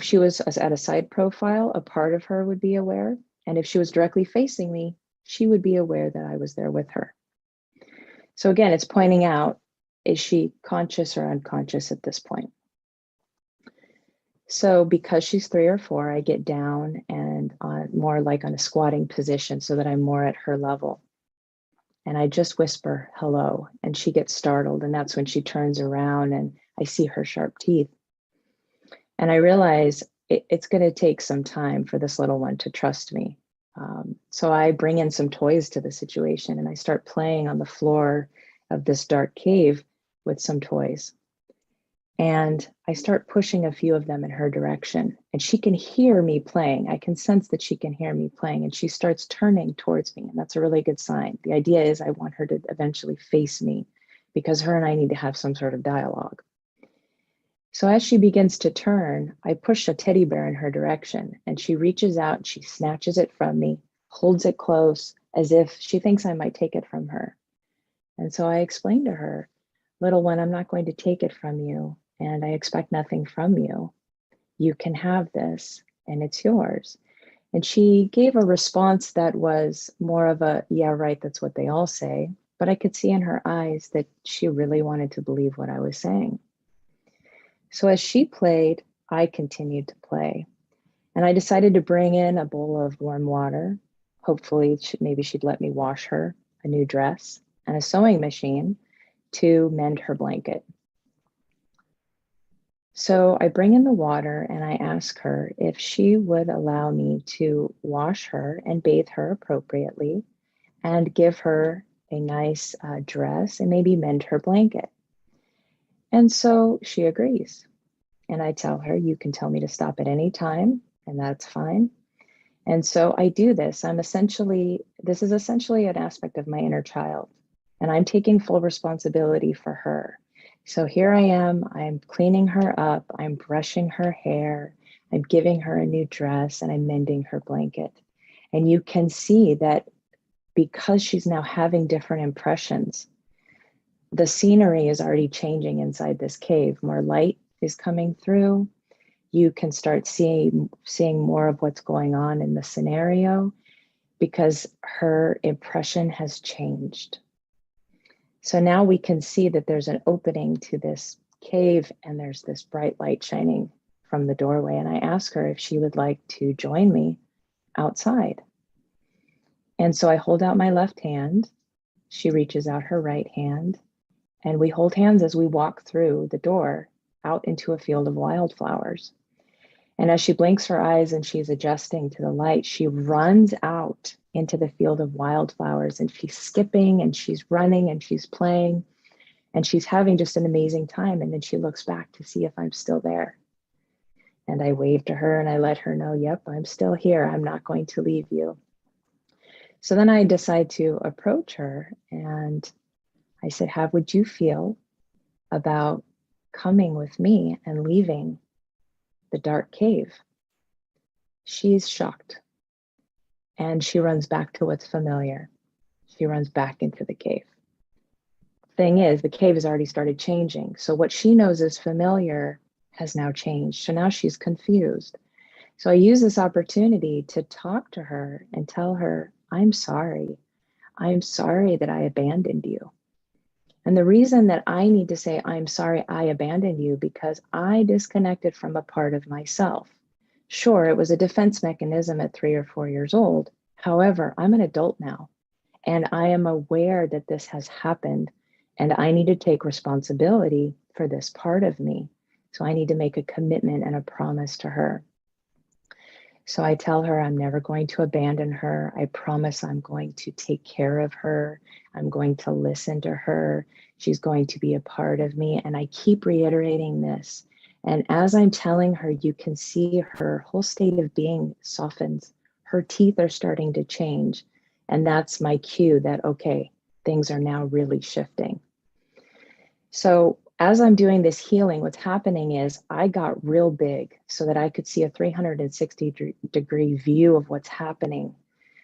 she was at a side profile, a part of her would be aware. And if she was directly facing me, she would be aware that I was there with her. So again, it's pointing out, is she conscious or unconscious at this point? So because she's 3 or 4, I get down and more like on a squatting position so that I'm more at her level. And I just whisper, hello, and she gets startled. And that's when she turns around and I see her sharp teeth. And I realize it's going to take some time for this little one to trust me. So I bring in some toys to the situation and I start playing on the floor of this dark cave with some toys. And I start pushing a few of them in her direction. And she can hear me playing. I can sense that she can hear me playing. And she starts turning towards me. And that's a really good sign. The idea is I want her to eventually face me because her and I need to have some sort of dialogue. So as she begins to turn, I push a teddy bear in her direction, and she reaches out, she snatches it from me, holds it close as if she thinks I might take it from her. And so I explained to her, little one, I'm not going to take it from you, and I expect nothing from you. You can have this, and it's yours. And she gave a response that was more of a, yeah, right, that's what they all say. But I could see in her eyes that she really wanted to believe what I was saying. So as she played, I continued to play. And I decided to bring in a bowl of warm water. Hopefully, maybe she'd let me wash her a new dress and a sewing machine to mend her blanket. So I bring in the water and I ask her if she would allow me to wash her and bathe her appropriately and give her a nice dress and maybe mend her blanket. And so she agrees. And I tell her, you can tell me to stop at any time, and that's fine. And so I do this. This is essentially an aspect of my inner child, and I'm taking full responsibility for her. So here I am, I'm cleaning her up, I'm brushing her hair, I'm giving her a new dress, and I'm mending her blanket. And you can see that because she's now having different impressions, the scenery is already changing inside this cave. More light is coming through. You can start seeing more of what's going on in the scenario because her impression has changed. So now we can see that there's an opening to this cave and there's this bright light shining from the doorway. And I asked her if she would like to join me outside. And so I hold out my left hand. She reaches out her right hand, and we hold hands as we walk through the door out into a field of wildflowers. And as she blinks her eyes and she's adjusting to the light, she runs out into the field of wildflowers, and she's skipping and she's running and she's playing and she's having just an amazing time. And then she looks back to see if I'm still there. And I wave to her and I let her know, yep, I'm still here. I'm not going to leave you. So then I decide to approach her and I said, how would you feel about coming with me and leaving the dark cave? She's shocked and she runs back to what's familiar. She runs back into the cave. Thing is, the cave has already started changing. So what she knows is familiar has now changed. So now she's confused. So I use this opportunity to talk to her and tell her, I'm sorry. I'm sorry that I abandoned you. And the reason that I need to say, I'm sorry I abandoned you, because I disconnected from a part of myself. Sure, it was a defense mechanism at 3 or 4 years old. However, I'm an adult now, and I am aware that this has happened, and I need to take responsibility for this part of me. So I need to make a commitment and a promise to her. So I tell her I'm never going to abandon her. I promise I'm going to take care of her. I'm going to listen to her. She's going to be a part of me. And I keep reiterating this. And as I'm telling her, you can see her whole state of being softens. Her teeth are starting to change. And that's my cue that, okay, things are now really shifting. So as I'm doing this healing, what's happening is I got real big so that I could see a 360-degree view of what's happening,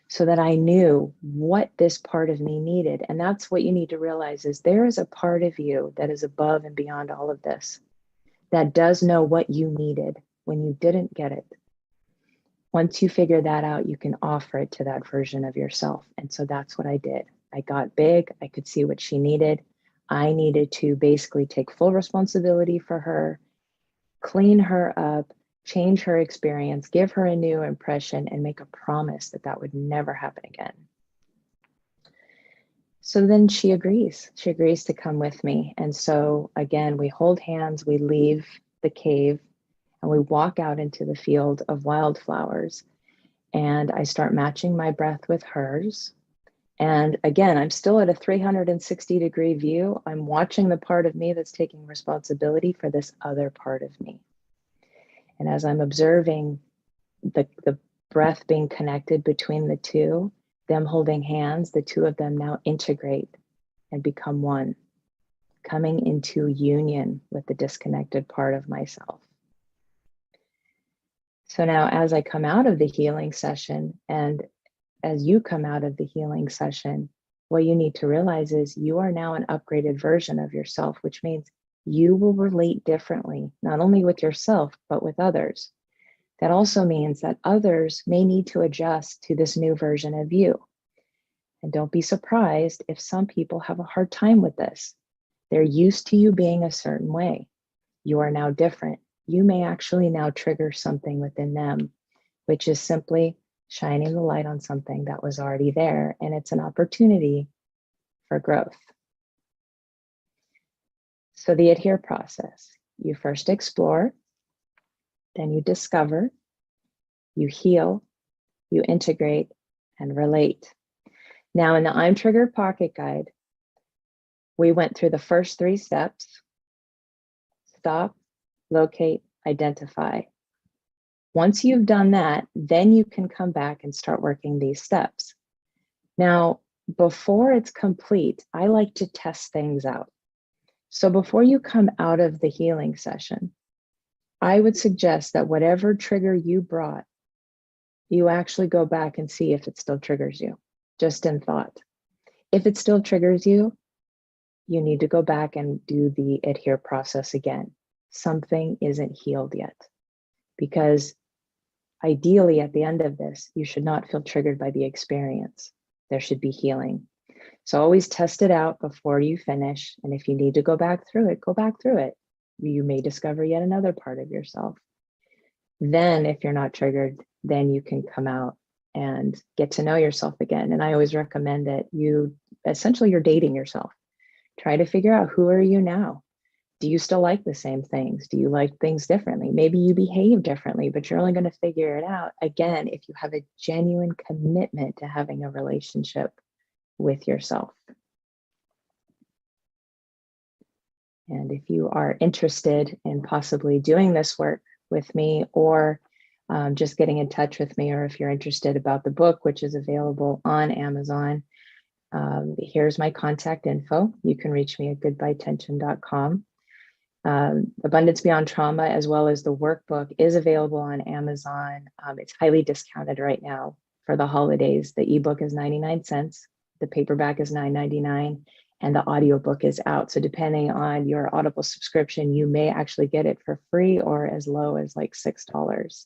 so that I knew what this part of me needed. And that's what you need to realize, is there is a part of you that is above and beyond all of this, that does know what you needed when you didn't get it. Once you figure that out, you can offer it to that version of yourself. And so that's what I did. I got big. I could see what she needed. I needed to basically take full responsibility for her, clean her up, change her experience, give her a new impression, and make a promise that that would never happen again. So then she agrees. She agrees to come with me. And so again, we hold hands, we leave the cave, and we walk out into the field of wildflowers. And I start matching my breath with hers. And again, I'm still at a 360-degree view. I'm watching the part of me that's taking responsibility for this other part of me. And as I'm observing the breath being connected between the two, them holding hands, the two of them now integrate and become one. coming into union with the disconnected part of myself. So now as I come out of the healing session, and as you come out of the healing session, what you need to realize is you are now an upgraded version of yourself, which means you will relate differently, not only with yourself, but with others. That also means that others may need to adjust to this new version of you. And don't be surprised if some people have a hard time with this. They're used to you being a certain way. You are now different. You may actually now trigger something within them, which is simply shining the light on something that was already there. And it's an opportunity for growth. So the adhere process, you first explore, then you discover, you heal, you integrate, and relate. Now in the I'm Triggered Pocket Guide, we went through the first 3 steps: stop, locate, identify. Once you've done that, then you can come back and start working these steps. Now, before it's complete, I like to test things out. So before you come out of the healing session, I would suggest that whatever trigger you brought, you actually go back and see if it still triggers you, just in thought. If it still triggers you, you need to go back and do the adhere process again. Something isn't healed yet, because ideally at the end of this, you should not feel triggered by the experience. There should be healing. So always test it out before you finish. And if you need to go back through it, go back through it. You may discover yet another part of yourself. Then if you're not triggered, then you can come out and get to know yourself again. And I always recommend that you're dating yourself. Try to figure out, who are you now? Do you still like the same things? Do you like things differently? Maybe you behave differently, but you're only going to figure it out again if you have a genuine commitment to having a relationship with yourself. And if you are interested in possibly doing this work with me, or just getting in touch with me, or if you're interested about the book, which is available on Amazon, here's my contact info. You can reach me at goodbyetension.com. Abundance Beyond Trauma, as well as the workbook, is available on Amazon. It's highly discounted right now for the holidays. The ebook is 99 cents, the paperback is $9.99, and the audiobook is out. So depending on your Audible subscription, you may actually get it for free or as low as like $6.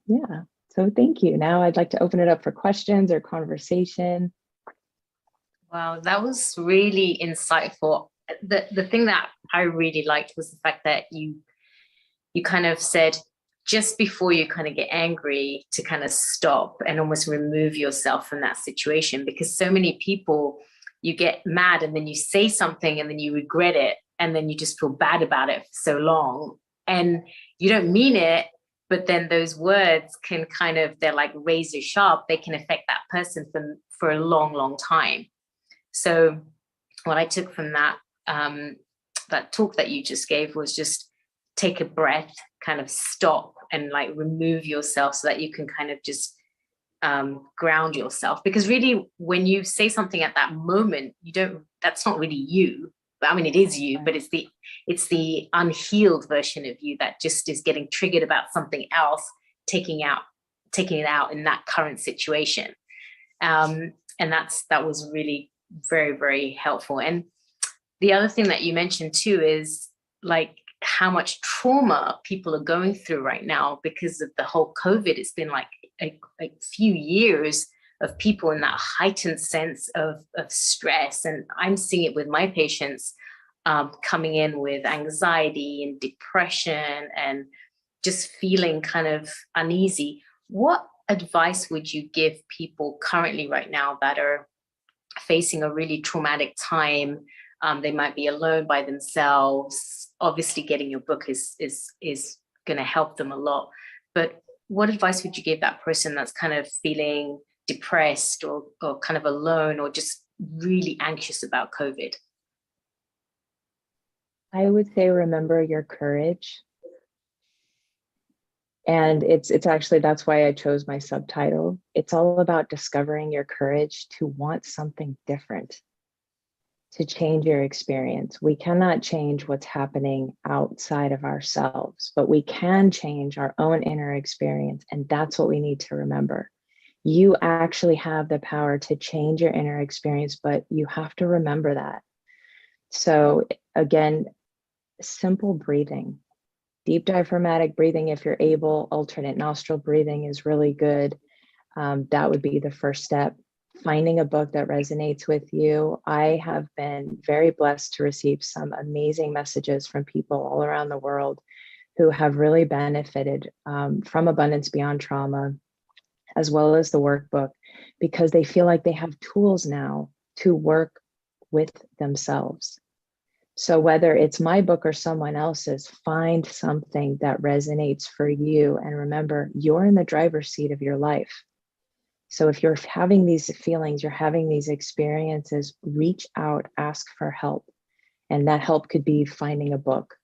Yeah, so thank you. Now I'd like to open it up for questions or conversation. Wow, that was really insightful. The thing that I really liked was the fact that you kind of said, just before you kind of get angry, to kind of stop and almost remove yourself from that situation. Because so many people, you get mad and then you say something and then you regret it, and then you just feel bad about it for so long, and you don't mean it, but then those words can kind of, they're like razor sharp. They can affect that person for a long, long time. So what I took from that talk that you just gave was just take a breath, kind of stop and like remove yourself so that you can kind of just ground yourself. Because really, when you say something at that moment, that's not really you. I mean, it is you, but it's the unhealed version of you that just is getting triggered about something else, taking it out in that current situation. And that was really very, very helpful. And the other thing that you mentioned too is like how much trauma people are going through right now because of the whole COVID. It's been like a few years of people in that heightened sense of stress. And I'm seeing it with my patients coming in with anxiety and depression and just feeling kind of uneasy. What advice would you give people currently right now that are facing a really traumatic time? They might be alone by themselves. Obviously, getting your book is going to help them a lot. But what advice would you give that person that's kind of feeling depressed or kind of alone or just really anxious about COVID? I would say, remember your courage. And it's actually, that's why I chose my subtitle. It's all about discovering your courage to want something different, to change your experience. We cannot change what's happening outside of ourselves, but we can change our own inner experience. And that's what we need to remember. You actually have the power to change your inner experience, but you have to remember that. So again, simple breathing, deep diaphragmatic breathing, if you're able, alternate nostril breathing is really good. That would be the first step. Finding a book that resonates with you. I have been very blessed to receive some amazing messages from people all around the world who have really benefited from Abundance Beyond Trauma, as well as the workbook, because they feel like they have tools now to work with themselves. So whether it's my book or someone else's, find something that resonates for you. And remember, you're in the driver's seat of your life. So if you're having these feelings, you're having these experiences, reach out, ask for help. And that help could be finding a book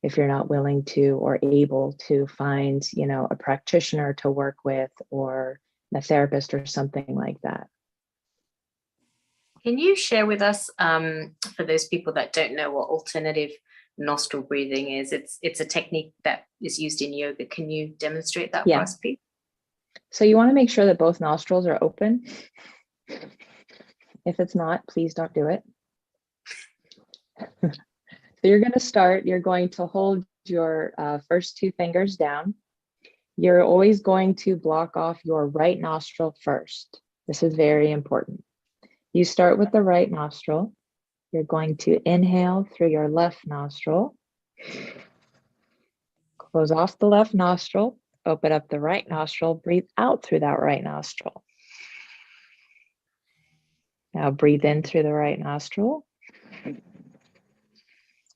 if you're not willing to or able to find, a practitioner to work with or a therapist or something like that. Can you share with us, for those people that don't know what alternative nostril breathing is? It's a technique that is used in yoga. Can you demonstrate that for us, please? So you want to make sure that both nostrils are open. If it's not, please don't do it. So you're going to start, you're going to hold your first two fingers down. You're always going to block off your right nostril first. This is very important. You start with the right nostril. You're going to inhale through your left nostril. Close off the left nostril. Open up the right nostril, breathe out through that right nostril. Now breathe in through the right nostril.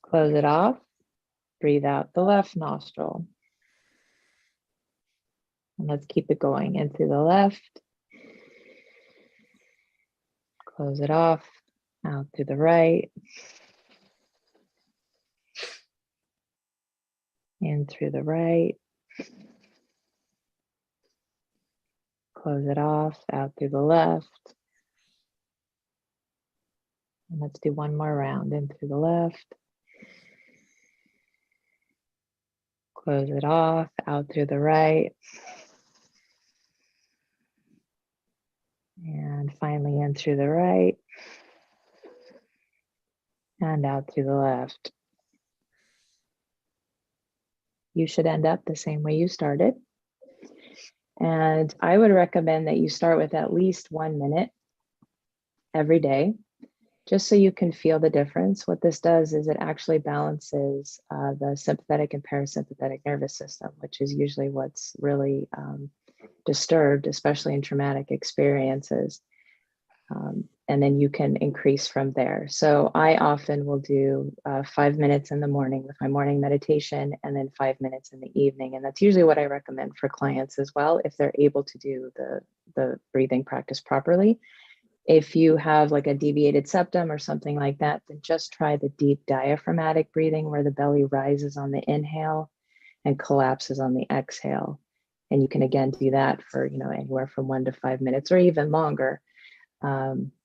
Close it off, breathe out the left nostril. And let's keep it going in through the left. Close it off, out through the right. In through the right. Close it off, out through the left. And let's do one more round, in through the left. Close it off, out through the right. And finally in through the right. And out through the left. You should end up the same way you started. And I would recommend that you start with at least 1 minute every day, just so you can feel the difference. What this does is it actually balances the sympathetic and parasympathetic nervous system, which is usually what's really disturbed, especially in traumatic experiences. And then you can increase from there. So I often will do 5 minutes in the morning with my morning meditation, and then 5 minutes in the evening. And that's usually what I recommend for clients as well, if they're able to do the breathing practice properly. If you have like a deviated septum or something like that, then just try the deep diaphragmatic breathing where the belly rises on the inhale and collapses on the exhale. And you can again do that for, anywhere from 1 to 5 minutes or even longer.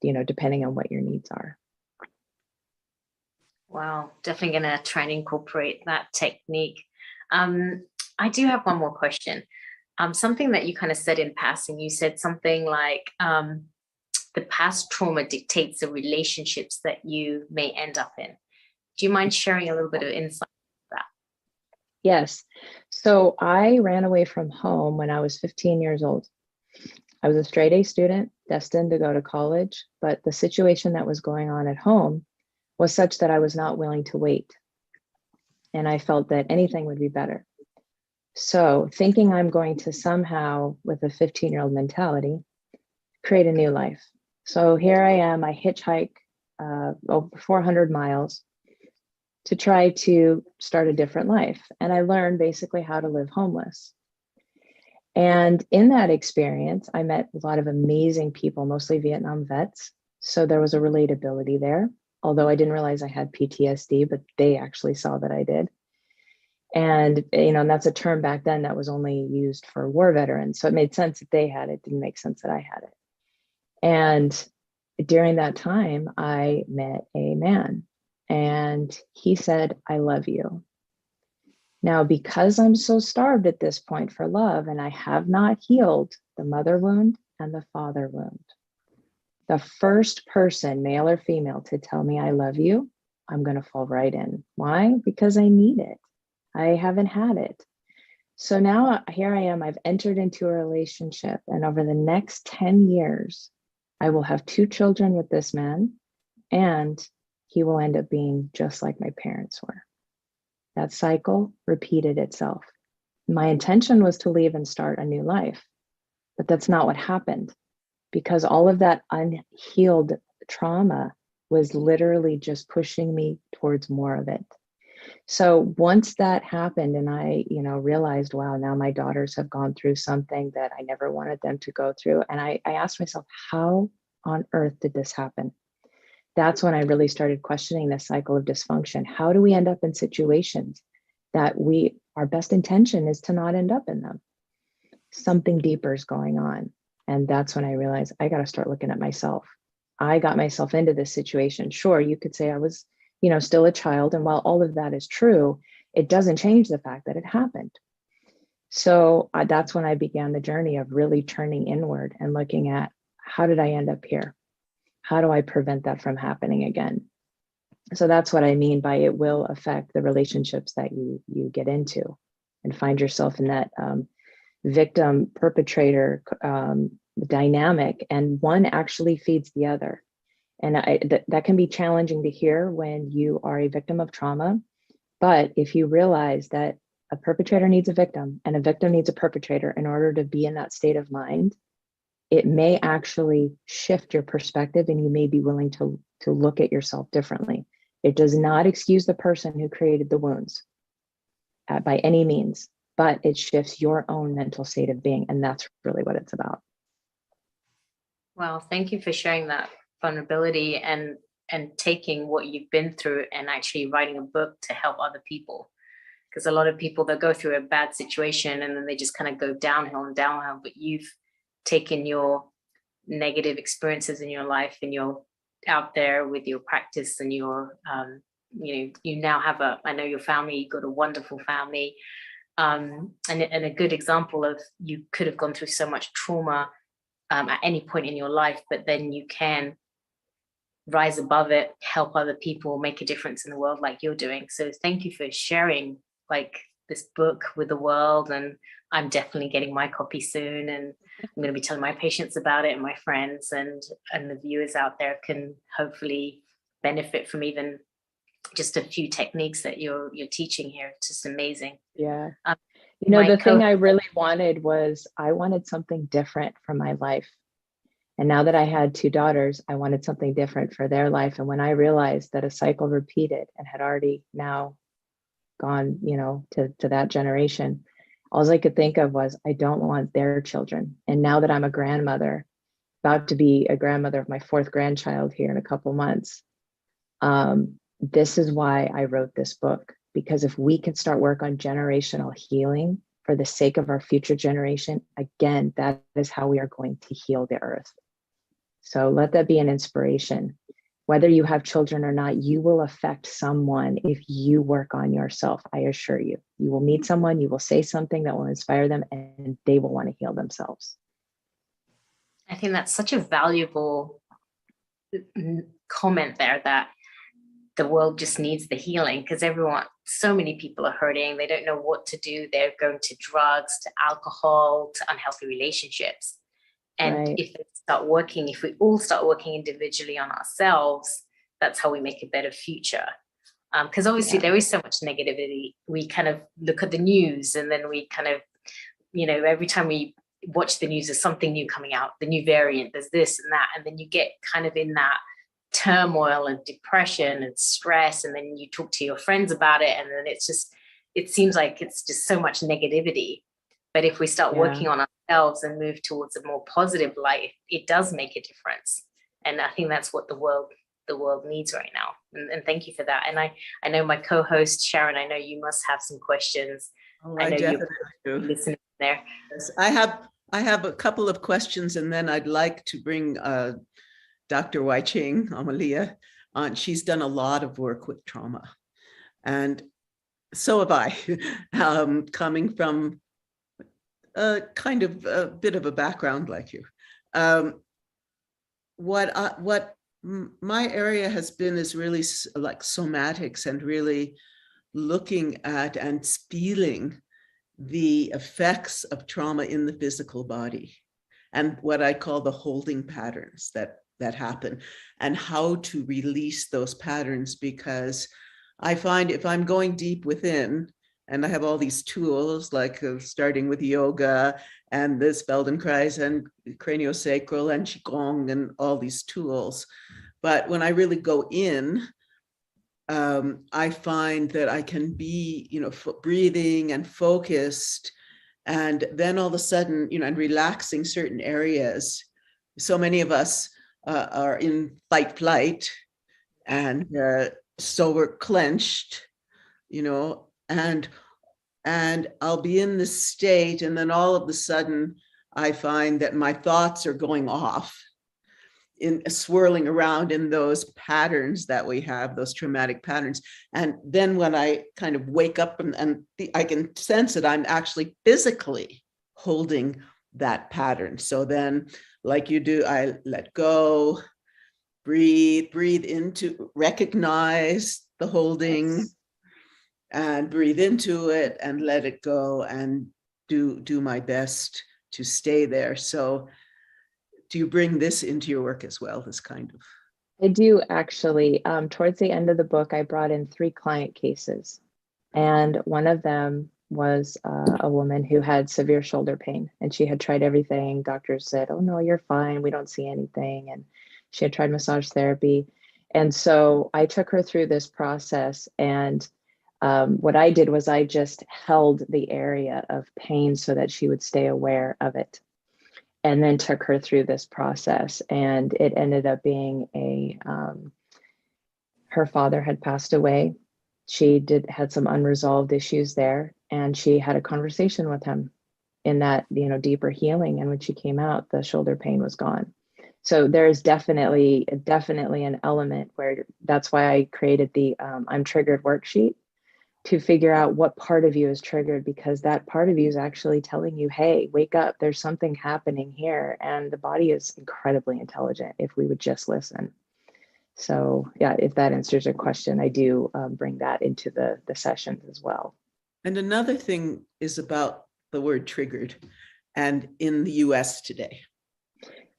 Depending on what your needs are. Wow, definitely going to try and incorporate that technique. I do have one more question. Something that you kind of said in passing, you said something like the past trauma dictates the relationships that you may end up in. Do you mind sharing a little bit of insight into that? Yes. So I ran away from home when I was 15 years old. I was a straight A student, destined to go to college, but the situation that was going on at home was such that I was not willing to wait. And I felt that anything would be better. So thinking I'm going to somehow, with a 15-year-old mentality, create a new life. So here I am, I hitchhike over 400 miles to try to start a different life. And I learned basically how to live homeless. And in that experience, I met a lot of amazing people, mostly Vietnam vets. So there was a relatability there, although I didn't realize I had PTSD, but they actually saw that I did. And, and that's a term back then that was only used for war veterans. So it made sense that they had it, didn't make sense that I had it. And during that time, I met a man and he said, I love you. Now, because I'm so starved at this point for love and I have not healed the mother wound and the father wound, the first person, male or female, to tell me I love you, I'm going to fall right in. Why? Because I need it. I haven't had it. So now here I am, I've entered into a relationship, and over the next 10 years, I will have 2 children with this man, and he will end up being just like my parents were. That cycle repeated itself. My intention was to leave and start a new life, but that's not what happened, because all of that unhealed trauma was literally just pushing me towards more of it. So once that happened and I, realized, wow, now my daughters have gone through something that I never wanted them to go through. And I asked myself, how on earth did this happen? That's when I really started questioning this cycle of dysfunction. How do we end up in situations that our best intention is to not end up in them? Something deeper is going on. And that's when I realized I got to start looking at myself. I got myself into this situation. Sure, you could say I was, still a child. And while all of that is true, it doesn't change the fact that it happened. So that's when I began the journey of really turning inward and looking at, how did I end up here? How do I prevent that from happening again? So that's what I mean by it will affect the relationships that you get into and find yourself in that victim perpetrator dynamic, and one actually feeds the other. And that can be challenging to hear when you are a victim of trauma. But if you realize that a perpetrator needs a victim and a victim needs a perpetrator in order to be in that state of mind, it may actually shift your perspective, and you may be willing to look at yourself differently. It does not excuse the person who created the wounds by any means, but it shifts your own mental state of being. And that's really what it's about. Well, thank you for sharing that vulnerability and taking what you've been through and actually writing a book to help other people. Because a lot of people, they'll go through a bad situation and then they just kind of go downhill and downhill, but you've taken your negative experiences in your life and you're out there with your practice and your you now have I know your family, you've got a wonderful family, and a good example of you could have gone through so much trauma at any point in your life, but then you can rise above it, help other people, make a difference in the world like you're doing. So thank you for sharing this book with the world, and I'm definitely getting my copy soon, and I'm going to be telling my patients about it and my friends, and the viewers out there can hopefully benefit from even just a few techniques that you're teaching here. It's just amazing. Yeah. The thing I really wanted was I wanted something different for my life. And now that I had 2 daughters, I wanted something different for their life. And when I realized that a cycle repeated and had already now gone, to that generation, all I could think of was, I don't want their children. And now that I'm a grandmother, about to be a grandmother of my 4th grandchild here in a couple months, this is why I wrote this book. Because if we can start work on generational healing for the sake of our future generation, again, that is how we are going to heal the earth. So let that be an inspiration. Whether you have children or not, you will affect someone if you work on yourself. I assure you, you will meet someone, you will say something that will inspire them, and they will want to heal themselves. I think that's such a valuable comment there, that the world just needs the healing, because so many people are hurting. They don't know what to do. They're going to drugs, to alcohol, to unhealthy relationships. And right. if we all start working individually on ourselves, that's how we make a better future. Because obviously there is so much negativity. We kind of look at the news, and then we kind of, every time we watch the news, there's something new coming out, the new variant, there's this and that. And then you get kind of in that turmoil and depression and stress, and then you talk to your friends about it, and then it seems like it's just so much negativity. But if we start working on ourselves and move towards a more positive life, it does make a difference. And I think that's what the world needs right now. And thank you for that. And I know my co-host Sharon, I know you must have some questions. I know definitely do. Listening there. Yes, I have a couple of questions, and then I'd like to bring Dr. Wai Ching, Amalia, she's done a lot of work with trauma. And so have I, coming from a kind of a bit of a background like you. What my area has been is really like somatics and really looking at and feeling the effects of trauma in the physical body and what I call the holding patterns that happen and how to release those patterns, because I find if I'm going deep within, and I have all these tools like starting with yoga and this Feldenkrais and craniosacral and Qigong and all these tools. But when I really go in, I find that I can be, breathing and focused, and then all of a sudden, and relaxing certain areas. So many of us are in fight flight, and so we're clenched, and I'll be in this state, and then all of a sudden, I find that my thoughts are going off, in swirling around in those patterns that we have, those traumatic patterns. And then when I kind of wake up and I can sense it, I'm actually physically holding that pattern. So then, like you do, I let go, breathe into, recognize the holding, and breathe into it and let it go and do my best to stay there. So do you bring this into your work as well, this kind of? I do actually. Towards the end of the book, I brought in 3 client cases. And one of them was a woman who had severe shoulder pain, and she had tried everything. Doctors said, oh, no, you're fine. We don't see anything. And she had tried massage therapy. And so I took her through this process. And what I did was I just held the area of pain so that she would stay aware of it, and then took her through this process. And it ended up being her father had passed away. She had some unresolved issues there, and she had a conversation with him in that, deeper healing. And when she came out, the shoulder pain was gone. So there's definitely an element where that's why I created the I'm Triggered worksheet, to figure out what part of you is triggered, because that part of you is actually telling you, hey, wake up, there's something happening here. And the body is incredibly intelligent if we would just listen. So yeah, if that answers your question, I do bring that into the sessions as well. And another thing is about the word triggered, and in the US today.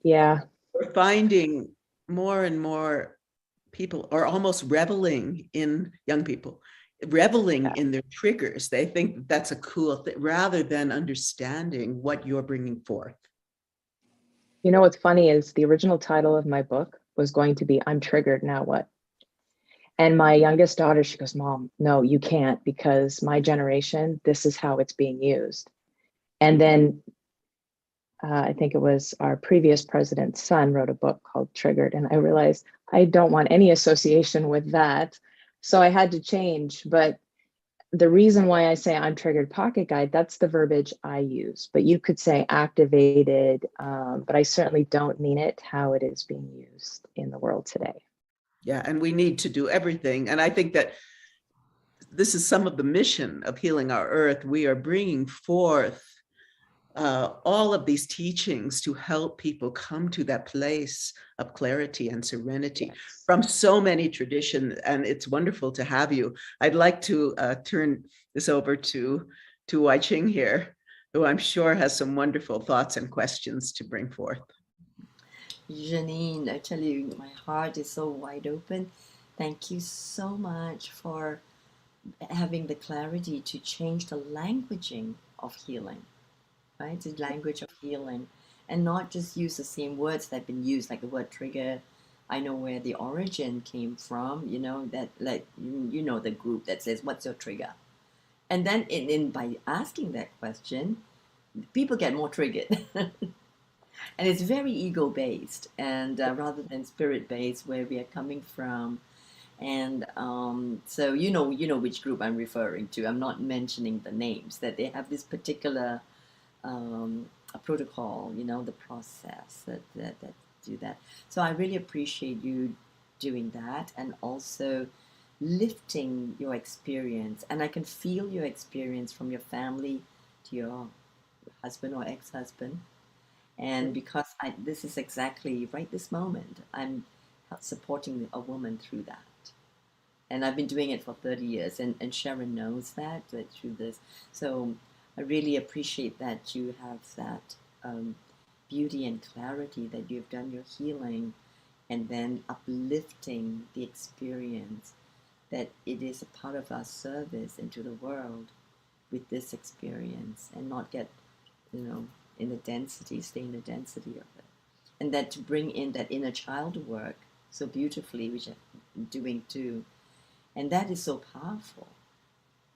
Yeah. We're finding more and more people are almost reveling in, young people, reveling in their triggers. They think that's a cool thing, rather than understanding what you're bringing forth. What's funny is the original title of my book was going to be I'm Triggered, Now What? And my youngest daughter, she goes, Mom, no, you can't, because my generation, this is how it's being used. And then I think it was our previous president's son wrote a book called Triggered. And I realized I don't want any association with that. So I had to change. But the reason why I say I'm Triggered Pocket Guide, that's the verbiage I use. But you could say activated, but I certainly don't mean it how it is being used in the world today. Yeah, and we need to do everything. And I think that this is some of the mission of Healing Our Earth. We are bringing forth all of these teachings to help people come to that place of clarity and serenity from so many traditions. And it's wonderful to have you. I'd like to turn this over to Wai Ching here, who I'm sure has some wonderful thoughts and questions to bring forth. Janine, I tell you, my heart is so wide open. Thank you so much for having the clarity to change the languaging of healing, right? The language of healing, and not just use the same words that have been used, like the word trigger. I know where the origin came from, that like, the group that says, what's your trigger? And then by asking that question, people get more triggered. And it's very ego-based, and rather than spirit-based, where we are coming from. And so you know which group I'm referring to. I'm not mentioning the names. That they have this particular a protocol, the process that do that. So I really appreciate you doing that, and also lifting your experience. And I can feel your experience from your family to your husband or ex-husband. And because this is exactly right this moment, I'm supporting a woman through that. And I've been doing it for 30 years, and Sharon knows that through this. So I really appreciate that you have that beauty and clarity, that you've done your healing and then uplifting the experience, that it is a part of our service into the world with this experience, and not get, in the density, stay in the density of it. And that to bring in that inner child work so beautifully, which I'm doing too. And that is so powerful,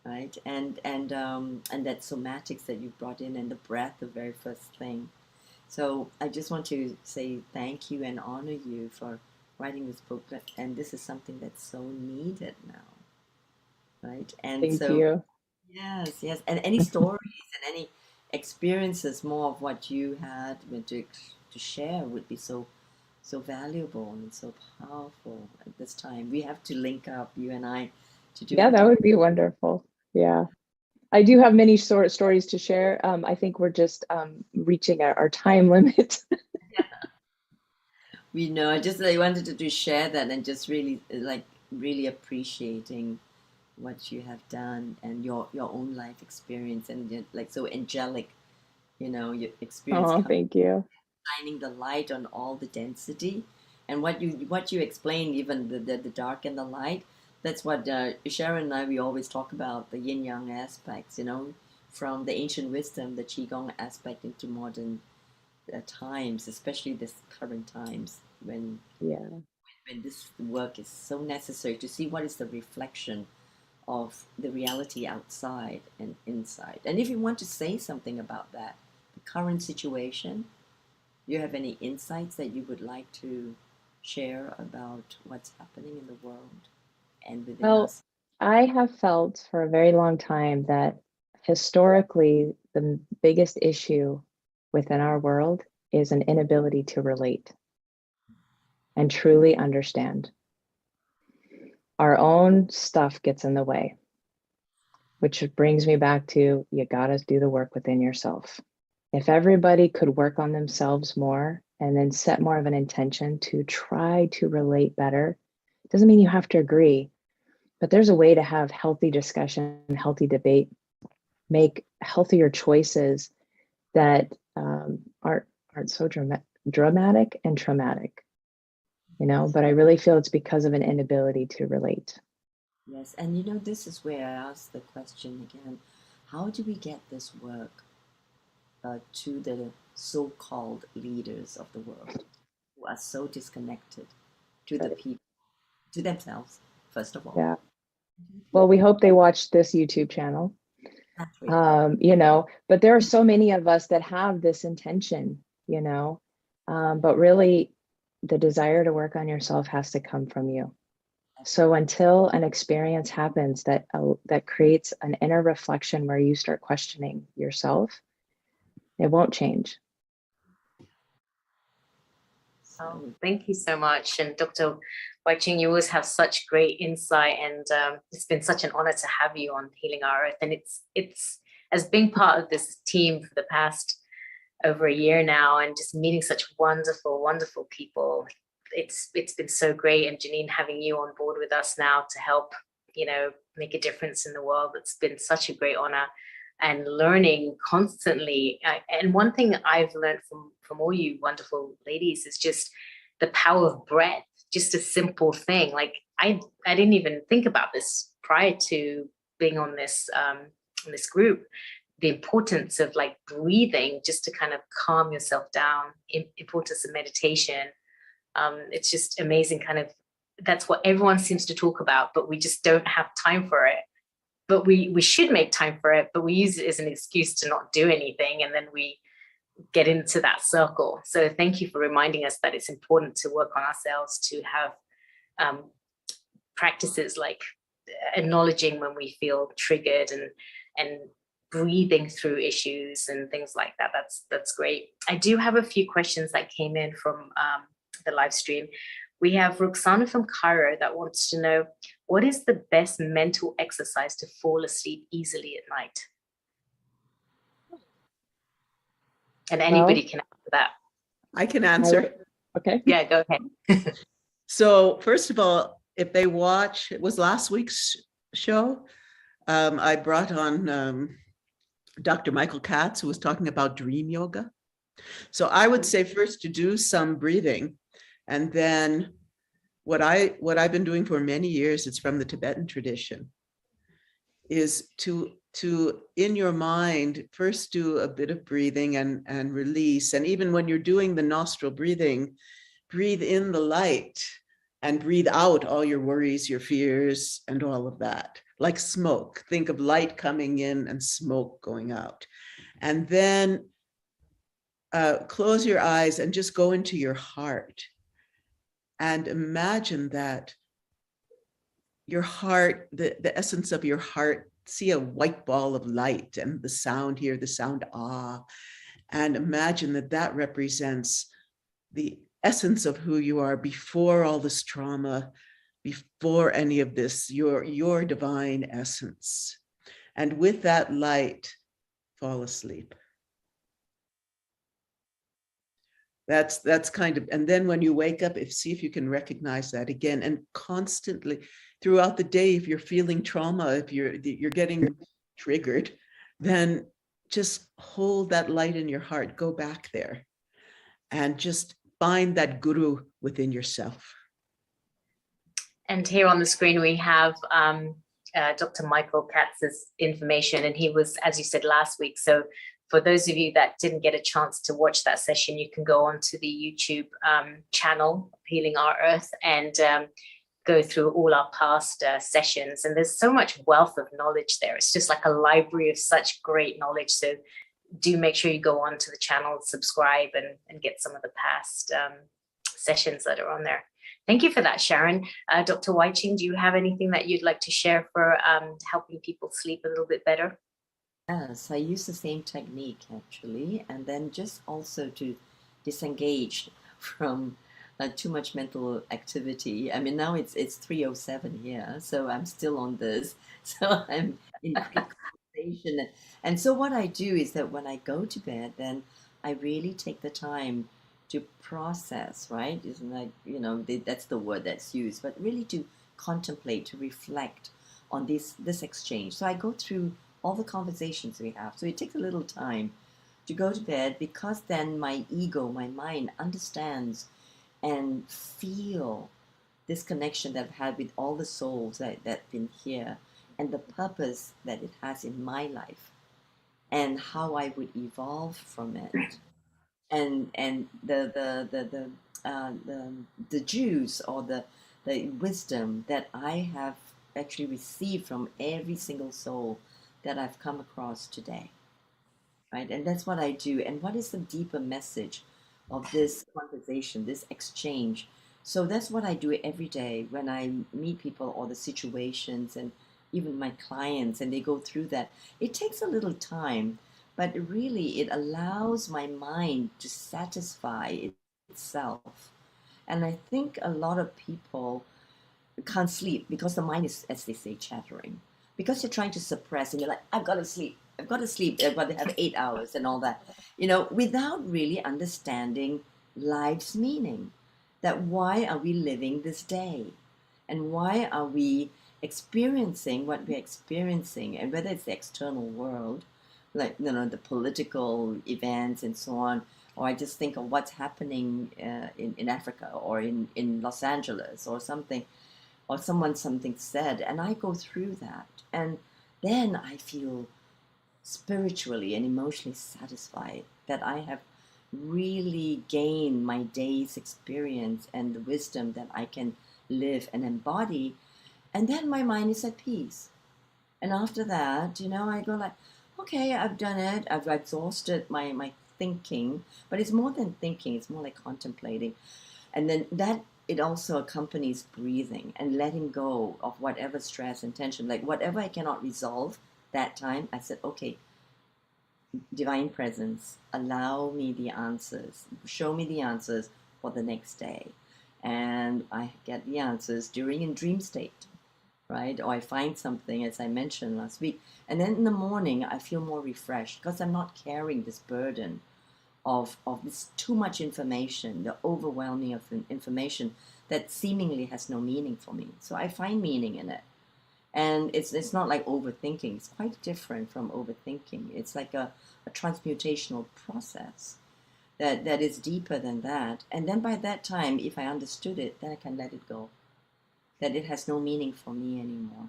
right? And that somatics that you brought in, and the breath, the very first thing. So I just want to say thank you and honor you for writing this book. And this is something that's so needed now, right? And Thank so, you. yes. And any stories and any experiences, more of what you had to share, would be so valuable and so powerful at this time. We have to link up, you and I, to do Yeah, that more. would be wonderful. Yeah. I do have many stories to share. I think we're just reaching our time limit. We know. I just wanted to share that, and just really appreciating what you have done, and your own life experience, and like so angelic, your experience Oh, thank you. shining the light on all the density, and what you explained, even the dark and the light. That's what Sharon and I, we always talk about, the yin yang aspects, from the ancient wisdom, the qigong aspect, into modern times, especially this current times, when this work is so necessary, to see what is the reflection of the reality outside and inside. And if you want to say something about that, the current situation, do you have any insights that you would like to share about what's happening in the world and within Well, us? I have felt for a very long time that historically, the biggest issue within our world is an inability to relate and truly understand. Our own stuff gets in the way, which brings me back to, you gotta do the work within yourself. If everybody could work on themselves more and then set more of an intention to try to relate better, doesn't mean you have to agree, but there's a way to have healthy discussion, healthy debate, make healthier choices that aren't so dramatic and traumatic, but I really feel it's because of an inability to relate. Yes, and this is where I ask the question again: how do we get this work to the so-called leaders of the world, who are so disconnected to the people, to themselves, first of all? Yeah. Well, we hope they watch this YouTube channel. But there are so many of us that have this intention, but really the desire to work on yourself has to come from you. So until an experience happens that creates an inner reflection where you start questioning yourself, it won't change. Oh, thank you so much. And Dr. Wai-Ching, you always have such great insight, and it's been such an honor to have you on Healing Our Earth. And it's as being part of this team for the past over a year now, and just meeting such wonderful, wonderful people. It's been so great. And Janine, having you on board with us now to help, make a difference in the world, it's been such a great honor, and learning constantly. And one thing I've learned from all you wonderful ladies is just the power of breath. Just a simple thing. Like I didn't even think about this prior to being on this group. The importance of like breathing, just to kind of calm yourself down. Importance of meditation. It's just amazing. Kind of, that's what everyone seems to talk about, but we just don't have time for it. But we should make time for it, but we use it as an excuse to not do anything, and then we get into that circle. So thank you for reminding us that it's important to work on ourselves, to have practices like acknowledging when we feel triggered, and breathing through issues and things like that. That's great. I do have a few questions that came in from the live stream. We have Roxana from Cairo that wants to know, what is the best mental exercise to fall asleep easily at night? And anybody can answer that. I can answer. Okay. Yeah, go ahead. So first of all, if they watch, it was last week's show, I brought on Dr. Michael Katz, who was talking about dream yoga. So I would say first to do some breathing, and then what I've been doing for many years, it's from the Tibetan tradition, is to in your mind first do a bit of breathing and release. And even when you're doing the nostril breathing, breathe in the light and breathe out all your worries, your fears, and all of that. Like smoke, think of light coming in and smoke going out. And then close your eyes and just go into your heart and imagine that your heart, the essence of your heart, see a white ball of light and the sound here, the sound ah, and imagine that that represents the essence of who you are before all this trauma, before any of this, your divine essence. And with that light, fall asleep. That's kind of, and then when you wake up, see if you can recognize that again, and constantly throughout the day, if you're feeling trauma, if you're getting triggered, then just hold that light in your heart, go back there and just find that guru within yourself. And here on the screen, we have Dr. Michael Katz's information, and he was, as you said, last week. So for those of you that didn't get a chance to watch that session, you can go onto the YouTube channel, Healing Our Earth, and go through all our past sessions. And there's so much wealth of knowledge there. It's just like a library of such great knowledge. So do make sure you go onto the channel, subscribe, and get some of the past sessions that are on there. Thank you for that, Sharon. Dr. Wai-Ching, do you have anything that you'd like to share for helping people sleep a little bit better? Yes, I use the same technique actually, and then just also to disengage from too much mental activity. I mean, now it's 3:07 here, so I'm still on this. So I'm in conversation. And so what I do is that when I go to bed, then I really take the time to process, right? Isn't like, that's the word that's used, but really to contemplate, to reflect on this exchange. So I go through all the conversations we have. So it takes a little time to go to bed, because then my ego, my mind understands and feel this connection that I've had with all the souls that been here, and the purpose that it has in my life, and how I would evolve from it, and the juice or the wisdom that I have actually received from every single soul that I've come across today, right? And that's what I do. And what is the deeper message of this conversation, this exchange? So that's what I do every day when I meet people, or the situations, and even my clients, and they go through that. It takes a little time, but really it allows my mind to satisfy itself. And I think a lot of people can't sleep because the mind is, as they say, chattering. Because you're trying to suppress, and you're like, I've got to sleep, I've got to have 8 hours and all that, without really understanding life's meaning. That why are we living this day? And why are we experiencing what we're experiencing? And whether it's the external world, like, the political events and so on, or I just think of what's happening in Africa, or in Los Angeles, or something, or something said, and I go through that, and then I feel spiritually and emotionally satisfied that I have really gained my day's experience and the wisdom that I can live and embody, and then my mind is at peace. And after that, I go like, okay, I've done it, I've exhausted my thinking, but it's more than thinking, it's more like contemplating. And then that, it also accompanies breathing and letting go of whatever stress and tension, like whatever I cannot resolve that time. I said, okay, divine presence, allow me the answers, show me the answers, for the next day. And I get the answers during a dream state, right? Or I find something, as I mentioned last week. And then in the morning, I feel more refreshed because I'm not carrying this burden of this too much information, the overwhelming of information that seemingly has no meaning for me. So I find meaning in it. And it's not like overthinking. It's quite different from overthinking. It's like a transmutational process that is deeper than that. And then by that time, if I understood it, then I can let it go. That it has no meaning for me anymore.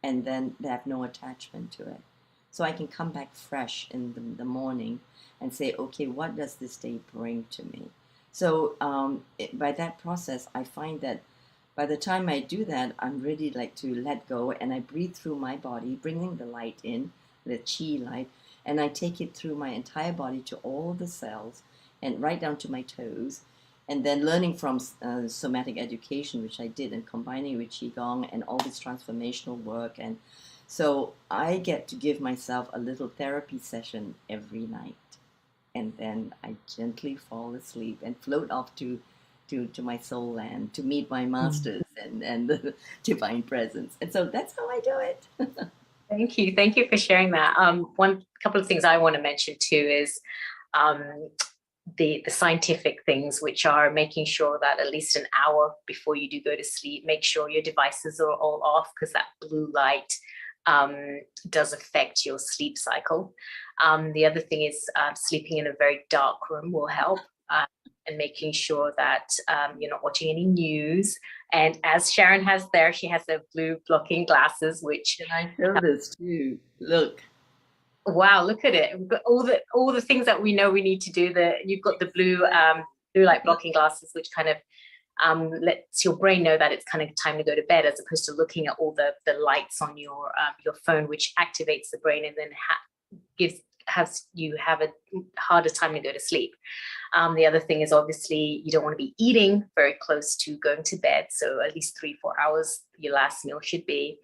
And then they have no attachment to it. So I can come back fresh in the morning and say, okay, what does this day bring to me? So by that process, I find that by the time I do that, I'm ready like to let go, and I breathe through my body, bringing the light in, the chi light, and I take it through my entire body to all the cells and right down to my toes. And then learning from somatic education, which I did, and combining with Qigong and all this transformational work. And so I get to give myself a little therapy session every night. And then I gently fall asleep and float off to my soul land to meet my masters and the divine presence. And so that's how I do it. Thank you. Thank you for sharing that. One couple of things I want to mention too is the scientific things, which are making sure that at least an hour before you do go to sleep, make sure your devices are all off, because that blue light does affect your sleep cycle. The other thing is sleeping in a very dark room will help. And making sure that you're not watching any news. And as Sharon has there, she has the blue blocking glasses, which can I show this too? Look. Wow, look at it. We've got all the things that we know we need to do. You've got the blue light blocking glasses, which kind of lets your brain know that it's kind of time to go to bed, as opposed to looking at all the lights on your phone, which activates the brain and then has you have a harder time to go to sleep. The other thing is obviously you don't want to be eating very close to going to bed. So at least 3-4 hours your last meal should be.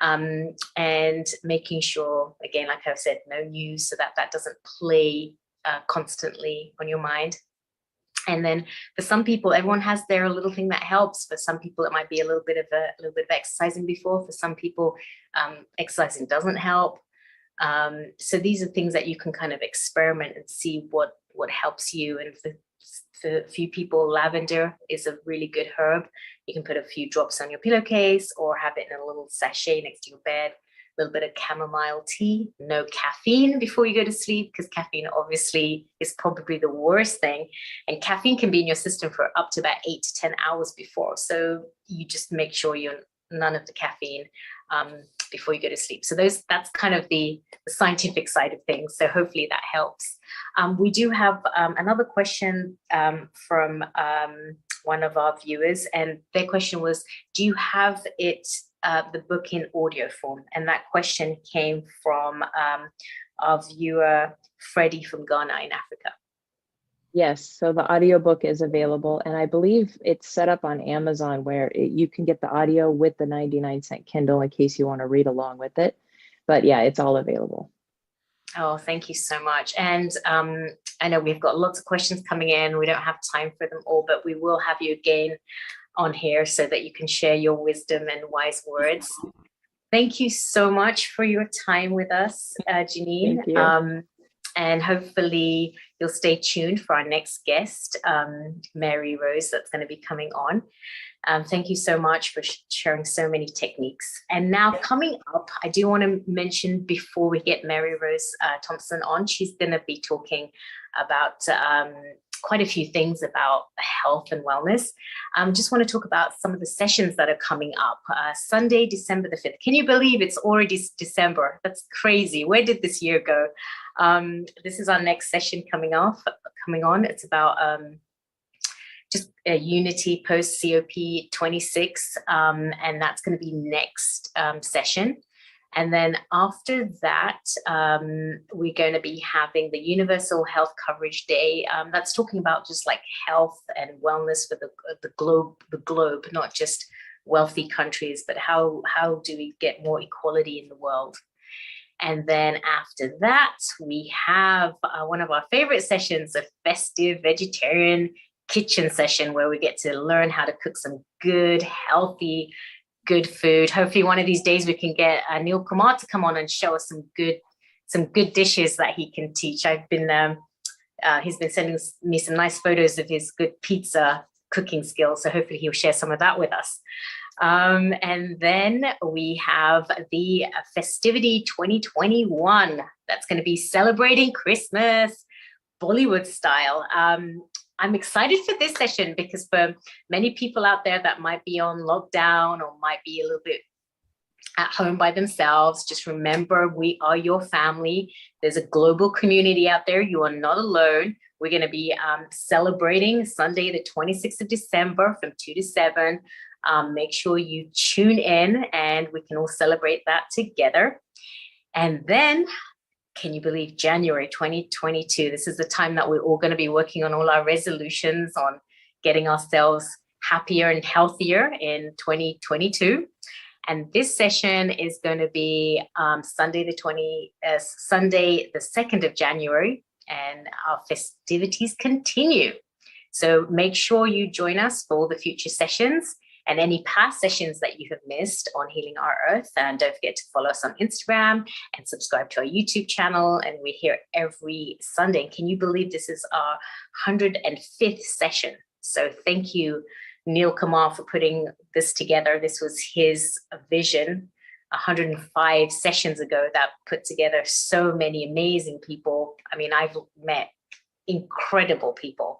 And making sure, again, like I've said, no news, so that doesn't play constantly on your mind. And then for some people, everyone has their little thing that helps. For some people, it might be a little bit of exercising before. For some people, exercising doesn't help. So these are things that you can kind of experiment and see what helps you. And for a few people, lavender is a really good herb. You can put a few drops on your pillowcase or have it in a little sachet next to your bed. A little bit of chamomile tea, no caffeine before you go to sleep, because caffeine obviously is probably the worst thing. And caffeine can be in your system for up to about 8 to 10 hours before. So you just make sure you're none of the caffeine before you go to sleep. So that's kind of the scientific side of things. So hopefully that helps. We do have another question from one of our viewers, and their question was, do you have the book in audio form? And that question came from our viewer, Freddie from Ghana in Africa. Yes, so the audiobook is available, and I believe it's set up on Amazon where you can get the audio with the 99-cent Kindle in case you want to read along with it. But yeah, it's all available. Oh, thank you so much. And I know we've got lots of questions coming in. We don't have time for them all, but we will have you again on here so that you can share your wisdom and wise words. Thank you so much for your time with us, Janine. Thank you. And hopefully you'll stay tuned for our next guest, Mary Rose, that's going to be coming on. Thank you so much for sharing so many techniques. And now coming up, I do want to mention before we get Mary Rose Thompson on, she's going to be talking about quite a few things about health and wellness. Just want to talk about some of the sessions that are coming up. Sunday, December the 5th. Can you believe it's already December? That's crazy. Where did this year go? This is our next session coming on. It's about just a Unity post COP26, and that's going to be next session. And then after that, we're going to be having the Universal Health Coverage Day. That's talking about just like health and wellness for the globe, not just wealthy countries, but how do we get more equality in the world? And then after that, we have one of our favorite sessions, a festive vegetarian kitchen session where we get to learn how to cook some good, healthy, good food. Hopefully one of these days we can get Neil Kumar to come on and show us some good dishes that he can teach. He's been sending me some nice photos of his good pizza cooking skills. So hopefully he'll share some of that with us. And then we have the Festivity 2021. That's going to be celebrating Christmas, Bollywood style. I'm excited for this session because for many people out there that might be on lockdown or might be a little bit at home by themselves, just remember we are your family. There's a global community out there. You are not alone. We're going to be celebrating Sunday, the 26th of December from 2 to 7. Make sure you tune in and we can all celebrate that together. And then, can you believe January 2022? This is the time that we're all going to be working on all our resolutions on getting ourselves happier and healthier in 2022. And this session is going to be Sunday, the 2nd of January, and our festivities continue. So make sure you join us for all the future sessions and any past sessions that you have missed on Healing Our Earth. And don't forget to follow us on Instagram and subscribe to our YouTube channel. And we're here every Sunday. Can you believe this is our 105th session? So thank you, Neil Kumar, for putting this together. This was his vision 105 sessions ago that put together so many amazing people. I mean, I've met incredible people.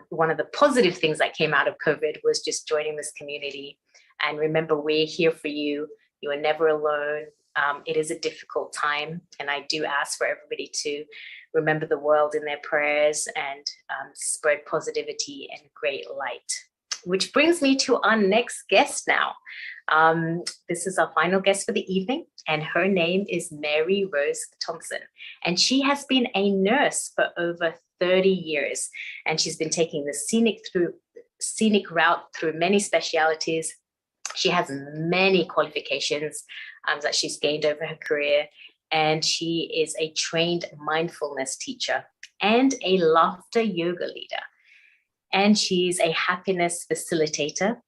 One of the positive things that came out of COVID was just joining this community. And remember, we're here for you. You are never alone. It is a difficult time. And I do ask for everybody to remember the world in their prayers and spread positivity and great light. Which brings me to our next guest now. This is our final guest for the evening, and her name is Mary Rose Thompson. And she has been a nurse for over 30 years, and she's been taking the scenic route through many specialities. She has many qualifications that she's gained over her career, and she is a trained mindfulness teacher and a laughter yoga leader. And she's a happiness facilitator,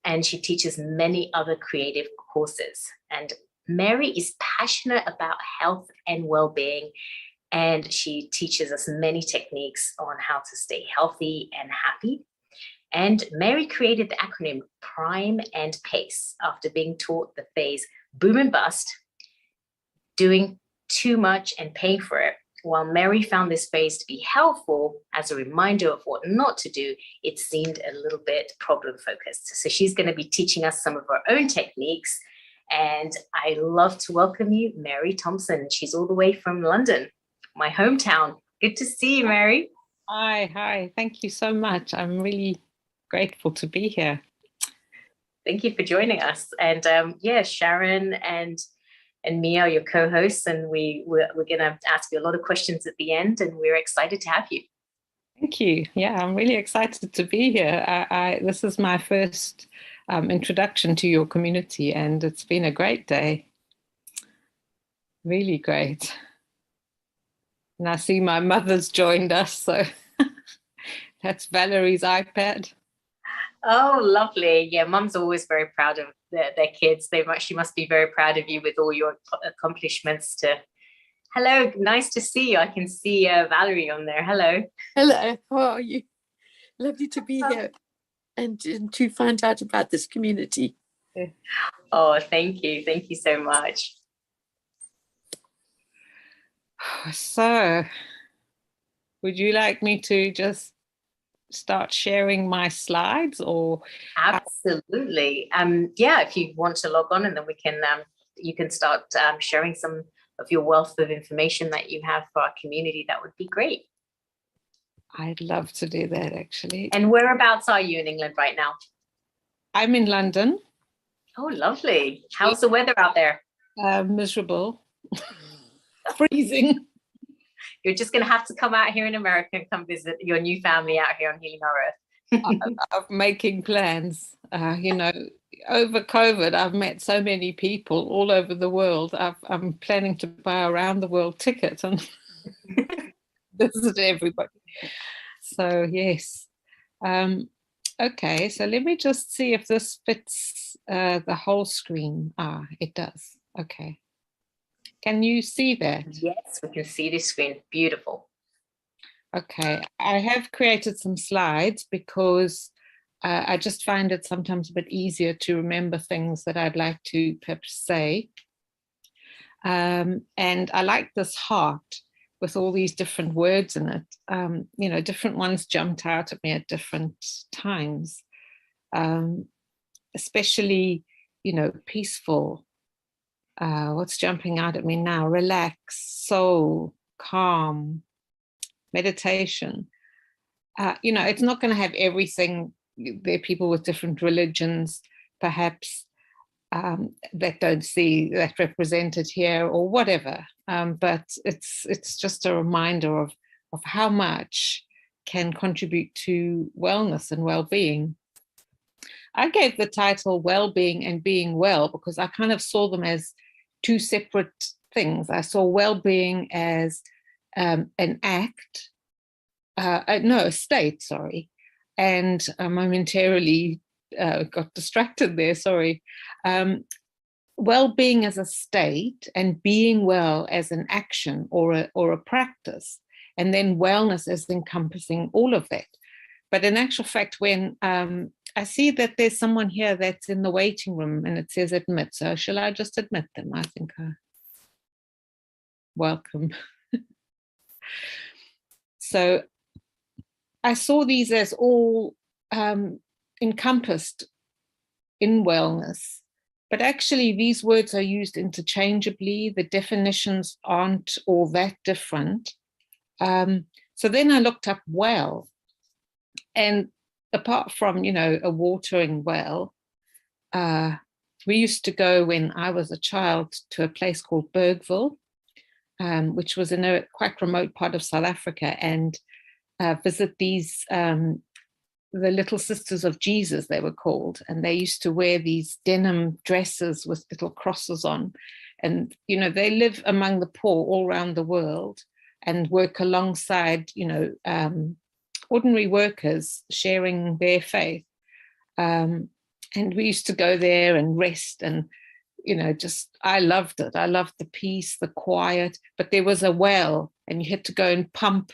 and she teaches many other creative courses. And Mary is passionate about health and well-being, and she teaches us many techniques on how to stay healthy and happy. And Mary created the acronym PRIME and PACE after being taught the phase boom and bust, doing too much and paying for it. While Mary found this phase to be helpful as a reminder of what not to do, it seemed a little bit problem focused. So she's going to be teaching us some of her own techniques. And I love to welcome you, Mary Thompson. She's all the way from London, my hometown. Good to see you, Mary. Hi. Thank you so much. I'm really grateful to be here. Thank you for joining us. And Sharon and Mia, your co-hosts, and we're going to ask you a lot of questions at the end, and we're excited to have you. Thank you. Yeah, I'm really excited to be here. This is my first introduction to your community, and it's been a great day. Really great. And I see my mother's joined us, so that's Valerie's iPad. Oh, lovely. Yeah, Mum's always very proud of their kids. She must be very proud of you with all your accomplishments. Hello, nice to see you. I can see Valerie on there. Hello. Hello, how are you? Lovely to be here and to find out about this community. Oh, thank you. Thank you so much. So, would you like me to just start sharing my slides, or? Absolutely. If you want to log on, and then we can you can start sharing some of your wealth of information that you have for our community. That would be great. I'd love to do that, actually. And whereabouts are you in England right now? I'm in London. Oh, lovely. How's the weather out there? Miserable. Freezing. You're just going to have to come out here in America and come visit your new family out here on Healing Our Earth. I'm making plans. Over COVID, I've met so many people all over the world. I'm planning to buy a round the world ticket and visit everybody. So yes, Okay, so let me just see if this fits the whole screen. Ah, it does. Okay. Can you see that? Yes, we can see the screen. Beautiful. Okay, I have created some slides because I just find it sometimes a bit easier to remember things that I'd like to perhaps say. And I like this heart with all these different words in it. You know, different ones jumped out at me at different times, especially, you know, peaceful. What's jumping out at me now? Relax, soul, calm, meditation. You know, it's not going to have everything. There are people with different religions, perhaps, that don't see that represented here or whatever. But it's just a reminder of how much can contribute to wellness and well-being. I gave the title Well-being and Being Well because I kind of saw them as two separate things. I saw well-being as an act, no, a state, sorry. And momentarily got distracted there, sorry. Well-being as a state and being well as an action or a practice, and then wellness as encompassing all of that. But in actual fact, when I see that there's someone here that's in the waiting room and it says admit, so shall I just admit them? I think welcome. So I saw these as all encompassed in wellness, but actually these words are used interchangeably. The definitions aren't all that different. So then I looked up well, and apart from, you know, a watering well, we used to go when I was a child to a place called Bergville, which was in a quite remote part of South Africa, and visit these, the Little Sisters of Jesus, they were called, and they used to wear these denim dresses with little crosses on. And, you know, they live among the poor all around the world and work alongside, you know, ordinary workers sharing their faith. And we used to go there and rest and, you know, just, I loved it. I loved the peace, the quiet, but there was a well and you had to go and pump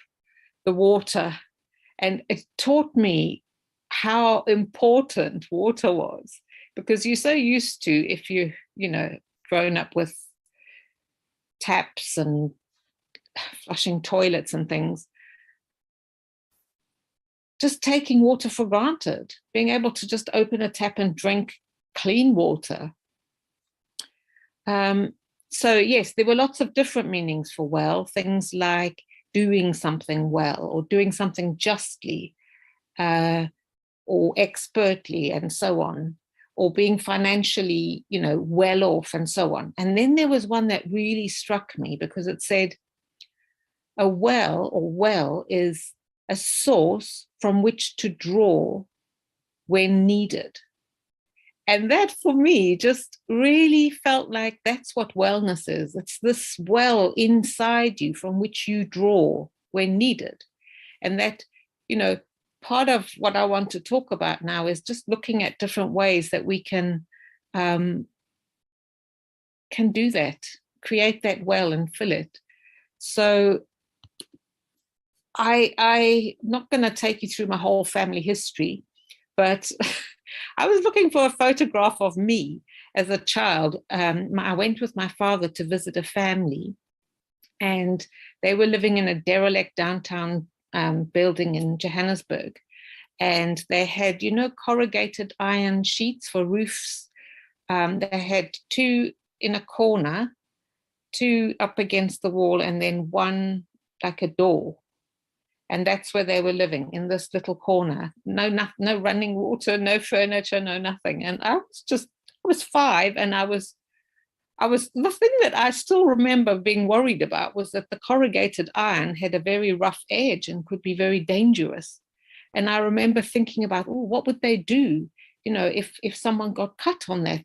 the water. And it taught me how important water was, because you're so used to, if you know, grown up with taps and flushing toilets and things, just taking water for granted, being able to just open a tap and drink clean water. So yes, there were lots of different meanings for well, things like doing something well or doing something justly or expertly and so on, or being financially, you know, well off and so on. And then there was one that really struck me because it said a well or well is a source from which to draw when needed. And that for me just really felt like that's what wellness is. It's this well inside you from which you draw when needed. And that, you know, part of what I want to talk about now is just looking at different ways that we can do that, create that well and fill it. So I'm not going to take you through my whole family history, but I was looking for a photograph of me as a child. I went with my father to visit a family, and they were living in a derelict downtown building in Johannesburg. And they had, you know, corrugated iron sheets for roofs. They had two in a corner, two up against the wall, and then one like a door. And that's where they were living, in this little corner. No running water, no furniture, no nothing. And I was 5, and I was the thing that I still remember being worried about was that the corrugated iron had a very rough edge and could be very dangerous. And I remember thinking about, oh, what would they do, you know, if someone got cut on that?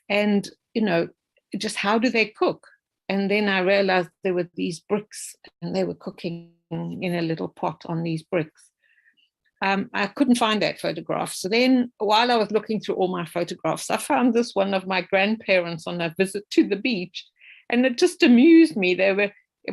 And, you know, just how do they cook? And then I realized there were these bricks and they were cooking in a little pot on these bricks. I couldn't find that photograph. So then while I was looking through all my photographs, I found this one of my grandparents on a visit to the beach. And it just amused me.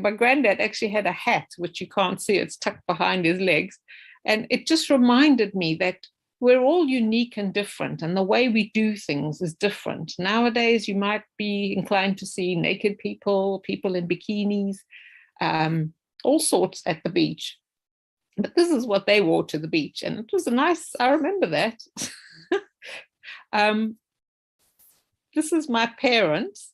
My granddad actually had a hat, which you can't see, it's tucked behind his legs. And it just reminded me that we're all unique and different, and the way we do things is different. Nowadays, you might be inclined to see naked people, people in bikinis, all sorts at the beach. But this is what they wore to the beach, and it was I remember that. This is my parents,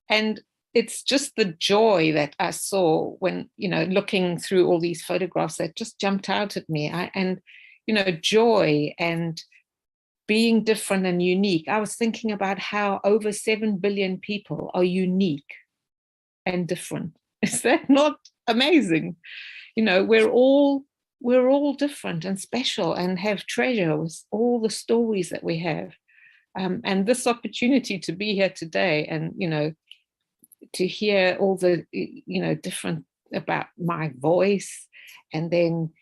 and it's just the joy that I saw when, looking through all these photographs that just jumped out at me. Joy and being different and unique. I was thinking about how over 7 billion people are unique and different. Is that not amazing? We're all different and special and have treasure with all the stories that we have. And this opportunity to be here today and, to hear all the, different about my voice, and then,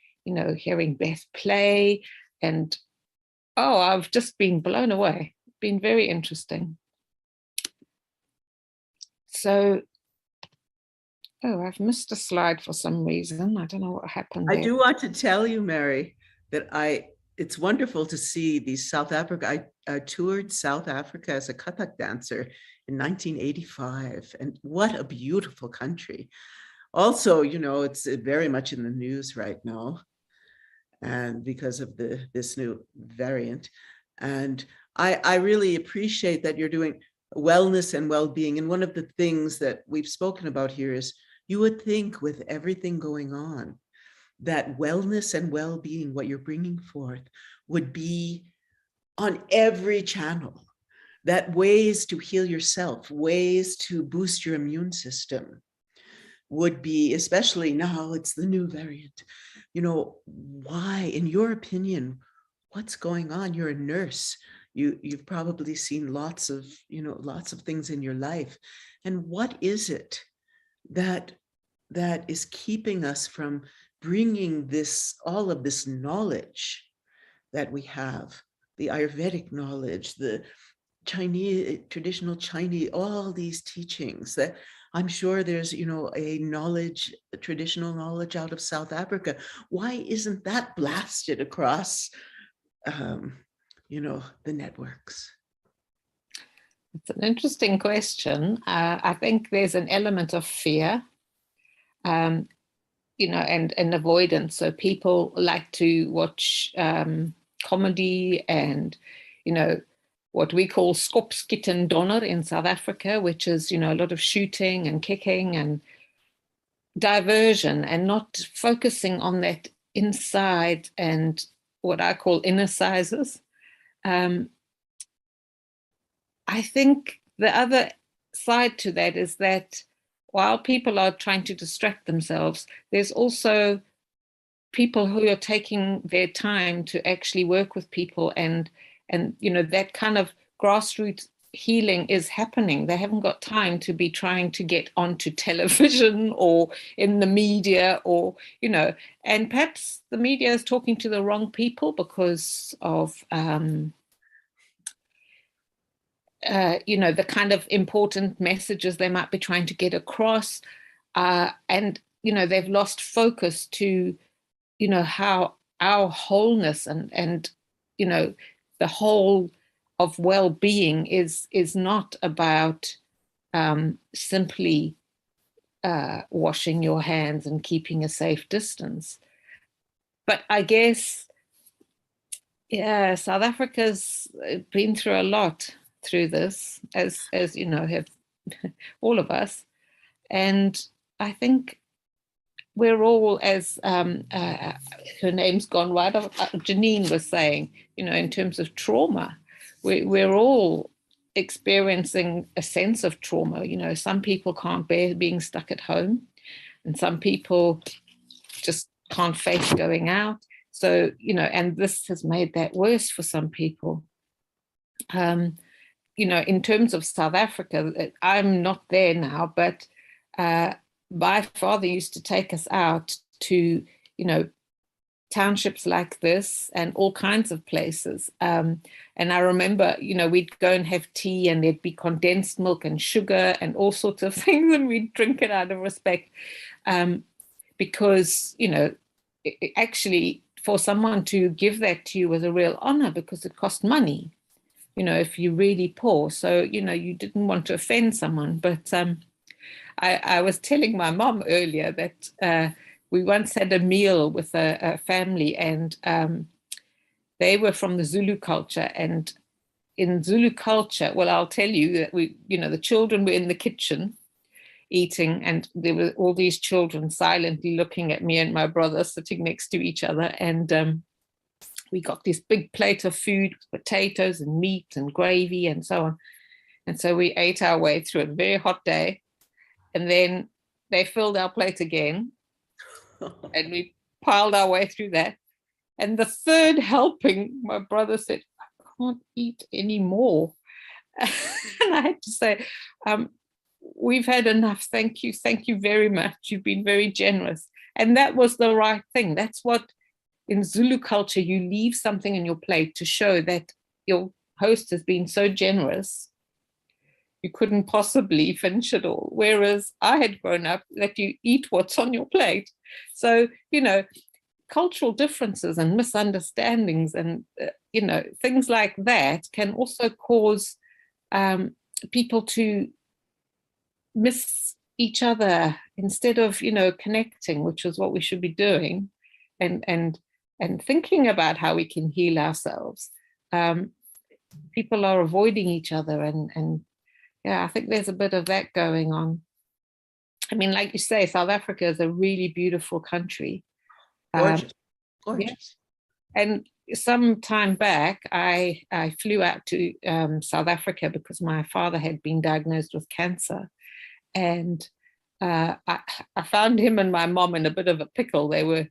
hearing Beth play, and I've just been blown away. Been very interesting. So, I've missed a slide for some reason. I don't know what happened I there. do want to tell you, Mary, that it's wonderful to see these South Africa. I toured South Africa as a Kathak dancer in 1985, and what a beautiful country. Also, it's very much in the news right now, and because of this new variant. And I really appreciate that you're doing wellness and well-being. And one of the things that we've spoken about here is, you would think with everything going on, that wellness and well-being, what you're bringing forth, would be on every channel, that ways to heal yourself, ways to boost your immune system would be, especially now it's the new variant. Why, in your opinion, what's going on? You're a nurse. You've probably seen lots of things in your life. And what is it that is keeping us from bringing all of this knowledge that we have, the Ayurvedic knowledge, the Chinese, traditional Chinese, all these teachings that I'm sure there's, a traditional knowledge out of South Africa. Why isn't that blasted across, the networks? It's an interesting question. I think there's an element of fear, and avoidance. So people like to watch comedy and, what we call skopskitten donor in South Africa, which is, a lot of shooting and kicking and diversion, and not focusing on that inside and what I call inner sizes. I think the other side to that is that while people are trying to distract themselves, there's also people who are taking their time to actually work with people, and that kind of grassroots healing is happening. They haven't got time to be trying to get onto television or in the media, or and perhaps the media is talking to the wrong people because of the kind of important messages they might be trying to get across, and they've lost focus to how our wholeness and the whole of well-being is not about simply washing your hands and keeping a safe distance. But I guess, South Africa's been through a lot through this, as have all of us. And I think we're all, as her name's gone right off, Janine was saying, in terms of trauma, we're all experiencing a sense of trauma. Some people can't bear being stuck at home, and some people just can't face going out. So, and this has made that worse for some people. In terms of South Africa, I'm not there now, but my father used to take us out to, townships like this and all kinds of places. And I remember, we'd go and have tea and there'd be condensed milk and sugar and all sorts of things, and we'd drink it out of respect. Because, actually for someone to give that to you was a real honor because it cost money, if you're really poor. So, you didn't want to offend someone. But I was telling my mom earlier that we once had a meal with a family, and they were from the Zulu culture. And in Zulu culture, well, I'll tell you that the children were in the kitchen eating, and there were all these children silently looking at me and my brother sitting next to each other. And we got this big plate of food, potatoes and meat and gravy and so on. And so we ate our way through a very hot day. And then they filled our plate again. And we piled our way through that. And the third helping, my brother said, I can't eat anymore. And I had to say, we've had enough. Thank you. Thank you very much. You've been very generous. And that was the right thing. That's what, in Zulu culture, you leave something in your plate to show that your host has been so generous, you couldn't possibly finish it all. Whereas I had grown up that you eat what's on your plate. So, cultural differences and misunderstandings and, things like that can also cause people to miss each other instead of, connecting, which is what we should be doing, and thinking about how we can heal ourselves. People are avoiding each other, and yeah, I think there's a bit of that going on. I mean, like you say, South Africa is a really beautiful country. Gorgeous. Gorgeous. Yeah. And some time back, I flew out to South Africa because my father had been diagnosed with cancer. And I found him and my mom in a bit of a pickle. They were,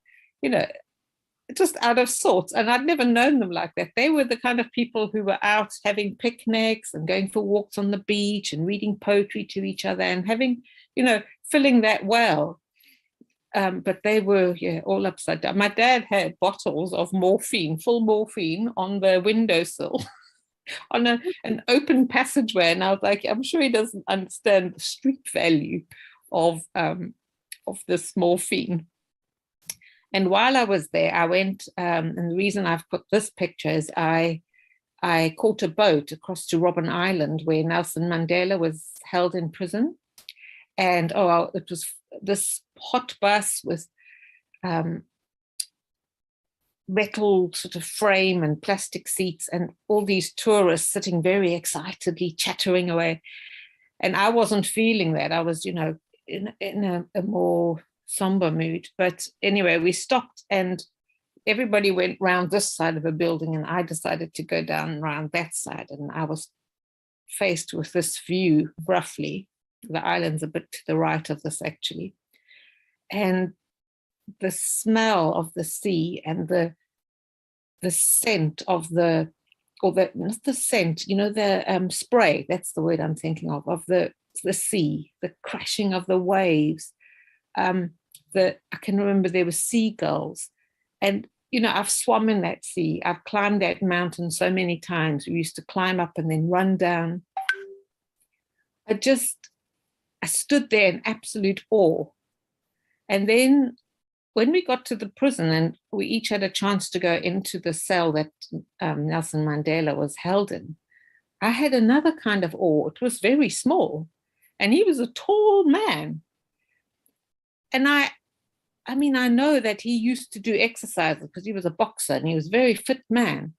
just out of sorts. And I'd never known them like that. They were the kind of people who were out having picnics and going for walks on the beach and reading poetry to each other and having, filling that well. But they were, all upside down. My dad had bottles of morphine, full morphine, on the windowsill on an open passageway. And I was like, I'm sure he doesn't understand the street value of this morphine. And while I was there, I went, and the reason I've put this picture is I caught a boat across to Robben Island where Nelson Mandela was held in prison. And it was this hot bus with metal sort of frame and plastic seats and all these tourists sitting very excitedly chattering away. And I wasn't feeling that. I was, in a more somber mood. But anyway, we stopped and everybody went round this side of a building and I decided to go down around that side. And I was faced with this view, roughly. The island's a bit to the right of this, actually. And the smell of the sea and the scent of not the scent, the spray, that's the word I'm thinking of the sea, the crashing of the waves. I can remember there were seagulls. And, I've swum in that sea. I've climbed that mountain so many times. We used to climb up and then run down. I stood there in absolute awe. And then when we got to the prison and we each had a chance to go into the cell that Nelson Mandela was held in, I had another kind of awe. It was very small and he was a tall man. And I know that he used to do exercises because he was a boxer and he was a very fit man.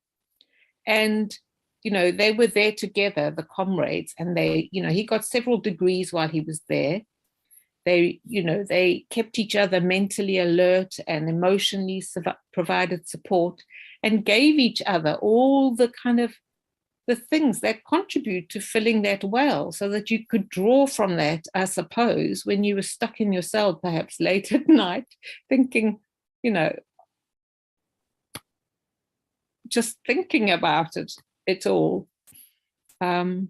And, they were there together, the comrades, and he got several degrees while he was there. They kept each other mentally alert and emotionally provided support and gave each other all the kind of the things that contribute to filling that well so that you could draw from that, I suppose, when you were stuck in your cell, perhaps late at night, thinking, just thinking about it all. And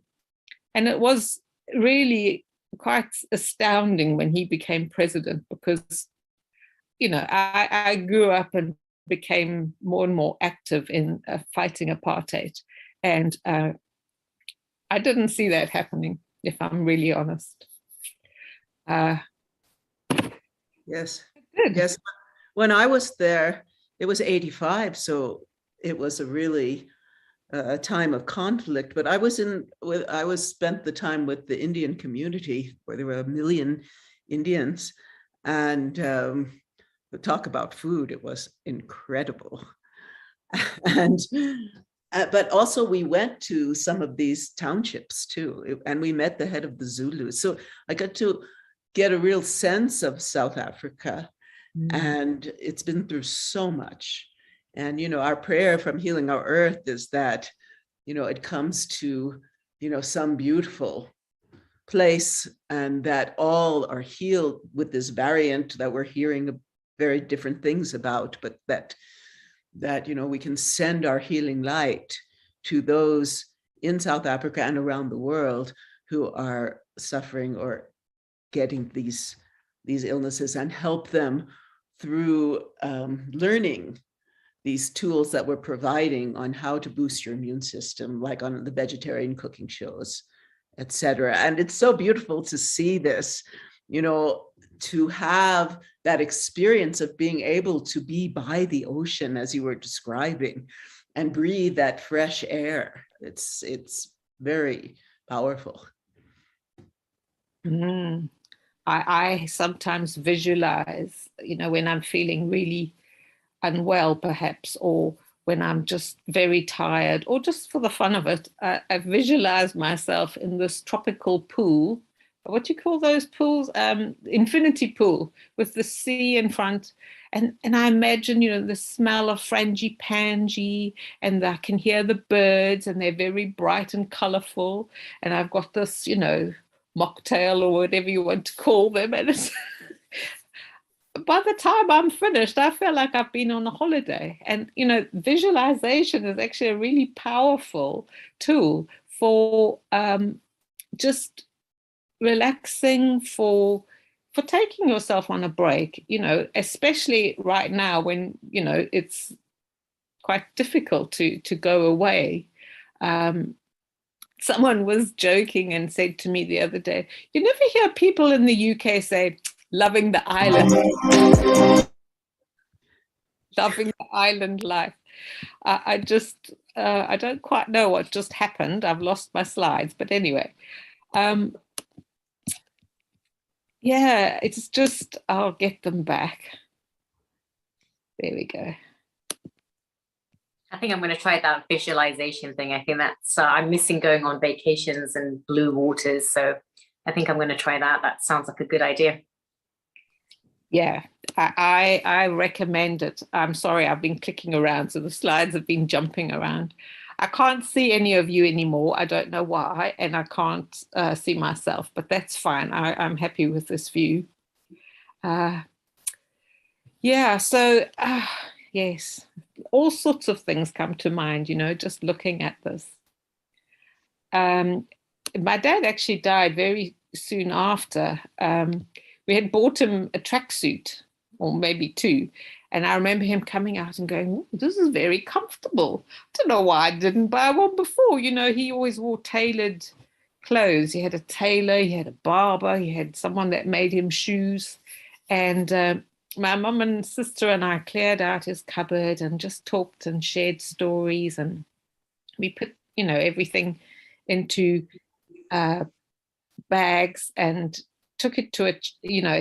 it was really quite astounding when he became president because, I grew up and became more and more active in fighting apartheid. And I didn't see that happening, if I'm really honest. Yes. Good. Yes. When I was there, it was 85, so it was a really a time of conflict. But I was spent the time with the Indian community, where there were 1 million Indians, and talk about food. It was incredible. And but also we went to some of these townships too, and we met the head of the Zulus. So I got to get a real sense of South Africa. And it's been through so much. And, our prayer from Healing Our Earth is that, it comes to, some beautiful place, and that all are healed with this variant that we're hearing very different things about, but that we can send our healing light to those in South Africa and around the world who are suffering or getting these illnesses, and help them through learning these tools that we're providing on how to boost your immune system, like on the vegetarian cooking shows, etc. And it's so beautiful to see this, to have that experience of being able to be by the ocean, as you were describing, and breathe that fresh air. It's very powerful. I sometimes visualize, when I'm feeling really unwell, perhaps, or when I'm just very tired, or just for the fun of it, I visualize myself in this tropical pool. What do you call those pools? Infinity pool with the sea in front. And I imagine, the smell of frangipani, and I can hear the birds, and they're very bright and colorful. And I've got this, mocktail or whatever you want to call them. And it's by the time I'm finished, I feel like I've been on a holiday. And, visualization is actually a really powerful tool for just relaxing, for taking yourself on a break, especially right now when, it's quite difficult to go away. Someone was joking and said to me the other day, you never hear people in the UK say, loving the island, loving the island life. I don't quite know what just happened. I've lost my slides, but anyway. Yeah, it's just, I'll get them back. There we go. I think I'm going to try that visualization thing. I think that's, I'm missing going on vacations and blue waters. So I think I'm going to try that. That sounds like a good idea. Yeah, I recommend it. I'm sorry, I've been clicking around, so the slides have been jumping around. I can't see any of you anymore. I don't know why, and I can't see myself, but that's fine. I'm happy with this view. Yeah, so yes, all sorts of things come to mind, just looking at this. My dad actually died very soon after. We had bought him a tracksuit, or maybe two, and I remember him coming out and going, this is very comfortable. I don't know why I didn't buy one before. He always wore tailored clothes. He had a tailor, he had a barber, he had someone that made him shoes. And my mum and sister and I cleared out his cupboard and just talked and shared stories. And we put, everything into bags and took it to a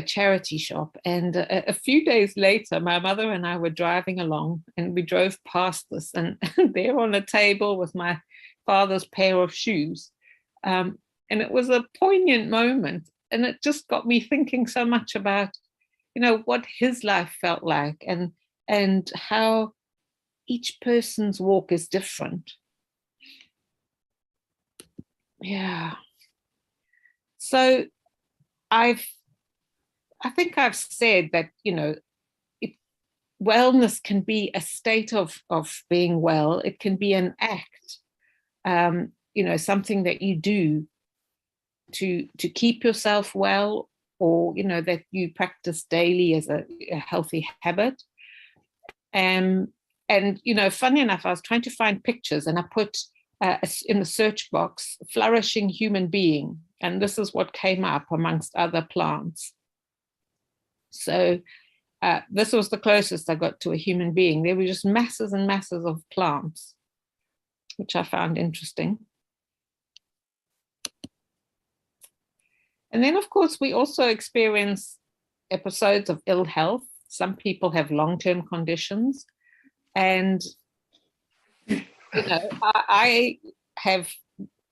charity shop. And a few days later, my mother and I were driving along, and we drove past this, and there on a table was my father's pair of shoes. And it was a poignant moment, and it just got me thinking so much about, what his life felt like, and how each person's walk is different. Yeah. So I think I've said that, wellness can be a state of being well. It can be an act, something that you do to keep yourself well, or, that you practice daily as a healthy habit. And, you know, funny enough, I was trying to find pictures and I put in the search box, flourishing human being. And this is what came up amongst other plants. So this was the closest I got to a human being. There were just masses and masses of plants, which I found interesting. And then, of course, we also experience episodes of ill health. Some people have long-term conditions. And, you know, I have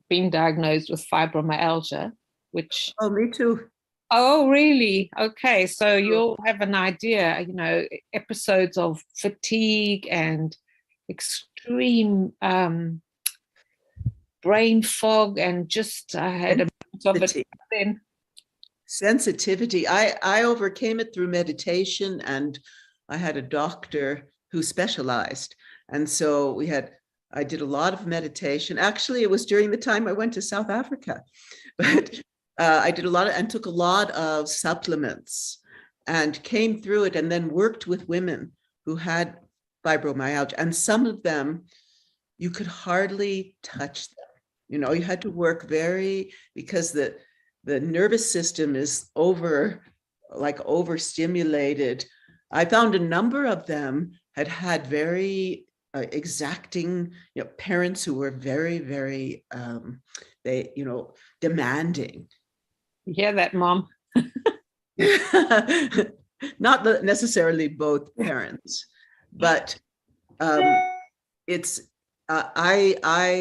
been diagnosed with fibromyalgia, which... Oh, me too. Oh, really? Okay, so you'll have an idea, you know, episodes of fatigue and extreme brain fog, and just I had a bit of it then. Sensitivity. I overcame it through meditation, and I had a doctor who specialized. And so I did a lot of meditation. Actually, it was during the time I went to South Africa, but I did a lot of, and took a lot of supplements and came through it, and then worked with women who had fibromyalgia. And some of them, you could hardly touch them. You know, you had to work because the nervous system is overstimulated. I found a number of them had very exacting, you know, parents who were very, very, demanding. You hear that, Mom? Not necessarily both parents, but I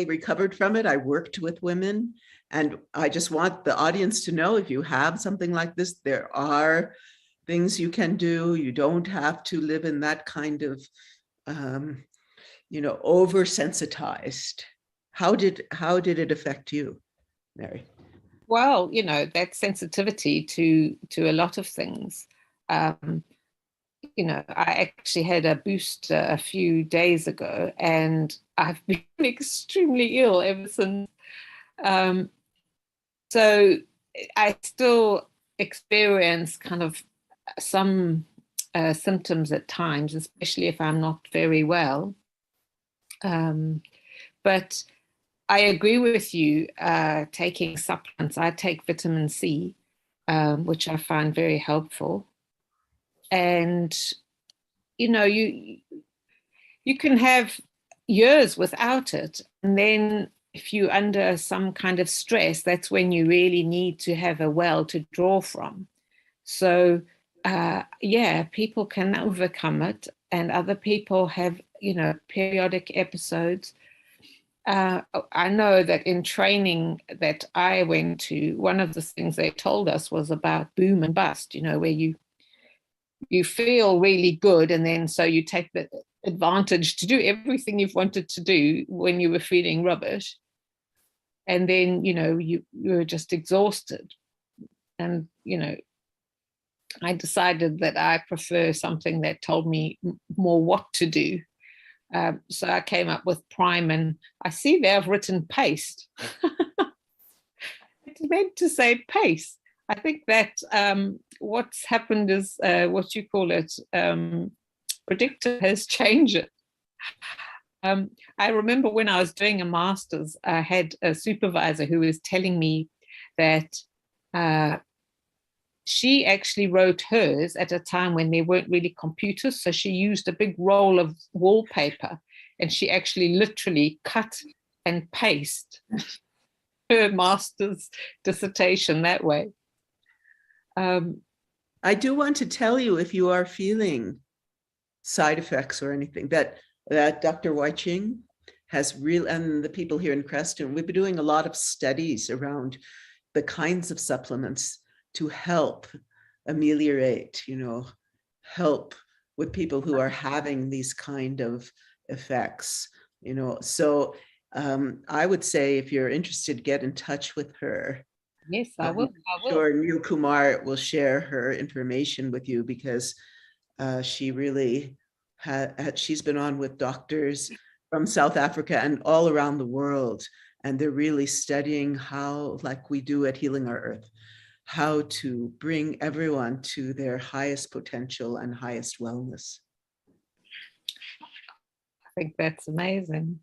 recovered from it. I worked with women, and I just want the audience to know, if you have something like this, there are things you can do. You don't have to live in that kind of, oversensitized. How did it affect you, Mary? Well, you know, that sensitivity to a lot of things. You know, I actually had a boost a few days ago, and I've been extremely ill ever since. So I still experience kind of some symptoms at times, especially if I'm not very well. But I agree with you, taking supplements. I take vitamin C, which I find very helpful. And, you know, you can have years without it. And then if you're under some kind of stress, that's when you really need to have a well to draw from. So, yeah, people can overcome it, and other people have, you know, periodic episodes. I know that in training that I went to, one of the things they told us was about boom and bust, you know, where you feel really good, and then so you take the advantage to do everything you've wanted to do when you were feeling rubbish. And then, you know, you're just exhausted. And, you know, I decided that I prefer something that told me more what to do. So I came up with Prime, and I see they've written paste. It's meant to say pace. I think that what's happened is what you call it, predictor has changed it. I remember when I was doing a master's, I had a supervisor who was telling me that she actually wrote hers at a time when there weren't really computers. So she used a big roll of wallpaper, and she actually literally cut and paste her master's dissertation that way. I do want to tell you, if you are feeling side effects or anything, that Dr. Wai-Ching has and the people here in Creston, we've been doing a lot of studies around the kinds of supplements to help ameliorate, you know, help with people who are having these kind of effects, you know. So I would say, if you're interested, get in touch with her. Yes, I will. Sure, Neil Kumar will share her information with you, because she really she's been on with doctors from South Africa and all around the world, and they're really studying how, like we do at Healing Our Earth, how to bring everyone to their highest potential and highest wellness. think that's amazing.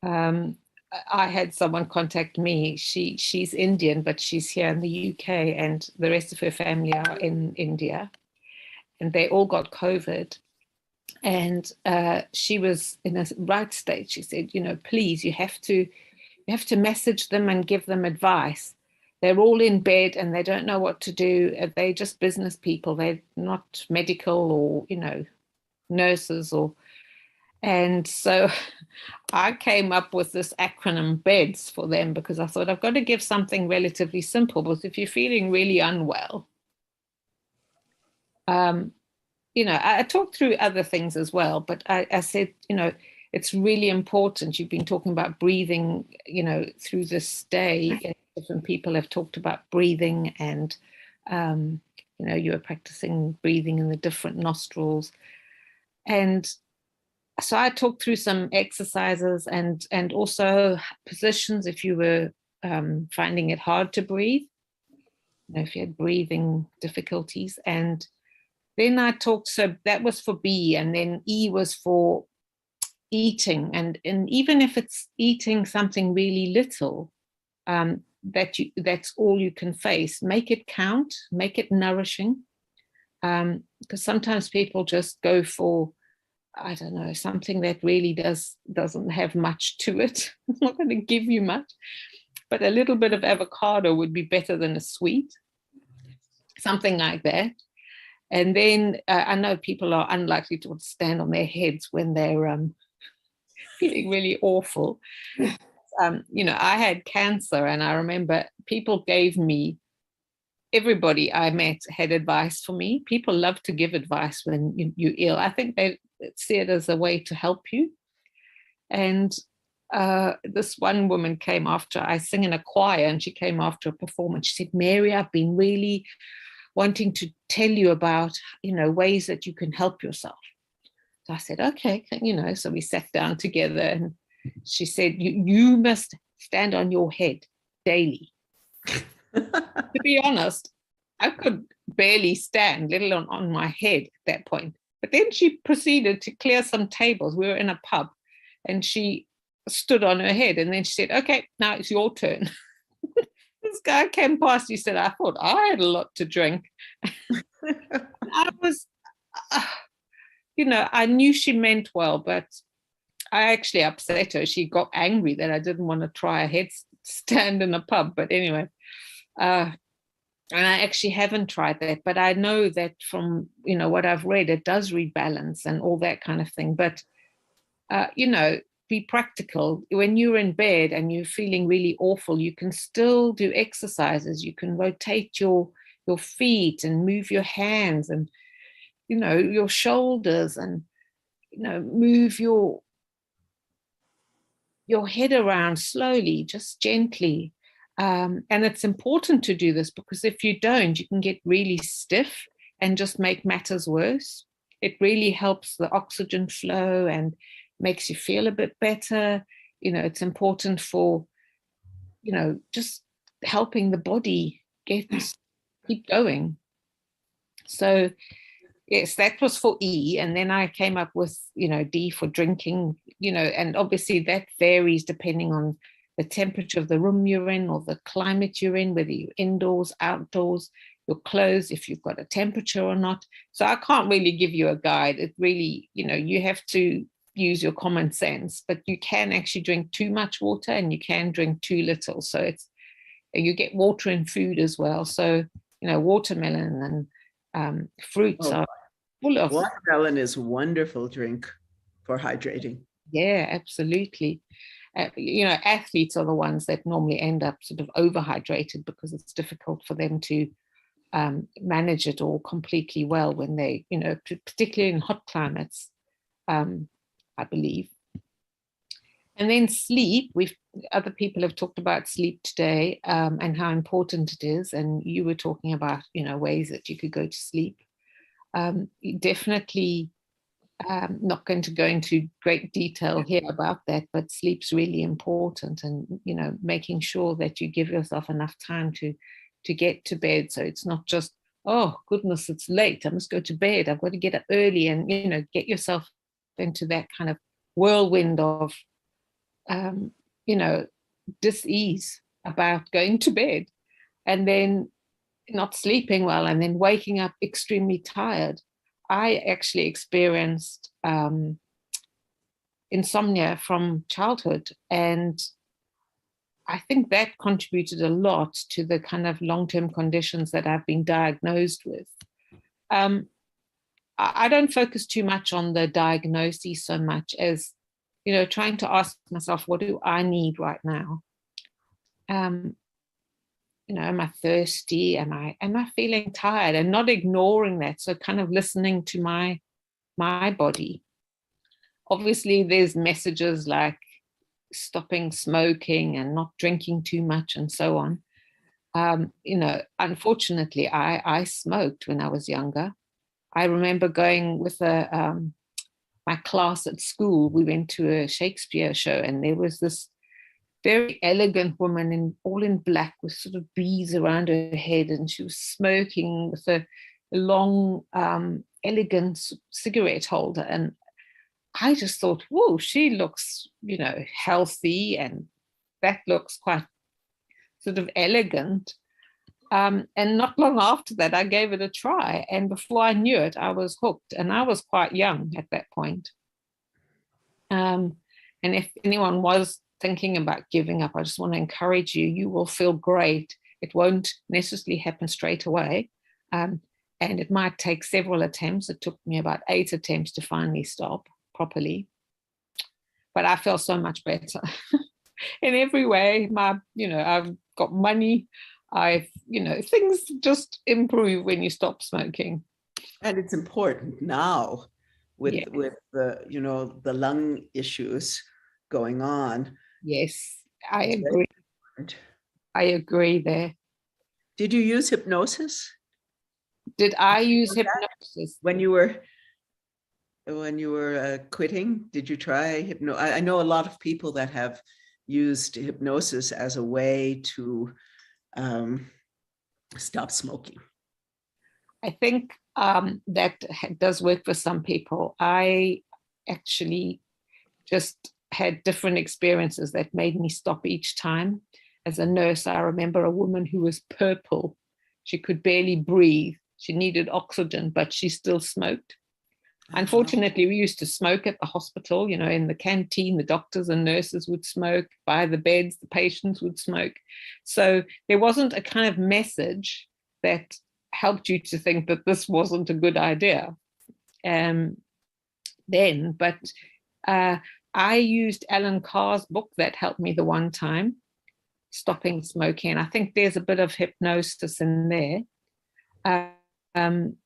I had someone contact me. She's Indian, but she's here in the UK, and the rest of her family are in India, and they all got COVID. And she was in a right state. She said, please, you have to message them and give them advice. They're all in bed and they don't know what to do. They're just business people. They're not medical or, nurses and so I came up with this acronym BEDS for them, because I thought I've got to give something relatively simple, because if you're feeling really unwell, I talked through other things as well, but I said, it's really important. You've been talking about breathing, through this day. Different people have talked about breathing, and, you were practicing breathing in the different nostrils. And so I talked through some exercises and also positions if you were finding it hard to breathe, if you had breathing difficulties. And then I talked, so that was for B, and then E was for eating. And even if it's eating something really little, that's all you can face, make it count, make it nourishing. Because sometimes people just go for, I don't know, something that really doesn't have much to it. It's not going to give you much, but a little bit of avocado would be better than a sweet, something like that. And then I know people are unlikely to stand on their heads when they're feeling really awful. I had cancer, and I remember people gave me, everybody I met had advice for me. People love to give advice when you're ill. I think they see it as a way to help you. And this one woman came after, I sing in a choir, and she came after a performance. She said, Mary, I've been really wanting to tell you about, ways that you can help yourself. So I said, okay, so we sat down together, and she said, you must stand on your head daily. To be honest, I could barely stand, let alone on my head at that point. But then she proceeded to clear some tables. We were in a pub, and she stood on her head, and then she said, okay, now it's your turn. This guy came past, he said, I thought I had a lot to drink. I was, I knew she meant well, but I actually upset her. She got angry that I didn't want to try a headstand in a pub. But anyway, and I actually haven't tried that, but I know that from, what I've read, it does rebalance and all that kind of thing. But, be practical. When you're in bed and you're feeling really awful, you can still do exercises. You can rotate your feet and move your hands and, your shoulders, and, move your head around slowly, just gently. And it's important to do this, because if you don't, you can get really stiff and just make matters worse. It really helps the oxygen flow and makes you feel a bit better. It's important for, just helping the body keep going. So yes, that was for E. And then I came up with, D for drinking, and obviously that varies depending on the temperature of the room you're in, or the climate you're in, whether you're indoors, outdoors, your clothes, if you've got a temperature or not. So I can't really give you a guide. It really, you have to use your common sense, but you can actually drink too much water and you can drink too little. So you get water in food as well. So, watermelon and fruits are full of. Watermelon is a wonderful drink for hydrating. Yeah, absolutely. Athletes are the ones that normally end up sort of overhydrated, because it's difficult for them to manage it all completely well when they, particularly in hot climates, I believe. And then sleep. Other people have talked about sleep today, and how important it is. And you were talking about, ways that you could go to sleep. Definitely not going to go into great detail here about that, but sleep's really important, and making sure that you give yourself enough time to get to bed, so it's not just, oh goodness, it's late, I must go to bed, I've got to get up early, and get yourself into that kind of whirlwind of, dis-ease about going to bed and then not sleeping well and then waking up extremely tired. I actually experienced insomnia from childhood, and I think that contributed a lot to the kind of long-term conditions that I've been diagnosed with. I don't focus too much on the diagnosis so much as, trying to ask myself, what do I need right now? Am I thirsty? Am I feeling tired? And not ignoring that. So kind of listening to my body. Obviously, there's messages like stopping smoking and not drinking too much and so on. Unfortunately, I smoked when I was younger. I remember going with my class at school. We went to a Shakespeare show, and there was this very elegant woman all in black with sort of beads around her head, and she was smoking with a long, elegant cigarette holder. And I just thought, whoa, she looks, healthy, and that looks quite sort of elegant. And not long after that, I gave it a try. And before I knew it, I was hooked. And I was quite young at that point. And if anyone was thinking about giving up, I just want to encourage you, you will feel great. It won't necessarily happen straight away. And it might take several attempts. It took me about 8 attempts to finally stop properly. But I felt so much better in every way. I've got money. Things just improve when you stop smoking. And it's important now with the lung issues going on. Yes, I agree. I agree there. Did you use hypnosis? Did I use hypnosis when you were quitting? Did you try hypnosis? I know a lot of people that have used hypnosis as a way to stop smoking. I think that does work for some people. I actually just had different experiences that made me stop each time. As a nurse, I remember a woman who was purple. She could barely breathe. She needed oxygen, but she still smoked. Unfortunately, we used to smoke at the hospital, in the canteen. The doctors and nurses would smoke. By the beds, the patients would smoke. So there wasn't a kind of message that helped you to think that this wasn't a good idea then. But I used Alan Carr's book that helped me the one time, Stopping Smoking. I think there's a bit of hypnosis in there, and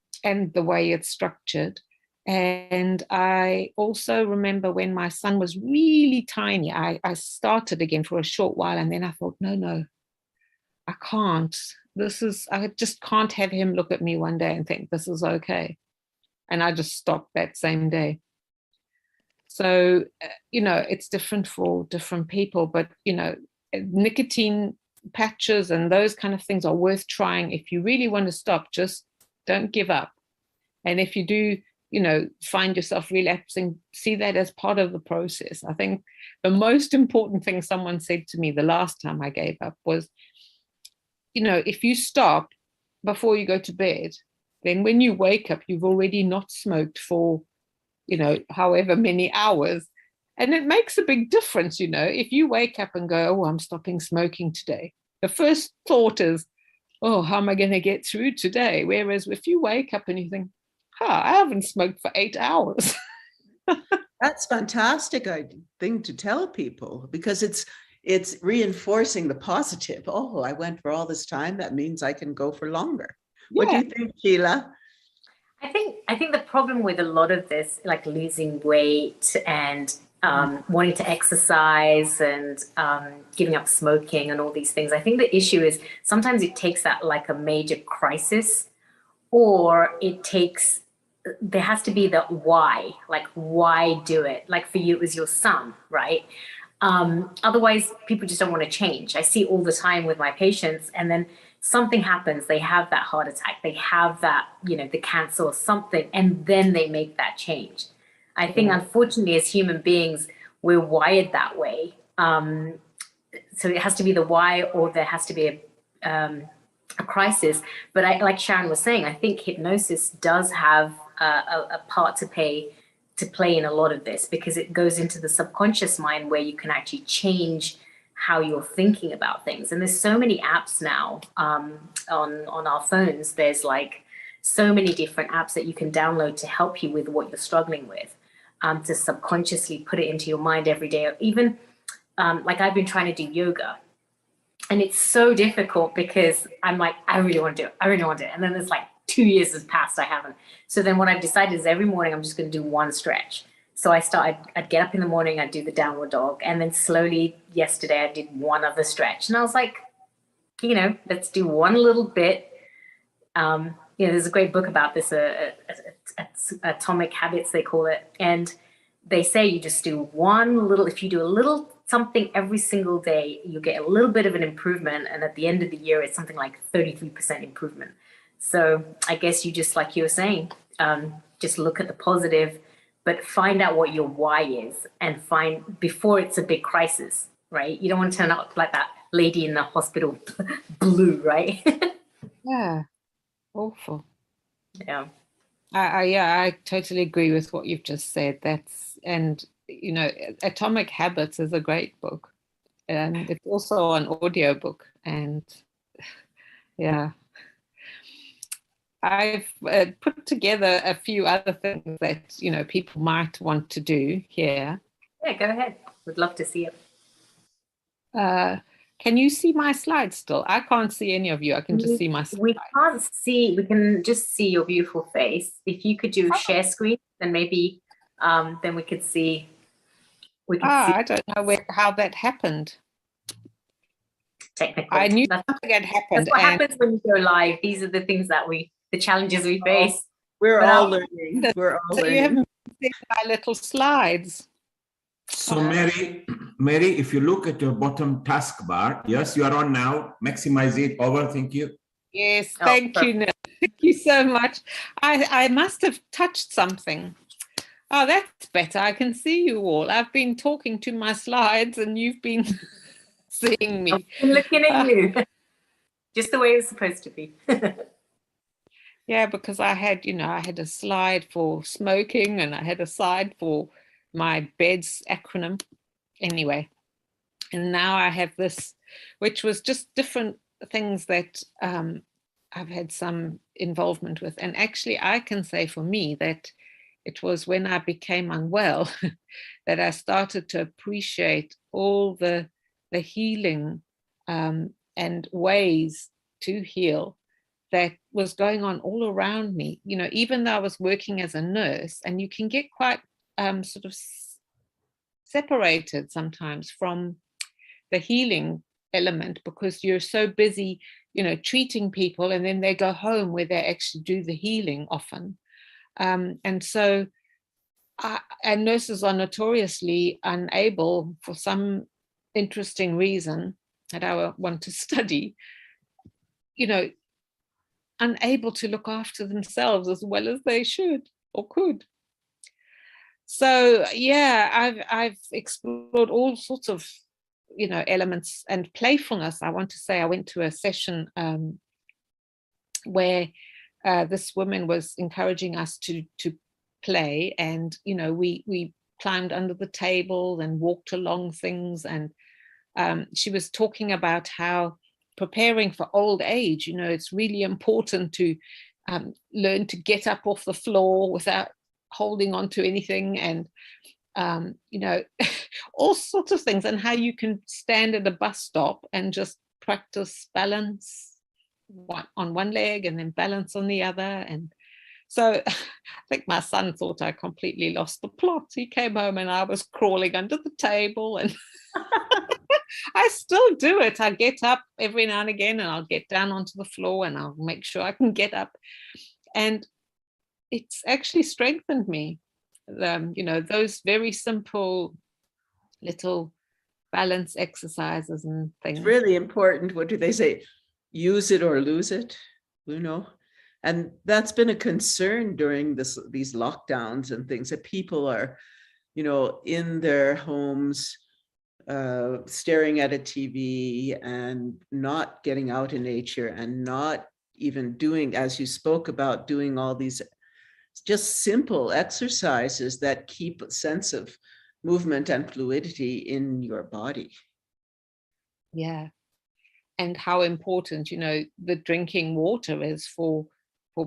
the way it's structured. And I also remember when my son was really tiny, I started again for a short while, and then I thought, no, I can't. I just can't have him look at me one day and think this is okay. And I just stopped that same day. So, it's different for different people, but, nicotine patches and those kind of things are worth trying. If you really want to stop, just don't give up. And if you do, find yourself relapsing, see that as part of the process. I think the most important thing someone said to me the last time I gave up was, if you stop before you go to bed, then when you wake up, you've already not smoked for, however many hours. And it makes a big difference, if you wake up and go, oh, I'm stopping smoking today. The first thought is, oh, how am I going to get through today? Whereas if you wake up and you think, I haven't smoked for 8 hours. That's fantastic, thing to tell people, because it's reinforcing the positive. Oh, I went for all this time. That means I can go for longer. Yeah. What do you think, Sheila? I think the problem with a lot of this, like losing weight and wanting to exercise and giving up smoking and all these things, I think the issue is sometimes it takes that like a major crisis, or there has to be the why, like why do it? Like for you, it was your son, right? Otherwise, people just don't want to change. I see all the time with my patients, and then something happens, they have that heart attack, they have that, the cancer or something, and then they make that change. I think, unfortunately, as human beings, we're wired that way. So it has to be the why, or there has to be a crisis. But like Sharon was saying, I think hypnosis does have a part to play in a lot of this, because it goes into the subconscious mind where you can actually change how you're thinking about things. And there's so many apps now on our phones. There's like so many different apps that you can download to help you with what you're struggling with, to subconsciously put it into your mind every day. Or even like I've been trying to do yoga, and it's so difficult because I'm like, I really want to do it. I really want to do it. And then there's like 2 years has passed, I haven't. So then what I've decided is every morning I'm just going to do one stretch. So I'd get up in the morning, I'd do the downward dog. And then slowly yesterday I did one other stretch. And I was like, let's do one little bit. There's a great book about this, Atomic Habits, they call it. And they say you just do if you do a little something every single day, you get a little bit of an improvement. And at the end of the year, it's something like 33% improvement. So I guess you just, like you were saying, just look at the positive, but find out what your why is, and find before it's a big crisis, right? You don't want to turn out like that lady in the hospital blue, right? Yeah, awful. Yeah. I totally agree with what you've just said. Atomic Habits is a great book, and it's also an audiobook. And yeah, I've put together a few other things that people might want to do here. Yeah, go ahead. Would love to see it. Can you see my slides still? I can't see any of you. I can just see my slides. We can't see. We can just see your beautiful face. If you could do share screen, then maybe then we could see. I don't know how that happened. Technical. I knew something had happened. That's what happens when you go live. These are the things that the challenges we face. We're all learning. We're all so learning. You haven't seen my little slides. So Mary, if you look at your bottom taskbar, yes, you are on now. Maximize it. Over. Thank you. Yes, thank you, Neil. Thank you so much. I must have touched something. Oh, that's better. I can see you all. I've been talking to my slides and you've been seeing me. I'm looking at you. Just the way it's supposed to be. Yeah, because I had a slide for smoking, and I had a slide for my BEDS acronym. Anyway, and now I have this, which was just different things that I've had some involvement with. And actually, I can say for me that it was when I became unwell that I started to appreciate all the healing and ways to heal that was going on all around me. Even though I was working as a nurse, and you can get quite sort of separated sometimes from the healing element, because you're so busy, treating people, and then they go home where they actually do the healing often. And so and nurses are notoriously unable, for some interesting reason that I want to study, unable to look after themselves as well as they should or could. So yeah, I've explored all sorts of elements and playfulness. I want to say I went to a session where this woman was encouraging us to play, and we climbed under the table and walked along things, and she was talking about how preparing for old age, it's really important to learn to get up off the floor without holding on to anything, and all sorts of things, and how you can stand at a bus stop and just practice balance on one leg and then balance on the other. And so I think my son thought I completely lost the plot. He came home and I was crawling under the table, and I still do it. I get up every now and again, and I'll get down onto the floor, and I'll make sure I can get up. And it's actually strengthened me. Those very simple little balance exercises and things. It's really important. What do they say? Use it or lose it, And that's been a concern during these lockdowns and things, that people are, in their homes, staring at a TV and not getting out in nature, and not even doing, as you spoke about, doing all these just simple exercises that keep a sense of movement and fluidity in your body. Yeah. And how important, the drinking water is for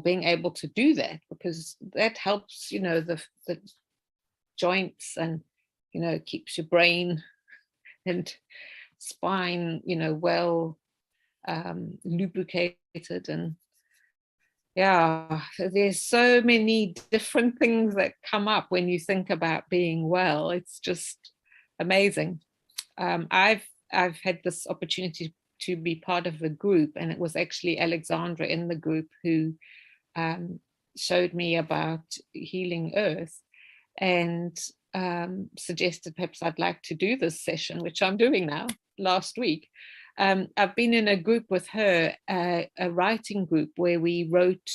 being able to do that, because that helps, the joints, and, keeps your brain and spine, well lubricated. And yeah, there's so many different things that come up when you think about being well. It's just amazing. I've had this opportunity to be part of a group, and it was actually Alexandra in the group who showed me about Healing Earth, and suggested perhaps I'd like to do this session, which I'm doing now, last week. I've been in a group with her, a writing group, where we wrote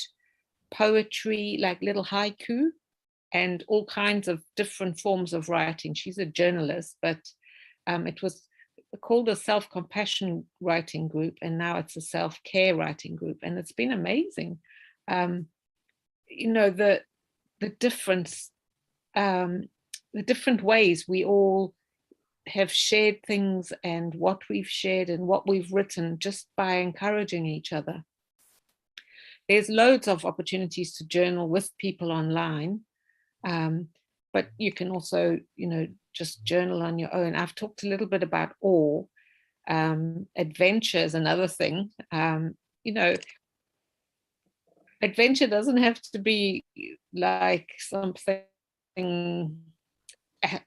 poetry, like little haiku, and all kinds of different forms of writing. She's a journalist, but it was called a self-compassion writing group, and now it's a self-care writing group, and it's been amazing. The difference, the different ways we all have shared things, and what we've shared and what we've written, just by encouraging each other. There's loads of opportunities to journal with people online, but you can also, just journal on your own. I've talked a little bit about awe. Adventure is another thing. Adventure doesn't have to be like something,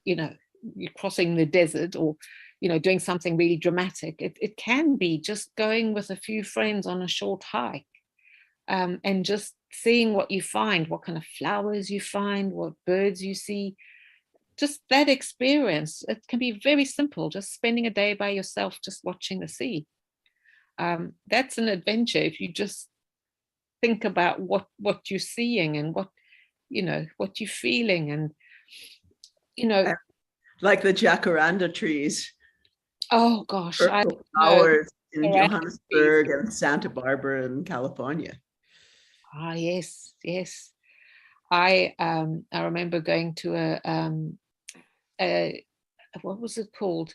you're crossing the desert, or doing something really dramatic. It can be just going with a few friends on a short hike, and just seeing what you find, what kind of flowers you find, what birds you see. Just that experience. It can be very simple, just spending a day by yourself, just watching the sea. That's an adventure, if you just think about what you're seeing, and what you're feeling, and like the jacaranda trees. Oh gosh, Purple flowers in Johannesburg and Santa Barbara in California. Ah, yes. I remember going to a what was it called?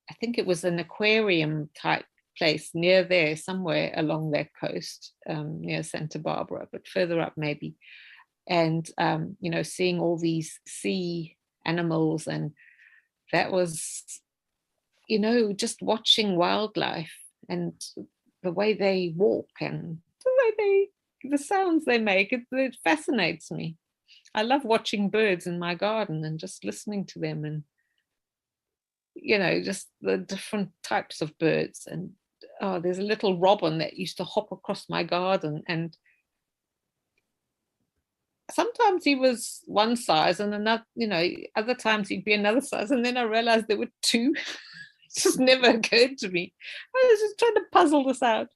I think it was an aquarium type place near there, somewhere along that coast, near Santa Barbara, but further up maybe. And seeing all these sea animals, and that was, just watching wildlife, and the way they walk, and the sounds they make. It fascinates me. I love watching birds in my garden and just listening to them, and just the different types of birds. And there's a little robin that used to hop across my garden, and sometimes he was one size, and another, other times he'd be another size, and then I realized there were two. It just never occurred to me. I was just trying to puzzle this out.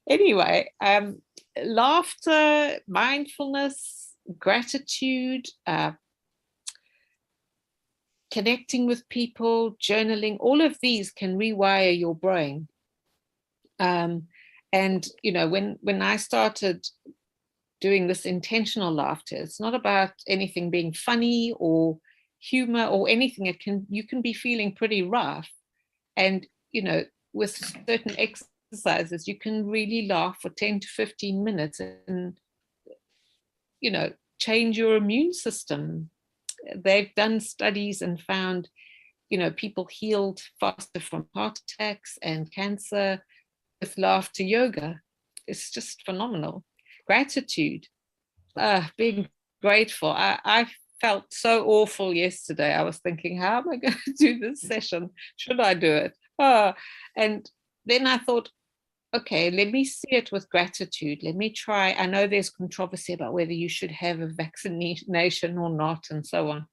Anyway, laughter, mindfulness, gratitude, connecting with people, journaling, all of these can rewire your brain. And when I started doing this intentional laughter, it's not about anything being funny or humor or anything. You can be feeling pretty rough, and with certain exercises you can really laugh for 10 to 15 minutes and change your immune system. They've done studies and found people healed faster from heart attacks and cancer with laughter yoga. It's just phenomenal. Gratitude, being grateful. I felt so awful yesterday. I was thinking, how am I going to do this session? Should I do it? And then I thought, okay, let me see it with gratitude. Let me try. I know there's controversy about whether you should have a vaccination or not, and so on.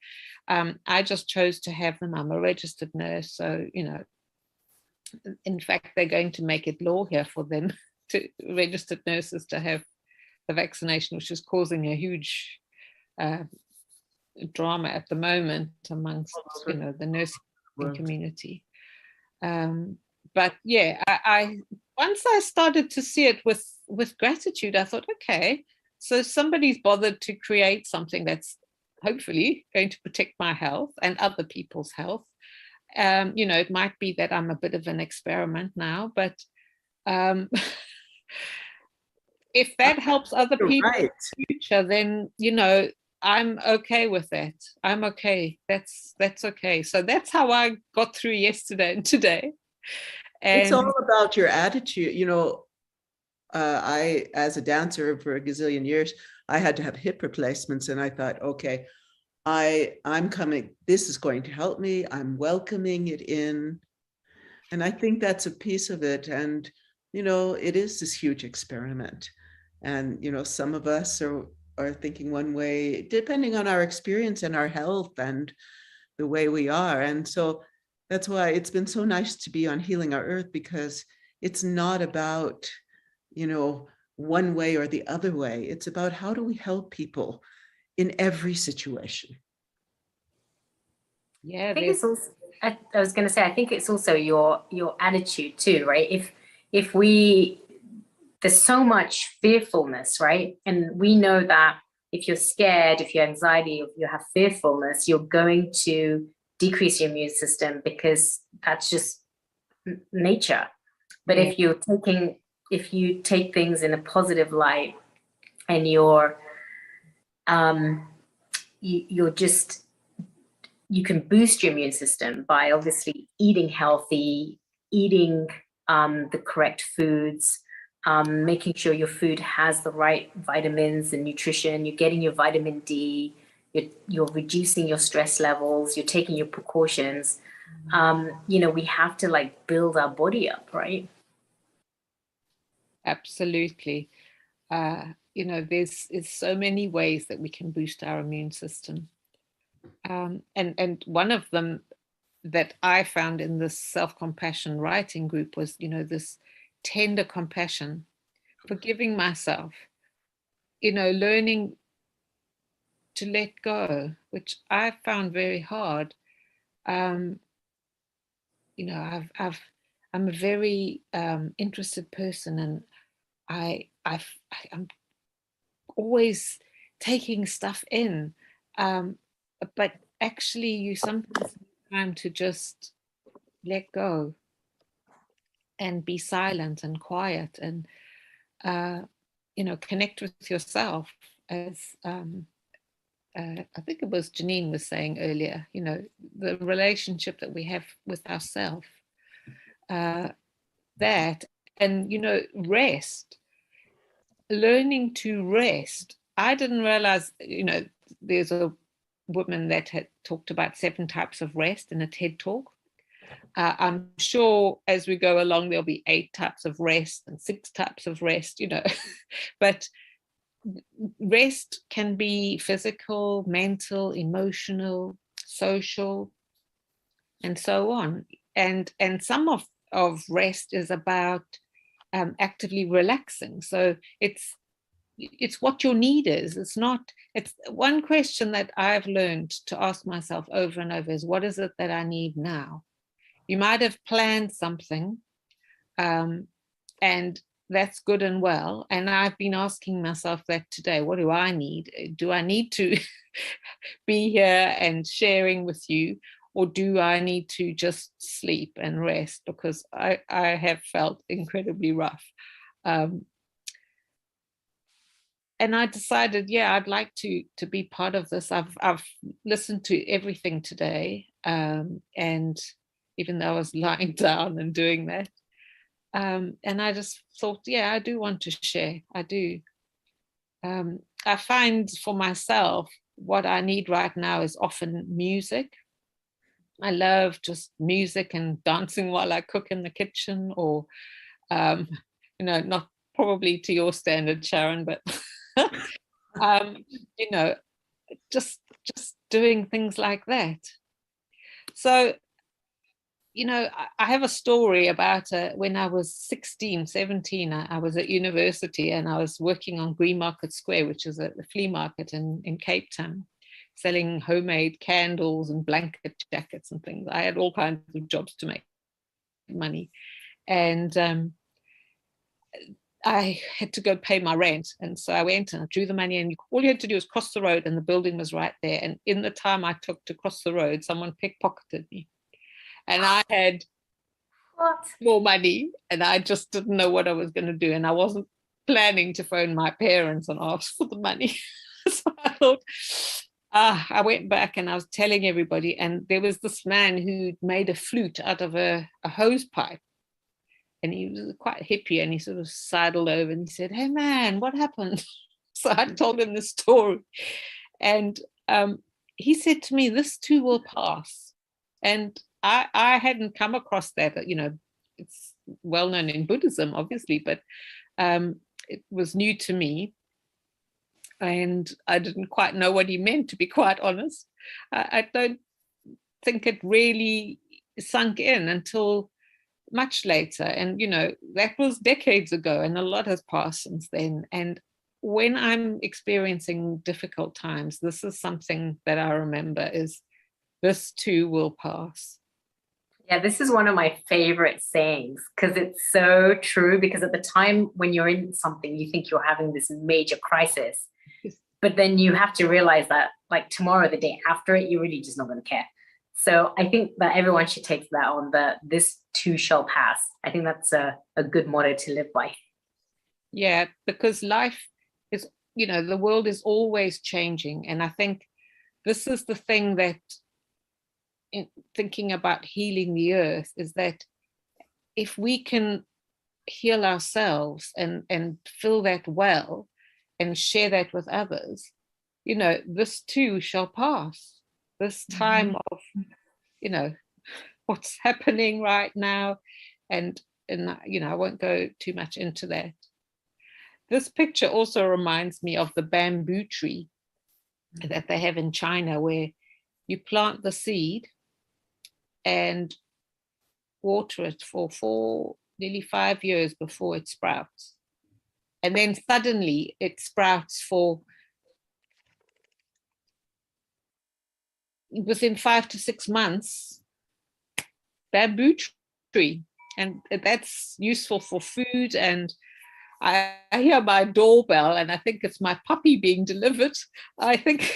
I just chose to have them. I'm a registered nurse, so in fact, they're going to make it law here for them, to registered nurses, to have the vaccination, which is causing a huge drama at the moment amongst the nursing community. But yeah, I once I started to see it with gratitude, I thought, okay, so somebody's bothered to create something that's hopefully going to protect my health and other people's health. It might be that I'm a bit of an experiment now, but if that helps other people in the future, then I'm okay with that. I'm okay. That's okay. So that's how I got through yesterday and today. And it's all about your attitude. I, as a dancer for a gazillion years, I had to have hip replacements, and I thought, okay, I'm coming. This is going to help me. I'm welcoming it in, and I think that's a piece of it. And it is this huge experiment, and some of us are thinking one way, depending on our experience and our health and the way we are. And so that's why it's been so nice to be on Healing Our Earth, because it's not about, one way or the other way. It's about how do we help people in every situation. Yeah, I think it's also, I was going to say, I think it's also your attitude too, right? If there's so much fearfulness, right? And we know that if you're scared, if you're anxiety, if you have fearfulness, you're going to decrease your immune system, because that's just nature. But if you take things in a positive light, and you can boost your immune system by obviously eating healthy, eating the correct foods, making sure your food has the right vitamins and nutrition, you're getting your vitamin D, you're reducing your stress levels, you're taking your precautions. We have to build our body up, right? Absolutely. There's so many ways that we can boost our immune system. And one of them that I found in this self-compassion writing group was, this tender compassion, forgiving myself, learning to let go, which I found very hard. I'm a very interested person, and I'm always taking stuff in, but actually you sometimes need time to just let go and be silent and quiet, and connect with yourself, as I think it was Janine was saying earlier, the relationship that we have with ourselves, that, and rest, learning to rest. I didn't realize, there's a woman that had talked about 7 types of rest in a TED talk. I'm sure as we go along, there'll be 8 types of rest and 6 types of rest, but rest can be physical, mental, emotional, social, and so on. And some of rest is about actively relaxing. So it's what your need is. It's one question that I've learned to ask myself over and over is, what is it that I need now? You might have planned something, and that's good and well. And I've been asking myself that today. What do I need? Do I need to be here and sharing with you, or do I need to just sleep and rest? Because I have felt incredibly rough. And I decided, I'd like to be part of this. I've listened to everything today, and even though I was lying down and doing that, and I just thought, I do want to share. I do. I find for myself, what I need right now is often music. I love just music and dancing while I cook in the kitchen, or, not probably to your standard, Sharon, but, just doing things like that. So you know, I have a story about when I was 16, 17, I was at university and I was working on Green Market Square, which is a flea market in Cape Town, selling homemade candles and blanket jackets and things. I had all kinds of jobs to make money. And I had to go pay my rent. And so I went and I drew the money, and all you had to do was cross the road and the building was right there. And in the time I took to cross the road, someone pickpocketed me. And I had more money and I just didn't know what I was going to do. And I wasn't planning to phone my parents and ask for the money. So I thought, I went back and I was telling everybody. And there was this man who made a flute out of a hose pipe. And he was quite hippie, and he sort of sidled over and he said, "Hey man, what happened?" So I told him the story. And he said to me, "This too will pass." And I hadn't come across that, you know, it's well known in Buddhism, obviously, but it was new to me. And I didn't quite know what he meant, to be quite honest. I don't think it really sunk in until much later. And, you know, that was decades ago, and a lot has passed since then. And when I'm experiencing difficult times, this is something that I remember is, this too will pass. Yeah, this is one of my favorite sayings because it's so true. Because at the time when you're in something, you think you're having this major crisis, but then you have to realize that like tomorrow, the day after it, you're really just not going to care. So I think that everyone should take that on, that this too shall pass. I think that's a good motto to live by. Yeah, because life is, you know, the world is always changing. And I think this is the thing that, in thinking about healing the earth, is that if we can heal ourselves and feel that well and share that with others, you know, this too shall pass. This time of, you know, what's happening right now. And you know, I won't go too much into that. This picture also reminds me of the bamboo tree that they have in China, where you plant the seed and water it for nearly 5 years before it sprouts. And then suddenly it sprouts within 5 to 6 months, bamboo tree. And that's useful for food. And I hear my doorbell and I think it's my puppy being delivered. I think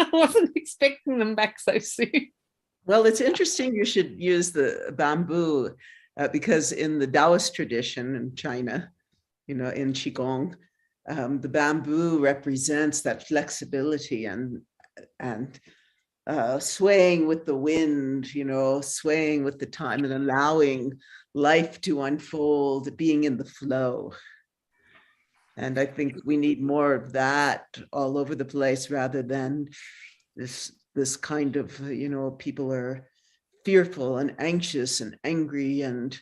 I wasn't expecting them back so soon. Well, it's interesting you should use the bamboo because in the Taoist tradition in China, you know, in Qigong, the bamboo represents that flexibility and swaying with the wind, you know, swaying with the time and allowing life to unfold, being in the flow. And I think we need more of that all over the place rather than this kind of, you know, people are fearful and anxious and angry and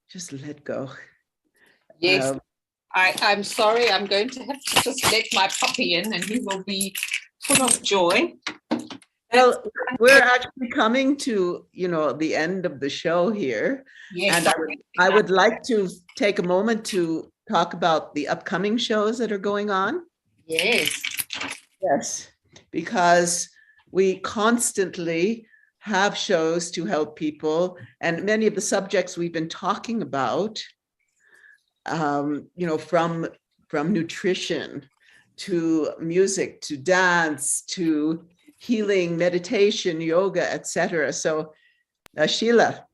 just let go. Yes, I'm sorry, I'm going to have to just let my puppy in and he will be full of joy. Well, we're actually coming to, you know, the end of the show here. Yes. And I would like to take a moment to talk about the upcoming shows that are going on. Yes. Yes, because we constantly have shows to help people, and many of the subjects we've been talking about, you know, from nutrition to music to dance to healing, meditation, yoga, etc. So, Sheila,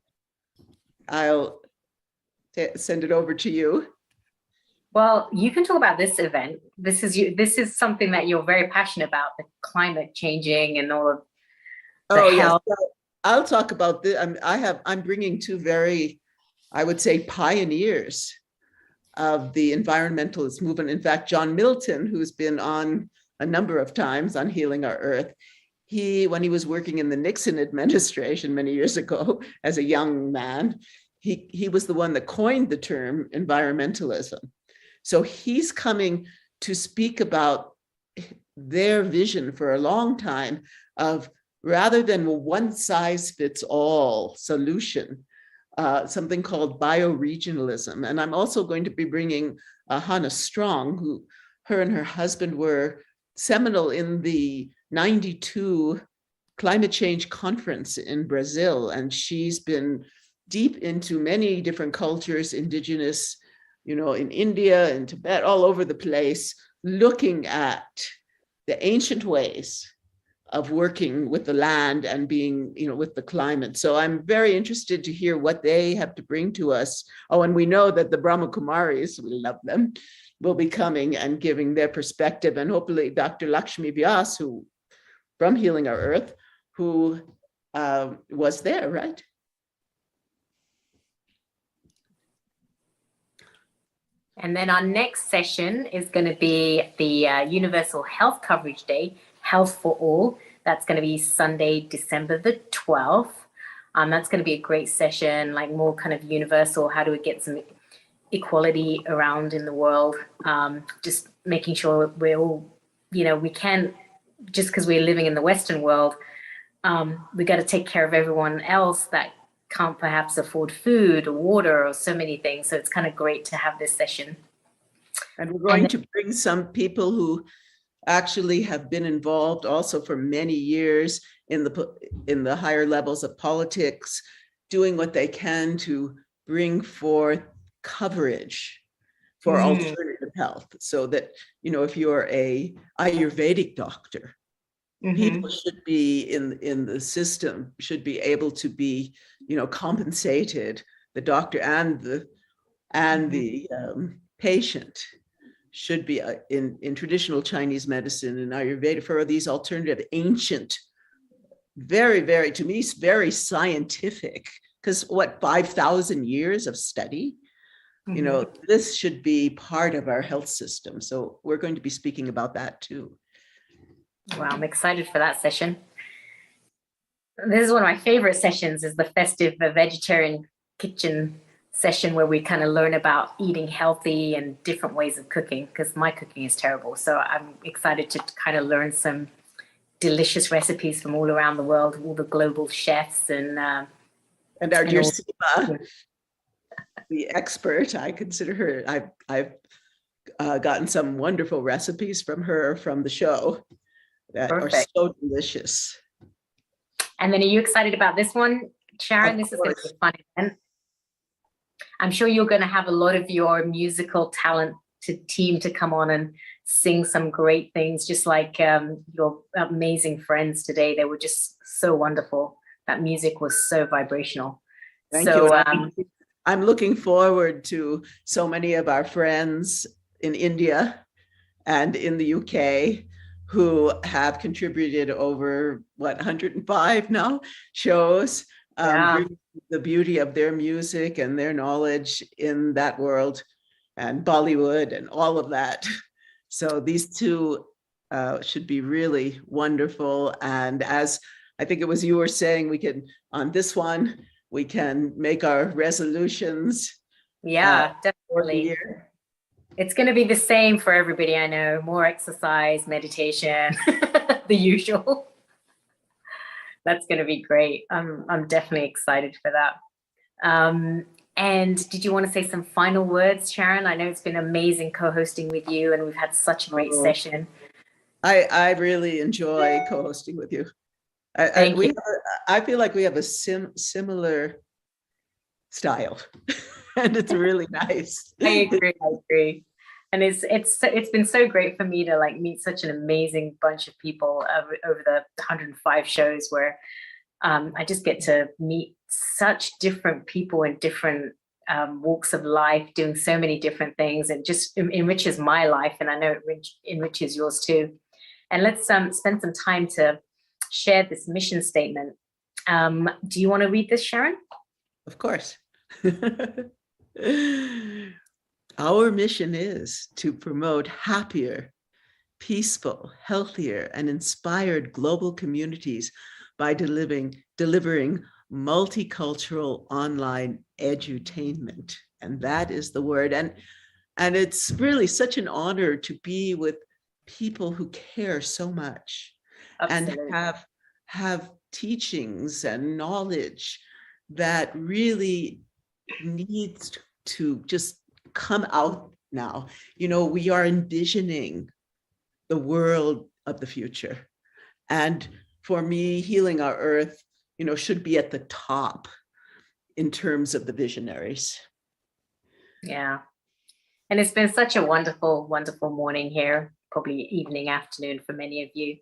I'll send it over to you. Well, you can talk about this event. This is something that you're very passionate about, the climate changing and all of the health. Yes. So I'll talk about this. I'm bringing two very, I would say, pioneers of the environmentalist movement. In fact, John Milton, who's been on a number of times on Healing Our Earth, when he was working in the Nixon administration many years ago as a young man, he was the one that coined the term environmentalism. So he's coming to speak about their vision for a long time of, rather than a one size fits all solution, something called bioregionalism. And I'm also going to be bringing Hannah Strong, who her and her husband were seminal in the 92 climate change conference in Brazil. And she's been deep into many different cultures, indigenous, you know, in India and Tibet, all over the place, looking at the ancient ways of working with the land and being, you know, with the climate. So I'm very interested to hear what they have to bring to us. Oh, and we know that the Brahma Kumaris, we love them, will be coming and giving their perspective. And hopefully Dr. Lakshmi Vyas, who from Healing Our Earth, who was there, right? And then our next session is going to be the Universal Health Coverage Day, Health for All. That's going to be Sunday, December the 12th. That's going to be a great session, like more kind of universal. How do we get some equality around in the world? Just making sure we're all, you know, we can't, just because we're living in the Western world, we got to take care of everyone else that can't perhaps afford food or water or so many things. So it's kind of great to have this session. And we're going to bring some people who actually have been involved also for many years in the higher levels of politics, doing what they can to bring forth coverage for alternative health, so that, you know, if you're a Ayurvedic doctor, people should be in the system, should be able to be, you know, compensated, the doctor and the patient should be in traditional Chinese medicine and Ayurveda for these alternative ancient, very, very, to me, very scientific, because what, 5,000 years of study, you know, this should be part of our health system. So we're going to be speaking about that too. Wow, I'm excited for that session. This is one of my favorite sessions, is the festive vegetarian kitchen session, where we kind of learn about eating healthy and different ways of cooking, because my cooking is terrible. So I'm excited to kind of learn some delicious recipes from all around the world, all the global chefs and our dear Seema, the expert, I consider her, I've gotten some wonderful recipes from her from the show that are so delicious. And then are you excited about this one, Sharon? This is going to be a fun event. I'm sure you're going to have a lot of your musical talent team to come on and sing some great things, just like your amazing friends today. They were just so wonderful. That music was so vibrational. Thank you. I'm looking forward to so many of our friends in India and in the UK who have contributed over, 105 now shows, bringing the beauty of their music and their knowledge in that world, and Bollywood and all of that. So these two should be really wonderful. And as I think it was you were saying, we can, on this one, we can make our resolutions. Yeah, definitely. It's going to be the same for everybody, I know. More exercise, meditation, the usual. That's going to be great. I'm definitely excited for that. And did you want to say some final words, Sharon? I know it's been amazing co-hosting with you, and we've had such a great session. I really enjoy co-hosting with you. I feel like we have a similar style, and it's really nice. I agree. And it's been so great for me to like meet such an amazing bunch of people over the 105 shows, where I just get to meet such different people in different walks of life, doing so many different things, and just enriches my life, and I know it enriches yours too. And let's spend some time to share this mission statement. Do you want to read this, Sharon? Of course. Our mission is to promote happier, peaceful, healthier, and inspired global communities by delivering multicultural online edutainment. And that is the word. And it's really such an honor to be with people who care so much. Absolutely. And have teachings and knowledge that really needs to just come out now. You know, we are envisioning the world of the future. And for me, healing our earth, you know, should be at the top in terms of the visionaries. Yeah. And it's been such a wonderful, wonderful morning here, probably evening, afternoon for many of you.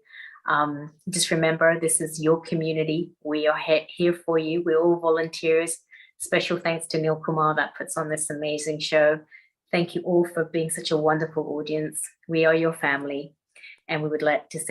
Just remember, this is your community. We are here for you. We're all volunteers. Special thanks to Neil Kumar that puts on this amazing show. Thank you all for being such a wonderful audience. We are your family. And we would like to say